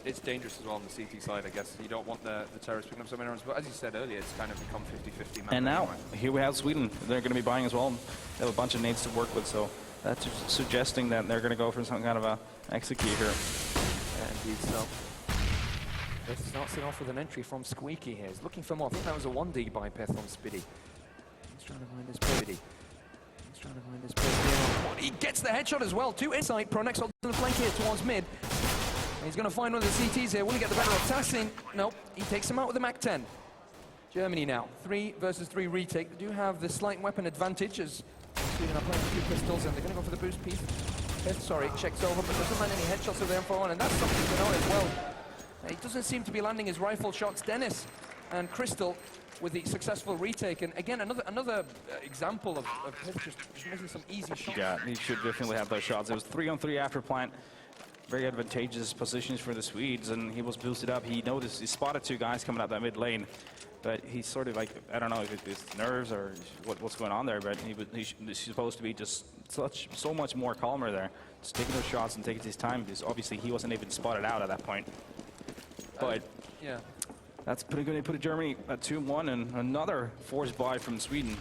it's dangerous as well on the CT side, I guess. You don't want the terrorists picking up so many rounds, but as you said earlier, it's kind of become 50-50 map. And now, here we have Sweden. They're going to be buying as well. They have a bunch of nades to work with, so that's suggesting that they're going to go for some kind of a execute here. Yeah, indeed so. This starts it off with an entry from Squeaky here. He's looking for more. I think that was a 1D by Peth on Spiddy. He's trying to find his Spiddy. He's trying to find his Spiddy. He gets the headshot as well. 2 inside. Pronex on the flank here towards mid. And he's going to find one of the CTs here. Will he get the better of Tassin? Nope. He takes him out with a Mac-10. Germany now. 3 versus 3 retake. They do have the slight weapon advantage as Sweden are playing with 2 pistols, and they're going to go for the boost piece. Sorry, checks over, but doesn't land any headshots of them for one, and that's something to know as well. He doesn't seem to be landing his rifle shots. Dennis and Crystal with the successful retake, and again, another example of just missing some easy shots. Yeah, he should definitely have those shots. It was 3-on-3 after plant. Very advantageous positions for the Swedes, and he was boosted up. He noticed, he spotted 2 guys coming up that mid lane, but he's sort of like, I don't know if it's nerves or what's going on there, but he's supposed to be just so much more calmer there. Just taking those shots and taking his time, because obviously he wasn't even spotted out at that point. But yeah, that's pretty good. They put Germany at 2-1, and another force buy from Sweden.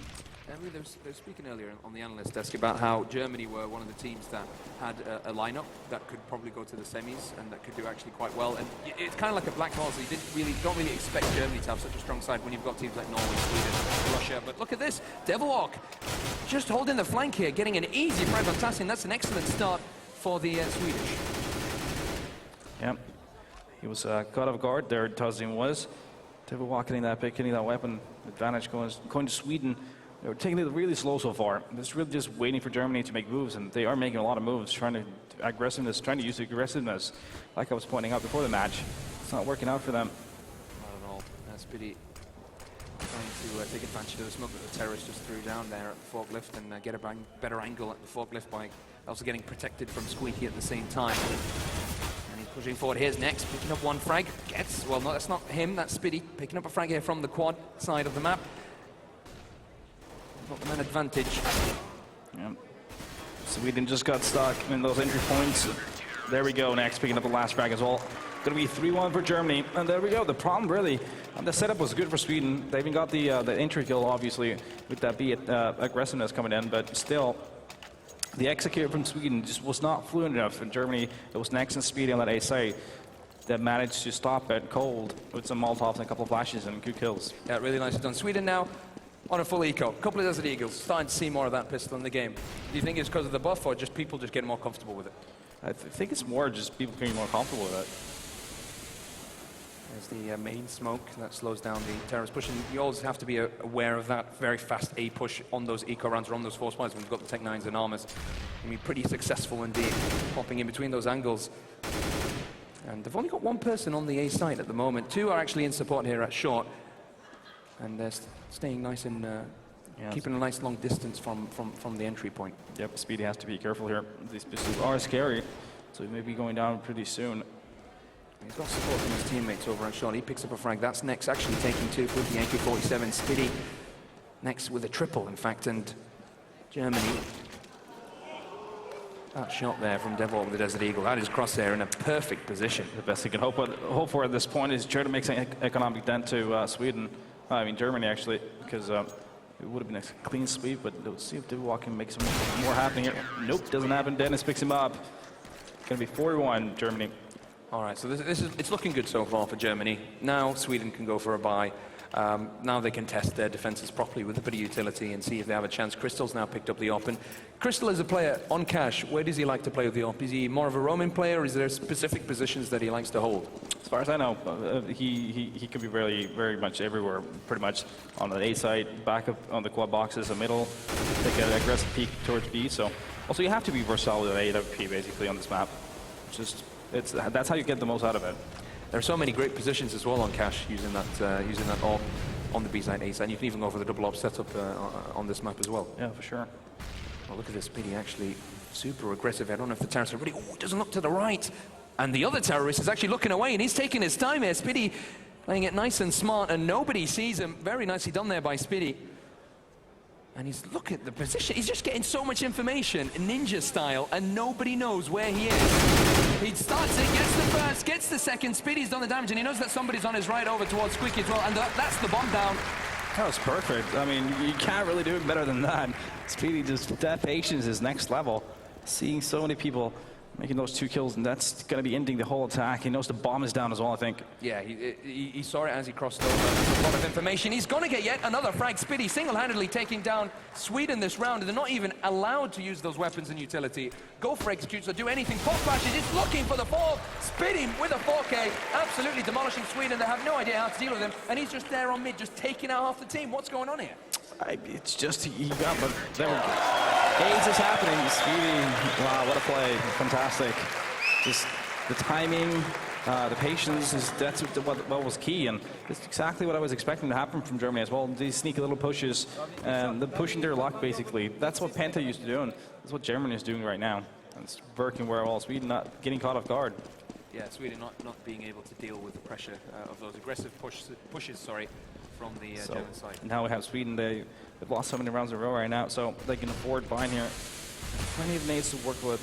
And they were speaking earlier on the analyst desk about how Germany were one of the teams that had a lineup that could probably go to the semis and that could do actually quite well. And it's kind of like a black horse. You don't really expect Germany to have such a strong side when you've got teams like Norway, Sweden, Russia. But look at this, Devil Walk just holding the flank here, getting an easy frag on Tassin. That's an excellent start for the Swedish. Yep, he was caught off guard there. Tassin was. Devil Walk getting that pick, getting that weapon advantage going to Sweden. They were taking it really slow so far. It's really just waiting for Germany to make moves, and they are making a lot of moves, trying to use aggressiveness, like I was pointing out before the match. It's not working out for them. Not at all. Speedy trying to take advantage of the smoke that the terrorists just threw down there at the forklift and get a better angle at the forklift by also getting protected from Squeaky at the same time. And he's pushing forward. Here's next, picking up one frag. Well, no, that's not him, that's Spiddy. Picking up a frag here from the quad side of the map. Got the man advantage. Yep. Sweden just got stuck in those entry points. There we go, next picking up the last frag as well. Going to be 3-1 for Germany. And there we go. The problem really, the setup was good for Sweden. They even got the entry kill, obviously, with that aggressiveness coming in. But still, the execute from Sweden just was not fluent enough. In Germany, it was next in speed on that A site that managed to stop it cold with some Molotovs and a couple of flashes and good kills. Yeah, really nicely done. Sweden now on a full eco. A couple of Desert Eagles. Starting to see more of that pistol in the game. Do you think it's because of the buff or just people just getting more comfortable with it? I think it's more just people getting more comfortable with it. There's the main smoke that slows down the terrorist push, and you always have to be aware of that very fast A push on those eco rounds or on those force fires when you've got the Tech 9s and armors. I mean, pretty successful indeed, popping in between those angles. And they've only got one person on the A site at the moment. Two are actually in support here at short, and they're staying nice and keeping a nice long distance from the entry point. Yep, Speedy has to be careful here. These pistols are scary, so he may be going down pretty soon. He's got support from his teammates over on short. He picks up a frag. That's next, actually taking two with the AK-47. Spiddy next with a triple, in fact, and Germany. That shot there from Devil with the Desert Eagle. That is Crosshair in a perfect position. The best he can hope for at this point is try to make some economic dent to Sweden. I mean, Germany, actually, because it would have been a clean sweep, but let's see if Devil can make some more happening here. Nope, doesn't happen. Dennis picks him up. Going to be 4-1, Germany. All right, so it's looking good so far for Germany. Now Sweden can go for a buy. Now they can test their defenses properly with a bit of utility and see if they have a chance. Crystal's now picked up the op. And Crystal is a player on cash. Where does he like to play with the op? Is he more of a roaming player, or is there specific positions that he likes to hold? As far as I know, he could be very much everywhere, pretty much on the A side, back up on the quad boxes, the middle, take an aggressive peek towards B. So also you have to be versatile with A to P basically on this map. That's how you get the most out of it. There are so many great positions as well on cash using that op on the B side, A side. You can even go for the double op setup on this map as well. Yeah, for sure. Well, look at this Speedy, actually super aggressive. I don't know if the terrorist are really. Oh, it doesn't look to the right. And the other terrorist is actually looking away, and he's taking his time here. Speedy playing it nice and smart, and nobody sees him. Very nicely done there by Speedy. And look at the position. He's just getting so much information, ninja style, and nobody knows where he is. He starts it, gets the first, gets the second. Speedy's done the damage, and he knows that somebody's on his right over towards Squeaky as well, and that's the bomb down. That was perfect. I mean, you can't really do it better than that. Speedy, just that patience is next level. Seeing so many people making those 2 kills, and that's going to be ending the whole attack. He knows the bomb is down as well, I think. Yeah, he saw it as he crossed over. There's a lot of information. He's going to get yet another frag. Speedy single-handedly taking down Sweden this round, and they're not even allowed to use those weapons in utility. Go for executes or do anything. Pop flashes, he's looking for the fall. Speedy with a 4K, absolutely demolishing Sweden. They have no idea how to deal with him, and he's just there on mid, just taking out half the team. What's going on here? It's just he got, but there we go. Ace is happening. Speedy, wow, what a play! Fantastic. Just the timing, the patience that's what was key, and it's exactly what I was expecting to happen from Germany as well. These sneaky little pushes, and the pushing their luck basically. That's what Penta used to do, and that's what Germany is doing right now. And it's working very well. Sweden not getting caught off guard. Yeah, Sweden not being able to deal with the pressure of those aggressive pushes. Sorry. From the German side. Now we have Sweden. They've lost so many rounds in a row right now, so they can afford fine here. Plenty of nades to work with.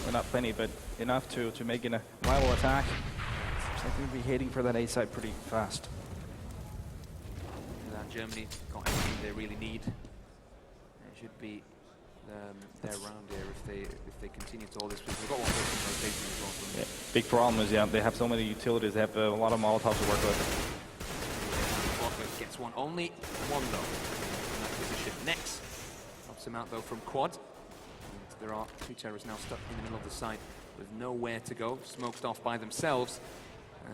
Well, not plenty, but enough to make it a viable attack. Seems like they'll be heading for that A side pretty fast. And Germany got everything they really need. It should be their round here if they continue to hold this. We've got one person rotation as well. Yeah, big problem is they have so many utilities. They have a lot of Molotovs to work with. Gets one, only one though, in that position. Next, helps him out though from quad. And there are 2 terrorists now stuck in the middle of the site with nowhere to go, smoked off by themselves.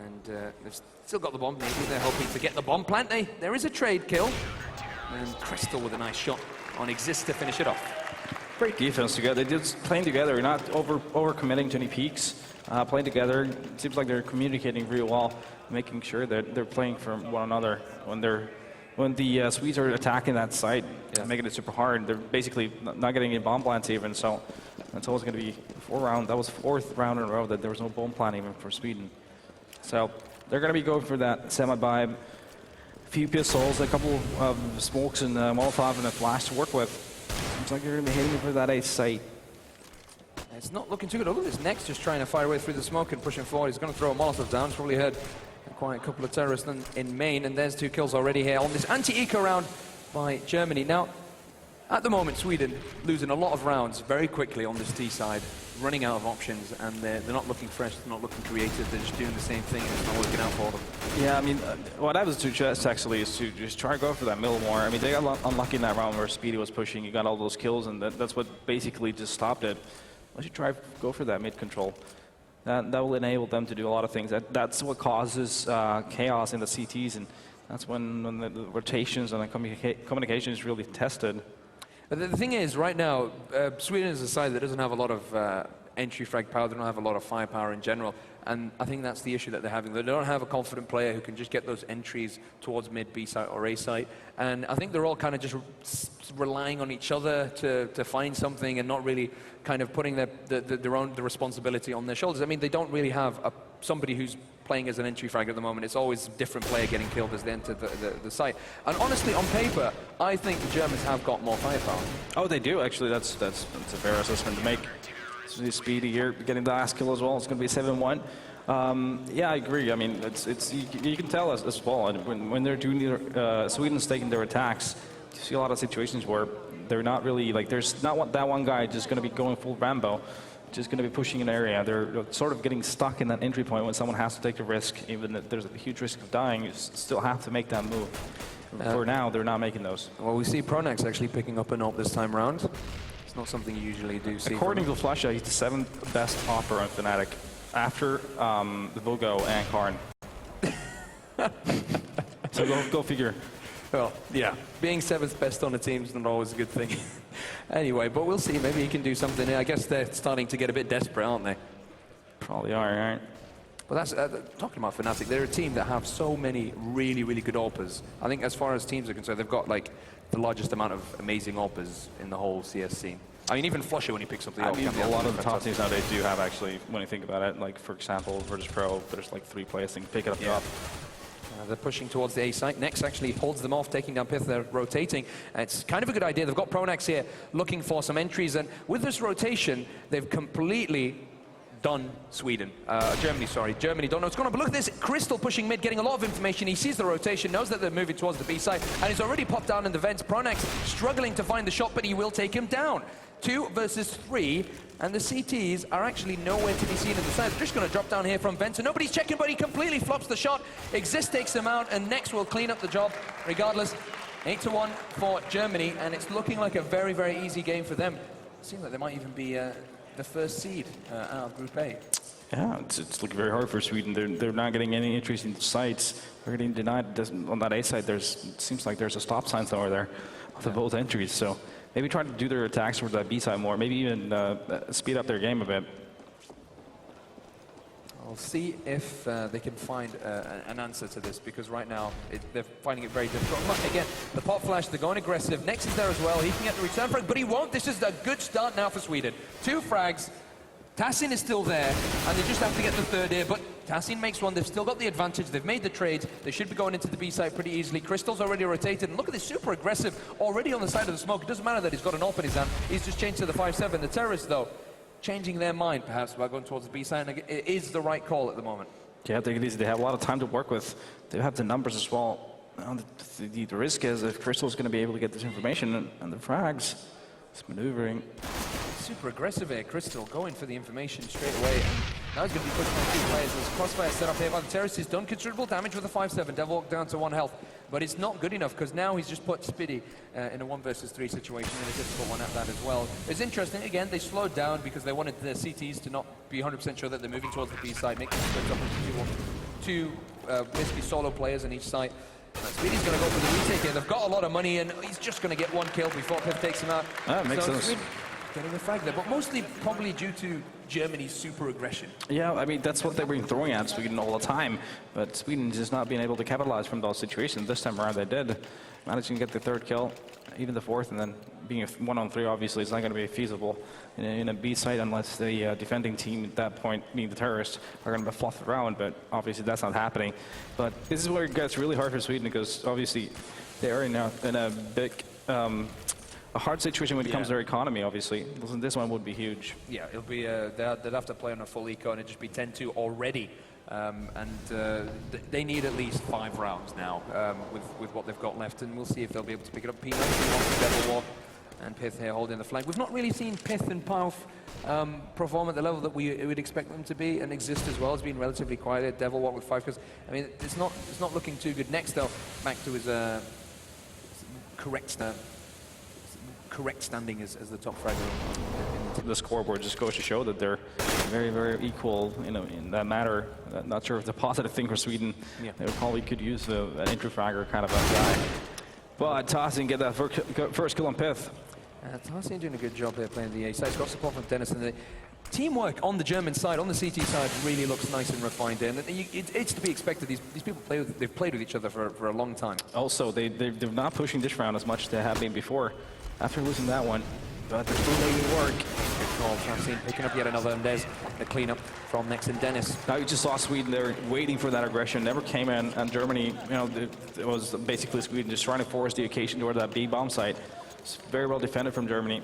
And they've still got the bomb, maybe they're hoping to get the bomb plant. There is a trade kill. And Crystal with a nice shot on Exist to finish it off. Great defense together. They're just playing together, not over committing to any peaks. Playing together, it seems like they're communicating really well, making sure that they're playing for one another. When the Swedes are attacking that site, making it super hard, they're basically not getting any bomb plants even. So it's always going to be 4 round. That was 4th round in a row that there was no bomb plant even for Sweden. So they're going to be going for that semi-buy. A few pistols, a couple of smokes and Molotov and a flash to work with. Seems like they're going to be heading for that A site. It's not looking too good. Oh, look at this next, just trying to fire away through the smoke and pushing forward. He's going to throw a Molotov down. He's probably heard quite a couple of terrorists in main, and there's 2 kills already here on this anti-eco round by Germany. Now, at the moment, Sweden losing a lot of rounds very quickly on this T side, running out of options, and they're not looking fresh, they're not looking creative, they're just doing the same thing, and it's not working out for them. Yeah, I mean, what I was suggest actually is to just try to go for that middle more. I mean, they got unlucky in that round where Speedy was pushing, you got all those kills, and that's what basically just stopped it. Why don't you try go for that mid control? That will enable them to do a lot of things. That's what causes chaos in the CTs, and that's when the rotations and the communication is really tested. But the thing is, right now, Sweden is a side that doesn't have a lot of entry frag power, they don't have a lot of firepower in general, and I think that's the issue that they're having. They don't have a confident player who can just get those entries towards mid, B site or A site, and I think they're all kind of just relying on each other to find something and not really kind of putting the responsibility on their shoulders. I mean, they don't really have somebody who's playing as an entry frag at the moment. It's always a different player getting killed as they enter the site. And honestly, on paper, I think the Germans have got more firepower. Oh, they do, actually. That's a fair assessment to make. Speedy here, getting the last kill as well. It's going to be 7-1. Yeah, I agree. I mean, you can tell as well. When they're doing Sweden's taking their attacks, you see a lot of situations where they're not really, like, there's not that one guy just going to be going full Rambo, just going to be pushing an area. They're sort of getting stuck in that entry point when someone has to take a risk. Even if there's a huge risk of dying, you still have to make that move. For now, they're not making those. Well, we see Pronax actually picking up an AWP this time round. It's not something you usually do see. According to Flasha, he's the 7th best AWPer on Fnatic, after the Vogo and Karn. So go figure. Well, yeah, being 7th best on a team is not always a good thing. Anyway, but we'll see. Maybe he can do something. I guess they're starting to get a bit desperate, aren't they? Probably are, right? Well, that's talking about Fnatic. They're a team that have so many really, really good AWPers. I think as far as teams are concerned, they've got like the largest amount of amazing AWPers in the whole CS scene. I mean, even Flusher when he picks up the AWP. I mean, a lot of the top teams nowadays do have, actually, when you think about it. Like, for example, Virtus Pro, there's like 3 players that can pick it up the AWP. They're pushing towards the A site. Next actually holds them off, taking down Pith. They're rotating. It's kind of a good idea. They've got Pronax here looking for some entries, and with this rotation, they've completely done Sweden. Germany, sorry. Germany don't know what's going on, but look at this. Crystal pushing mid, getting a lot of information. He sees the rotation, knows that they're moving towards the B side, and he's already popped down in the vents. Pronax struggling to find the shot, but he will take him down. 2 versus 3, and the CTs are actually nowhere to be seen in the side. They're just going to drop down here from vents, and nobody's checking, but he completely flops the shot. Exist takes him out, and Next will clean up the job regardless. 8-1 for Germany, and it's looking like a very, very easy game for them. Seems like they might even be the first seed out of Group A. Yeah, it's looking very hard for Sweden. They're not getting any entries into sites. They're getting denied. On that A side, it seems like there's a stop sign somewhere there of both entries. So maybe try to do their attacks towards that B side more. Maybe even speed up their game a bit. I'll see if they can find an answer to this, because right now they're finding it very difficult. Again, the pop flash, they're going aggressive. Next is there as well. He can get the return frag, but he won't. This is a good start now for Sweden. 2 frags. Tassin is still there, and they just have to get the 3rd here, but Tassin makes one. They've still got the advantage. They've made the trade. They should be going into the B side pretty easily. Crystal's already rotated, and look at this, super aggressive, already on the side of the smoke. It doesn't matter that he's got an AWP in his hand. He's just changed to the 5-7. The terrorists, though, changing their mind, perhaps, by going towards the B side. And it is the right call at the moment. Yeah, take it easy. They have a lot of time to work with. They have the numbers as well. The risk is if Crystal's going to be able to get this information and the frags, it's maneuvering. Super aggressive here, Crystal going for the information straight away. Now he's going to be pushing on 2 players. There's crossfire set up here by the terrorists. He's done considerable damage with a 5-7. Devilhawk down to 1 health. But it's not good enough, because now he's just put Spiddy in a 1 versus 3 situation, and a difficult one at that as well. It's interesting, again, they slowed down because they wanted the CTs to not be 100% sure that they're moving towards the B side, making them split up into 2 basically solo players on each side. Speedy's going to go for the retake here. They've got a lot of money, and he's just going to get 1 kill before Pip takes him out. That makes sense. Getting the frag there, but mostly probably due to Germany's super aggression. Yeah, I mean, that's what they've been throwing at Sweden all the time, but Sweden just not being able to capitalize from those situations. This time around they did, managing to get the 3rd kill, even the 4th, and then being a 1-on-3 obviously is not going to be feasible in a B site unless the defending team at that point, being the terrorists, are going to be fluffed around, but obviously that's not happening. But this is where it gets really hard for Sweden, because obviously they are in a big a hard situation when it comes to their economy, obviously. This one would be huge. Yeah, it'll be. They'd have to play on a full eco, and it'd just be 10-2 already. They need at least 5 rounds now with what they've got left, and we'll see if they'll be able to pick it up. P90 wants the Devil Walk, and Pith here holding the flank. We've not really seen Pith and Pauf perform at the level that we would expect them to be and exist as well. It's been relatively quiet. Devil Walk with 5 kills. I mean, it's not looking too good. Next, though, back to his correct standing as the top fragger. The scoreboard just goes to show that they're very, very equal, in that matter. Not sure if it's a positive thing for Sweden. Yeah. They probably could use an intro-fragger kind of a guy. But Tossing get that first kill on Pith. Tossing doing a good job here playing the A side. He's got support from Dennis, and the teamwork on the German side, on the CT side, really looks nice and refined. And it's to be expected. These people they've played with each other for a long time. Also, they're not pushing this round as much as they have been before. After losing that one, but they're still making it work. Tossing picking up yet another, and there's the cleanup from Nex and Dennis. Now you just saw Sweden there waiting for that aggression, never came in, and Germany, it was basically Sweden just trying to force the occasion toward that B bomb site. It's very well defended from Germany.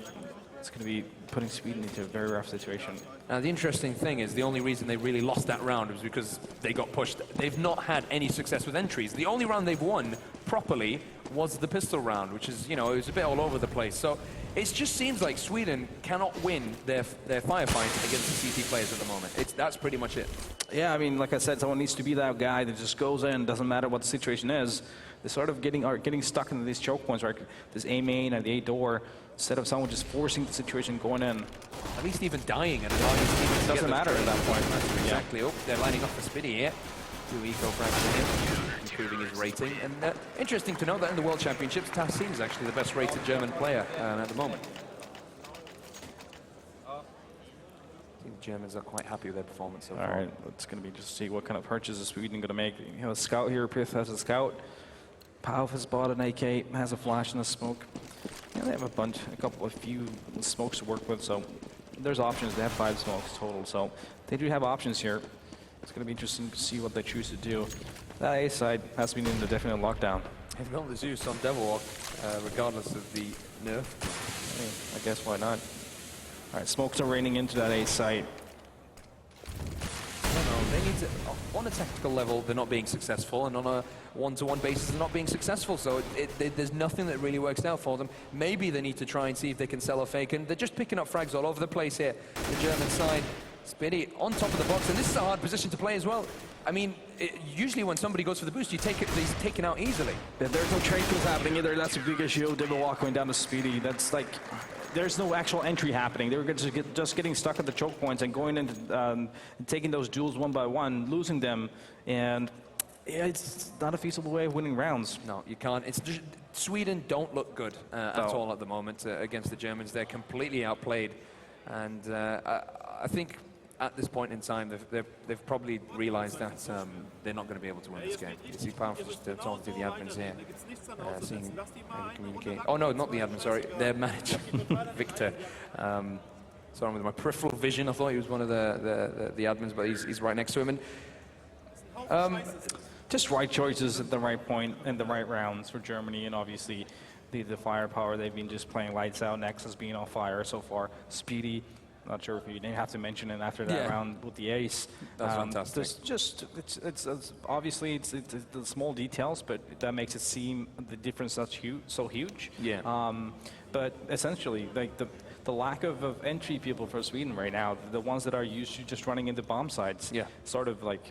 It's going to be putting Sweden into a very rough situation. Now the interesting thing is the only reason they really lost that round was because they got pushed. They've not had any success with entries. The only round they've won properly was the pistol round, which is, it was a bit all over the place. So it just seems like Sweden cannot win their firefights against the CT players at the moment. That's pretty much it. Yeah, I mean, like I said, someone needs to be that guy that just goes in, doesn't matter what the situation is. They're sort of getting stuck into these choke points, right? This A main and the A door, instead of someone just forcing the situation going in. At least even dying and allowing his teammates to doesn't matter at that point. Exactly. Yeah. Oh, they're lining up for Spitty here. 2 eco frags in here, improving his rating. And interesting to note that in the World Championships, Tassim is actually the best rated German player at the moment. I think the Germans are quite happy with their performance so far. All right, it's going to be just see what kind of purchases Sweden going to make. A scout here. Pith has a scout. Pauf has bought an AK, has a flash and a smoke. Yeah, they have a few smokes to work with, so there's options. They have 5 smokes total, so they do have options here. It's going to be interesting to see what they choose to do. That A side has been in the definite lockdown. They've got the Zeus on Devil Walk, regardless of the nerf. Hey, I guess why not? All right, smokes are raining into that A site. They need to, on a tactical level, they're not being successful, and on a one-to-one basis, they're not being successful. So there's nothing that really works out for them. Maybe they need to try and see if they can sell a fake, and they're just picking up frags all over the place here. The German side, Spitty on top of the box, and this is a hard position to play as well. I mean, usually when somebody goes for the boost, he's taken out easily. Yeah, there's no trade kills happening either. That's a big issue. Devil Walk going down to Speedy. That's like, there's no actual entry happening. They were just getting stuck at the choke points and going into taking those duels one by one, losing them, and yeah, it's not a feasible way of winning rounds. No, you can't. It's just, Sweden don't look good at all at the moment against the Germans. They're completely outplayed, and I think at this point in time, they've probably realized that they're not going to be able to win this game. You see Pauf just talking to the admins here, seeing maybe communicate. Oh no, not the admin, sorry, their manager, Victor. Sorry, with my peripheral vision, I thought he was one of the admins, but he's right next to him. And just right choices at the right point and the right rounds for Germany, and obviously the firepower. They've been just playing lights out. Nex has been on fire so far. Speedy. Not sure if you didn't have to mention it after that round with the ace. That's fantastic. It's obviously it's the small details, but that makes it seem the difference that's so huge. Yeah. But essentially, like the lack of entry people for Sweden right now, the ones that are used to just running into bomb sites, sort of like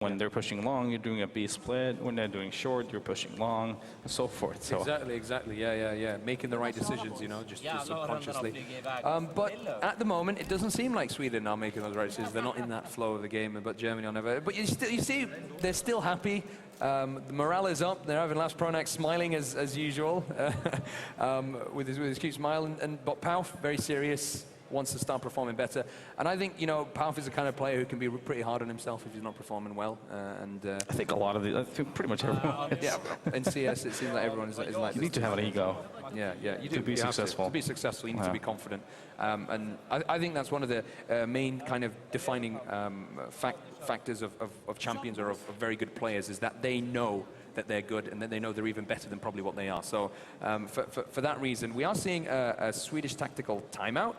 When they're pushing long, you're doing a B split. When they're doing short, you're pushing long, and so forth. So Exactly. Yeah. Making the right decisions, just subconsciously. But at the moment, it doesn't seem like Sweden are making those right decisions. They're not in that flow of the game, but Germany are never. But you see, they're still happy. The morale is up. They're having Lars Pronak smiling as usual, with his cute smile. But Pauf, very serious, wants to start performing better. And I think, Pauf is the kind of player who can be pretty hard on himself if he's not performing well. I think I think pretty much everyone. Yeah, in CS it seems like everyone is like You need to have an ego. Yeah. You do. To be successful. To be successful, you need to be confident. And I think that's one of the main kind of defining factors of champions or of very good players is that they know that they're good and that they know they're even better than probably what they are. So for that reason, we are seeing a Swedish tactical timeout.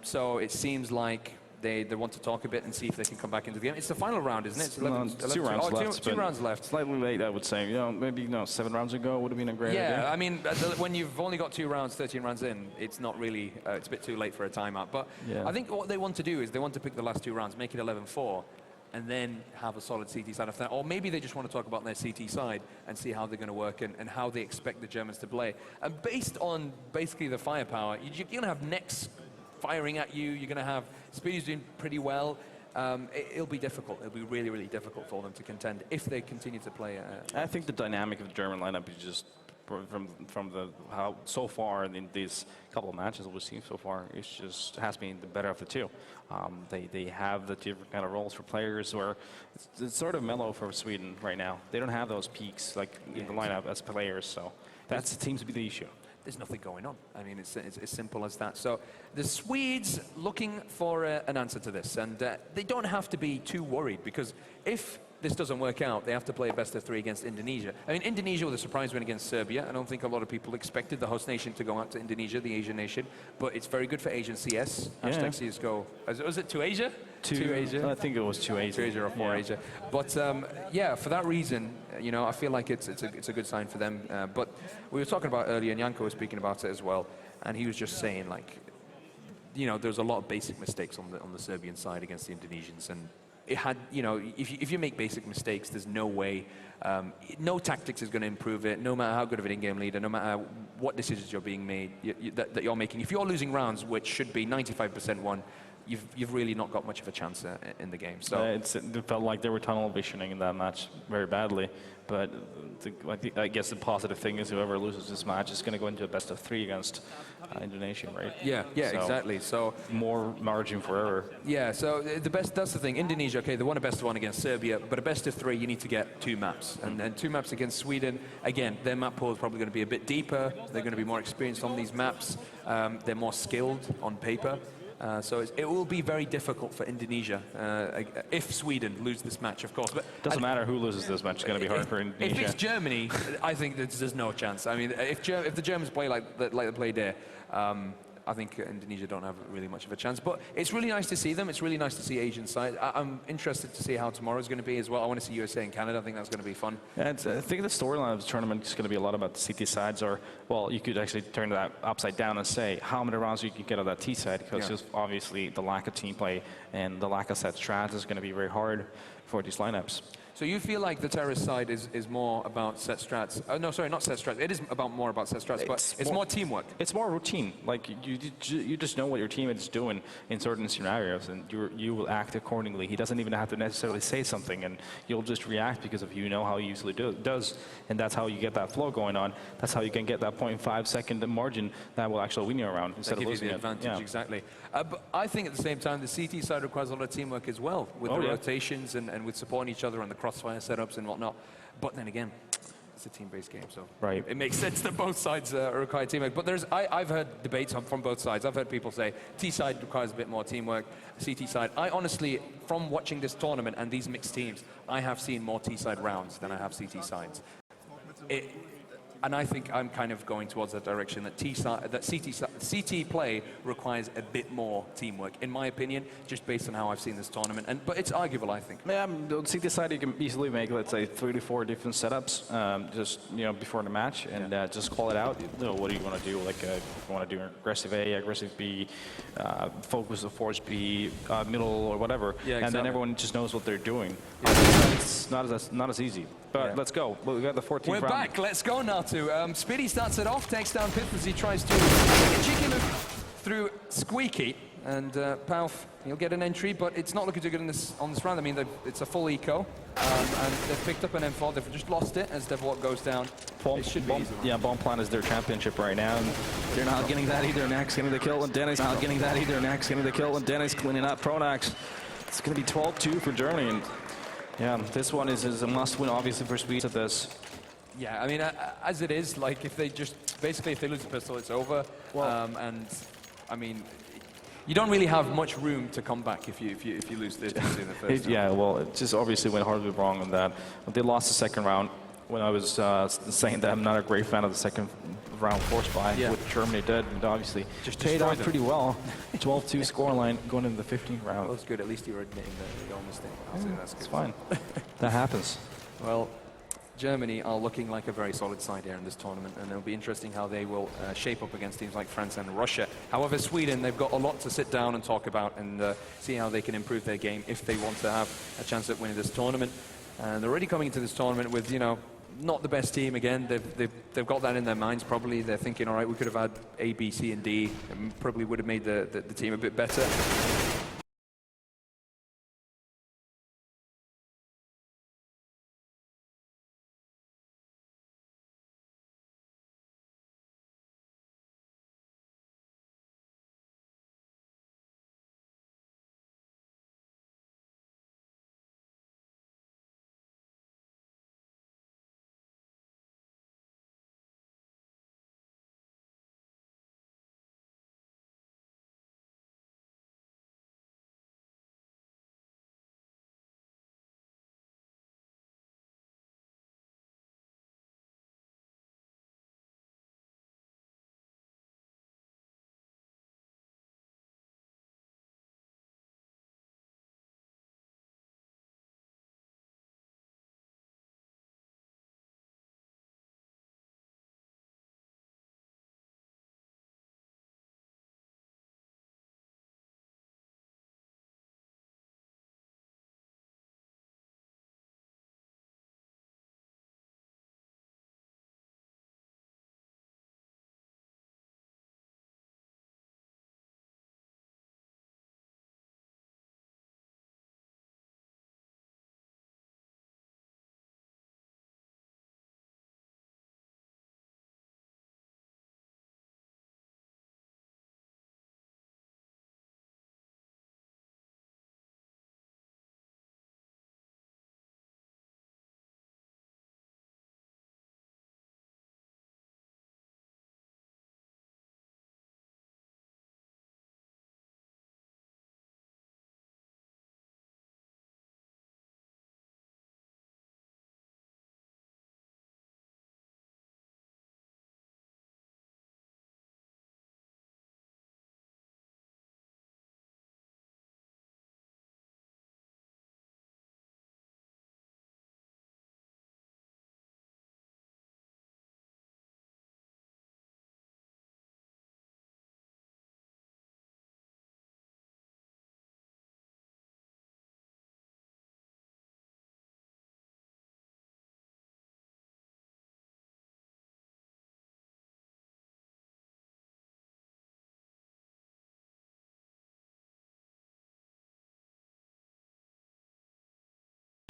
So it seems like they want to talk a bit and see if they can come back into the game. It's the final round, isn't it? It's 11, 2 rounds left. Two rounds left. Slightly late, I would say. Maybe 7 rounds ago would have been a great idea. Yeah, I mean, when you've only got 2 rounds, 13 rounds in, it's not really, it's a bit too late for a timeout. But I think what they want to do is they want to pick the last 2 rounds, make it 11-4, and then have a solid CT side after that. Or maybe they just want to talk about their CT side and see how they're going to work and how they expect the Germans to play. And based on basically the firepower, you're going to have Nex firing at you, you're going to have Speedy's doing pretty well. It'll be difficult. It'll be really, really difficult for them to contend if they continue to play. I think the dynamic of the German lineup is just from how so far in these couple of matches we've seen so far, it just has been the better of the two. They have the different kind of roles for players where it's sort of mellow for Sweden right now. They don't have those peaks like in the lineup as players, so that seems to be the issue. There's nothing going on. I mean, it's as simple as that. So the Swedes looking for an answer to this, and they don't have to be too worried because if this doesn't work out, they have to play a best of 3 against Indonesia. I mean, Indonesia with a surprise win against Serbia. I don't think a lot of people expected the host nation to go out to Indonesia, the Asian nation, but it's very good for Asian CS. Hashtag CSGO. Was it to Asia? To Asia? I think it was to Asia. To Asia or for Asia. But yeah, for that reason, I feel like it's a good sign for them. But we were talking about earlier, and Janko was speaking about it as well, and he was just saying like, there's a lot of basic mistakes on the Serbian side against the Indonesians, and it had, if you make basic mistakes, there's no way, no tactics is going to improve it, no matter how good of an in-game leader, no matter what decisions you're being made, that you're making. If you're losing rounds, which should be 95% won, you've really not got much of a chance in the game. So it felt like they were tunnel visioning in that match very badly. But I guess the positive thing is whoever loses this match is going to go into a best of 3 against Indonesia, right? Yeah, so exactly. So more margin for error. Yeah, so that's the thing. Indonesia, okay, they won a best of 1 against Serbia, but a best of 3, you need to get 2 maps. And 2 maps against Sweden, again, their map pool is probably going to be a bit deeper. They're going to be more experienced on these maps. They're more skilled on paper. So it will be very difficult for Indonesia if Sweden lose this match, of course. But doesn't matter who loses this match; it's going to be hard for Indonesia. If it's Germany, I think there's no chance. I mean, if the Germans play like they played there, I think Indonesia don't have really much of a chance. But it's really nice to see them. It's really nice to see Asian side. I'm interested to see how tomorrow's going to be as well. I want to see USA and Canada. I think that's going to be fun. Yeah, I think the storyline of the tournament is going to be a lot about the CT sides, or, well, you could actually turn that upside down and say how many rounds you can get on that T side, because just obviously the lack of team play and the lack of set strats is going to be very hard for these lineups. So you feel like the terrorist side is more about set strats? No, sorry, not set strats. It is more about set strats, but it's more teamwork. It's more routine. Like you just know what your teammate is doing in certain scenarios, and you will act accordingly. He doesn't even have to necessarily say something, and you'll just react because of how he usually does, and that's how you get that flow going on. That's how you can get that 0.5-second margin that will actually win you around instead of losing the advantage, exactly. But I think at the same time, the CT side requires a lot of teamwork as well, with the rotations and with supporting each other on the crossfire setups and whatnot. But then again, it's a team-based game, so it makes sense that both sides require teamwork. But I've heard debates from both sides. I've heard people say T side requires a bit more teamwork, CT side. I honestly, from watching this tournament and these mixed teams, I have seen more T side rounds than I have CT sides. and I think I'm kind of going towards that direction, that CT play requires a bit more teamwork, in my opinion, just based on how I've seen this tournament. But it's arguable, I think. Yeah, on CT side, you can easily make, let's say, 3 to 4 different setups, just before the match, and just call it out. What do you want to do? Like, you want to do aggressive A, aggressive B, focus the force B, middle, or whatever, and then everyone just knows what they're doing. It's not as easy. But let's go. Well, we got the 14th round. We're back. Let's go now to Speedy starts it off, takes down Pith as he tries to take a cheeky look through Squeaky. And Palf, he'll get an entry, but it's not looking too good on this round. I mean, it's a full eco, and they've picked up an M4. They've just lost it as Devwalk goes down. It should be easy. Yeah, Bomb Plan is their championship right now, and they're not getting that either. Nax getting the kill, and Dennis not getting that either. Nax getting the kill, and Dennis cleaning up Pronax. It's going to be 12-2 for Germany, and yeah, this one is a must-win, obviously, for Swedes at this. Yeah, I mean, as it is, like, if they lose the pistol, it's over. And, I mean, you don't really have much room to come back if you lose this in the first round. Yeah, well, it just obviously went horribly wrong on that. They lost the second round. When I was saying that I'm not a great fan of the second round force buy, what Germany did, and obviously just paid off pretty well. 12-2 scoreline going into the 15th round. Well, that's good. At least you were admitting your mistake. That's good. It's fine. That happens. Well, Germany are looking like a very solid side here in this tournament, and it'll be interesting how they will shape up against teams like France and Russia. However, Sweden, they've got a lot to sit down and talk about and see how they can improve their game if they want to have a chance at winning this tournament. And they're already coming into this tournament with, not the best team again. They've got that in their minds probably. They're thinking, all right, we could have had A, B, C, and D, and probably would have made the team a bit better.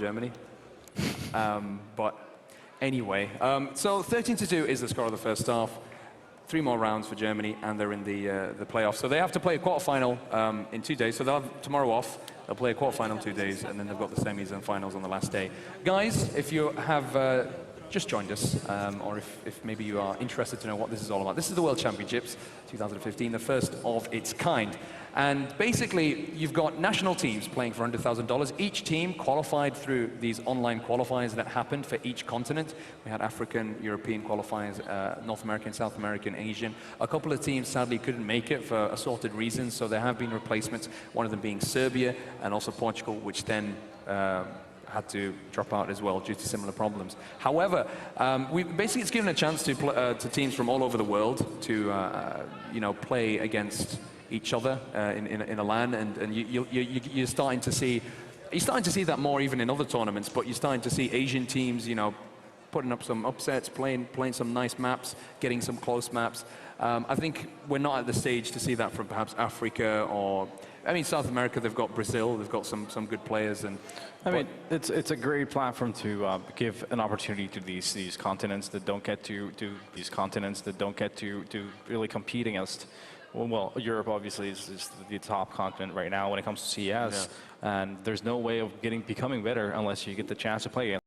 Germany. But anyway, so 13-2 is the score of the first half. 3 more rounds for Germany, and they're in the playoffs. So they have to play a quarterfinal in 2 days. So they'll have tomorrow off. They'll play a quarterfinal in 2 days, and then they've got the semis and finals on the last day. Guys, if you have just joined us, or if maybe you are interested to know what this is all about, this is the World Championships 2015, the first of its kind. And basically, you've got national teams playing for $100,000. Each team qualified through these online qualifiers that happened for each continent. We had African, European qualifiers, North American, South American, Asian. A couple of teams sadly couldn't make it for assorted reasons, so there have been replacements, one of them being Serbia and also Portugal, which then had to drop out as well due to similar problems. However, basically it's given a chance to teams from all over the world to play against each other in a LAN, and you're starting to see that more even in other tournaments. But you're starting to see Asian teams, putting up some upsets, playing some nice maps, getting some close maps. I think we're not at the stage to see that from perhaps Africa or, South America. They've got Brazil, they've got some good players, and it's a great platform to give an opportunity to these continents that don't get to really compete against. Well, Europe obviously is the top continent right now when it comes to CS, and there's no way of becoming better unless you get the chance to play against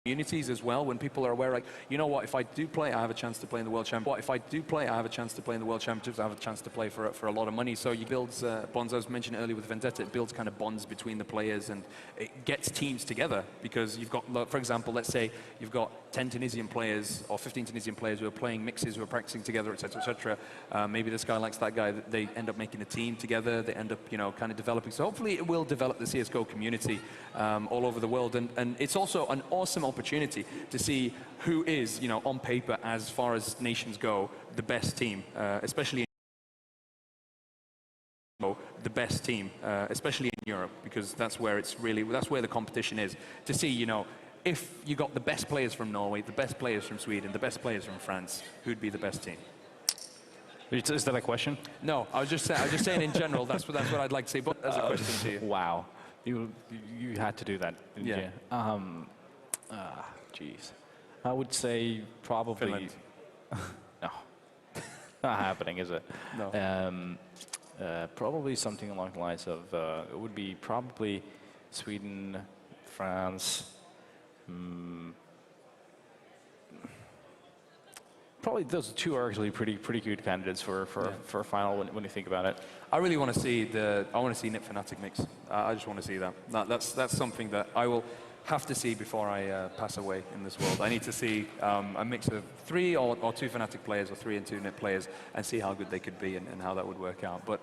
communities as well, when people are aware, like, you know what, if I do play, I have a chance to play in the World Championship. If I do play, I have a chance to play in the World Championships, I have a chance to play for a lot of money. So you build bonds, I was mentioning earlier with Vendetta, it builds kind of bonds between the players, and it gets teams together, because you've got, for example, let's say you've got 10 Tunisian players or 15 Tunisian players who are playing mixes, who are practicing together, etc., etc. Maybe this guy likes that guy, they end up making a team together, they end up, kind of developing. So hopefully it will develop the CSGO community all over the world, and it's also an awesome opportunity to see who is, on paper, as far as nations go, the best team, especially especially in Europe, because that's where the competition is. To see, if you got the best players from Norway, the best players from Sweden, the best players from France, who'd be the best team? Is that a question? No, I was just saying in general. That's what I'd like to say. But as a question to you. Wow, you had to do that, didn't you? Jeez, I would say probably Finland. No, not happening, is it? No. Probably something along the lines of it would be probably Sweden, France. Probably those two are actually pretty good candidates for a final when you think about it. I really want to see Nip Fnatic mix. I just want to see that. That's something that I will have to see before I pass away in this world. I need to see a mix of 3 or 2 Fnatic players, or 3 and 2 Nip players, and see how good they could be and how that would work out. But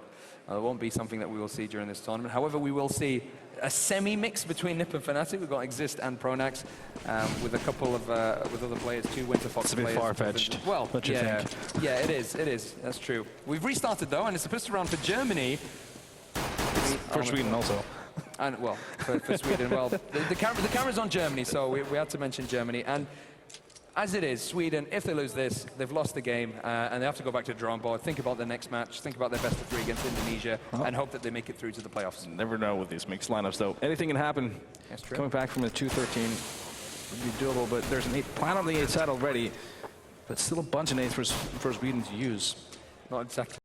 it won't be something that we will see during this tournament. However, we will see a semi-mix between Nip and Fnatic. We've got Exist and Pronax, with a couple of with other players, 2 Winter Fox players. It's a bit far-fetched. Well, what you think? Yeah, it is. That's true. We've restarted though, and it's supposed to run for Germany. For Sweden also. And well, for Sweden, well, the camera's on Germany, so we had to mention Germany. And as it is, Sweden, if they lose this, they've lost the game, and they have to go back to the drawing board, think about the next match, think about their best of 3 against Indonesia, and hope that they make it through to the playoffs. Never know with these mixed lineups, though. Anything can happen. That's true. Coming back from a 2-13 would be doable, but there's an plan on the 8 side already, but still a bunch of 8s for Sweden to use. Not exactly.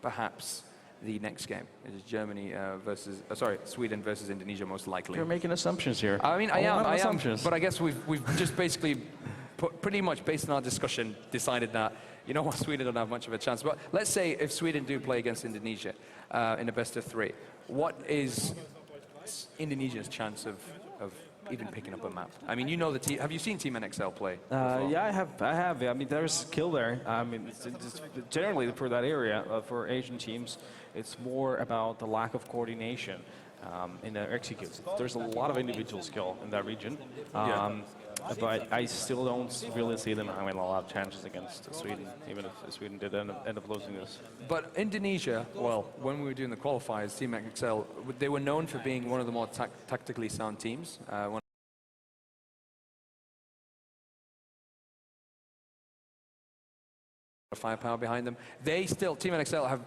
perhaps the next game? Is Germany Sweden versus Indonesia most likely? You're making assumptions here. I mean, I A lot of am, assumptions. but I guess we've just basically pretty much based on our discussion decided that, you know what, Sweden don't have much of a chance. But let's say if Sweden do play against Indonesia in a best of 3, what is Indonesia's chance of even picking up a map? I mean, you know the team. Have you seen Team NXL play? Yeah, I have. I mean, there's skill there. I mean, it's generally for that area, for Asian teams, it's more about the lack of coordination in their executes. There's a lot of individual skill in that region. But I still don't really see them having a lot of chances against Sweden, even if Sweden did end up losing this. But Indonesia, well, when we were doing the qualifiers, Team XL, they were known for being one of the more tactically sound teams. Firepower behind them. They still, Team NXL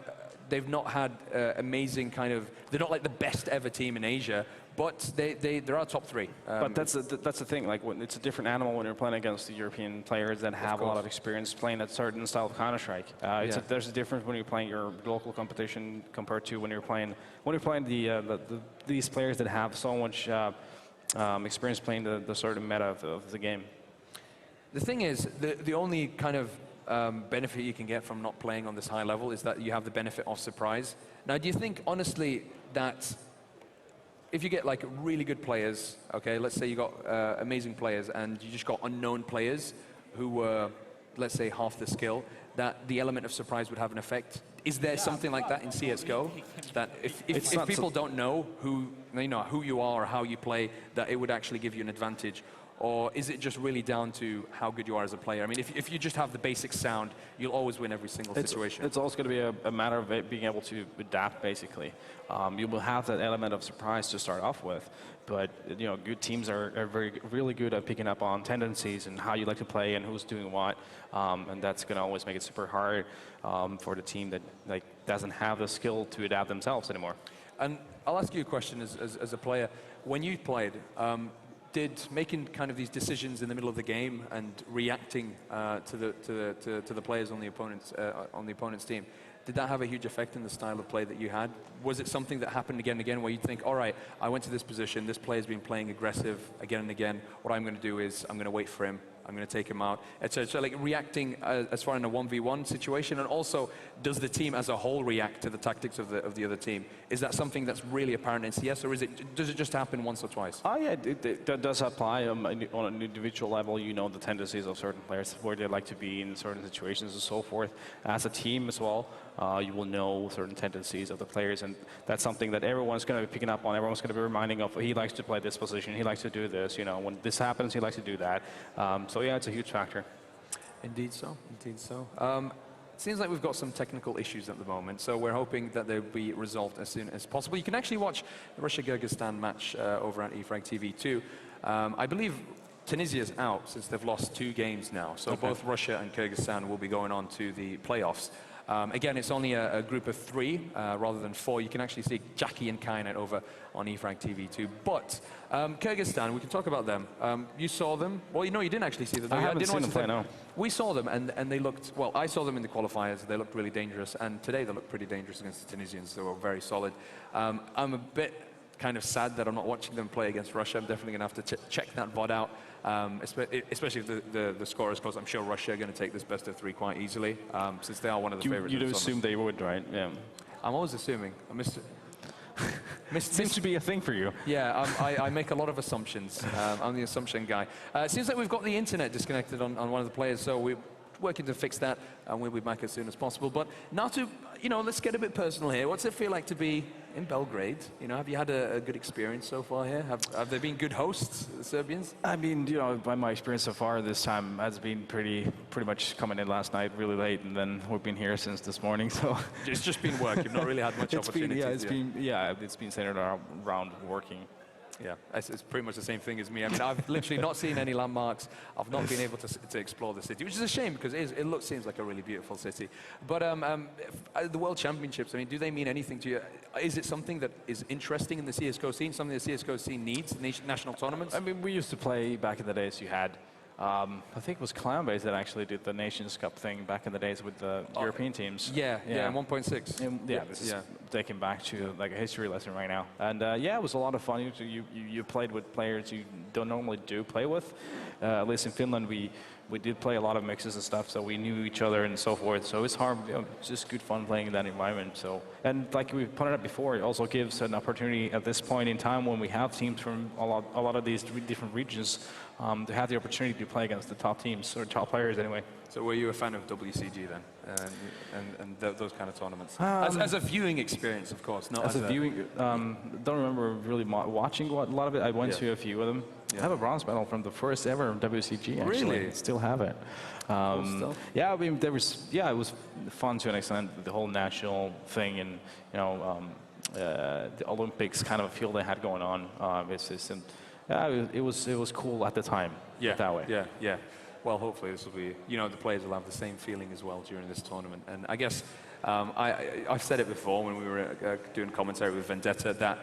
they've not had amazing kind of, they're not like the best ever team in Asia, but they're our top 3. But that's the thing, like it's a different animal when you're playing against the European players that have a lot of experience playing a certain style of Counter-Strike. There's a difference when you're playing your local competition compared to when you're playing these players that have so much experience playing the certain meta of the game. The thing is, the only kind of benefit you can get from not playing on this high level is that you have the benefit of surprise. Now, do you think, honestly, that if you get like really good players, okay, let's say you got amazing players and you just got unknown players who were, let's say, half the skill, that the element of surprise would have an effect? Is there something like that in CSGO? That if people don't know who you are or how you play, that it would actually give you an advantage? Or is it just really down to how good you are as a player? I mean, if you just have the basic sound, you'll always win every single situation. It's also going to be a matter of being able to adapt, basically. You will have that element of surprise to start off with, but good teams are really good at picking up on tendencies and how you like to play and who's doing what, and that's going to always make it super hard for the team that doesn't have the skill to adapt themselves anymore. And I'll ask you a question as a player. When you played, did making kind of these decisions in the middle of the game and reacting to the players on the opponent's team, did that have a huge effect in the style of play that you had? Was it something that happened again and again where you'd think, all right, I went to this position, this player's been playing aggressive again and again, what I'm going to do is I'm going to wait for him, I'm going to take him out, etc. So like reacting as far in a 1v1 situation, and also does the team as a whole react to the tactics of the other team? Is that something that's really apparent in CS, or does it just happen once or twice? Oh yeah, it does apply on an individual level. You know the tendencies of certain players, where they like to be in certain situations and so forth. As a team as well, you will know certain tendencies of the players, and that's something that everyone's going to be picking up on. Everyone's going to be reminding of, he likes to play this position, he likes to do this, when this happens, he likes to do that. So yeah, it's a huge factor. Indeed so, indeed so. It seems like we've got some technical issues at the moment, so we're hoping that they'll be resolved as soon as possible. You can actually watch the Russia-Kyrgyzstan match over at eFrag TV too. I believe Tunisia's out since they've lost 2 games now, so both Russia and Kyrgyzstan will be going on to the playoffs. Again, it's only a group of 3 rather than 4. You can actually see Jackie and Kainet over on eFrag TV too. But Kyrgyzstan, we can talk about them. You saw them. Well, you didn't actually see them. I haven't seen them play, no. We saw them, and they looked, well, I saw them in the qualifiers. They looked really dangerous, and today they looked pretty dangerous against the Tunisians. They were very solid. I'm a bit kind of sad that I'm not watching them play against Russia. I'm definitely going to have to check that VOD out, especially if the score is close. I'm sure Russia are going to take this best of 3 quite easily, since they are one of the favorites. You'd assume they would, right? Yeah. I'm always assuming. Seems to be a thing for you. Yeah, I make a lot of assumptions. I'm the assumption guy. It seems like we've got the internet disconnected on one of the players, so we're working to fix that, and we'll be back as soon as possible. But now to, let's get a bit personal here. What's it feel like to be in Belgrade? Have you had a good experience so far here? Have they been good hosts, the Serbians? I mean, by my experience so far, this time has been pretty much coming in last night really late, and then we've been here since this morning. So it's just been work. You've not really had much opportunity. It's been centered around working. Yeah, it's pretty much the same thing as me. I mean, I've literally not seen any landmarks. I've not been able to explore the city, which is a shame because it seems like a really beautiful city. But the World Championships, I mean, do they mean anything to you? Is it something that is interesting in the CSGO scene, something the CSGO scene needs, national tournaments? I mean, we used to play back in the days. You had I think it was Clownbase that actually did the Nations Cup thing back in the days with the European teams. Yeah, 1.6. Yeah, this is taking back to like a history lesson right now. And yeah, it was a lot of fun. You played with players you don't normally play with. At least in Finland, we did play a lot of mixes and stuff, so we knew each other and so forth. So it's hard, it's just good fun playing in that environment. So, and like we pointed out before, it also gives an opportunity at this point in time when we have teams from a lot of these different regions to have the opportunity to play against the top teams or top players anyway. So were you a fan of WCG then, and those kind of tournaments? As a viewing experience, of course, not as a viewing. Don't remember really watching a lot of it. I went to a few of them. I have a bronze medal from the first ever WCG. Actually, really? Still have it. Yeah, I mean, it was fun to an extent. The whole national thing, and the Olympics kind of feel they had going on. It was cool at the time. Yeah, that way. Yeah. Well, hopefully this will be, the players will have the same feeling as well during this tournament. And I guess I've said it before when we were doing commentary with Vendetta that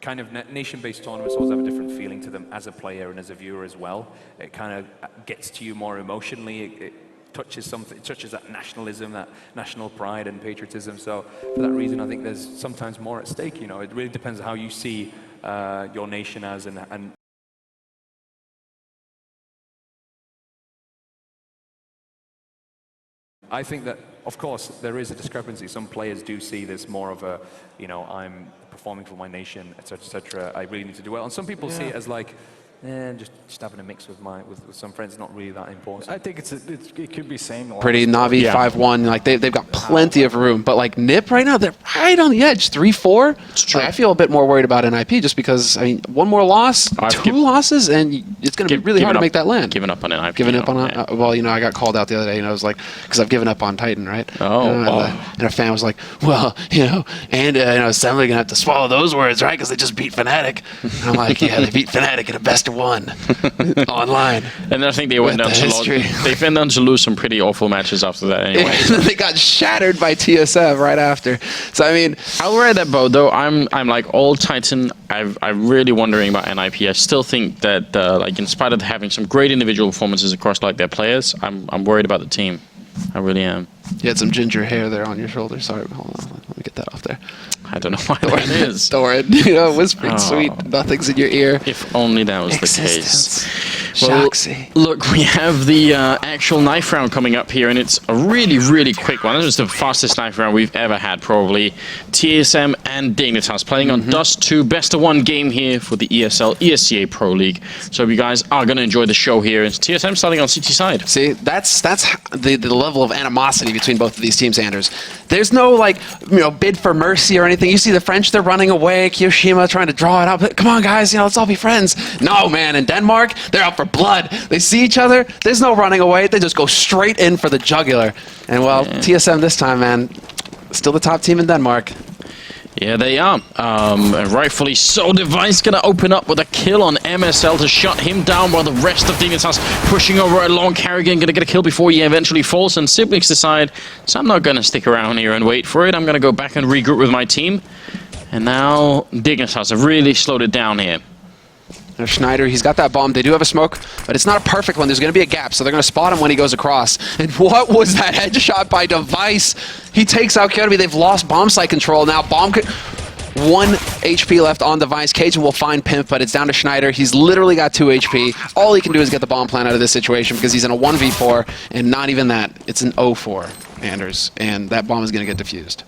kind of nation-based tournaments always have a different feeling to them as a player and as a viewer as well. It kind of gets to you more emotionally. It touches something. It touches that nationalism, that national pride and patriotism. So for that reason, I think there's sometimes more at stake. It really depends on how you see your nation as and I think that, of course, there is a discrepancy. Some players do see this more of a, I'm performing for my nation, etc., etc. I really need to do well. And some people see it as like, just having a mix with some friends, not really that important. I think it could be same. Pretty Navi 5-1, like they've got plenty of room, but like Nip right now they're right on the edge, 3-4. It's true. I feel a bit more worried about NIP just because one more loss, two losses, and it's going to be really hard to make that land. Giving up on NIP. Giving up on I got called out the other day, and I was like, because I've given up on Titan, right? And a fan was like, well, Assembly gonna have to swallow those words, right? Because they just beat Fnatic. And I'm like, yeah, they beat Fnatic in a best of one online. And I think they went down to lose some pretty awful matches after that anyway. They got shattered by TSF right after. So I mean, I'll ride that boat though. I'm like all Titan. I'm really wondering about NIP. I still think that in spite of having some great individual performances across their players, I'm worried about the team. I really am. You had some ginger hair there on your shoulder. Sorry, hold on. Let me get that off there. I don't know why that is. Store it. Whispering sweet. Nothing's in your ear. If only that was the case. Well, look, we have the actual knife round coming up here, and it's a really, really quick one. This is the fastest knife round we've ever had, probably. TSM and Dignitas playing on Dust 2, best of one game here for the ESCA Pro League. So you guys are going to enjoy the show here. It's TSM starting on CT side. See, that's the level of animosity between both of these teams, Anders. There's no bid for mercy or anything. You see the French, they're running away. Kyoshima trying to draw it out. Come on, guys, let's all be friends. No, man. In Denmark, they're out for blood. They see each other. There's no running away. They just go straight in for the jugular. And TSM this time, man, still the top team in Denmark. Yeah, they are. And rightfully so. Device going to open up with a kill on MSL to shut him down while the rest of Dignitas pushing over along. Carrigan going to get a kill before he eventually falls. And Siblings decide, so I'm not going to stick around here and wait for it. I'm going to go back and regroup with my team. And now Dignitas have really slowed it down here. There's Schneider, he's got that bomb. They do have a smoke, but it's not a perfect one. There's going to be a gap, so they're going to spot him when he goes across. And what was that headshot by Device? He takes out Kyotobi. They've lost bomb site control now. 1 HP left on Device. Cajun will find Pimp, but it's down to Schneider. He's literally got 2 HP. All he can do is get the bomb plant out of this situation because he's in a 1v4, and not even that. It's an 0-4, Anders, and that bomb is going to get defused.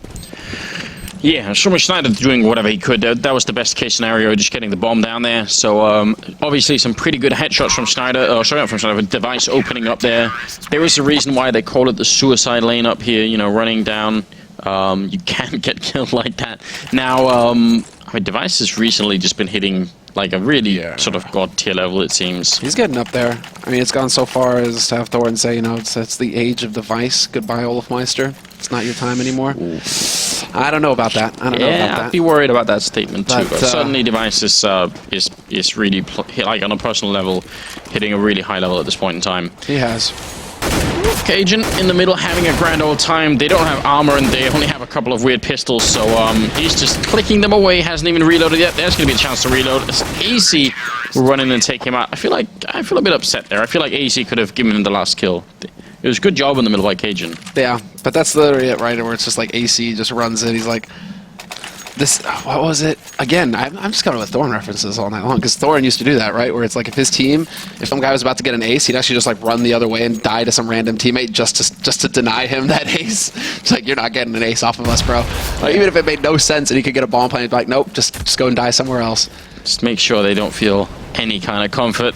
Yeah, Schneider doing whatever he could. That was the best case scenario, just getting the bomb down there. So obviously some pretty good headshots from Schneider, with Device opening up there. There is a reason why they call it the suicide lane up here, running down. You can't get killed like that. Now, Device has recently just been hitting like a really sort of god tier level, it seems. He's getting up there. I mean, it's gone so far as to have Thornton say, it's the age of Device. Goodbye, Olafmeister. It's not your time anymore. Ooh. I don't know about that. I'd be worried about that statement too. But certainly, Device is really like on a personal level, hitting a really high level at this point in time. He has. Cajun in the middle having a grand old time. They don't have armor and they only have a couple of weird pistols, so he's just clicking them away, hasn't even reloaded yet. There's going to be a chance to reload. As AC will run in and take him out. I feel a bit upset there. I feel like AC could have given him the last kill. It was a good job in the middle by Cajun. Yeah, but that's literally it, right? Where it's just like AC just runs in. He's like, this, what was it? Again, I'm just going with Thorn references all night long, because Thorn used to do that, right? Where it's like if his team, if some guy was about to get an ace, he'd actually just like run the other way and die to some random teammate just to deny him that ace. It's like, you're not getting an ace off of us, bro. Like, even if it made no sense and he could get a bomb plant, he'd be like, nope, just go and die somewhere else. Just make sure they don't feel any kind of comfort.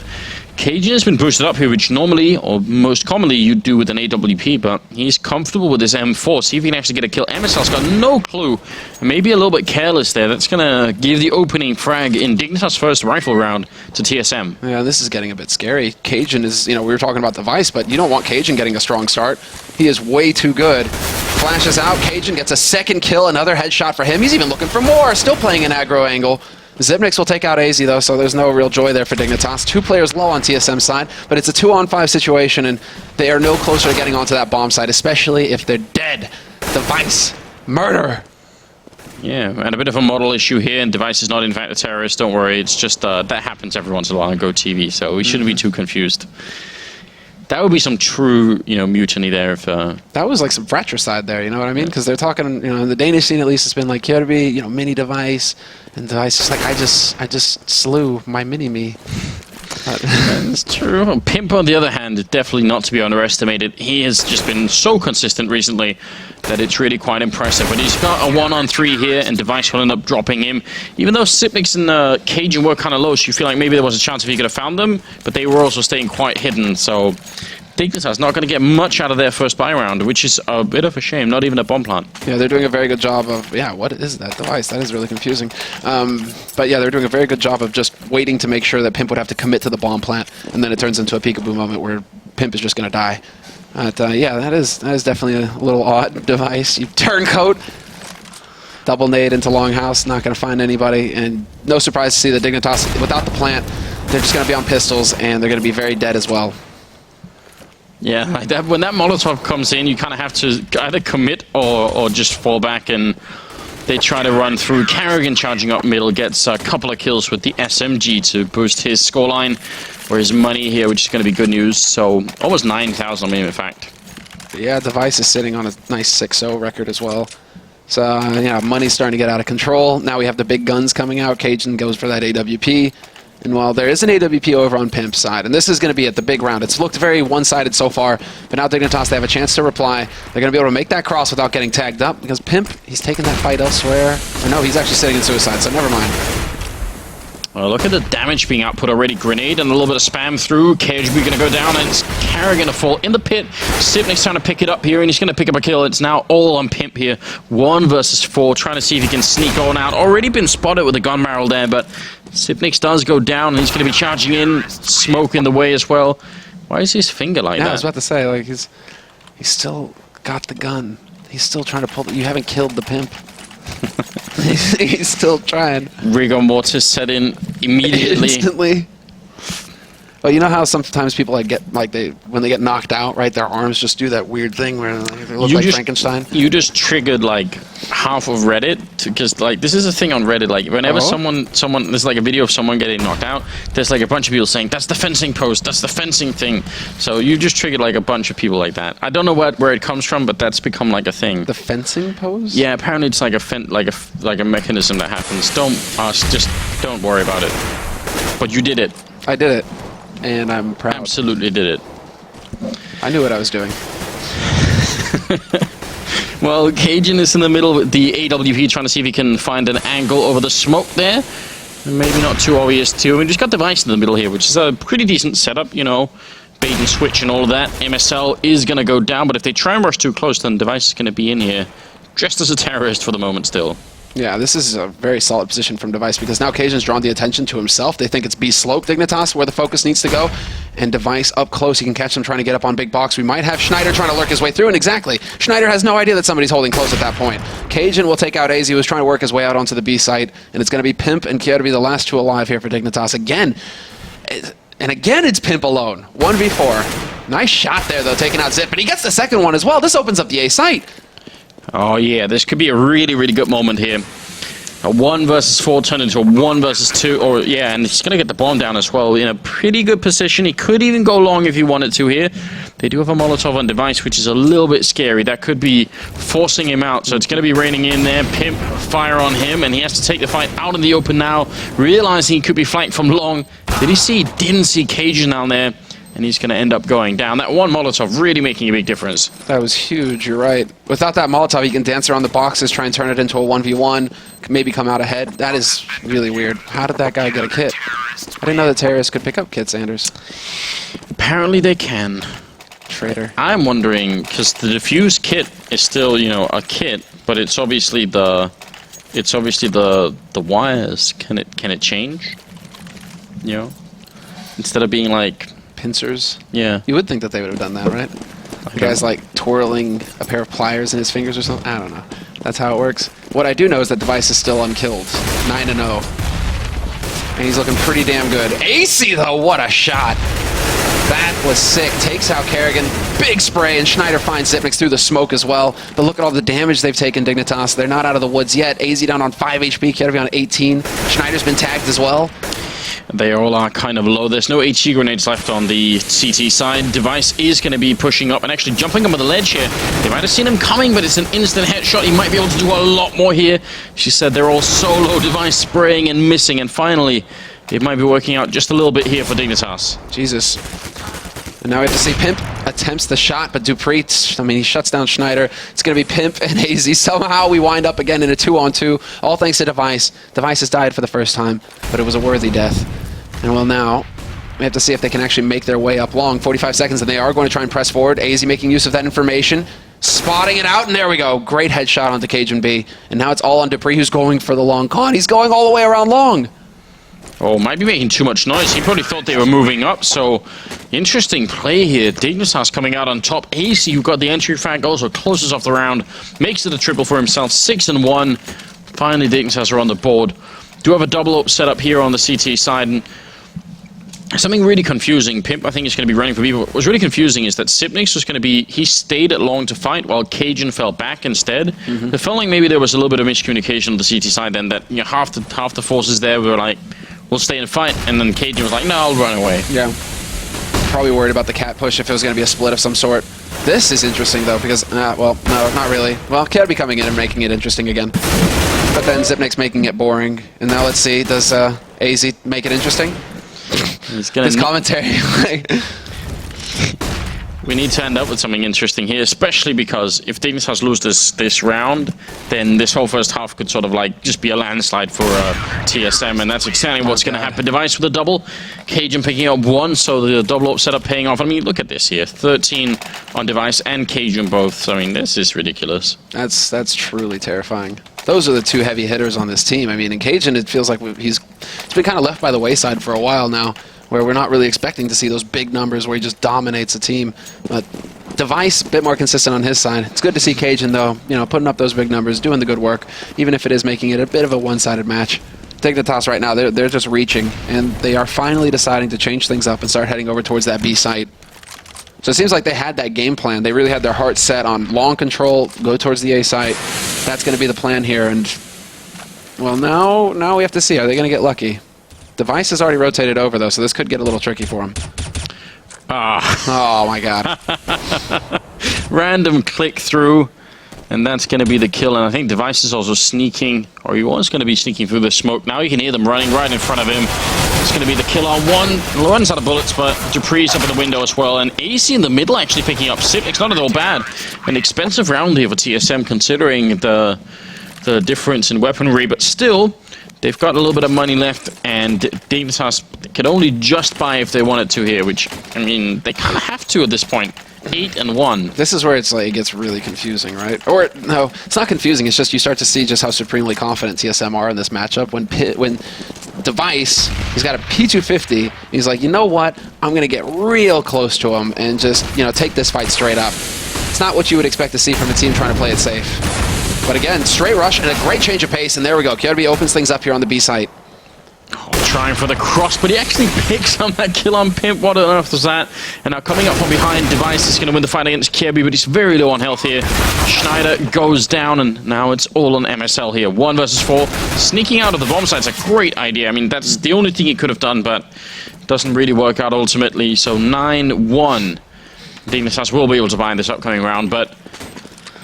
Cajun has been boosted up here, which normally, or most commonly, you'd do with an AWP, but he's comfortable with his M4. See if he can actually get a kill. MSL's got no clue. Maybe a little bit careless there. That's going to give the opening frag in Dignitas' first rifle round to TSM. Yeah, this is getting a bit scary. Cajun is, we were talking about Device, but you don't want Cajun getting a strong start. He is way too good. Flashes out. Cajun gets a second kill. Another headshot for him. He's even looking for more. Still playing an aggro angle. Zipnix will take out AZ though, so there's no real joy there for Dignitas. 2 players low on TSM side, but it's a 2-on-5 situation, and they are no closer to getting onto that bomb site, especially if they're dead. Device. Murder. Yeah, and a bit of a model issue here, and Device is not in fact a terrorist, don't worry. It's just, that happens every once in a while on Go TV, so we shouldn't be too confused. That would be some true, mutiny there if... That was like some fratricide there, you know what I mean? Because they're talking, in the Danish scene at least, it's been like, Kirby, mini Device, and Device is like, I just slew my mini-me. That's true. Pimp, on the other hand, is definitely not to be underestimated. He has just been so consistent recently that it's really quite impressive. But he's got a 1-on-3 here, and Device will end up dropping him. Even though Sipnix and Cajun were kind of low, so you feel like maybe there was a chance if he could have found them, but they were also staying quite hidden, so Dignitas not going to get much out of their first buy round, which is a bit of a shame, not even a bomb plant. Yeah, they're doing a very good job of, what is that Device? That is really confusing. But yeah, they're doing a very good job of just waiting to make sure that Pimp would have to commit to the bomb plant, and then it turns into a peekaboo moment where Pimp is just going to die. But yeah, that is definitely a little odd. Device. You turncoat. Double nade into Longhouse, not going to find anybody, and no surprise to see that Dignitas, without the plant, they're just going to be on pistols, and they're going to be very dead as well. Yeah, like that, when that Molotov comes in, you kind of have to either commit or just fall back, and they try to run through. Carrigan charging up middle gets a couple of kills with the SMG to boost his scoreline, or his money here, which is going to be good news. So almost 9,000 in fact. Yeah, Device is sitting on a nice 6-0 record as well. So yeah, money's starting to get out of control. Now we have the big guns coming out. Cajun goes for that AWP. And while there is an AWP over on Pimp's side, and this is going to be at the big round, it's looked very one-sided so far, but now Dignitas, they have a chance to reply. They're going to be able to make that cross without getting tagged up, because Pimp, he's taking that fight elsewhere. Or no, he's actually sitting in suicide, so never mind. Well, look at the damage being output already. Grenade and a little bit of spam through. KHB going to go down, and it's Carrigan going to fall in the pit. Sipnik's trying to pick it up here, and he's going to pick up a kill. It's now all on Pimp here. 1 versus 4, trying to see if he can sneak on out. Already been spotted with a gun barrel there, but Sipnix does go down, and he's going to be charging in. Smoke in the way as well. Why is his finger like that? I was about to say, like, he's still got the gun. He's still trying to pull. You haven't killed the Pimp. He's still trying. Rigor mortis set in immediately. Instantly. Well, you know how sometimes people when they get knocked out, right? Their arms just do that weird thing where they look like Frankenstein. You just triggered like half of Reddit, because like this is a thing on Reddit. Like whenever someone there's like a video of someone getting knocked out, there's like a bunch of people saying that's the fencing pose, that's the fencing thing. So you just triggered like a bunch of people like that. I don't know where it comes from, but that's become like a thing. The fencing pose? Yeah, apparently it's like a mechanism that happens. Don't ask, just don't worry about it. But you did it. I did it. And I'm proud. Absolutely did it. I knew what I was doing. Well, Cajun is in the middle with the AWP, trying to see if he can find an angle over the smoke there. Maybe not too obvious too. I mean, just got Device in the middle here, which is a pretty decent setup, bait and switch and all of that. MSL is going to go down, but if they try and rush too close, then Device is going to be in here, dressed as a terrorist for the moment still. Yeah, this is a very solid position from Device, because now Cajun's drawn the attention to himself. They think it's B slope Dignitas where the focus needs to go, and Device up close. He can catch them trying to get up on big box. We might have Schneider trying to lurk his way through, and exactly, Schneider has no idea that somebody's holding close at that point. Cajun will take out AZ, who was trying to work his way out onto the B site, and it's going to be Pimp and Kyo to be the last 2 alive here for Dignitas. Again, And again, it's Pimp alone. 1v4. Nice shot there, though, taking out Zip. But he gets the second one as well. This opens up the A site. Oh, yeah, this could be a really, really good moment here. A 1 versus 4 turned into a 1 versus 2. Or, yeah, and he's going to get the bomb down as well in a pretty good position. He could even go long if he wanted to here. They do have a Molotov on device, which is a little bit scary. That could be forcing him out. So it's going to be raining in there. Pimp, fire on him, and he has to take the fight out in the open now, realizing he could be flanked from long. Did he see? Didn't see Cajun down there. And he's going to end up going down. That one Molotov really making a big difference. That was huge, you're right. Without that Molotov, he can dance around the boxes, try and turn it into a 1v1, maybe come out ahead. That is really weird. How did that guy get a kit? I didn't know that terrorists could pick up kits, Anders. Apparently they can. Traitor. I'm wondering, because the defuse kit is still, you know, a kit, but it's obviously the wires. Can it change? You know? Instead of being like pincers. Yeah. You would think that they would have done that, right? The guy's like twirling a pair of pliers in his fingers or something. I don't know. That's how it works. What I do know is that Device is still unkilled. 9-0. And he's looking pretty damn good. AC though, what a shot. That was sick. Takes out Kerrigan. Big spray, and Schneider finds Zipnix through the smoke as well. But look at all the damage they've taken, Dignitas. They're not out of the woods yet. AZ down on 5 HP, Kerrigan on 18. Schneider's been tagged as well. They all are kind of low. There's no HE grenades left on the CT side. Device is going to be pushing up and actually jumping over the ledge here. They might have seen him coming, but it's an instant headshot. He might be able to do a lot more here. She said they're all so low. Device spraying and missing, and finally, it might be working out just a little bit here for Dignitas. Jesus. And now we have to see Pimp attempts the shot, but Dupree, I mean, he shuts down Schneider. It's going to be Pimp and AZ. Somehow we wind up again in a 2-on-2, all thanks to Device. Device has died for the first time, but it was a worthy death. And well, now we have to see if they can actually make their way up long. 45 seconds, and they are going to try and press forward. AZ making use of that information, spotting it out, and there we go. Great headshot onto Cajun B. And now it's all on Dupree, who's going for the long con. He's going all the way around long. Oh, might be making too much noise. He probably thought they were moving up, so interesting play here. Dignitas coming out on top. AC, who got the entry frag, also closes off the round, makes it a triple for himself, 6-1. Finally, Dignitas are on the board. Do have a double up set up here on the CT side, and something really confusing. Pimp, I think, is going to be running for people. What was really confusing is that Zipnix was going to be, he stayed at long to fight while Cajun fell back instead. It felt like maybe there was a little bit of miscommunication on the CT side then, that, you know, half the forces there were like, we'll stay and fight, and then Cajun was like, no, I'll run away. Yeah. Probably worried about the cat push if it was going to be a split of some sort. This is interesting, though, because, well, no, not really. Well, Cat be coming in and making it interesting again. But then Zipnix making it boring. And now let's see, does AZ make it interesting? He's gonna His commentary. We need to end up with something interesting here, especially because if Dignitas lose this round, then this whole first half could sort of like just be a landslide for TSM, and that's exactly what's going to happen. Device with a double, Cajun picking up 1, so the double up setup paying off. I mean, look at this here, 13 on Device and Cajun both. I mean, this is ridiculous. That's truly terrifying. Those are the two heavy hitters on this team. I mean, in Cajun, it feels like he's been kind of left by the wayside for a while now, where we're not really expecting to see those big numbers where he just dominates a team. But Device, a bit more consistent on his side. It's good to see Cajun, though, you know, putting up those big numbers, doing the good work, even if it is making it a bit of a one-sided match. Dignitas right now, they're just reaching, and they are finally deciding to change things up and start heading over towards that B site. So it seems like they had that game plan. They really had their heart set on long control, go towards the A site. That's going to be the plan here, and, well, now we have to see. Are they going to get lucky? Device has already rotated over, though, so this could get a little tricky for him. Oh, my God. Random click through, and that's going to be the kill. And I think Device is also sneaking, or he was going to be sneaking through the smoke. Now you can hear them running right in front of him. It's going to be the kill on 1. Runs out of bullets, but Dupree's up in the window as well. And AC in the middle actually picking up Zipnix. Not at all bad. An expensive round here for TSM, considering the difference in weaponry, but still, they've got a little bit of money left, and Dignitas could only just buy if they wanted to here, which, I mean, they kind of have to at this point. 8-1. This is where it's like it gets really confusing, right? Or no, it's not confusing. It's just you start to see just how supremely confident TSM are in this matchup. When Device, he's got a P250. He's like, you know what? I'm gonna get real close to him and just, you know, take this fight straight up. It's not what you would expect to see from a team trying to play it safe. But again, straight rush and a great change of pace, and there we go. KRB opens things up here on the B site. Oh, Trying for the cross, but he actually picks up that kill on Pimp. What on earth was that? And now coming up from behind, Device is going to win the fight against Kirby, but he's very low on health here. Schneider goes down, and now it's all on MSL here. 1 versus 4. Sneaking out of the bomb site's a great idea. I mean, that's the only thing he could have done, but doesn't really work out ultimately. So 9-1. Dignitas will be able to buy this upcoming round, but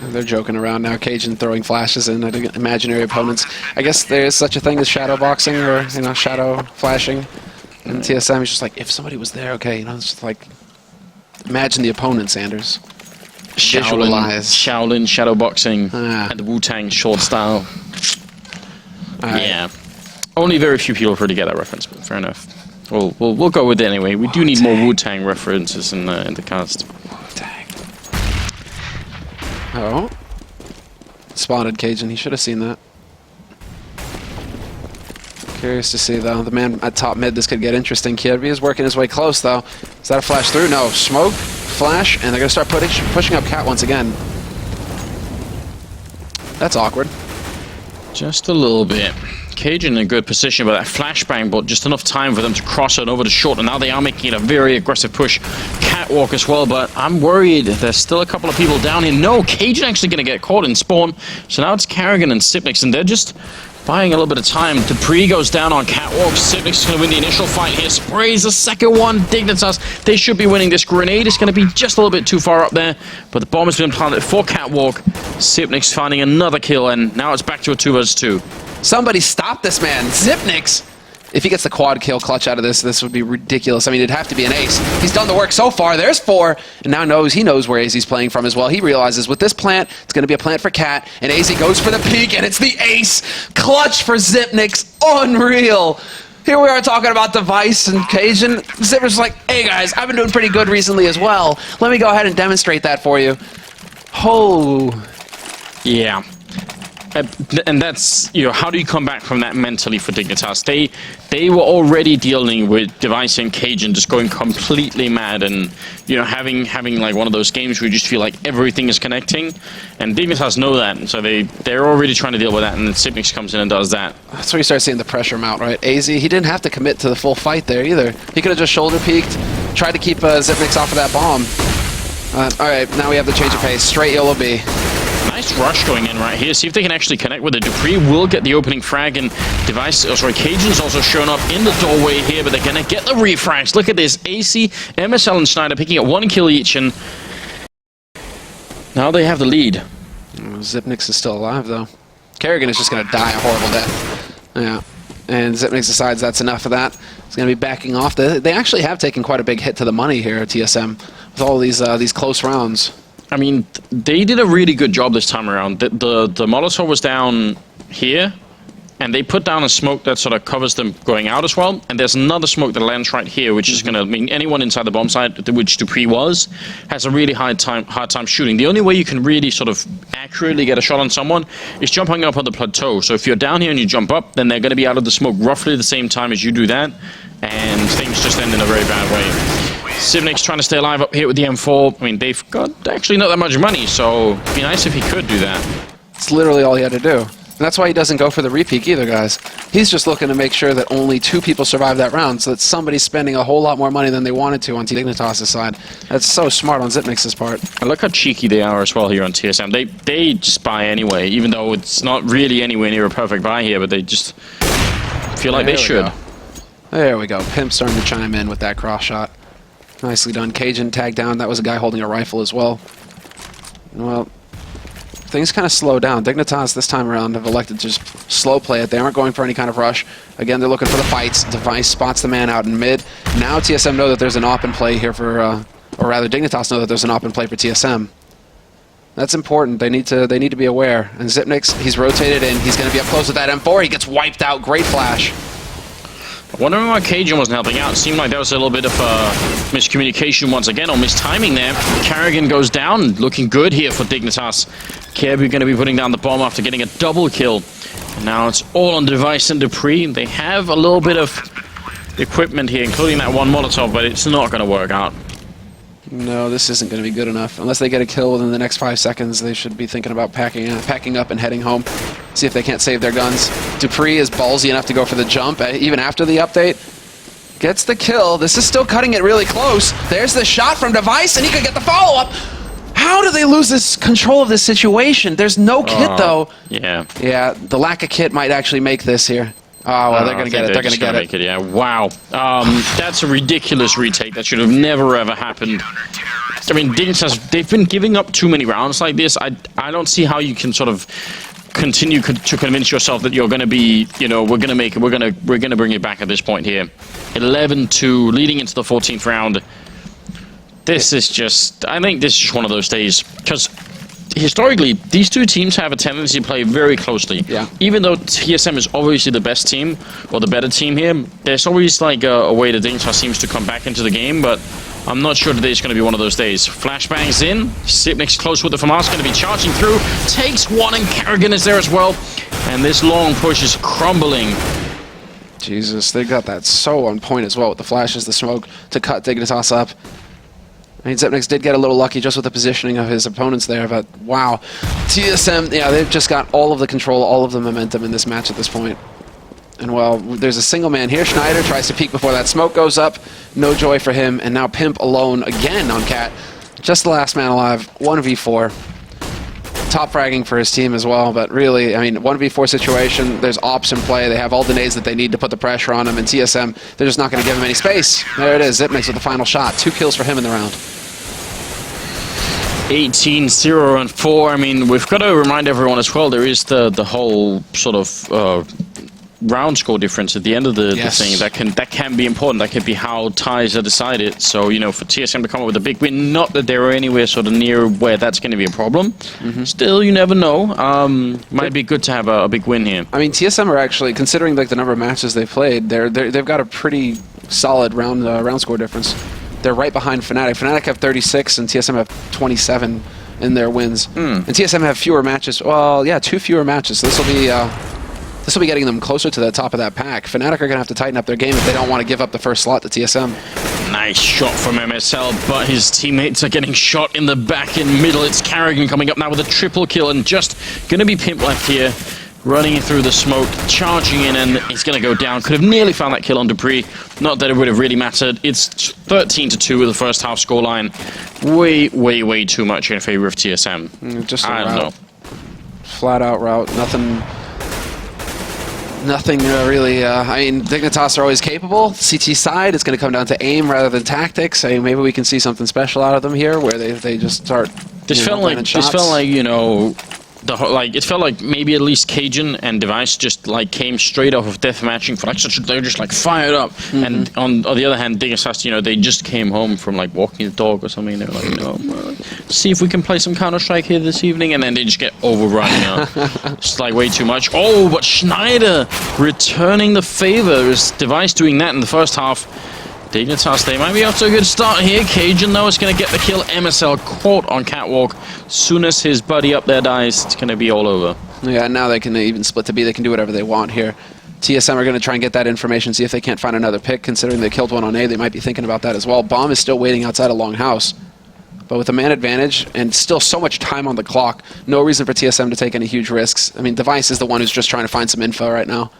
they're joking around now. Cajun throwing flashes in at imaginary opponents. I guess there is such a thing as shadow boxing, or shadow flashing. And TSM is just like, if somebody was there, okay, it's just like, imagine the opponent, Sanders. Shaolin shadow boxing and the Wu-Tang short style. Yeah, only very few people really get that reference, but fair enough. We'll go with it anyway. We do need more Wu-Tang references in the cast. Oh. Spotted Cajun. He should have seen that. Curious to see, though. The man at top mid, this could get interesting. Kirby is working his way close, though. Is that a flash through? No. Smoke, flash, and they're going to start pushing up Cat once again. That's awkward. Just a little bit. Cajun in a good position, but that flashbang bought just enough time for them to cross it over the short, and now they are making it a very aggressive push. Catwalk as well, but I'm worried. There's still a couple of people down here. No, Cajun actually going to get caught in spawn, so now it's Carrigan and Sipnix, and they're just buying a little bit of time. Dupree goes down on Catwalk. Sipnix is going to win the initial fight here. Sprays the second one. Dignitas, they should be winning this. Grenade is going to be just a little bit too far up there, but the bomb has been planted for Catwalk. Sipnix finding another kill, and now it's back to a 2 versus 2. Somebody stop this man. Zipnix. If he gets the quad kill clutch out of this would be ridiculous. I mean, it'd have to be an ace. He's done the work so far. There's 4. And now he knows where AZ's playing from as well. He realizes with this plant, it's going to be a plant for Cat. And AZ goes for the peek, and it's the ace. Clutch for Zipnix. Unreal. Here we are talking about Device and Cajun. Zipnix like, hey guys, I've been doing pretty good recently as well. Let me go ahead and demonstrate that for you. Oh. Yeah. And that's, how do you come back from that mentally for Dignitas? They were already dealing with Device and Cajun just going completely mad, and having like one of those games where you just feel like everything is connecting, and Dignitas know that, so they're already trying to deal with that, and then Sipnix comes in and does that. That's where you start seeing the pressure mount, right? AZ, he didn't have to commit to the full fight there either. He could have just shoulder peeked, tried to keep Sipnix off of that bomb. Alright, now we have the change of pace. Straight YOLO B. Nice rush going in right here. See if they can actually connect with it. Dupree will get the opening frag, and Cajun's also shown up in the doorway here, but they're going to get the refrags. Look at this. AC, MSL, and Schneider picking up 1 kill each, and now they have the lead. Zipnix is still alive, though. Kerrigan is just going to die a horrible death. Yeah. And Zipnix decides that's enough of that. He's going to be backing off. They actually have taken quite a big hit to the money here at TSM with all these close rounds. I mean, they did a really good job this time around. The Molotov was down here, and they put down a smoke that sort of covers them going out as well. And there's another smoke that lands right here, which is going to mean anyone inside the bomb site, which Dupree was, has a really hard time shooting. The only way you can really sort of accurately get a shot on someone is jumping up on the plateau. So if you're down here and you jump up, then they're going to be out of the smoke roughly the same time as you do that, and things just end in a very bad way. Sipnix trying to stay alive up here with the M4. I mean, they've got actually not that much money, so it'd be nice if he could do that. It's literally all he had to do. And that's why he doesn't go for the repeat either, guys. He's just looking to make sure that only 2 people survive that round, so that somebody's spending a whole lot more money than they wanted to on Dignitas' side. That's so smart on Zipnix's part. I look how cheeky they are as well here on TSM. They just buy anyway, even though it's not really anywhere near a perfect buy here, but they just feel like they should. There we go. Pimp starting to chime in with that cross shot. Nicely done. Cajun tagged down. That was a guy holding a rifle as well. Well, things kind of slow down. Dignitas this time around have elected to just slow play it. They aren't going for any kind of rush. Again, they're looking for the fights. Device spots the man out in mid. Now TSM know that there's an op in play here for, or rather Dignitas know that there's an op in play for TSM. That's important. They need to be aware. And Zipnix, he's rotated in. He's going to be up close with that M4. He gets wiped out. Great flash. Wondering why Cajun wasn't helping out. It seemed like there was a little bit of miscommunication once again, or mistiming there. Carrigan goes down, looking good here for Dignitas. Kirby going to be putting down the bomb after getting a double kill. And now it's all on Device and Dupree. They have a little bit of equipment here, including that one Molotov, but it's not going to work out. No, this isn't going to be good enough. Unless they get a kill within the next 5 seconds, they should be thinking about packing up and heading home. See if they can't save their guns. Dupree is ballsy enough to go for the jump, even after the update. Gets the kill. This is still cutting it really close. There's the shot from Device, and he could get the follow-up. How do they lose this control of this situation? There's no kit, though. Yeah. Yeah, the lack of kit might actually make this here. Oh, well, they're going to get it. They're going to get it. Yeah, wow. That's a ridiculous retake. That should have never, ever happened. I mean, Dignitas, they've been giving up too many rounds like this. I don't see how you can sort of continue to convince yourself that you're going to be, you know, we're going to make it, we're going to bring it back at this point here. 11-2, leading into the 14th round. This is just, I think this is just one of those days, because historically, these two teams have a tendency to play very closely. Yeah. Even though TSM is obviously the best team, or the better team here, there's always like a way that Dignitas seems to come back into the game, but I'm not sure today's going to be one of those days. Flashbangs in, Sipnik's close with the FAMAS, going to be charging through, takes one, and Kerrigan is there as well, and this long push is crumbling. Jesus, they got that so on point as well with the flashes, the smoke to cut Dignitas up. I mean, Zipnix did get a little lucky just with the positioning of his opponents there, but wow. TSM, yeah, they've just got all of the control, all of the momentum in this match at this point. And well, there's a single man here. Schneider tries to peek before that smoke goes up. No joy for him, and now Pimp alone again on Cat. Just the last man alive, 1v4. Top fragging for his team as well, but really, I mean, 1v4 situation, there's ops in play. They have all the nades that they need to put the pressure on him, and TSM, they're just not going to give him any space. There it is, Zipnix with the final shot. 2 kills for him in the round. 18-0-4. I mean, we've got to remind everyone as well, there is the whole sort of round score difference at the end of the thing. That can be important. That can be how ties are decided. So, you know, for TSM to come up with a big win, not that they're anywhere sort of near where that's going to be a problem. Still, you never know. Might be good to have a big win here. I mean, TSM are actually, considering like the number of matches they've played, they've got a pretty solid round score difference. They're right behind Fnatic. Fnatic have 36 and TSM have 27 in their wins. And TSM have fewer matches. Well, yeah, 2 fewer matches. So this will be getting them closer to the top of that pack. Fnatic are going to have to tighten up their game if they don't want to give up the first slot to TSM. Nice shot from MSL, but his teammates are getting shot in the back and middle. It's Kerrigan coming up now with a triple kill, and just going to be Pimp left here, running through the smoke, charging in, and he's going to go down. Could have nearly found that kill on Dupree. Not that it would have really mattered. It's 13-2 with the first half scoreline. Way, way, way too much in favor of TSM. Just a I don't know. Flat out route. Nothing really. I mean, Dignitas are always capable. CT side, it's going to come down to aim rather than tactics. I mean, maybe we can see something special out of them here, where they just start. This felt like you know. It felt like maybe at least Cajun and Device just like came straight off of death matching for like they're just like fired up. And on the other hand, Dignitas, you know, they just came home from like walking the dog or something. They were like, you know, see if we can play some Counter-Strike here this evening, and then they just get overrun. It's like way too much. Oh, but Schneider returning the favor. Is Device doing that in the first half? Dignitas, they might be off to a good start here. Cajun, though, is going to get the kill. MSL caught on Catwalk. Soon as his buddy up there dies, it's going to be all over. Yeah, now they can even split to B. They can do whatever they want here. TSM are going to try and get that information, see if they can't find another pick. Considering they killed one on A, they might be thinking about that as well. Bomb is still waiting outside a long house. But with a man advantage and still so much time on the clock, no reason for TSM to take any huge risks. I mean, Device is the one who's just trying to find some info right now.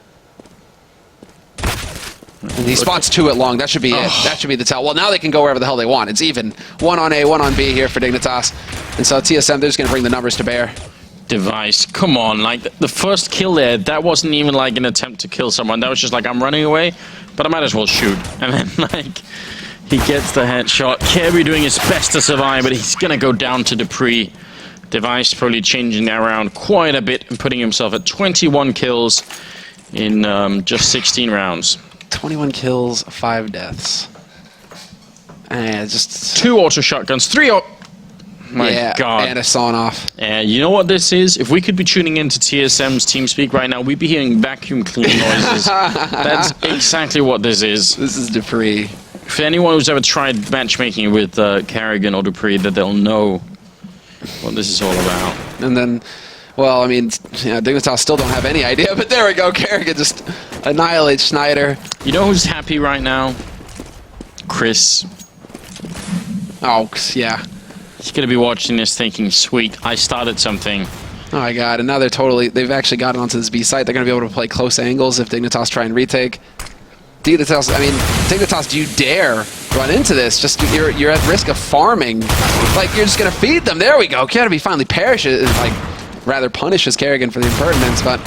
And he spots 2 at long. That should be it. That should be the tell. Well, now they can go wherever the hell they want. It's even. 1 on A, 1 on B here for Dignitas. And so TSM, they're just going to bring the numbers to bear. Device, come on. Like, the first kill there, that wasn't even like an attempt to kill someone. That was just like, I'm running away, but I might as well shoot. And then, like, he gets the headshot. Kerry doing his best to survive, but he's going to go down to Dupree. Device probably changing that around quite a bit and putting himself at 21 kills in just 16 rounds. 21 kills, 5 deaths. And just 2 auto shotguns, 3 My God. And a sawn off. You know what this is? If we could be tuning into TSM's TeamSpeak right now, we'd be hearing vacuum cleaning noises. That's exactly what this is. This is Dupree. For anyone who's ever tried matchmaking with Kerrigan or Dupree, that they'll know what this is all about. And then, well, I mean, Dignitas still don't have any idea, but there we go. Kerrigan just annihilates Schneider. You know who's happy right now? Chris. Oh, yeah. He's going to be watching this thinking, sweet, I started something. Oh my god, and now they've actually gotten onto this B site. They're going to be able to play close angles if Dignitas try and retake. Dignitas, do you dare run into this? Just you're at risk of farming. Like, you're just going to feed them. There we go. Kerrigan finally perishes, like, rather punishes Kerrigan for the impertinence, but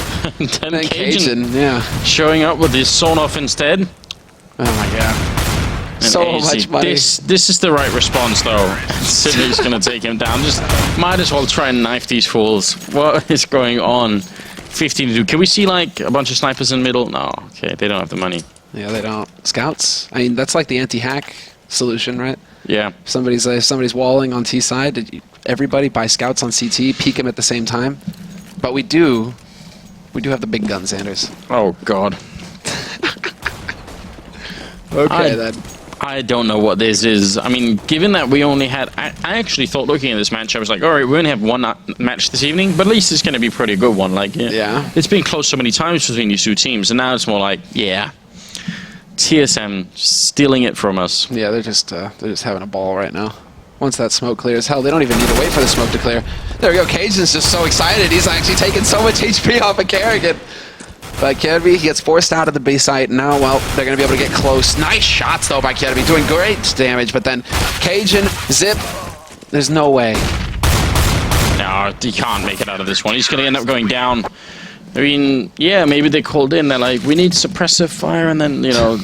then Cajun, yeah. Showing up with his sawn off instead. Oh my god. And So AC, much money. This is the right response, though. Sydney's going to take him down. Just might as well try and knife these fools. What is going on? 15 to do. Can we see, like, a bunch of snipers in the middle? No. Okay, they don't have the money. Yeah, they don't. Scouts? I mean, that's like the anti-hack solution, right? Yeah. If somebody's walling on T side, everybody buy scouts on CT, peek them at the same time. But we do have the big guns, Sanders. Oh God. Okay then. I don't know what this is. I mean, given that we only had, I actually thought looking at this match, I was like, all right, we only have one match this evening, but at least it's going to be a pretty good one. Like, yeah, it's been close so many times between these two teams, and now it's more like, yeah, TSM stealing it from us. Yeah, they're just having a ball right now. Once that smoke clears, hell, they don't even need to wait for the smoke to clear. There we go. Cajun's just so excited. He's actually taking so much HP off of Kerrigan. But Kerby, he gets forced out of the B site. Now, well, they're going to be able to get close. Nice shots, though, by Kerby. Doing great damage. But then Cajun, Zip, there's no way. No, he can't make it out of this one. He's going to end up going down. I mean, yeah, maybe they called in. They're like, we need suppressive fire. And then, you know,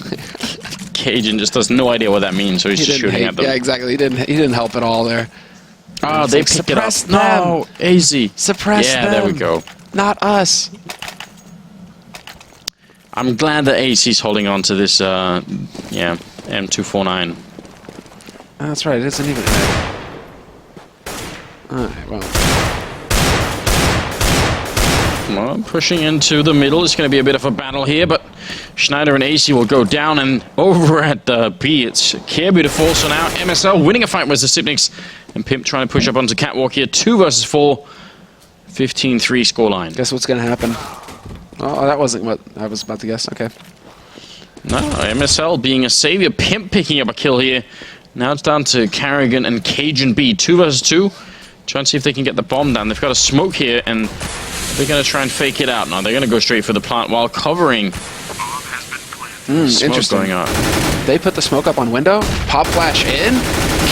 Cajun just has no idea what that means. So he's just shooting at them. Yeah, exactly. He didn't help at all there. Oh, they picked it up. No, easy. Suppress them. Yeah, there we go. Not us. I'm glad that AC's holding on to this, yeah, M249. That's right, it isn't even Alright, well, pushing into the middle. It's going to be a bit of a battle here, but Schneider and AC will go down, and over at the B, it's Kirby to fall. So now MSL winning a fight with the Sipniks, and Pimp trying to push up onto Catwalk here. 2 versus 4, 15-3 scoreline. Guess what's going to happen? Oh, that wasn't what I was about to guess. Okay. No, MSL being a savior. Pimp picking up a kill here. Now it's down to Kerrigan and Cajun B. 2 versus 2. Trying to see if they can get the bomb down. They've got a smoke here, and they're going to try and fake it out. No, they're going to go straight for the plant while covering. Smoke Interesting. going on. They put the smoke up on window. Pop flash in.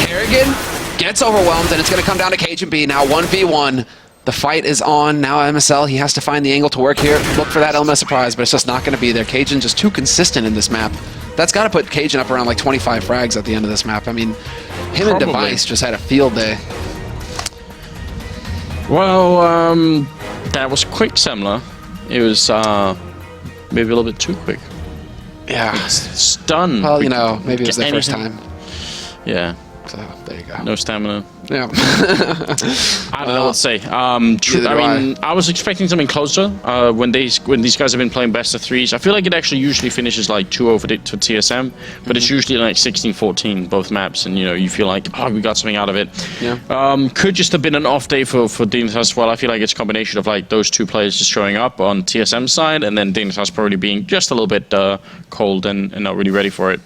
Kerrigan gets overwhelmed, and it's going to come down to Cajun B. Now 1v1. The fight is on. Now MSL, he has to find the angle to work here. Look for that element of surprise, but it's just not going to be there. Cajun just too consistent in this map. That's got to put Cajun up around like 25 frags at the end of this map. I mean, him and Device just had a field day. Well, that was quick, Semler. It was maybe a little bit too quick. Yeah. It's done. Well, you know, maybe it was their first time. Yeah. So, there you go. No stamina. Yeah. I don't know what to say. I mean, I was expecting something closer when these guys have been playing best of threes. I feel like it actually usually finishes like 2-0 for TSM, but it's usually like 16-14 both maps, and you know you feel like, oh, we got something out of it. Yeah. Could just have been an off day for Dignitas as well. I feel like it's a combination of like those two players just showing up on TSM side, and then Dignitas probably being just a little bit cold and not really ready for it.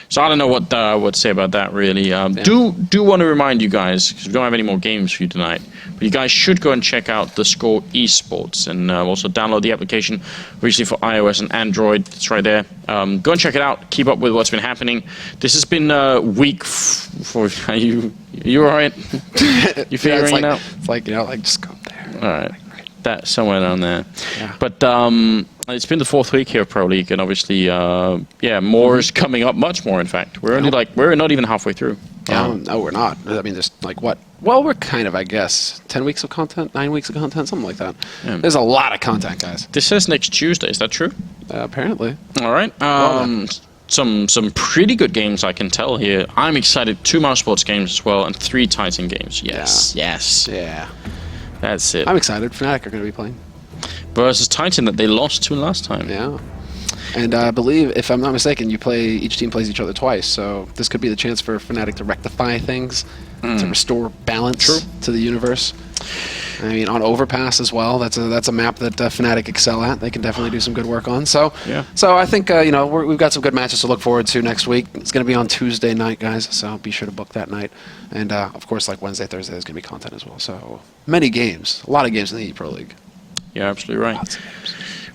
So I don't know what to say about that, really. Do want to remind you guys, because we don't have any more games for you tonight, but you guys should go and check out the Score Esports, and also download the application, obviously for iOS and Android. It's right there. Go and check it out. Keep up with what's been happening. This has been week 4. Are you all right? You figuring it out? It's like, you know, like just go there. All right. That somewhere down there. Yeah. But it's been the 4th week here of Pro League, and obviously, yeah, more is coming up, much more, in fact. We're only we're not even halfway through. No, we're not. I mean, just like what? Well, we're kind of, I guess, 10 weeks of content, 9 weeks of content, something like that. Yeah. There's a lot of content, guys. This says next Tuesday. Is that true? Apparently. All right. Some pretty good games, I can tell here. I'm excited. 2 Mouse Sports games as well, and 3 Titan games. Yes. Yeah. Yes. Yeah. That's it. I'm excited. Fnatic are going to be playing. Versus Titan that they lost to last time. Yeah. And I believe, if I'm not mistaken, each team plays each other twice, so this could be the chance for Fnatic to rectify things, to restore balance to the universe. I mean, on Overpass as well. That's a map that Fnatic excel at. They can definitely do some good work on. So, so I think we've got some good matches to look forward to next week. It's going to be on Tuesday night, guys. So be sure to book that night. And of course, like Wednesday, Thursday, there's going to be content as well. So many games, a lot of games in the E Pro League. Yeah, absolutely right.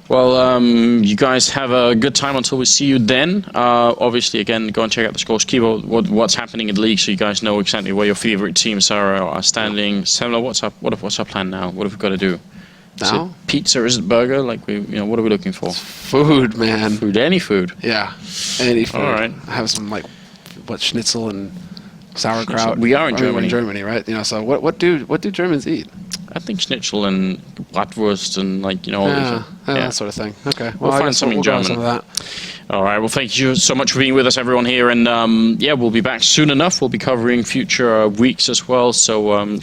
Well, you guys have a good time until we see you then. Obviously, again, go and check out the scores. Keep what's happening in the league so you guys know exactly where your favorite teams are standing. Semler, what's our plan now? What have we got to do? Is it pizza? Is it burger? Like what are we looking for? Food, man. Food, any food. Yeah, any food. All right. I have some schnitzel and sauerkraut. We are in Germany. We're in Germany, right? So what do Germans eat? I think schnitzel and bratwurst and all that sort of thing. Okay, we'll find something German. Some of that. All right. Well, thank you so much for being with us, everyone here, and we'll be back soon enough. We'll be covering future weeks as well. So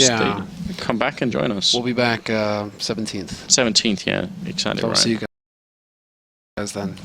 come back and join us. We'll be back 17th. 17th, yeah, exactly. So right. I'll see you guys then.